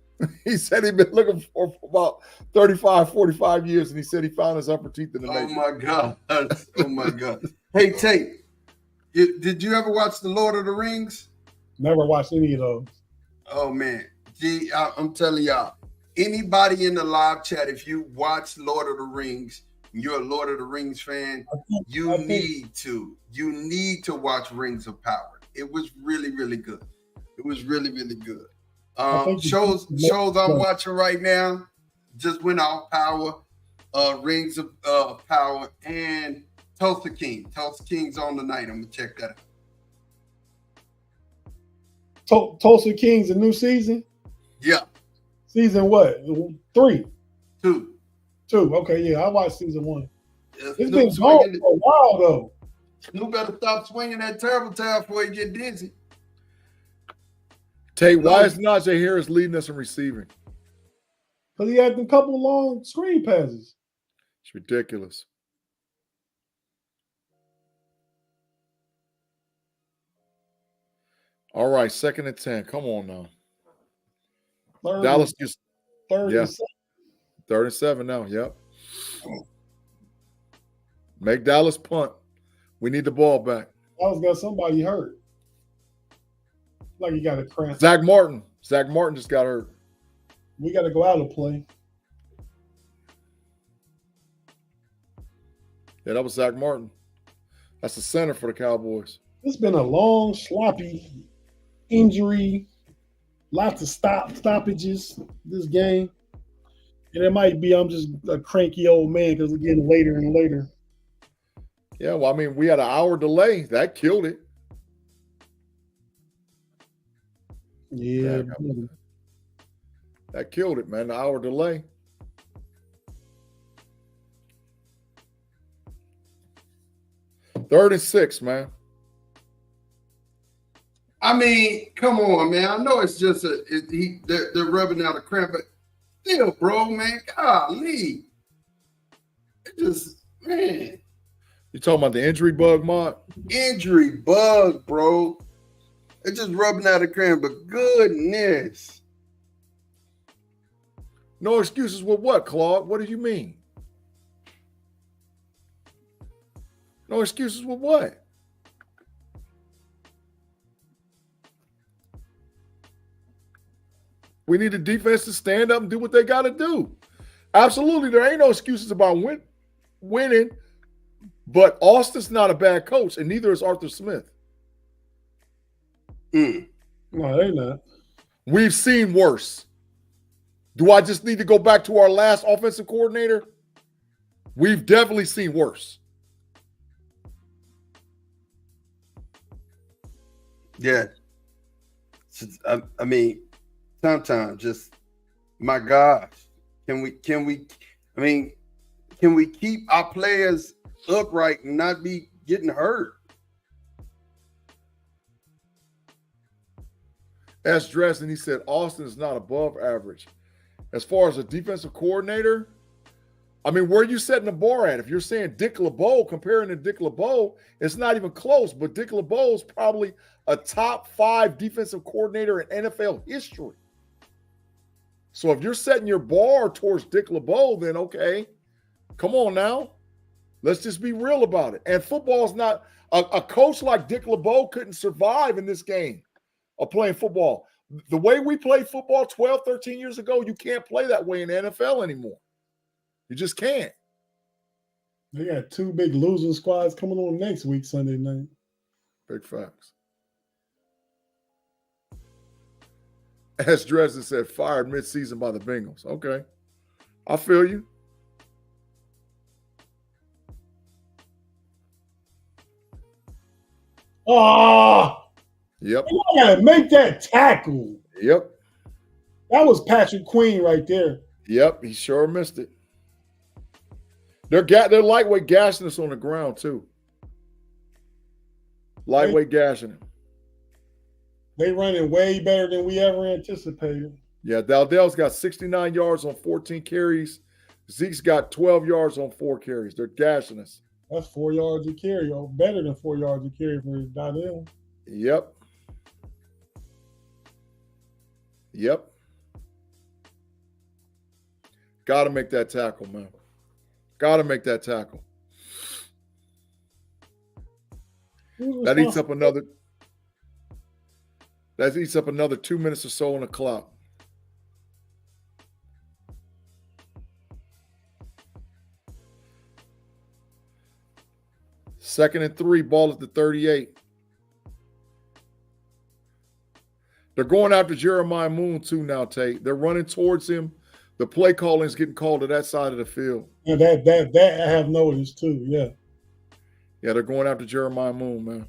He said he'd been looking for about 35, 45 years, and he said he found his upper teeth in the Matrix. Oh, my God. Oh, my God. Hey, Tate, did you ever watch The Lord of the Rings? Never watched any of those. Oh, man. Gee, I'm telling y'all, anybody in the live chat, if you watch Lord of the Rings, you're a Lord of the Rings fan, you need to watch Rings of Power. It was really, really good. It was really, really good. Shows I'm watching right now just went off Power, Rings of Power, and Tulsa King. Tulsa King's on tonight. I'm gonna check that out. Tulsa King's a new season? Yeah. Season what? 3? 2. Okay, yeah, I watched season 1. Yeah, It's been gone for a while though. Snoop better stop swinging that terrible tail before he get dizzy. Tate, why is Najee Harris leading us in receiving? Because he had a couple long screen passes. It's ridiculous. All right, 2nd and 10. Come on now. Dallas gets third yeah. and 7. 3rd and 7 now. Yep. Make Dallas punt. We need the ball back. Dallas got somebody hurt. Like he got a cramp. Zach Martin. Zach Martin just got hurt. We got to go out of play. Yeah, that was Zach Martin. That's the center for the Cowboys. It's been a long, sloppy injury, lots of stoppages this game. And it might be I'm just a cranky old man because it's getting later and later. Yeah, well, I mean, we had an hour delay. That killed it. Yeah. That killed it, man. The hour delay. Third and 6, man. I mean, come on, man. I know it's just they're rubbing out a cramp, but still, bro, man, golly. It just, man. You talking about the injury bug, Mod? Injury bug, bro. It's just rubbing out a cramp, but goodness. No excuses with what, Claude? What do you mean? No excuses with what? We need the defense to stand up and do what they got to do. Absolutely, there ain't no excuses about winning, but Austin's not a bad coach, and neither is Arthur Smith. No, they not. We've seen worse. Do I just need to go back to our last offensive coordinator? We've definitely seen worse. Yeah. I mean, sometimes just, my gosh, can we keep our players upright and not be getting hurt? S. Dresden, he said Austin is not above average. As far as a defensive coordinator, I mean, where are you setting the bar at? If you're saying Dick LeBeau, comparing to Dick LeBeau, it's not even close, but Dick LeBeau is probably a top 5 defensive coordinator in NFL history. So if you're setting your bar towards Dick LeBeau, then okay, come on now. Let's just be real about it. And football is not a coach like Dick LeBeau couldn't survive in this game of playing football. The way we played football 12, 13 years ago, you can't play that way in the NFL anymore. You just can't. They got 2 big losing squads coming on next week, Sunday night. Big facts. As Dresden said, fired midseason by the Bengals. Okay. I feel you. Oh, Yep. you gotta make that tackle. Yep. That was Patrick Queen right there. Yep. He sure missed it. They're lightweight gashing us on the ground, too. Lightweight gashing him. They running way better than we ever anticipated. Yeah, Dowdell's got 69 yards on 14 carries. Zeke's got 12 yards on 4 carries. They're gashing us. That's 4 yards a carry, or better than 4 yards a carry for Dowdell. Yep. Yep. Got to make that tackle, man. Got to make that tackle. That eats up another 2 minutes or so on the clock. Second and 3, ball at the 38. They're going after Jeremiah Moon too now, Tate. They're running towards him. The play calling is getting called to that side of the field. Yeah, that I have noticed too. Yeah. Yeah, they're going after Jeremiah Moon, man.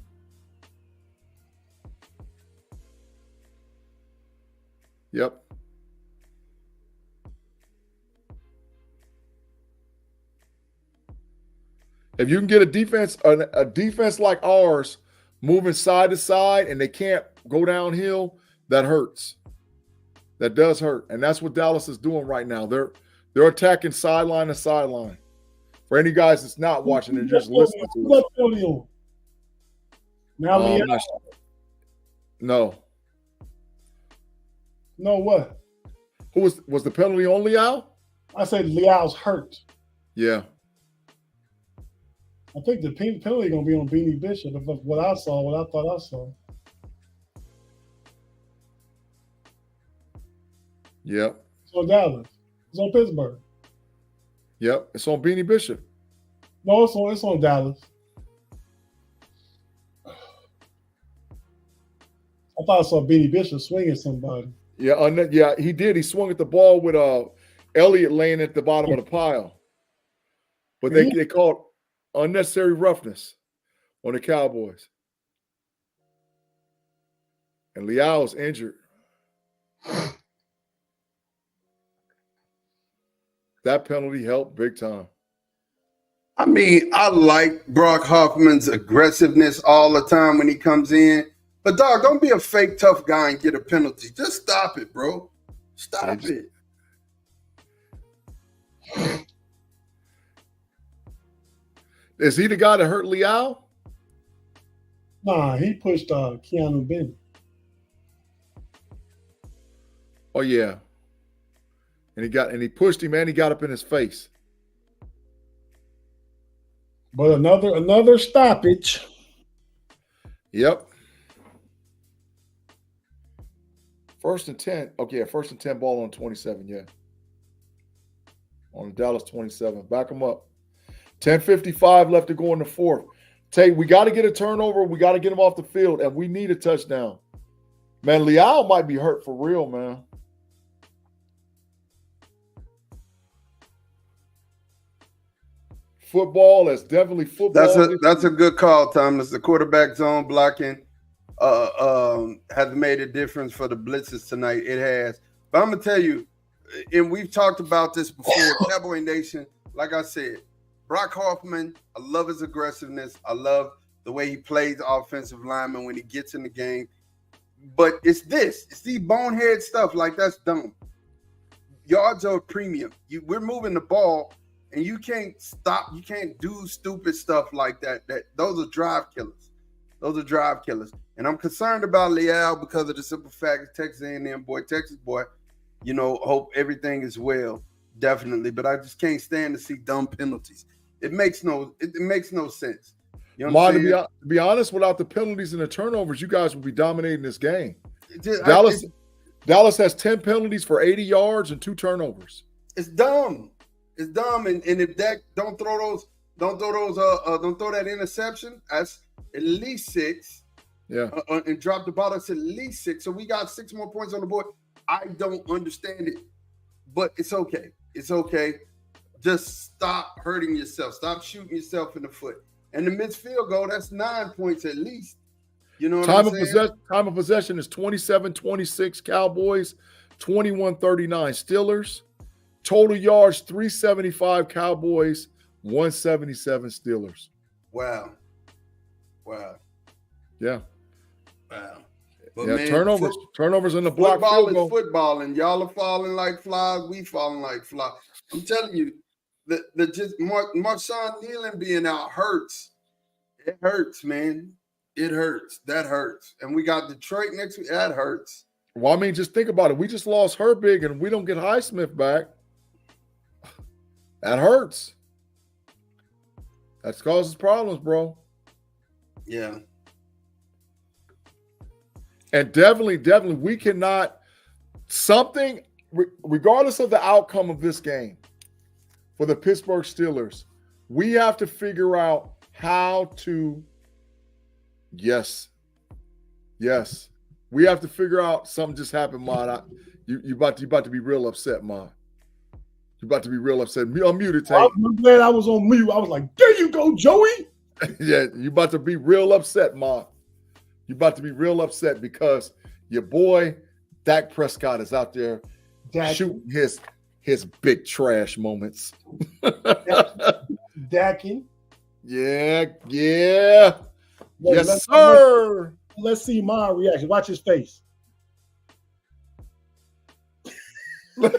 Yep. If you can get a defense like ours moving side to side and they can't go downhill, that hurts. That does hurt. And that's what Dallas is doing right now. They're attacking sideline to sideline. For any guys that's not watching, they're just listening to Who's us. that penalty on? Now, I'm Leal. not sure. No. No, what? Who was the penalty on Leal? I said Leal's hurt. Yeah. I think the penalty going to be on Beanie Bishop. If what I thought I saw. Yep. It's on Dallas. It's on Pittsburgh. Yep. It's on Beanie Bishop. No, it's on Dallas. I thought I saw Beanie Bishop swinging somebody. Yeah, he did. He swung at the ball with Elliott laying at the bottom of the pile. But they called unnecessary roughness on the Cowboys. And Leal is injured. That penalty helped big time. I mean, I like Brock Hoffman's aggressiveness all the time when he comes in. But, dog, don't be a fake tough guy and get a penalty. Just stop it, bro. Stop it. Is he the guy that hurt Leal? Nah, he pushed Keanu Bennett. Oh, yeah. And he pushed him and he got up in his face. But another stoppage. Yep. 1st and 10. Okay, 1st and 10 ball on 27, yeah. On the Dallas 27. Back them up. 10:55 left to go in the fourth. We got to get a turnover. We got to get him off the field, and we need a touchdown. Man, Leal might be hurt for real, man. Football is definitely football. That's a good call, Thomas. The quarterback zone blocking has made a difference for the blitzes tonight. It has. But I'm gonna tell you, and we've talked about this before, Cowboy Nation. Like I said, Brock Hoffman, I love his aggressiveness. I love the way he plays the offensive lineman when he gets in the game. But it's these bonehead stuff. Like, that's dumb. Yards are a premium. We're moving the ball. And you can't stop. You can't do stupid stuff like that. Those are drive killers. And I'm concerned about Leal because of the simple fact that Texas A&M boy, Texas boy, hope everything is well, definitely. But I just can't stand to see dumb penalties. It makes no sense. You know what I'm saying? To be honest, without the penalties and the turnovers, you guys would be dominating this game. Dallas has 10 penalties for 80 yards and 2 turnovers. It's dumb. It's dumb, and if Dak don't throw that interception, that's at least 6. Yeah, and drop the ball, that's at least 6. So we got 6 more points on the board. I don't understand it, but it's okay. It's okay. Just stop hurting yourself. Stop shooting yourself in the foot. And the missed field goal, that's 9 points at least. You know what I'm saying? Time of possession is 27-26 Cowboys, 21-39 Steelers. Total yards, 375 Cowboys, 177 Steelers. Wow. Yeah. Wow. But yeah, man, turnovers in the block field goal. Football is football, and y'all are falling like flies. We falling like flies. I'm telling you, Marshawn Kneeland being out hurts. It hurts, man. It hurts. That hurts. And we got Detroit next week. That hurts. Well, I mean, just think about it. We just lost Herbig, and we don't get Highsmith back. That hurts. That causes problems, bro. Yeah. And definitely, we cannot regardless of the outcome of this game for the Pittsburgh Steelers, we have to figure out how to, yes. We have to figure out something just happened, Ma. You about to be real upset, Ma. You're about to be real upset. Unmute it, Tate. I'm glad I was on mute. I was like, there you go, Joey. Yeah, you about to be real upset, Ma. You about to be real upset because your boy Dak Prescott is out there shooting his big trash moments. Dacking. Yeah. Yes, sir. Let's see my reaction. Watch his face. You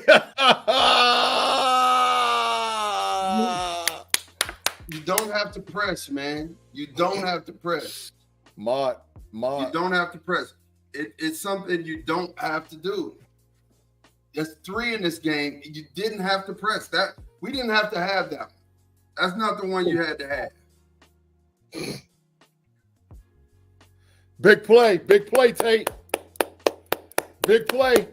don't have to press, man. You don't have to press. Mod. You don't have to press. It's something you don't have to do. There's 3 in this game. You didn't have to press that. We didn't have to have that one. That's not the one you had to have. Big play, Tate. Big play.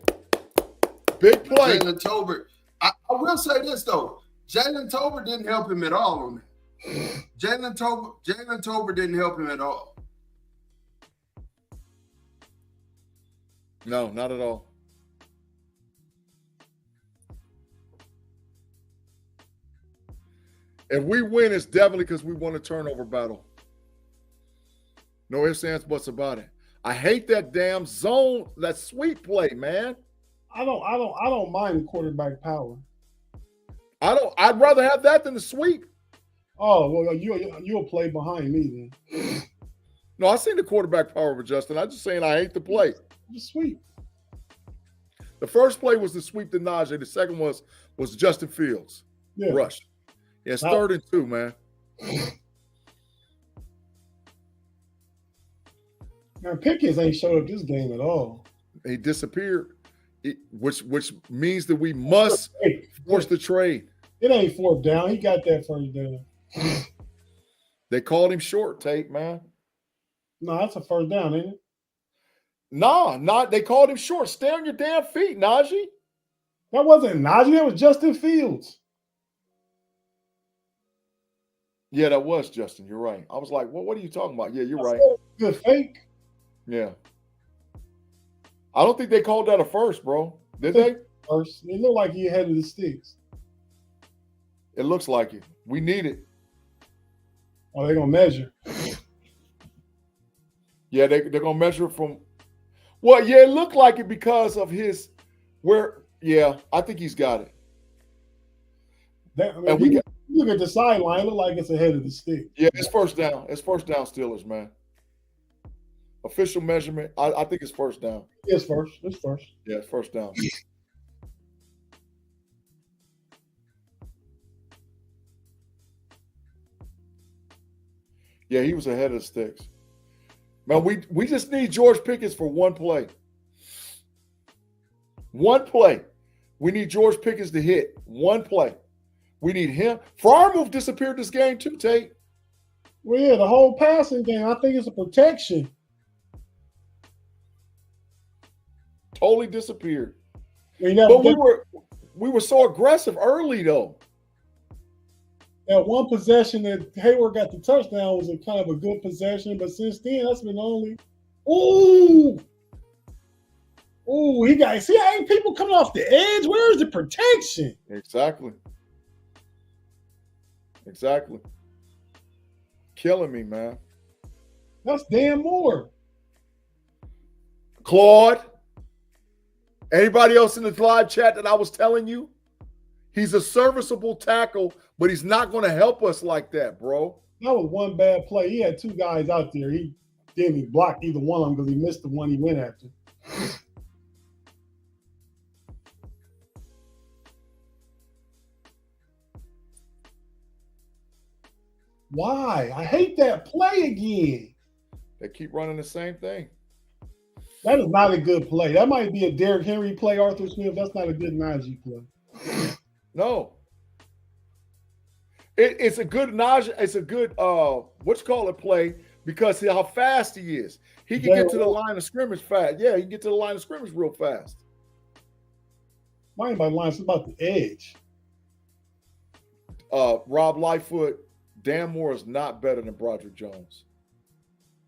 Jalen Tolbert. I will say this though. Jalen Tolbert didn't help him at all on that. Jalen Tolbert didn't help him at all. No, not at all. If we win, it's definitely because we won a turnover battle. No ifs, ands, buts about it. I hate that damn zone, that sweep play, man. I don't mind quarterback power. I'd rather have that than the sweep. Oh well, you'll play behind me then. No, I seen the quarterback power of Justin. I'm just saying I hate the play. Just sweep. The first play was the sweep to Najee. The second was Justin Fields. Yeah. Rush. Yeah, it's 3rd and 2, man. Now Pickens ain't showed up this game at all. He disappeared, which means that we must force the trade. It ain't 4th down. He got that 1st down. They called him short, Tate, man. No, that's a 1st down, ain't it? Nah, they called him short. Stay on your damn feet, Najee. That wasn't Najee. That was Justin Fields. Yeah, that was Justin. You're right. I was like, well, what are you talking about? Yeah, you're right. Good fake. Yeah. I don't think they called that a first, bro. Did they? First. It looked like he had the sticks. It looks like it. We need it. Oh, they're going to measure. Yeah, they're going to measure from – well, yeah, it looked like it because of his – yeah, I think he's got it. Look at the sideline. It look like it's ahead of the stick. Yeah, it's 1st down. It's 1st down Steelers, man. Official measurement, I think it's 1st down. It's first. Yeah, it's 1st down. Yeah, he was ahead of the sticks. Man, we just need George Pickens for one play. One play. We need George Pickens to hit. One play. We need him. Freiermuth disappeared this game too, Tate. Well, yeah, the whole passing game, I think it's a protection. Totally disappeared. But we were so aggressive early though. That one possession that Hayward got the touchdown was a kind of a good possession, but since then that's been only. Ooh, he got. See, ain't people coming off the edge? Where is the protection? Exactly. Killing me, man. That's Dan Moore. Claude. Anybody else in the live chat that I was telling you? He's a serviceable tackle, but he's not going to help us like that, bro. That was one bad play. He had 2 guys out there. He didn't block either one of them because he missed the one he went after. Why? I hate that play again. They keep running the same thing. That is not a good play. That might be a Derrick Henry play, Arthur Smith. That's not a good Najee play. No. It's a good Najee. It's a good play because how fast he is. He can get to the line of scrimmage fast. Yeah, he can get to the line of scrimmage real fast. Mine by line, it's about the edge. Rob Lightfoot, Dan Moore is not better than Broderick Jones.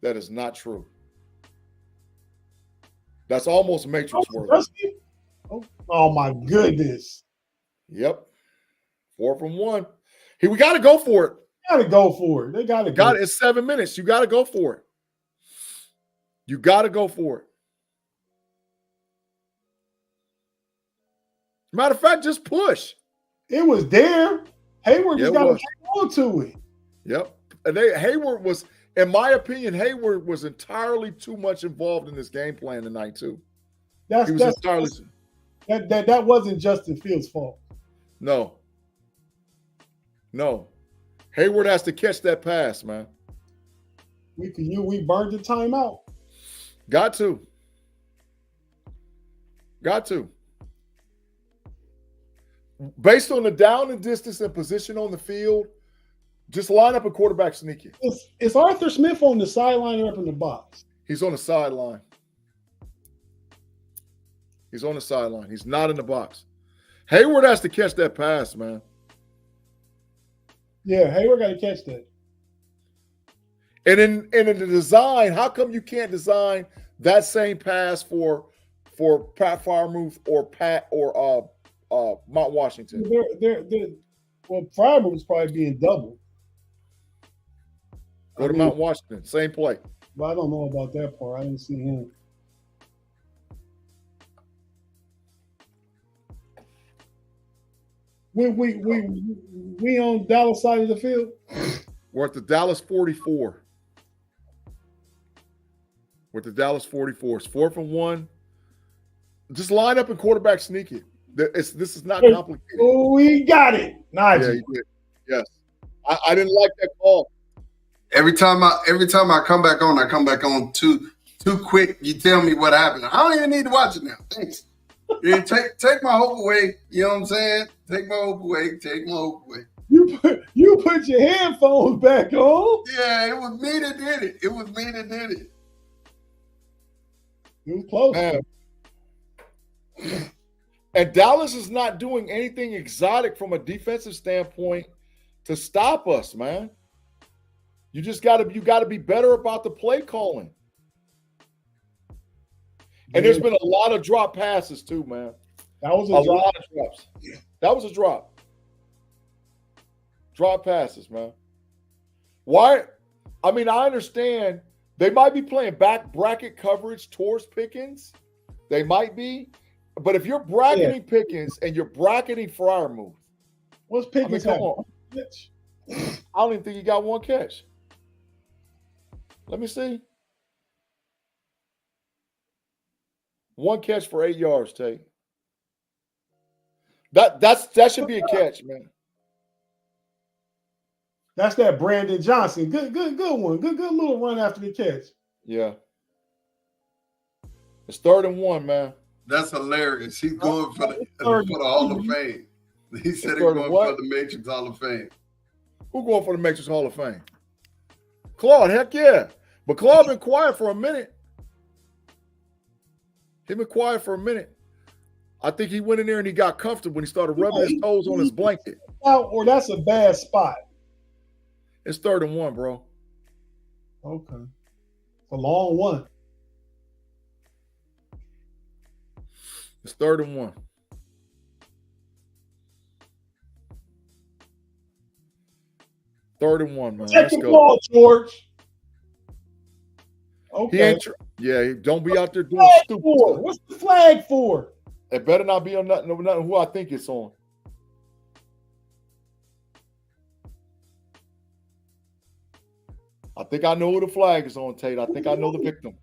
That is not true. That's almost Matrix worthy. Oh my goodness. Yep. 4 from 1. We got to go for it. Got to go for it. They got to go. It's 7 minutes. You got to go for it. You got to go for it. Matter of fact, just push. It was there. Hayward just got to hang on to it. Yep. And Hayward was, in my opinion, Hayward was entirely too much involved in this game plan tonight, too. That's That wasn't Justin Fields' fault. No. Hayward has to catch that pass, man. We burned the timeout. Got to. Based on the down and distance and position on the field, just line up a quarterback sneaky. Is Arthur Smith on the sideline or up in the box? He's on the sideline. He's not in the box. Hayward has to catch that pass, man. Yeah, Hayward got to catch that. And in the design, how come you can't design that same pass for Pat Freiermuth or Mount Washington? Well, Freiermuth was probably being double. Go to Mount Washington, same play. But I don't know about that part. I didn't see him. We on Dallas side of the field. We're at the Dallas 44. It's 4th and 1. Just line up and quarterback sneak it. This is not complicated. Oh, we got it. Najee. Yeah, you did. Yes. I didn't like that call. Every time I come back on too quick. You tell me what happened. I don't even need to watch it now. Thanks. Yeah, take my hope away. You know what I'm saying? Take my hope away. You put your headphones back on. Yeah, it was me that did it. It was close. Man. And Dallas is not doing anything exotic from a defensive standpoint to stop us, man. You got to be better about the play calling. And there's been a lot of drop passes too, man. That was a lot of drops. That was a drop. Drop passes, man. Why? I mean, I understand they might be playing back bracket coverage towards Pickens. They might be. But if you're bracketing Pickens and you're bracketing Freiermuth, what's Pickens come on. I don't even think he got one catch. Let me see. One catch for 8 yards, Tate. That should be a catch, man. That's that Brandon Johnson. Good one. Good little run after the catch. Yeah. It's 3rd and 1, man. That's hilarious. He's going for the Hall of Fame. He said he's going for the Matrix Hall of Fame. Who going for the Matrix Hall of Fame? Claude, heck yeah. But Claude been quiet for a minute. I think he went in there and he got comfortable when he started rubbing his toes on his blanket. Or that's a bad spot. It's 3rd and 1, bro. Okay. It's a long one. It's 3rd and 1. Third and 1, man. Take the ball, George. Okay. Don't be out there doing stupid stuff. What's the flag for? It better not be on nothing who I think it's on. I think I know who the flag is on, Tate. I think I know the victim.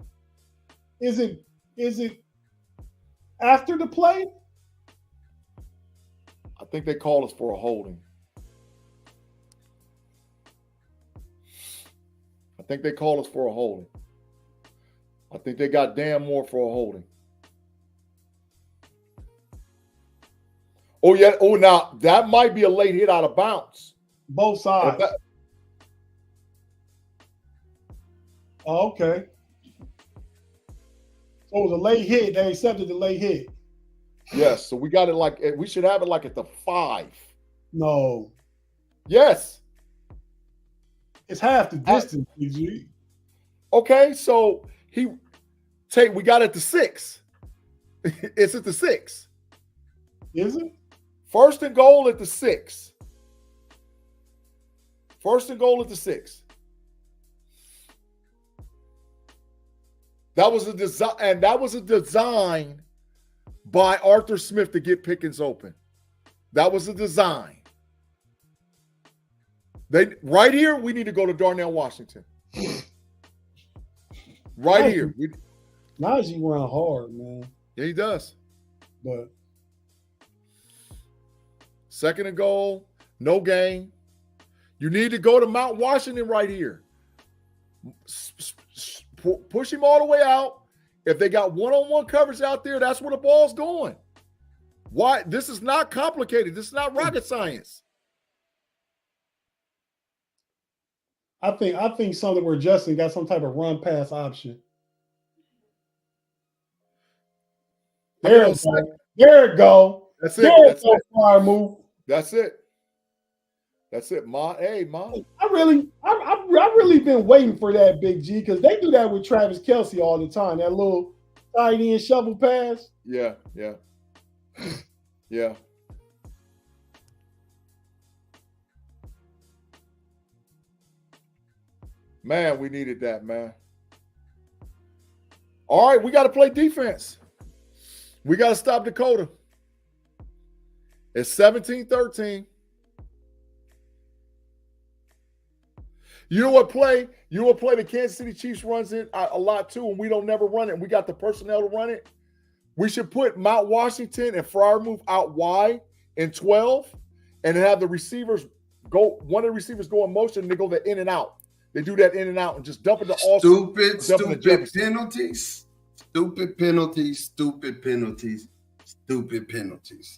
Is it after the play? I think they call us for a holding. I think they got Dan Moore for a holding. Oh, yeah. Oh, now that might be a late hit out of bounds. Both sides. Okay. So it was a late hit. They accepted the late hit. Yes. So we got it we should have it at the 5. No. Yes. It's half the distance, PG. Okay. So we got it at the 6. It's at the 6. Is it? 1st and goal at the 6. 1st and goal at the 6. That was a design by Arthur Smith to get Pickens open. That was a design. Right here, we need to go to Darnell Washington. Right here. Najee run hard, man. Yeah, he does. But 2nd and goal, no gain. You need to go to Mount Washington right here. Push him all the way out. If they got one-on-one coverage out there, that's where the ball's going. Why? This is not complicated. This is not rocket science. I think something where Justin got some type of run pass option. There it go. There it go. That's it. There That's it it. go. Fire move. That's it. That's it. Hey, Ma. I really been waiting for that, Big G, because they do that with Travis Kelce all the time. That little tight end shovel pass. Yeah. Yeah. Man, we needed that, man. All right, we got to play defense. We got to stop Dakota. It's 17-13. You know what play? The Kansas City Chiefs runs it a lot too, and we don't never run it. And we got the personnel to run it. We should put Mount Washington and Fryer move out wide in 12 and have the receivers go. One of the receivers go in motion and they go the in and out. They do that in and out and just dump it to all stupid penalties. Stupid penalties.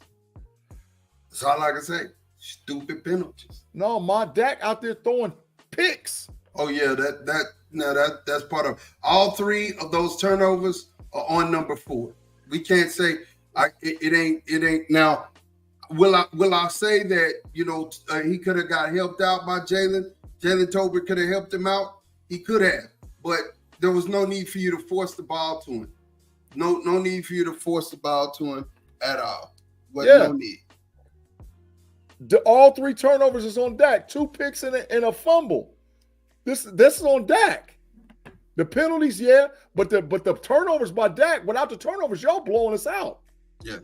That's all I can say. Stupid penalties. No, my Dak out there throwing picks. Oh yeah, that's part of all 3 of those turnovers are on number 4. We can't say it ain't now. Will I say that he could have got helped out by Jalen? Jalen Tolbert could have helped him out. He could have, but there was no need for you to force the ball to him. No need for you to force the ball to him at all. No need. All 3 turnovers is on Dak. 2 picks and a fumble. This is on Dak. The penalties, yeah, but the turnovers by Dak. Without the turnovers, y'all blowing us out. Yeah.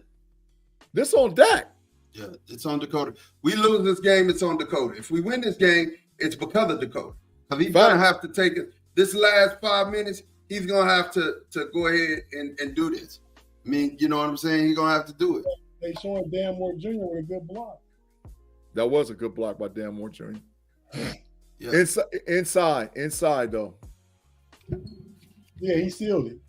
This on Dak. Yeah, it's on Dakota. We lose this game, it's on Dakota. If we win this game, it's because of Dakota. Because he's gonna have to take it. This last 5 minutes, he's gonna have to go ahead and do this. I mean, you know what I'm saying? He's gonna have to do it. They showing Dan Moore Jr. with a good block. That was a good block by Dan Moore Jr. Yeah. Inside though. Yeah, he sealed it.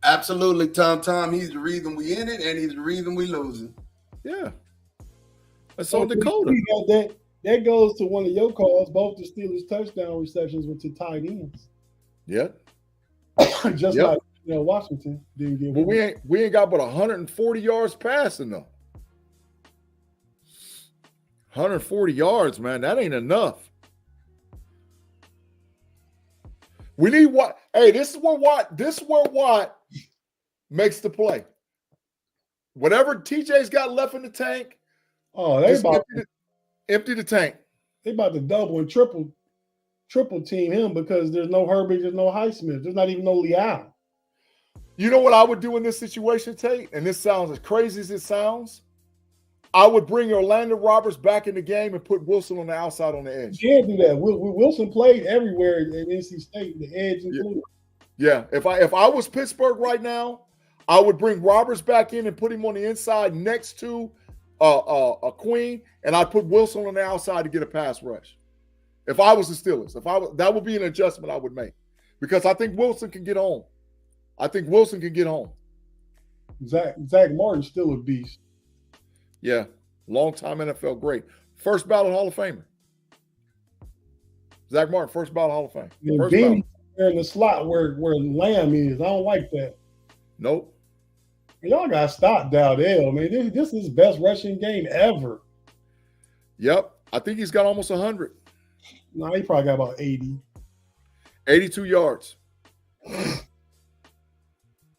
Absolutely, Tom. He's the reason we in it, and he's the reason we losing. Yeah. That's on Dakota. That goes to one of your calls. Both the Steelers' touchdown receptions were to tight ends. Yeah. Just like Washington didn't get. But we ain't got but 140 yards passing though. 140 yards, man. That ain't enough. We need Watt. Hey, this is where Watt makes the play. Whatever TJ's got left in the tank. Oh, they about empty the tank. They about to double and triple team him because there's no Herbig, there's no Highsmith, there's not even no Leal. You know what I would do in this situation, Tate? And this sounds as crazy as it sounds. I would bring Orlando Roberts back in the game and put Wilson on the outside on the edge. You can't do that. Wilson played everywhere at NC State, the edge included. Yeah. If I was Pittsburgh right now, I would bring Roberts back in and put him on the inside next to a Queen, and I'd put Wilson on the outside to get a pass rush. If I was the Steelers, that would be an adjustment I would make because I think Wilson can get home. Zach Martin's still a beast. Yeah, long-time NFL great. First ballot Hall of Famer. Zach Martin, first ballot Hall of Fame. First Beanie in the slot where Lamb is. I don't like that. Nope. Y'all got to stop Dowdell, man. This is his best rushing game ever. Yep. I think he's got almost 100. No, he probably got about 80. 82 yards.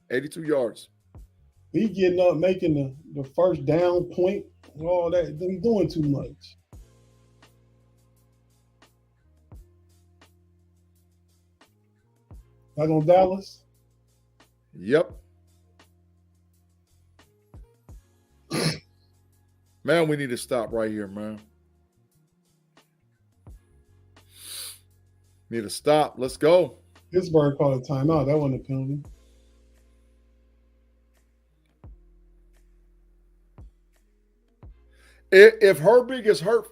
82 yards. He getting up, making the first down point, and all that. He's doing too much. Back on Dallas? Yep. Man, we need to stop right here, man. Need to stop. Let's go. Pittsburgh called a timeout. That wasn't a penalty. If Herbig is hurt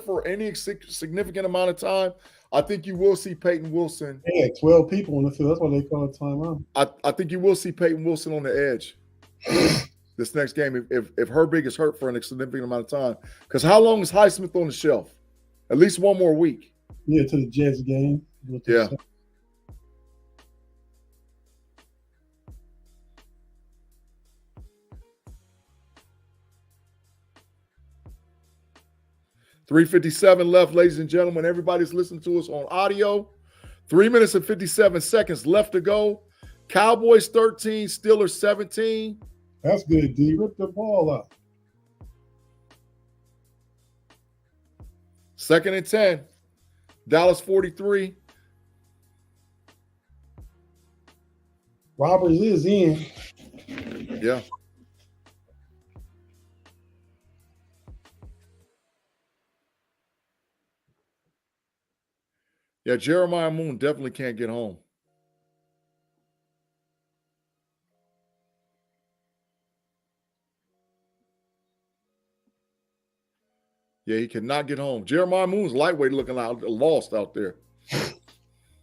for any significant amount of time, I think you will see Peyton Wilson. They had 12 people on the field. That's why they call it timeout. I think you will see Peyton Wilson on the edge this next game if Herbig is hurt for a significant amount of time. Because how long is Highsmith on the shelf? At least one more week. Yeah, to the Jets game. Yeah. .357 left, ladies and gentlemen. Everybody's listening to us on audio. 3 minutes and 57 seconds left to go. Cowboys 13, Steelers 17. That's good, D. Rip the ball up. 2nd and 10. Dallas 43. Roberts is in. Yeah. Yeah, Jeremiah Moon definitely can't get home. Yeah, he cannot get home. Jeremiah Moon's lightweight looking lost out there.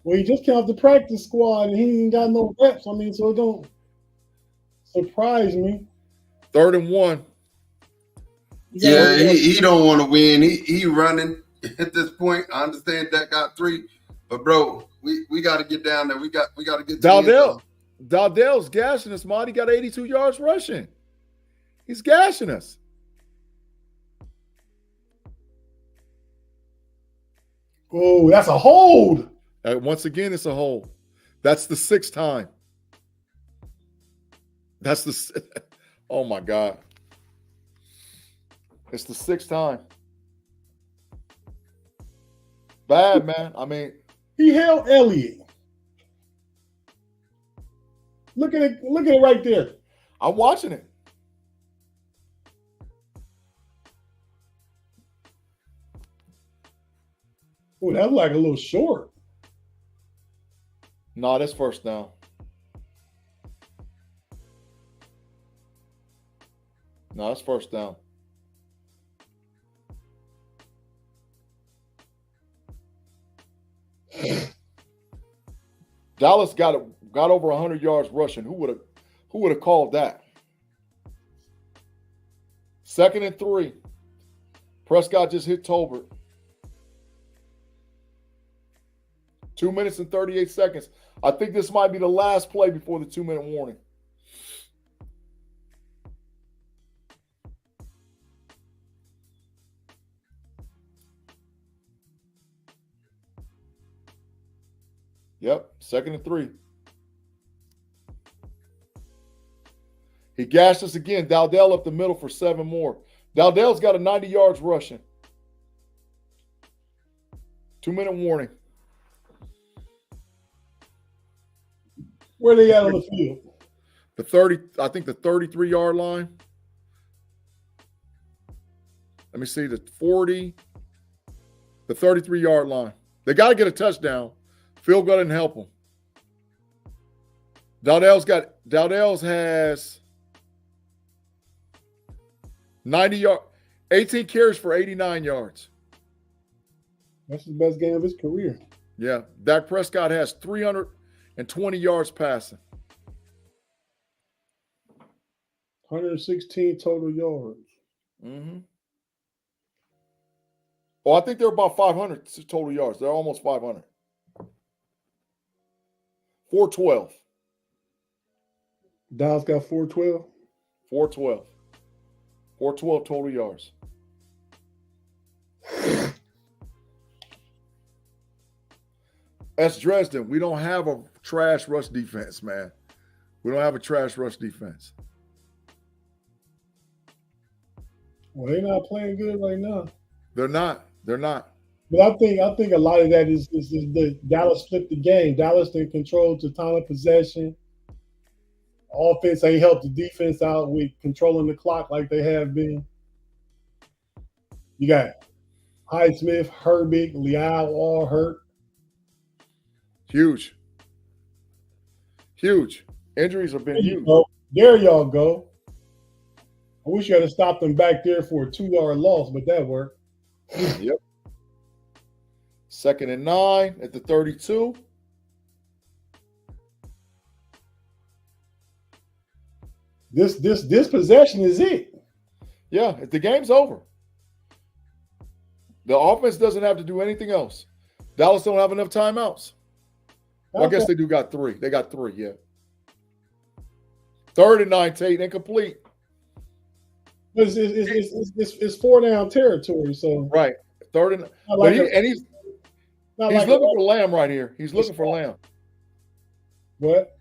Well, he just came off the practice squad and he ain't got no reps. I mean, so it don't surprise me. 3rd and 1. Yeah, he don't want to win. He running at this point. I understand that got 3, but bro, we got to get down there. We got to get to Dowdell's gashing us, Mod. He got 82 yards rushing. He's gashing us. Oh, that's a hold. Once again, it's a hold. That's the 6th time. That's the oh my God. It's the 6th time. Bad, man. I mean, he held Elliott. Look at it right there. I'm watching it. Oh, that's like a little short. No, that's 1st down. No, that's 1st down. Dallas got over 100 yards rushing. Who would have called that? 2nd and 3. Prescott just hit Tolbert. 2 minutes and 38 seconds. I think this might be the last play before the 2-minute warning. Yep, 2nd and 3. He gashed us again. Dowdell up the middle for 7 more. Dowdell's got a 90 yards rushing. 2-minute warning. Where they at on the field? The 30, I think the 33-yard line. Let me see, the 40, the 33-yard line. They got to get a touchdown. Field goal didn't help them. Dowdell's has 90 yards, 18 carries for 89 yards. That's the best game of his career. Yeah. Dak Prescott has 320 yards passing. 116 total yards. Mm-hmm. Well, I think they're about 500 total yards. They're almost 500. 412. Dallas got 412. 412. 412 total yards. That's Dresden. We don't have a trash rush defense, man. We don't have a trash rush defense. Well, they're not playing good right now. They're not. They're not. But I think a lot of that is the Dallas flipped the game. Dallas didn't control the time of possession. Offense ain't helped the defense out with controlling the clock like they have been. You got Highsmith, Herbig, Leal all hurt. Huge. Huge. Injuries have been huge. There y'all go. I wish you had stopped them back there for a 2-yard loss, but that worked. Yep. 2nd and 9 at the 32. This possession is it. Yeah, if the game's over. The offense doesn't have to do anything else. Dallas don't have enough timeouts. Well, I guess they do got 3. They got 3, yeah. 3rd and 9, Tate, incomplete. It's 4-down territory, so Right. 3rd and like he's looking for Lamb right here. He's looking for Lamb. What?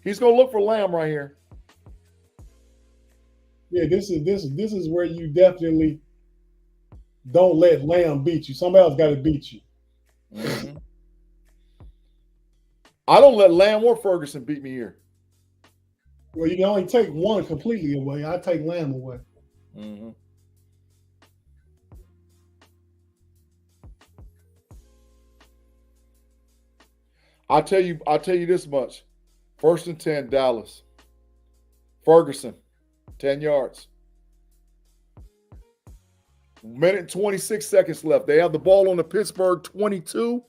He's gonna look for Lamb right here. Yeah, this is where you definitely don't let Lamb beat you. Somebody else got to beat you. Mm-hmm. I don't let Lamb or Ferguson beat me here. Well, you can only take one completely away. I take Lamb away. Mm-hmm. I'll tell you this much. 1st and 10, Dallas. Ferguson, 10 yards. Minute and 26 seconds left. They have the ball on the Pittsburgh 22.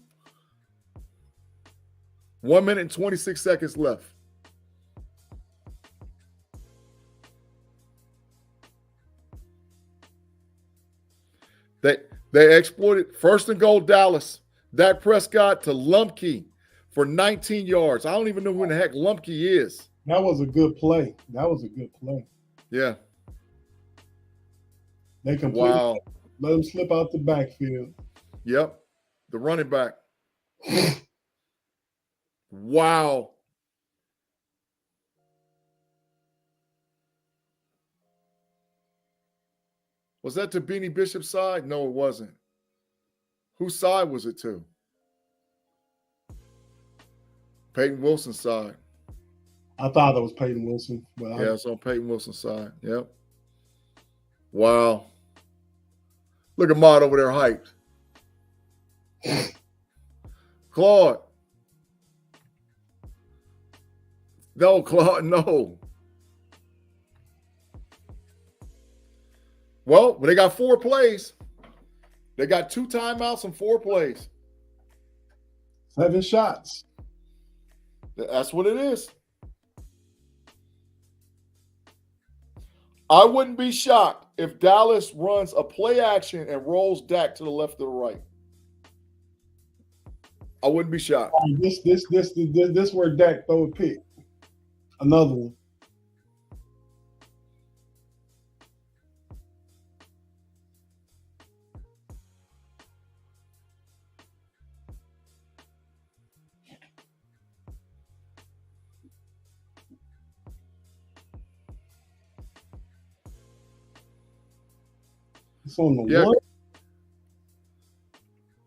1 minute and 26 seconds left. They exploited 1st and goal, Dallas. Dak Prescott to Lumpke for 19 yards. I don't even know who in the heck Lumpke is. That was a good play. Yeah. They completely Wow. let him slip out the backfield. Yep. The running back. Wow. Was that to Beanie Bishop's side? No, it wasn't. Whose side was it to? Peyton Wilson's side. I thought that was Peyton Wilson, but Yeah, it's on Peyton Wilson's side. Yep. Wow. Look at Mott over there hyped. Claude. No, Claude, no. Well, they got 4 plays. They got 2 timeouts and 4 plays. 7 shots. That's what it is. I wouldn't be shocked if Dallas runs a play action and rolls Dak to the left or the right. I wouldn't be shocked. This where Dak throw a pick. Another one. It's on the one.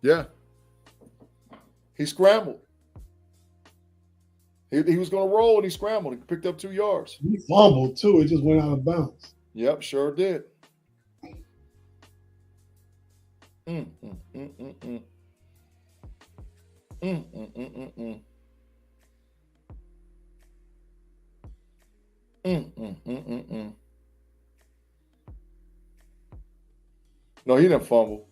Yeah. He scrambled. He was going to roll and he scrambled. He picked up 2 yards. He fumbled too. It just went out of bounds. Yep, sure did. No, he didn't fumble.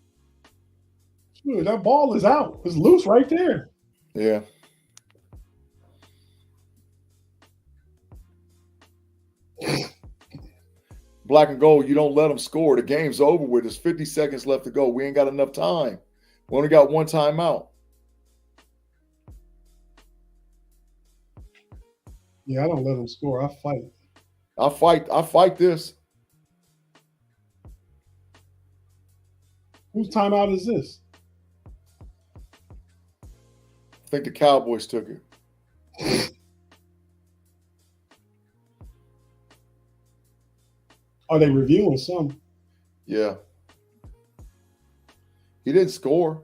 Dude, that ball is out. It's loose right there. Yeah. Black and gold, you don't let them score. The game's over with. There's 50 seconds left to go. We ain't got enough time. We only got 1 timeout. Yeah, I don't let them score. I fight. I fight this. Whose timeout is this? I think the Cowboys took it. Are they reviewing some? Yeah. He didn't score.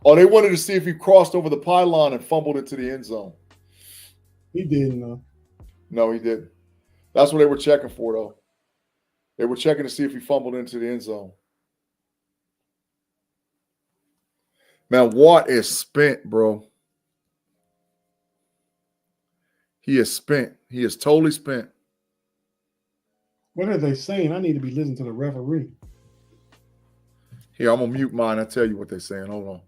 Oh, they wanted to see if he crossed over the pylon and fumbled into the end zone. He didn't know. No, he didn't. That's what they were checking for, though. They were checking to see if he fumbled into the end zone. Man, Watt is spent, bro. He is spent. He is totally spent. What are they saying? I need to be listening to the referee. Here, I'm gonna mute mine. I'll tell you what they're saying. Hold on.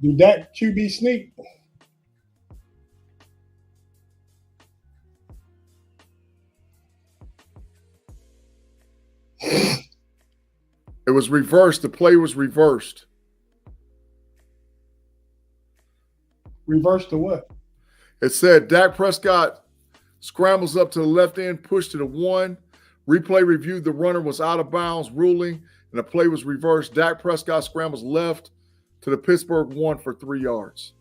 Do that QB sneak? It was reversed. The play was reversed. Reverse to what? It said Dak Prescott scrambles up to the left end, push to the 1. Replay reviewed the runner was out of bounds, ruling, and the play was reversed. Dak Prescott scrambles left to the Pittsburgh 1 for 3 yards.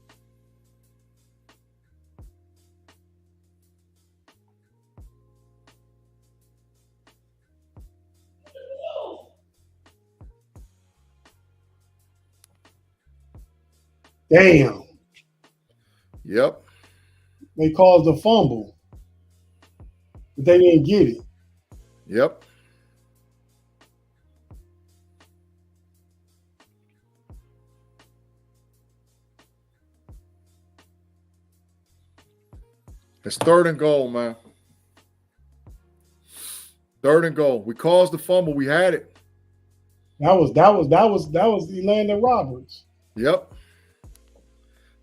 Damn. Yep. They caused a fumble, but they didn't get it. Yep. It's 3rd and goal, man. 3rd and goal. We caused the fumble. We had it. That was Elandon Roberts. Yep.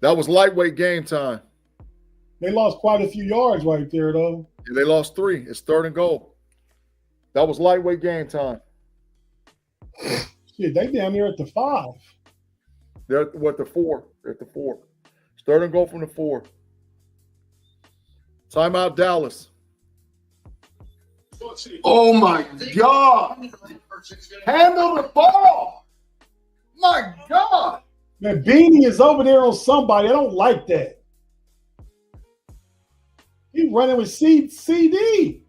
That was lightweight game time. They lost quite a few yards right there, though. Yeah, they lost 3. It's 3rd and goal. That was lightweight game time. Shit, they down there at the 5. They're at the 4. They're at the 4. It's 3rd and goal from the 4. Timeout, Dallas. Oh my God! Handle the ball! My God! Man, Beanie is over there on somebody. I don't like that. He running with CD.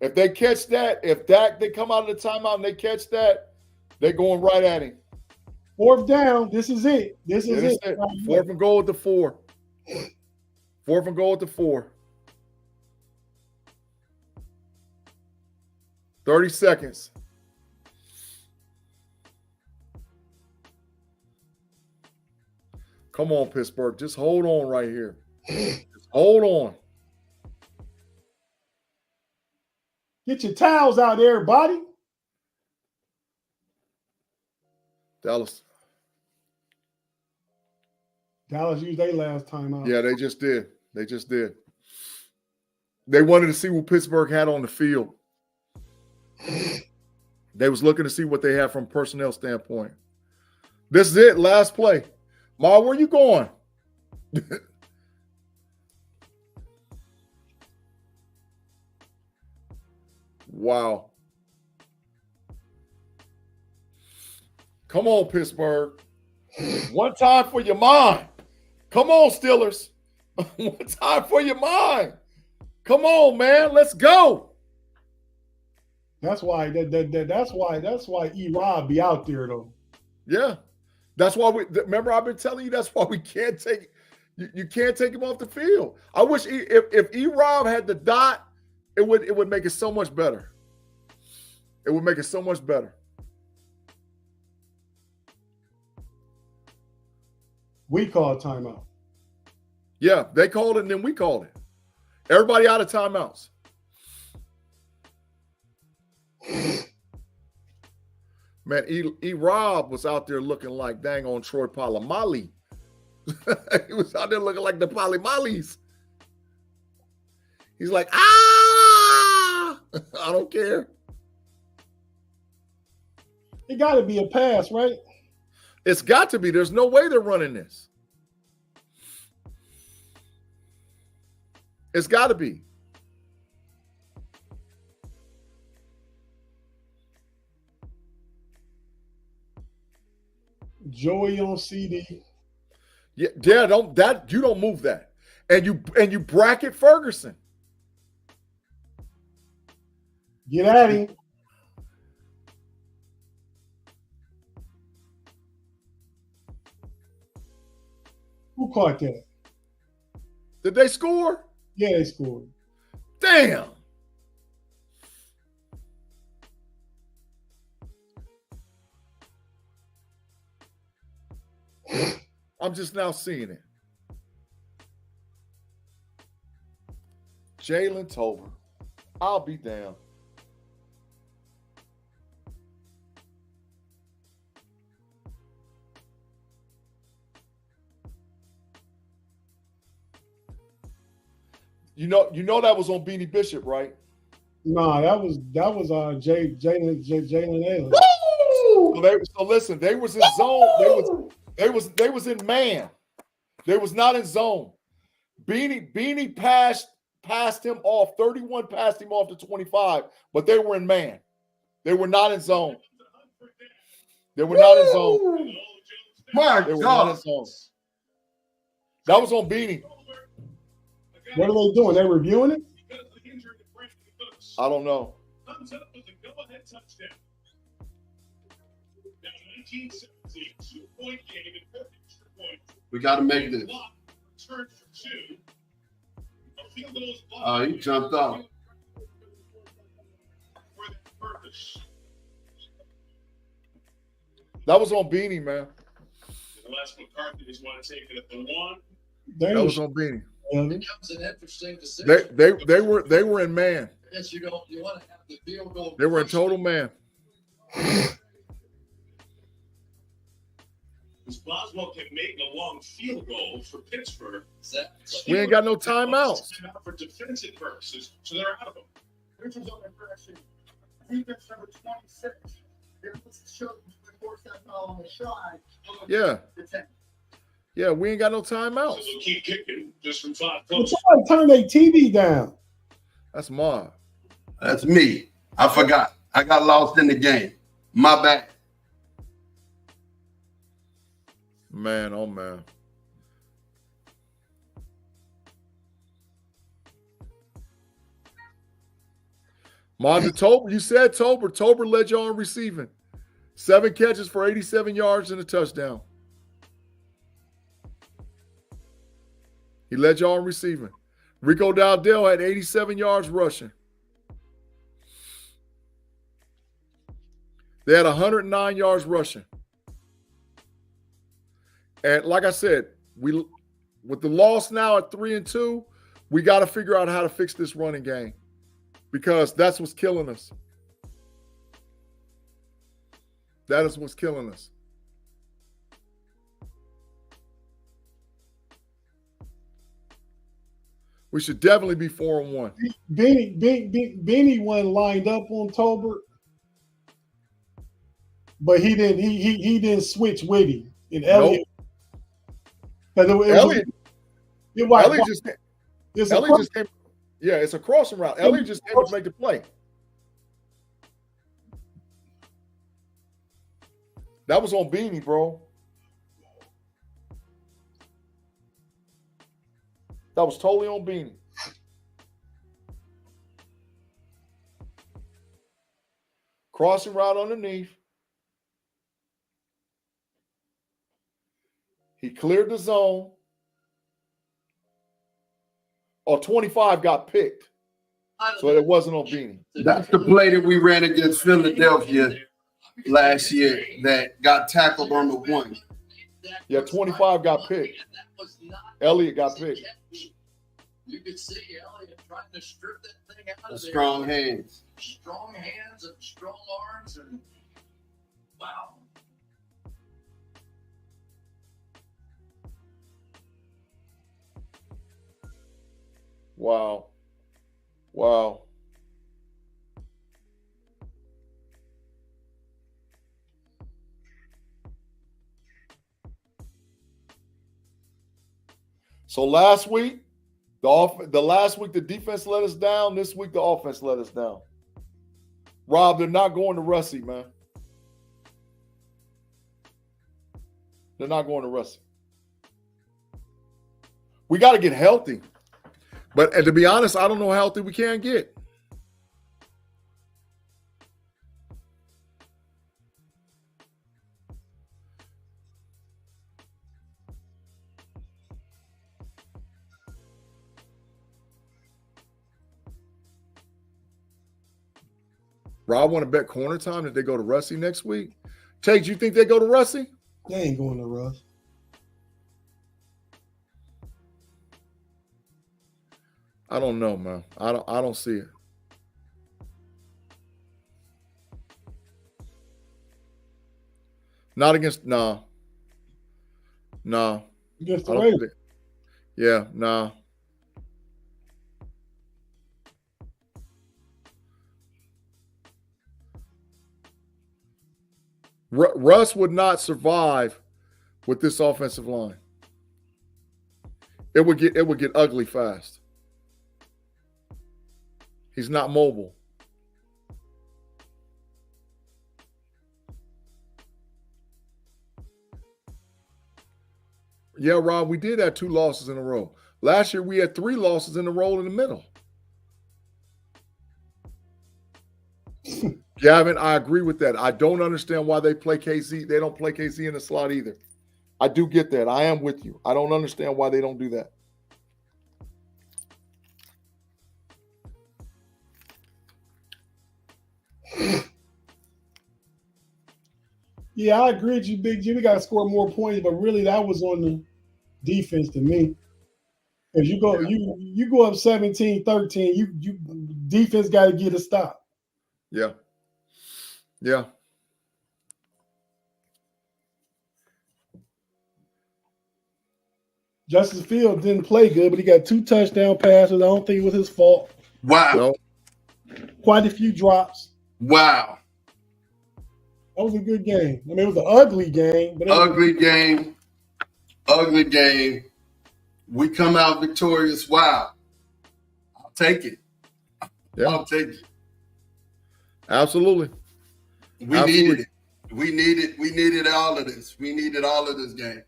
If they catch that, if Dak, they come out of the timeout and they catch that, they're going right at him. 4th down. This is it. This is it. 4th and goal at the 4. 4th and goal at the 4. 30 seconds. Come on, Pittsburgh. Just hold on right here. Just hold on. Get your towels out, everybody. Dallas. Dallas used their last time out. Yeah, they just did. They just did. They wanted to see what Pittsburgh had on the field. They was looking to see what they had from a personnel standpoint. This is it. Last play. Ma, where you going? Wow. Come on, Pittsburgh. One time for your mind. Come on, Steelers. One time for your mind. Come on, man. Let's go. That's why that's why E-Rob be out there though. Yeah. That's why remember I've been telling you that's why we can't take you can't take him off the field. I wish if E-Rob had the dot, it would make it so much better. It would make it so much better. We call timeout. Yeah, they called it and then we called it. Everybody out of timeouts. Man, E-Rob was out there looking like dang on Troy Polamalu. He was out there looking like the Polamalis. He's like, I don't care. It got to be a pass, right? It's got to be. There's no way they're running this. It's got to be. Joey on CD. Yeah, you don't move that. And you bracket Ferguson. Get at him. Who caught that? Did they score? Yeah, they scored. Damn. I'm just now seeing it. Jalen Tolbert. I'll be damned. You know that was on Beanie Bishop, right? Nah, that was Jalen Allen. So listen, they was in zone. They was in man. They was not in zone. Beanie passed him off. 31 passed him off to 25, but they were in man. They were not in zone. They were not in zone. My They were not in God. zone. That was on Beanie. What are they doing? They reviewing it? I don't know. Comes up with a go-ahead touchdown. Now, 1917, 2-point game and 4 extra points. We got to make this. Block, return for 2. A field goal is blocked. Oh, he jumped off. For that purpose. That was on Beanie, man. Unless McCarthy just want to take it at the 1. They That ain't was on Beanie. showing. Becomes an interesting decision. They were in man. Yes, you want to have the field goal. They were in total man. Because Boswell can make a long field goal for Pittsburgh. We ain't got no timeouts. Out for defensive purposes, so they're out of them. Richards on the correction. Defense number 26. They're supposed to show force that ball on the side. Yeah. The 10. Yeah, we ain't got no So timeouts. they'll keep kicking just from 5 But close. somebody turn their TV down. That's Marv. That's me. I forgot. I got lost in the game. My bad. Man, oh man. Monta Tober, you said Tober. Tober led you on receiving. 7 catches for 87 yards and a touchdown. He led you on receiving. Rico Dowdell had 87 yards rushing. They had 109 yards rushing. And like I said, with the loss now at 3-2, we got to figure out how to fix this running game because that's what's killing us. That is what's killing us. We should definitely be 4-1. Benny wasn't lined up on Tolbert, but he didn't switch with him. And Elliott, Elliott just came. Yeah, it's a crossing route. Elliott just came to make the play. That was on Beanie, bro. That was totally on Beanie. Crossing route underneath. He cleared the zone. Oh, 25 got picked. So it wasn't on Beanie. That's the play that we ran against Philadelphia last year that got tackled on the 1. Yeah, 25 got picked. Elliott got picked. You could see Elliott trying to strip that thing out of there. Strong hands. Strong hands and strong arms, and wow. Wow. Wow. So last week, the defense let us down. This week, the offense let us down. Rob, they're not going to Russie, man. They're not going to Russie. We got to get healthy. But to be honest, I don't know how healthy we can get. Rob want to bet corner time that they go to Russie next week. Tate, you think they go to Russie? They ain't going to Russ. I don't know, man. I don't see it. Not against Nah. Against the I don't Raiders. think yeah, nah. Russ would not survive with this offensive line. It would get ugly fast. He's not mobile. Yeah, Rob, we did have 2 losses in a row. Last year we had 3 losses in a row in the middle. Gavin, I agree with that. I don't understand why they play KC. They don't play KC in the slot either. I do get that. I am with you. I don't understand why they don't do that. Yeah, I agree with you, Big G. We got to score more points, but really that was on the defense to me. If you go you go up 17-13, you defense got to get a stop. Yeah. Yeah. Justice Field didn't play good, but he got 2 touchdown passes. I don't think it was his fault. Wow. No. Quite a few drops. Wow. That was a good game. I mean, it was an ugly game. But Ugly game. Ugly game. We come out victorious. Wow. I'll take it. Yeah. I'll take it. Absolutely. We needed it. We needed all of this. We needed all of this game.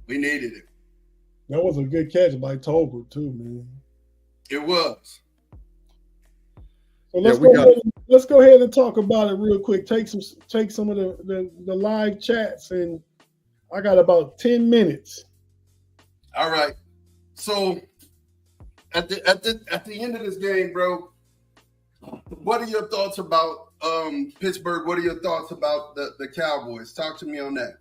We needed it. that was a good catch by Tolbert too, man. It was. So let's go ahead and talk about it real quick. Take some of the live chats, and I got about 10 minutes. All right. So at the end of this game, bro, what are your thoughts about Pittsburgh? What are your thoughts about the Cowboys? Talk to me on that.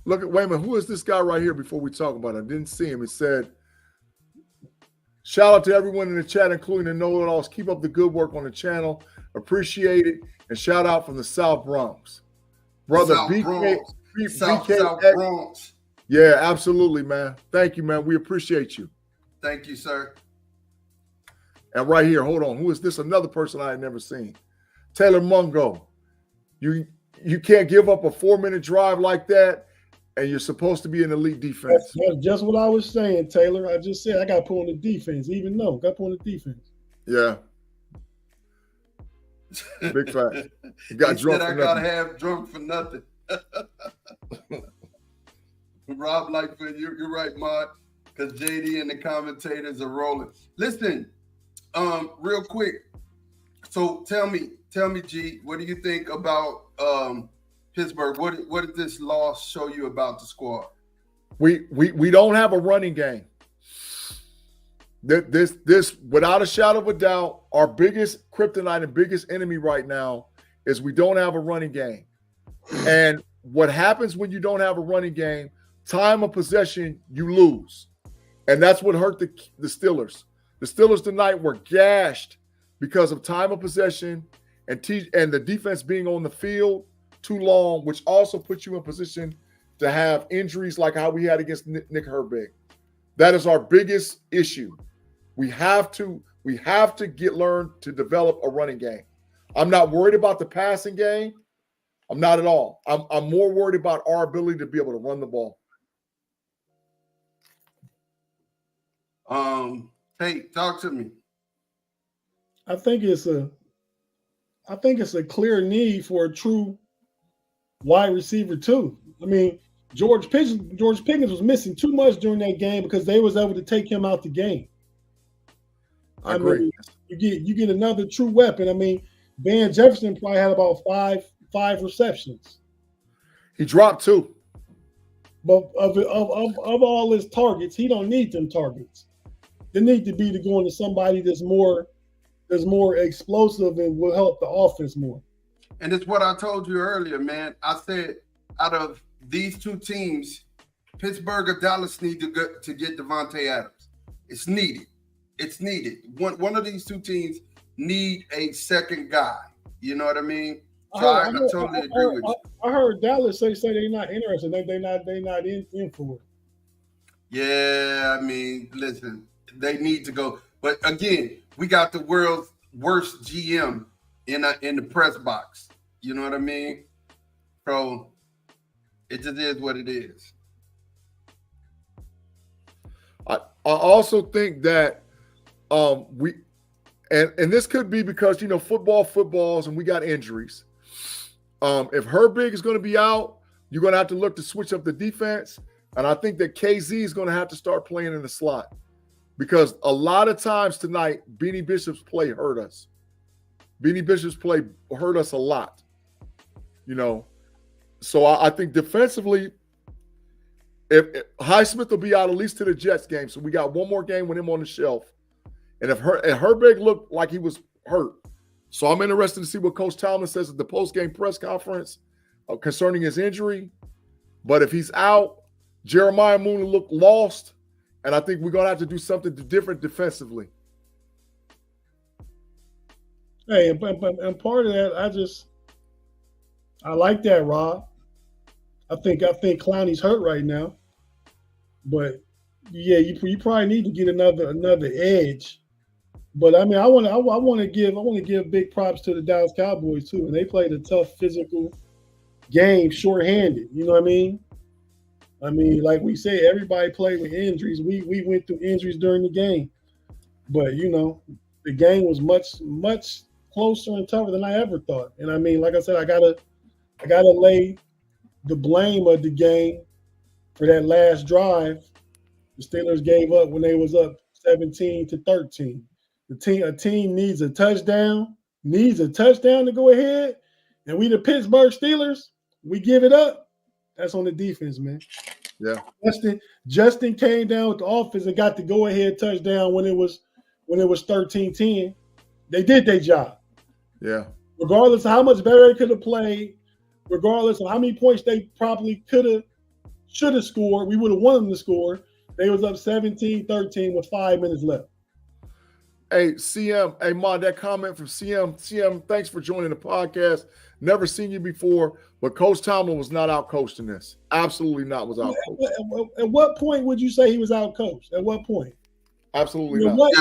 Wait a minute. Who is this guy right here before we talk about it? I didn't see him. It said, shout out to everyone in the chat, including the KnoItAllZ. Keep up the good work on the channel. Appreciate it. And shout out from the South Bronx. Brother South BK. Bronx. South Bronx. Yeah, absolutely, man. Thank you, man. We appreciate you. Thank you, sir. And right here, hold on. Who is this? Another person I had never seen. Taylor Mungo. You can't give up a 4-minute drive like that, and you're supposed to be an elite defense. That's just what I was saying, Taylor. I just said I got to put on the defense, even though got to put on the defense. Yeah. Big fact. You got drunk for nothing. I got to have drunk for nothing. Rob Lightfoot, you're right, Mod, because JD and the commentators are rolling. Listen, real quick. So tell me, G, what do you think about Pittsburgh? What did this loss show you about the squad? We don't have a running game. This without a shadow of a doubt, our biggest kryptonite and biggest enemy right now is we don't have a running game. And what happens when you don't have a running game? Time of possession, you lose. And that's what hurt the Steelers. The Steelers tonight were gashed because of time of possession and the defense being on the field too long, which also puts you in position to have injuries like how we had against Nick Herbig. That is our biggest issue. We have to learn to develop a running game. I'm not worried about the passing game. I'm not at all. I'm more worried about our ability to be able to run the ball. Hey, talk to me. I think it's a clear need for a true wide receiver too. I mean, George Pickens was missing too much during that game because they was able to take him out the game. I agree. Mean, you get another true weapon. I mean, Van Jefferson probably had about five receptions. He dropped 2. But of all his targets, he don't need them targets. They need to be to go into somebody that's more explosive and will help the offense more. And it's what I told you earlier, man. I said out of these two teams, Pittsburgh or Dallas need to get Devontae Adams. It's needed. It's needed. One of these two teams need a second guy. You know what I mean? So I totally agree with you. I heard Dallas say they're not interested. They're not in for it. Yeah, I mean, listen, they need to go. But again, we got the world's worst GM in the press box. You know what I mean? So it just is what it is. I also think that we and this could be because footballs and we got injuries. If Herbig is going to be out, you're going to have to look to switch up the defense, and I think that KZ is going to have to start playing in the slot because a lot of times tonight, Beanie Bishop's play hurt us. Beanie Bishop's play hurt us a lot. So I think defensively, if Highsmith will be out at least to the Jets game, so we got one more game with him on the shelf. And if Herbig looked like he was hurt, so I'm interested to see what Coach Tomlin says at the post-game press conference concerning his injury. But if he's out, Jeremiah Mooney looked lost, and I think we're going to have to do something different defensively. Hey, and part of that, I like that, Rob. I think Clowney's hurt right now, but yeah, you probably need to get another edge. But I mean, I want to give big props to the Dallas Cowboys too, and they played a tough physical game, shorthanded. You know what I mean? I mean, like we say, everybody played with injuries. We went through injuries during the game, but the game was much closer and tougher than I ever thought. And I mean, like I said, I gotta lay the blame of the game for that last drive the Steelers gave up when they was up 17-13. A team needs a touchdown to go ahead, and we the Pittsburgh Steelers, we give it up. That's on the defense, man. Yeah. Justin came down with the offense and got the go-ahead touchdown when it was 13-10. They did their job. Yeah. Regardless of how much better they could have played, regardless of how many points they probably should have scored, we would have wanted them to score. They was up 17-13 with 5 minutes left. Hey, CM, hey, Mon, that comment from CM. CM, thanks for joining the podcast. Never seen you before, but Coach Tomlin was not out-coached in this. Absolutely not was out-coached. At what point would you say he was out-coached? At what point? Absolutely not.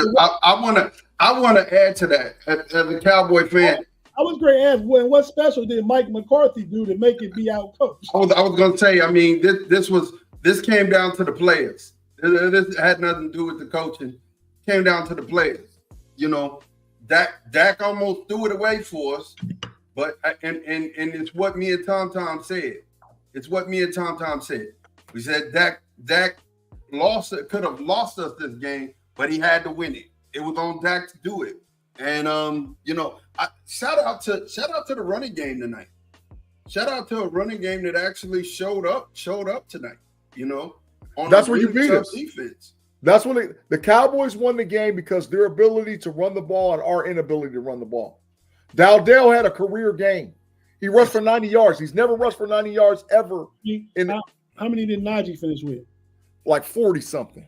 I want to add to that as a Cowboy fan. I was going to ask, what special did Mike McCarthy do to make it be out-coached? I was going to say, I mean, this came down to the players. This had nothing to do with the coaching. It came down to the players. Dak almost threw it away for us, but and it's what me and Tom said. It's what me and Tom said. We said Dak could have lost us this game, but he had to win it. It was on Dak to do it. And shout out to the running game tonight. Shout out to a running game that actually showed up tonight. That's where you beat us. Defense. That's when the Cowboys won the game because their ability to run the ball and our inability to run the ball. Dowdell had a career game. He rushed for 90 yards. He's never rushed for 90 yards ever. How many did Najee finish with? Like 40-something.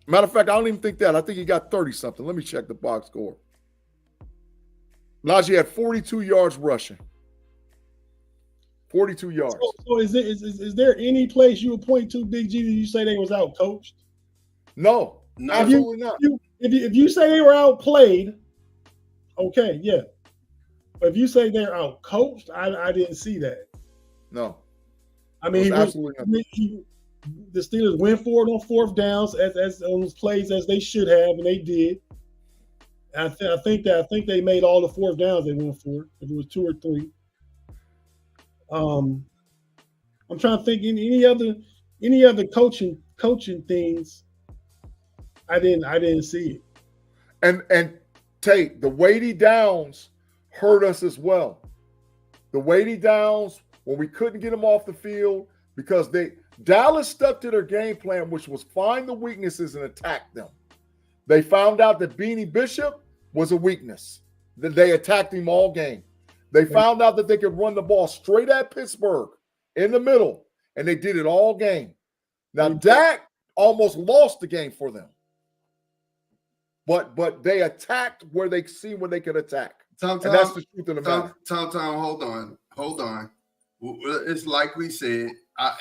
Matter of fact, I don't even think that. I think he got 30-something. Let me check the box score. Najee had 42 yards rushing. 42 yards. So is there any place you would point to, Big G, that you say they was out-coached? No, absolutely not. If you say they were outplayed, okay, yeah. But if you say they're out-coached, I didn't see that. No. I mean, absolutely the Steelers went for it on fourth downs as on those plays as they should have, and they did. And I think they made all the fourth downs they went for, if it was 2 or 3. I'm trying to think any other coaching things. I didn't see it. And Tate, the weighty downs hurt us as well. The weighty downs when we couldn't get them off the field because Dallas stuck to their game plan, which was find the weaknesses and attack them. They found out that Beanie Bishop was a weakness. That they attacked him all game. They found out that they could run the ball straight at Pittsburgh in the middle, and they did it all game. Now, Dak almost lost the game for them. But they attacked where they see when they can attack. And that's the truth of the matter. Tom, hold on. It's like we said,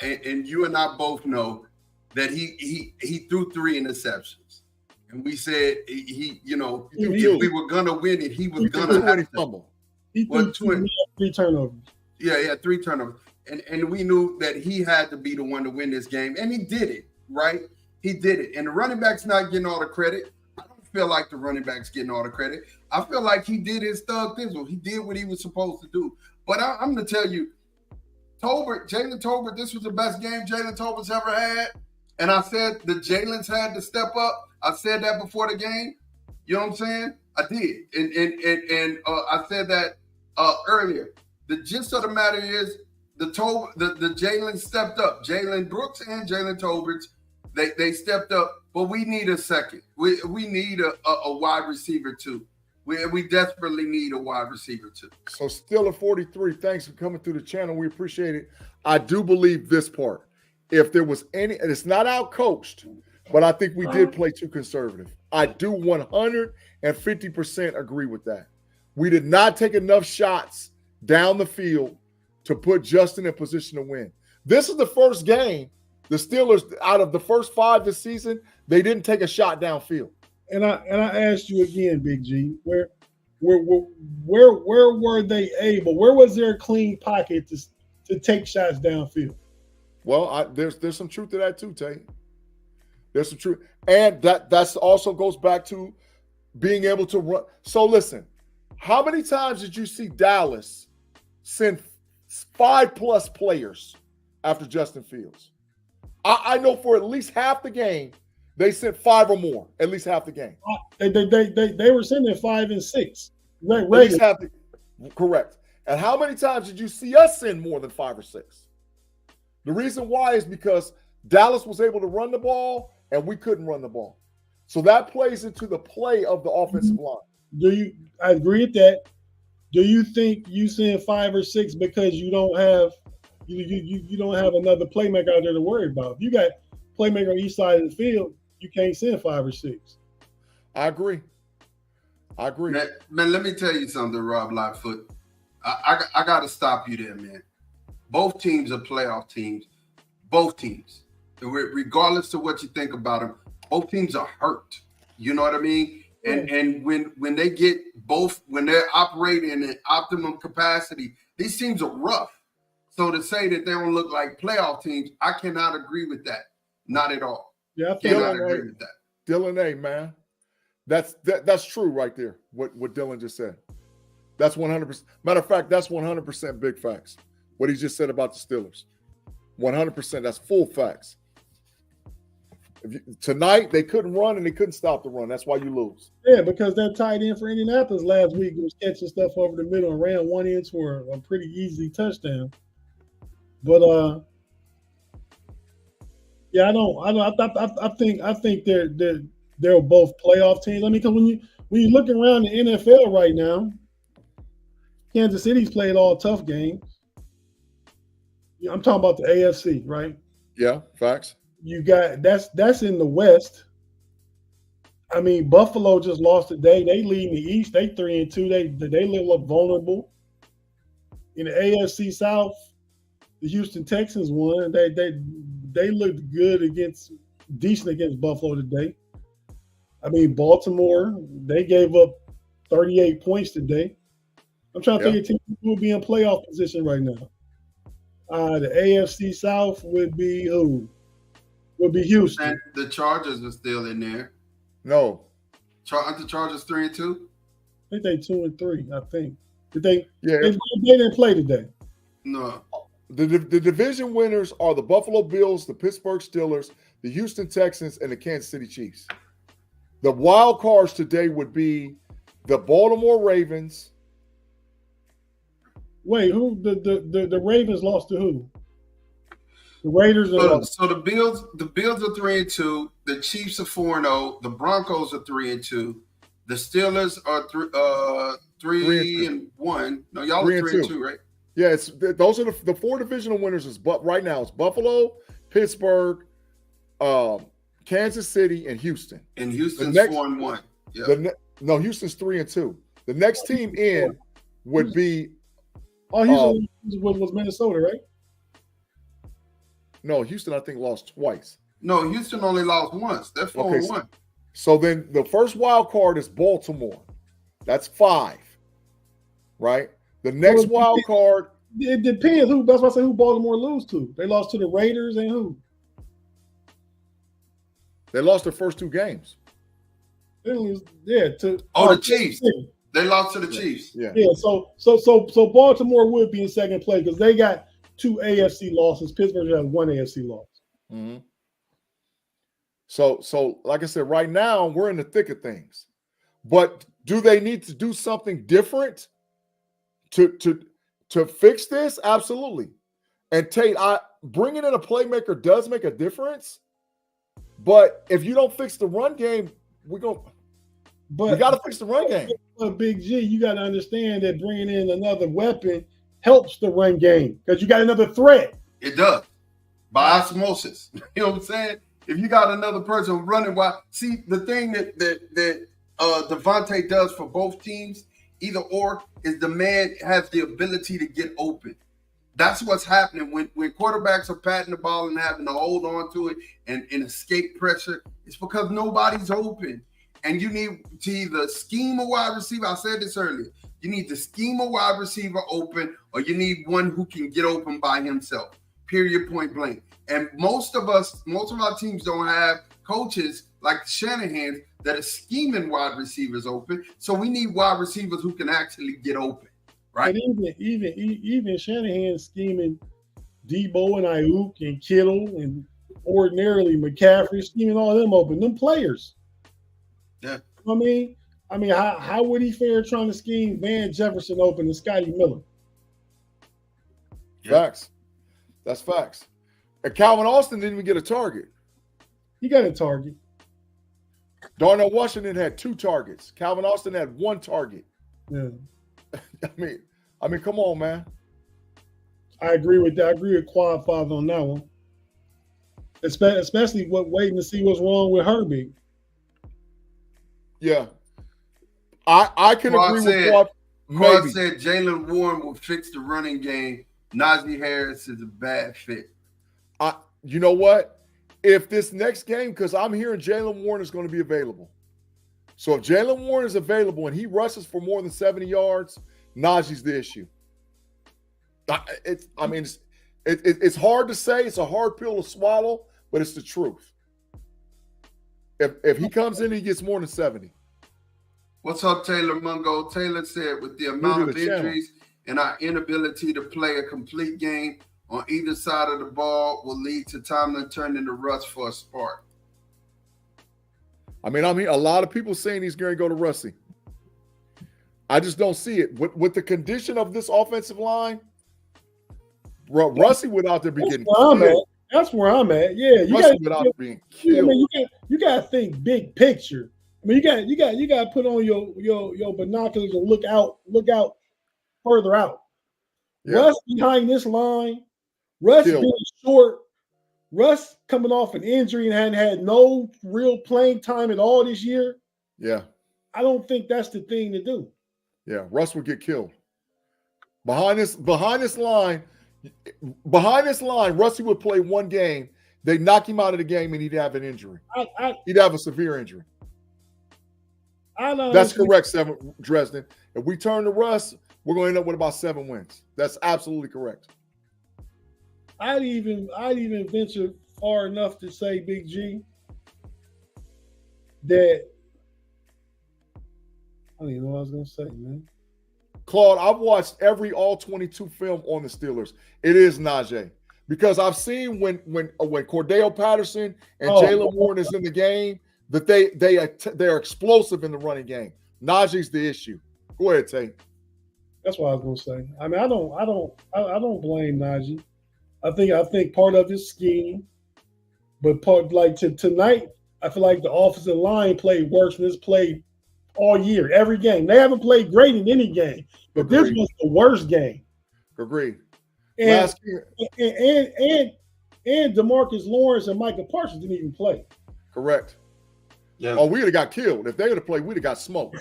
and you and I both know that he threw 3 interceptions, and we said if we were gonna win it, he was gonna have to fumble. He threw 3 turnovers. Yeah, 3 turnovers, and we knew that he had to be the one to win this game, and he did it, right? He did it, and the running back's not getting all the credit. I don't feel like the running back's getting all the credit. I feel like he did his thug thizzle. He did what he was supposed to do. But I'm going to tell you, Jalen Tolbert, this was the best game Jalen Tolbert's ever had. And I said the Jalen's had to step up. I said that before the game. You know what I'm saying? I did. And I said that earlier. The gist of the matter is the Jalen stepped up. Jalen Brooks and Jalen Tolbert, they stepped up. But we need a second. We need a wide receiver too. We desperately need a wide receiver too. So Steeler 43, thanks for coming through the channel. We appreciate it. I do believe this part. If there was any, and it's not out-coached, but I think we did play too conservative. I do 150% agree with that. We did not take enough shots down the field to put Justin in position to win. This is the first game the Steelers, out of the first 5 this season, they didn't take a shot downfield. And I asked you again, Big G, where were they able? Where was there a clean pocket to take shots downfield? Well, there's some truth to that too, Tay. There's some truth, and that's also goes back to being able to run. So listen, how many times did you see Dallas send 5+ players after Justin Fields? I know for at least half the game. They sent 5 or more, at least half the game. They were sending 5 and 6. At least half correct. And how many times did you see us send more than 5 or 6? The reason why is because Dallas was able to run the ball and we couldn't run the ball. So that plays into the play of the offensive line. I agree with that. Do you think you send 5 or 6 because you don't have another playmaker out there to worry about? If you got playmaker on each side of the field, you can't send 5 or 6. I agree. Man, let me tell you something, Rob Lightfoot. I got to stop you there, man. Both teams are playoff teams. Both teams. Regardless of what you think about them, both teams are hurt. You know what I mean? And when they get both, when they're operating at optimum capacity, these teams are rough. So to say that they don't look like playoff teams, I cannot agree with that. Not at all. Yeah, I cannot agree with that. Dylan A, man. That's true right there, what Dylan just said. That's 100%. Matter of fact, that's 100% big facts. What he just said about the Steelers. 100%. That's full facts. Tonight, they couldn't run and they couldn't stop the run. That's why you lose. Yeah, because that tight end for Indianapolis last week was catching stuff over the middle and ran one in for a pretty easy touchdown. But yeah, I think they're both playoff teams. I mean, because when you look around the NFL right now, Kansas City's played all tough games. I'm talking about the AFC, right? Yeah, facts. You got that's in the West. I mean, Buffalo just lost today. They lead in the East. They 3-2. They look vulnerable. In the AFC South, the Houston Texans won. They looked decent against Buffalo today. I mean, Baltimore, they gave up 38 points today. I'm trying to think of teams who would be in playoff position right now. The AFC South would be who? Would be Houston. And the Chargers are still in there. No. Aren't the Chargers 3-2? I think they 2-3. I think. Did they? Yeah. They didn't play today. No. The division winners are the Buffalo Bills, the Pittsburgh Steelers, the Houston Texans, and the Kansas City Chiefs. The wild cards today would be the Baltimore Ravens. Wait, who? The Ravens lost to who? The Raiders are so the Bills are 3-2. The Chiefs are 4-0. The Broncos are 3-2. The Steelers are 3-1. No, y'all are 3-2, right? Yeah, those are the 4 divisional winners. But right now it's Buffalo, Pittsburgh, Kansas City, and Houston. And Houston's next- 4-1. Yeah. No, Houston's 3-2. The next team in would be Houston was Minnesota, right? no, Houston. I think lost twice. No, Houston only lost once. They're 4-1. So then the first wild card is Baltimore. That's 5, right? The next wild card. It depends who. That's why I say who Baltimore lose to. They lost to the Raiders and who? They lost their first 2 games. They lose, yeah, to the Chiefs. They lost to the Chiefs. Yeah. Yeah. So Baltimore would be in second place because they got 2 AFC losses. Pittsburgh has 1 AFC loss. Mm-hmm. So like I said, right now we're in the thick of things. But do they need to do something different to fix this? Absolutely. And Tate, bringing in a playmaker does make a difference. But if you don't fix the run game, we got to fix the run game. But Big G, you got to understand that bringing in another weapon helps the run game because you got another threat. It does. By osmosis. You know what I'm saying? If you got another person running while see the thing that Devontae does for both teams, either or, is the man has the ability to get open. That's what's happening when quarterbacks are patting the ball and having to hold on to it and escape pressure. It's because nobody's open. And you need to either scheme a wide receiver. I said this earlier. You need to scheme a wide receiver open, or you need one who can get open by himself. Period, point blank. And most of our teams don't have coaches like Shanahan that are scheming wide receivers open. So we need wide receivers who can actually get open, right? But even Shanahan scheming Debo and Ayuk and Kittle and ordinarily McCaffrey scheming all of them open. Them players. Yeah. I mean, how would he fare trying to scheme Van Jefferson open and Scotty Miller? Facts. That's facts. And Calvin Austin didn't even get a target. He got a target. Darnell Washington had 2 targets. Calvin Austin had 1 target. Yeah. I mean, come on, man. I agree with that. I agree with Quad Father on that one. Especially waiting to see what's wrong with Herbie. Yeah. I can agree with Quad. Quad said Jalen Warren will fix the running game. Najee Harris is a bad fit. You know what? If this next game, because I'm hearing Jalen Warren is going to be available. So if Jalen Warren is available and he rushes for more than 70 yards, Najee's the issue. It's hard to say. It's a hard pill to swallow, but it's the truth. If he comes in, he gets more than 70. What's up, Taylor Mungo? Taylor said, with the amount of injuries and our inability to play a complete game on either side of the ball will lead to Tomlin turning to Russ for a spark. I mean, a lot of people saying he's going to go to Russie. I just don't see it. With the condition of this offensive line, Russie would out there be getting killed. That's where I'm at. Yeah, you Russie would out there being killed. You got to think big picture. I mean, you got to put on your binoculars and look out further out. Yeah. Russ behind this line, Russ being short, Russ coming off an injury and hadn't had no real playing time at all this year. Yeah. I don't think that's the thing to do. Yeah, Russ would get killed. Behind this line, Russie would play one game. They knock him out of the game and he'd have an injury. He'd have a severe injury. That's correct, Dresden. If we turn to Russ, we're going to end up with about 7 wins. That's absolutely correct. I'd even venture far enough to say, Big G, that I don't even know what I was going to say, man. Claude, I've watched every all 22 film on the Steelers. It is Najee. Because I've seen when Cordell Patterson and Jalen Warren is in the game, that they're explosive in the running game. Najee's the issue. Go ahead, Tate. That's what I was going to say. I mean, I don't blame Najee. I think part of his scheme, but tonight, I feel like the offensive line played worse than it's played all year, every game. They haven't played great in any game, but This was the worst game. Agreed. And, last year. And DeMarcus Lawrence and Micah Parsons didn't even play. Correct. Yeah. Oh, we would have got killed. If they would have played, we'd have got smoked.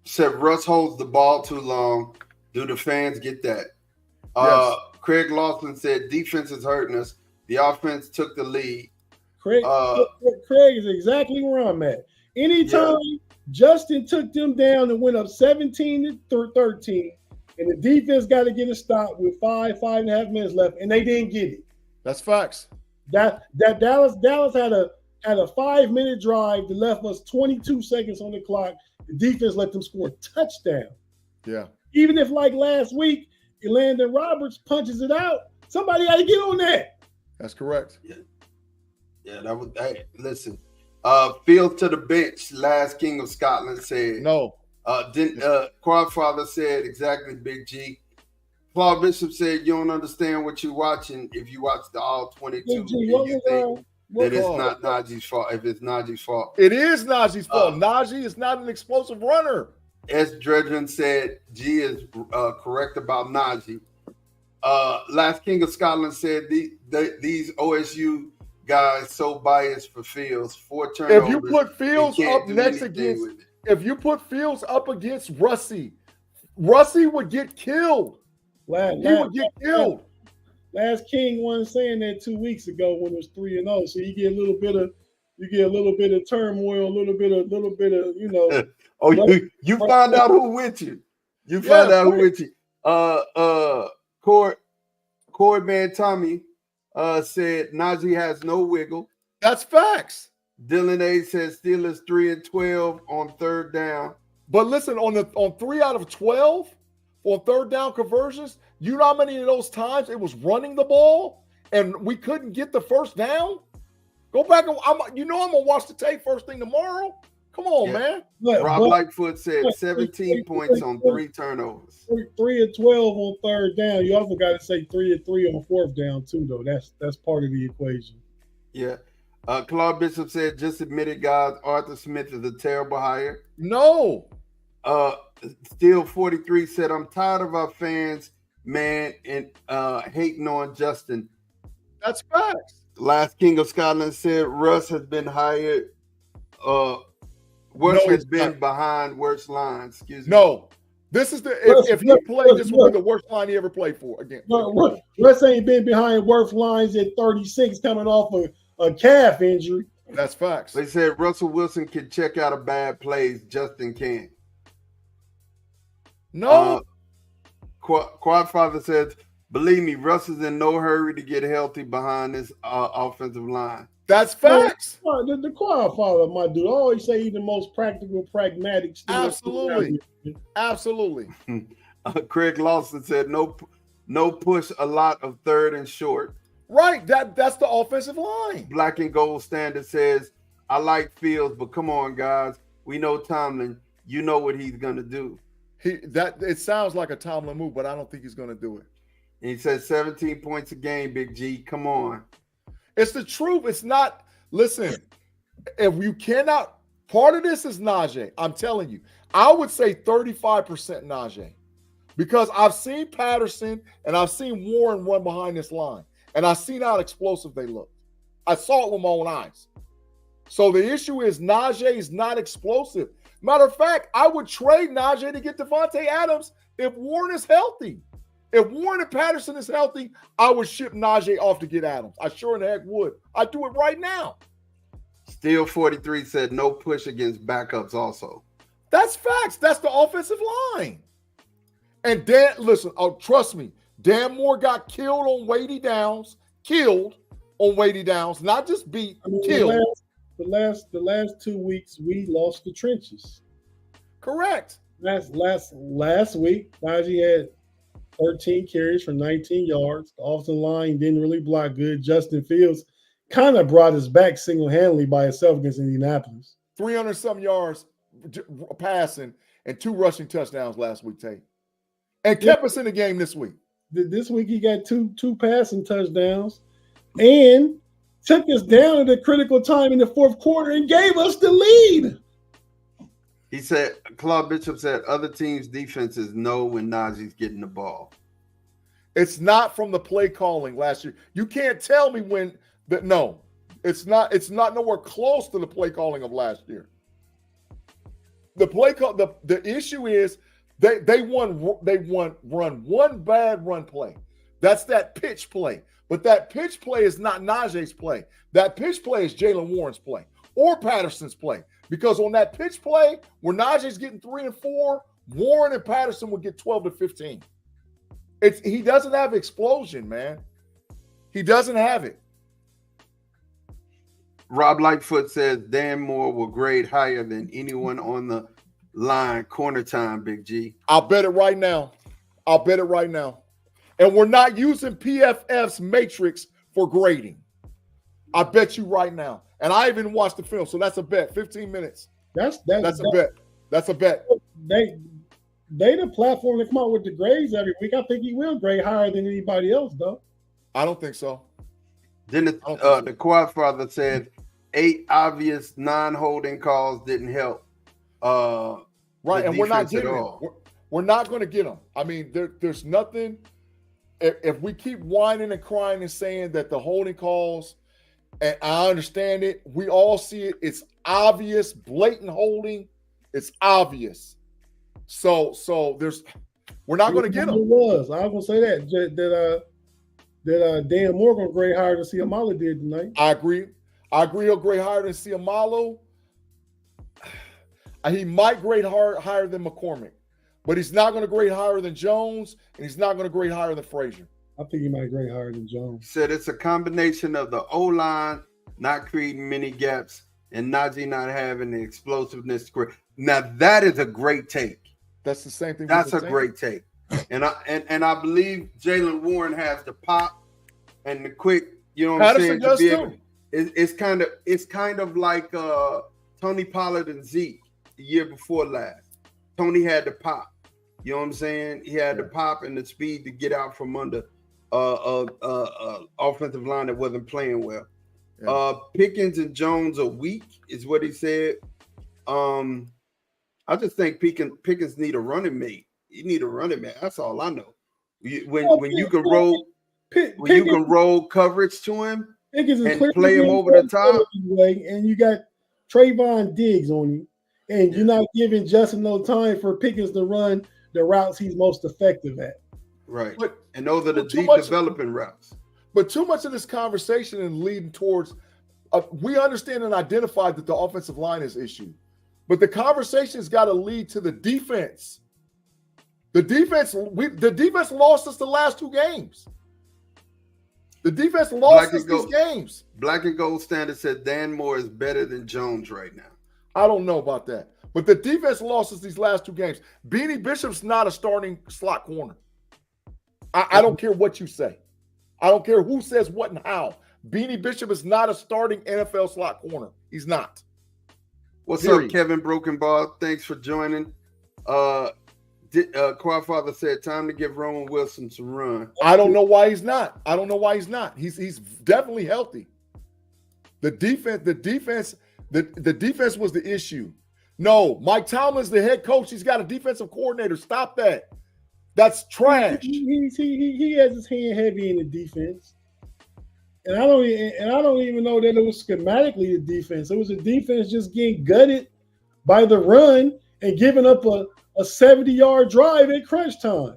Said Russ holds the ball too long. Do the fans get that? Yes. Craig Lawson said defense is hurting us. The offense took the lead. Craig is exactly where I'm at. Anytime Justin took them down and went up 17-13, and the defense got to get a stop with 5.5 minutes left, and they didn't get it. That's facts. That Dallas had a 5-minute drive that left us 22 seconds on the clock. The defense let them score a touchdown. Yeah. Even if, like last week, Landon Roberts punches it out, somebody got to get on that. That's correct. Yeah, that was. Hey, listen. Field to the bench. Last King of Scotland said. No. Quadfather said exactly. Big G. Paul Bishop said you don't understand what you're watching if you watch the all 22. Big G, and what you was, think that it's was- not Najee's fault. If it's Najee's fault, It is Najee's fault. Najee is not an explosive runner. S. Dredgen said G is correct about Najee. Last King of Scotland said these OSU guys so biased for Fields. 4 turnovers. If you put Fields they can't up do next anything against, with it. if you put Fields up against Russie would get killed. He would get killed. Last King wasn't saying that 2 weeks ago when it was 3-0. So you get a little bit of turmoil, a little bit of you know. Oh, you find out who with you. You find out who with you. Corey Man Tommy said Najee has no wiggle. That's facts. Dylan A says Steelers 3-12 on third down. But listen, on 3 out of 12 on third down conversions, you know how many of those times it was running the ball and we couldn't get the first down? Go back and I'm gonna watch the tape first thing tomorrow. Come on, man. Rob Lightfoot said 17 points on 3 turnovers. 3-12 on third down. You also got to say 3-3 on fourth down too, though. That's part of the equation. Yeah. Claude Bishop said, just admit it, guys. Arthur Smith is a terrible hire. No. Still 43 said, I'm tired of our fans, man, and hating on Justin. That's facts. Last King of Scotland said Russ has been hired. Worst has been behind worst lines. Excuse me. No. This is if he played, this would be the worst line he ever played for again. Russ ain't been behind worst lines at 36 coming off a calf injury. That's facts. They said Russell Wilson can check out of bad plays. Justin can't. No. Quadfather says, believe me, Russ is in no hurry to get healthy behind this offensive line. That's facts. The Quadfather, my dude, I always say he's the most practical, pragmatic. Absolutely. Absolutely. Craig Lawson said, no push, a lot of third and short. Right. That's the offensive line. Black and Gold Standard says, I like Fields, but come on, guys. We know Tomlin. You know what he's gonna do. It sounds like a Tomlin move, but I don't think he's gonna do it. And he says 17 points a game, Big G. Come on. It's the truth. It's not. Listen, if you cannot, part of this is Najee. I'm telling you, I would say 35% Najee, because I've seen Patterson and I've seen Warren run behind this line, and I've seen how explosive they look. I saw it with my own eyes. So the issue is Najee is not explosive. Matter of fact, I would trade Najee to get Devontae Adams if Warren is healthy. If Warren and Patterson is healthy, I would ship Najee off to get Adams. I sure in the heck would. I'd do it right now. Steel 43 said no push against backups also. That's facts. That's the offensive line. And Dan, listen, trust me, Dan Moore got killed on weighty downs. Killed on weighty downs, not just beat, killed. The last 2 weeks, we lost the trenches. Correct. Last week, Najee had 13 carries for 19 yards. The offensive line didn't really block good. Justin Fields kind of brought us back single-handedly by himself against Indianapolis. 300-some yards passing and 2 rushing touchdowns last week, Tate. And kept us in the game this week. This week he got two passing touchdowns and took us down at a critical time in the fourth quarter and gave us the lead. He said, Claude Bishop said, other teams' defenses know when Najee's getting the ball. It's not from the play calling last year. You can't tell me when – no. It's not nowhere close to the play calling of last year. The play call, the issue is they run one bad run play. That's that pitch play. But that pitch play is not Najee's play. That pitch play is Jalen Warren's play or Patterson's play. Because on that pitch play, where Najee's getting 3 and 4, Warren and Patterson would get 12 to 15. He doesn't have explosion, man. He doesn't have it. Rob Lightfoot says Dan Moore will grade higher than anyone on the line. Corner time, Big G. I'll bet it right now. And we're not using PFF's matrix for grading. I bet you right now. And I even watched the film, so that's a bet. 15 minutes. That's a bet. That's a bet. They the platform to come out with the grades every week. I think he will grade higher than anybody else, though. I don't think so. Then the Quad Father said 8 obvious non-holding calls didn't help. Right, and we're not getting them. We're not going to get them. I mean, there's nothing. If we keep whining and crying and saying that the holding calls, and I understand it, we all see it. It's obvious, blatant holding. It's obvious. So we're not going to get them. I was going to say that Dan Moore going to grade higher than Siamala did tonight. I agree. He'll grade higher than Siamalo. He might grade higher than McCormick, but he's not going to grade higher than Jones, and he's not going to grade higher than Frazier. I think he might grade higher than Jones. He said it's a combination of the O-line not creating many gaps and Najee not having the explosiveness. Now that is a great take. That's the same thing. That's a great take. And I believe Jalen Warren has the pop and the quick, you know what I'm saying? It's kind of like Tony Pollard and Zeke the year before last. Tony had the pop. You know what I'm saying? He had the pop and the speed to get out from under offensive line that wasn't playing well. Yeah. Pickens and Jones are weak, is what he said. I just think Pickens need a running mate. You need a running mate. That's all I know. When you can roll coverage to him and play him over the top, and you got Trayvon Diggs on you, and you're not giving Justin no time for Pickens to run the routes he's most effective at. Right. And those are the deep developing routes. But too much of this conversation and leading towards we understand and identify that the offensive line is issue. But the conversation's got to lead to the defense. The defense lost us the last 2 games. The defense lost us these games. Black and Gold Standard said Dan Moore is better than Jones right now. I don't know about that. But the defense lost us these last 2 games. Beanie Bishop's not a starting slot corner. I don't care what you say. I don't care who says what and how. Beanie Bishop is not a starting NFL slot corner. He's not. What's up, Kevin Broken Ball? Thanks for joining. Quad Father said, time to give Roman Wilson some run. I don't know why he's not. He's definitely healthy. The defense was the issue. No, Mike Tomlin's the head coach. He's got a defensive coordinator. Stop that. That's trash. He has his hand heavy in the defense. And I don't even know that it was schematically the defense. It was a defense just getting gutted by the run and giving up a 70-yard drive at crunch time.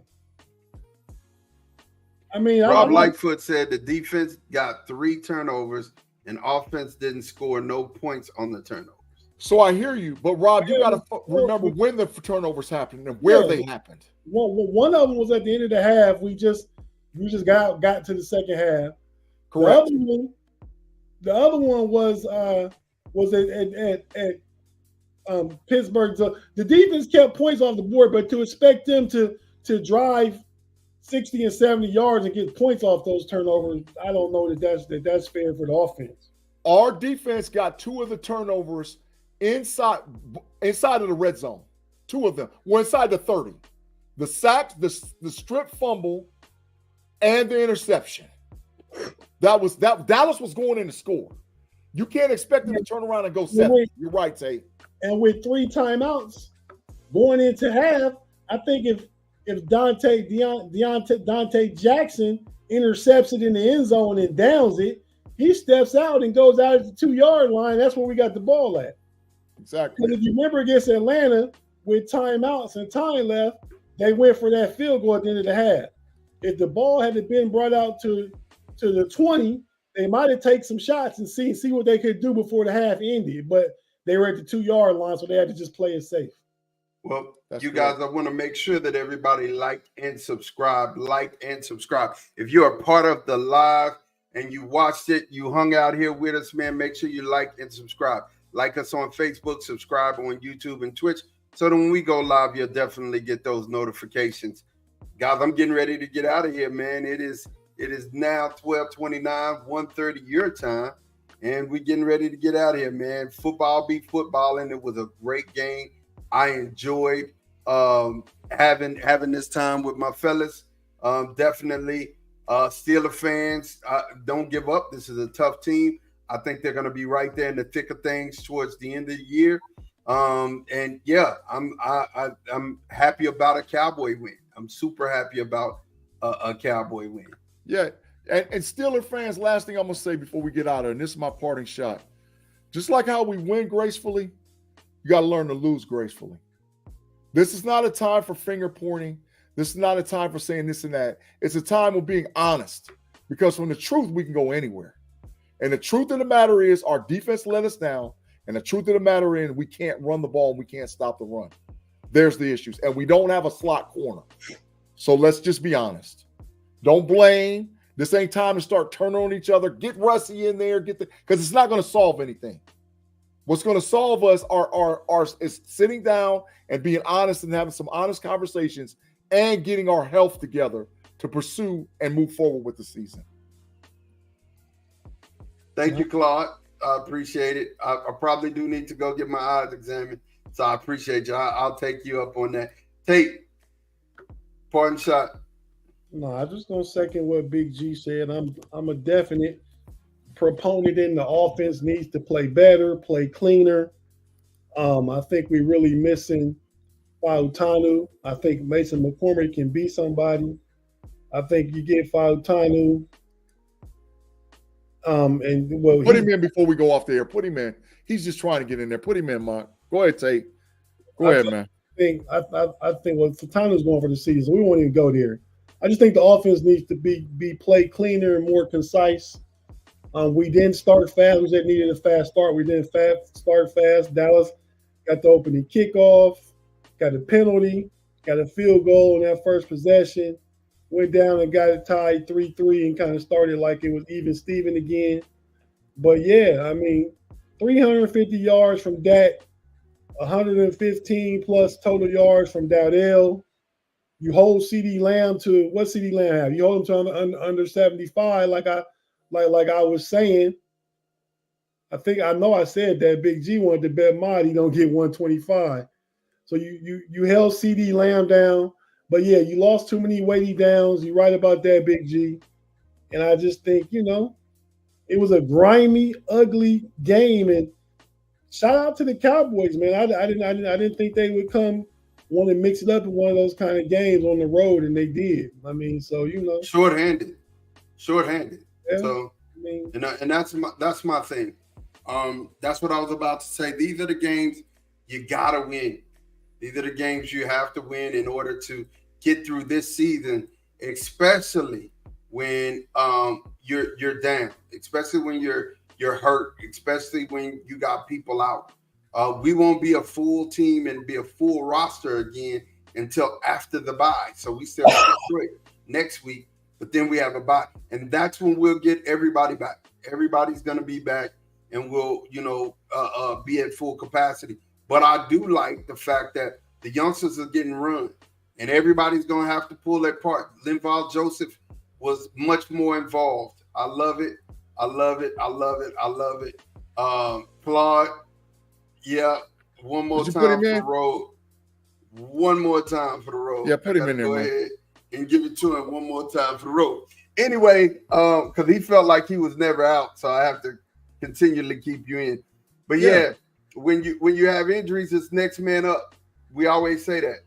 I mean, Rob Lightfoot said the defense got 3 turnovers and offense didn't score no points on the turnovers. So I hear you, but Rob, you got to remember when the turnovers happened and where they happened. Well, one of them was at the end of the half. We just got to the second half. Correct. The other one was at Pittsburgh. So the defense kept points off the board, but to expect them to drive 60 and 70 yards and get points off those turnovers, I don't know that's fair for the offense. Our defense got 2 of the turnovers inside of the red zone. 2 of them were inside the 30. The sack, the strip fumble, and the interception. Dallas was going in to score. You can't expect them to turn around and go 7. You're right, Tate. And with 3 timeouts going into half, I think if Dante Jackson intercepts it in the end zone and downs it, he steps out and goes out at the 2-yard line. That's where we got the ball at. Exactly. Because if you remember against Atlanta with timeouts and time left, they went for that field goal at the end of the half. If the ball had been brought out to the 20, they might have taken some shots and see what they could do before the half ended. But they were at the 2-yard line, so they had to just play it safe. Well, That's you correct. guys, I want to make sure that everybody like and subscribe. If you're a part of the live and you watched it, you hung out here with us, man, make sure you like and subscribe. Like us on Facebook, subscribe on YouTube and Twitch, so that when we go live, you'll definitely get those notifications. Guys, I'm getting ready to get out of here, man. It is now 12:29, 1:30 your time, and we're getting ready to get out of here, man. Football be footballing. It was a great game. I enjoyed having this time with my fellas. Definitely, Steeler fans, don't give up. This is a tough team. I think they're going to be right there in the thick of things towards the end of the year. And yeah, I'm happy about a Cowboy win. I'm super happy about a Cowboy win. Yeah. And Steeler fans, last thing I'm going to say before we get out of here, and this is my parting shot. Just like how we win gracefully, you got to learn to lose gracefully. This is not a time for finger pointing. This is not a time for saying this and that. It's a time of being honest, because from the truth, we can go anywhere. And the truth of the matter is our defense let us down. And the truth of the matter is we can't run the ball and we can't stop the run. There's the issues. And we don't have a slot corner. So let's just be honest. Don't blame. This ain't time to start turning on each other. Get Russie in there. Because it's not going to solve anything. What's going to solve us is sitting down and being honest and having some honest conversations and getting our health together to pursue and move forward with the season. Thank you, Claude. I appreciate it. I probably do need to go get my eyes examined, so I appreciate you. I'll take you up on that. Tate, parting shot. No, I just gonna second what Big G said. I'm a definite proponent in the offense needs to play better, play cleaner. I think we're really missing Fautanu. I think Mason McCormick can be somebody. I think you get Fautanu. Put him in before we go off the air. Put him in. He's just trying to get in there. Put him in, Mark. Go ahead, Tate. Go ahead, man. I think Fautanu's going for the season. We won't even go there. I just think the offense needs to be played cleaner and more concise. We didn't start fast. We said needed a fast start. We didn't start fast. Dallas got the opening kickoff, got a penalty, got a field goal in that first possession, went down and got it tied 3-3 and kind of started like it was even Steven again. But yeah, I mean, 350 yards from Dak, 115 plus total yards from Dowdell. You hold CD Lamb to what CD Lamb have? You hold him to under 75, like I was saying. I know I said that Big G wanted to bet mod he don't get 125. So you held CD Lamb down, but yeah, you lost too many weighty downs. You're right about that, Big G. And I just think, it was a grimy, ugly game. And shout out to the Cowboys, man. I didn't think they would want to mix it up in one of those kind of games on the road, and they did. I mean, so short-handed. Yeah, So, and that's my thing. That's what I was about to say. These are the games you gotta win. These are the games you have to win in order to get through this season, especially when you're down, especially when you're hurt, especially when you got people out. We won't be a full team and be a full roster again until after the bye. So we still have Detroit next week, but then we have a bye, and that's when we'll get everybody back. Everybody's going to be back, and we'll be at full capacity. But I do like the fact that the youngsters are getting run, and everybody's going to have to pull their part. Linval Joseph was much more involved. I love it. Claude, yeah, one more time for the road. One more time for the road. Yeah, put him in there, go man. ahead and give it to him one more time for the road. Anyway, because he felt like he was never out, so I have to continually keep you in. But yeah, when you have injuries, it's next man up. We always say that.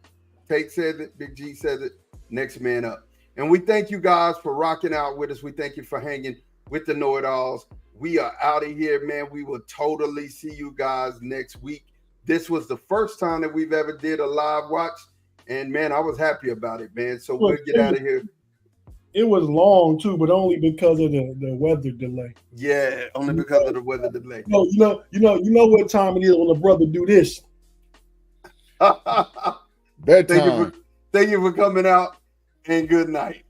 Tate says it, Big G says it, next man up. And we thank you guys for rocking out with us. We thank you for hanging with the Know-It-Alls. We are out of here, man. We will totally see you guys next week. This was the first time that we've ever did a live watch, and man, I was happy about it, man. So we'll get out of here. It was long too, but only because of the weather delay. Yeah, only because of the weather delay. No, you know what time it is when a brother do this. Bedtime. Thank you for coming out, and good night.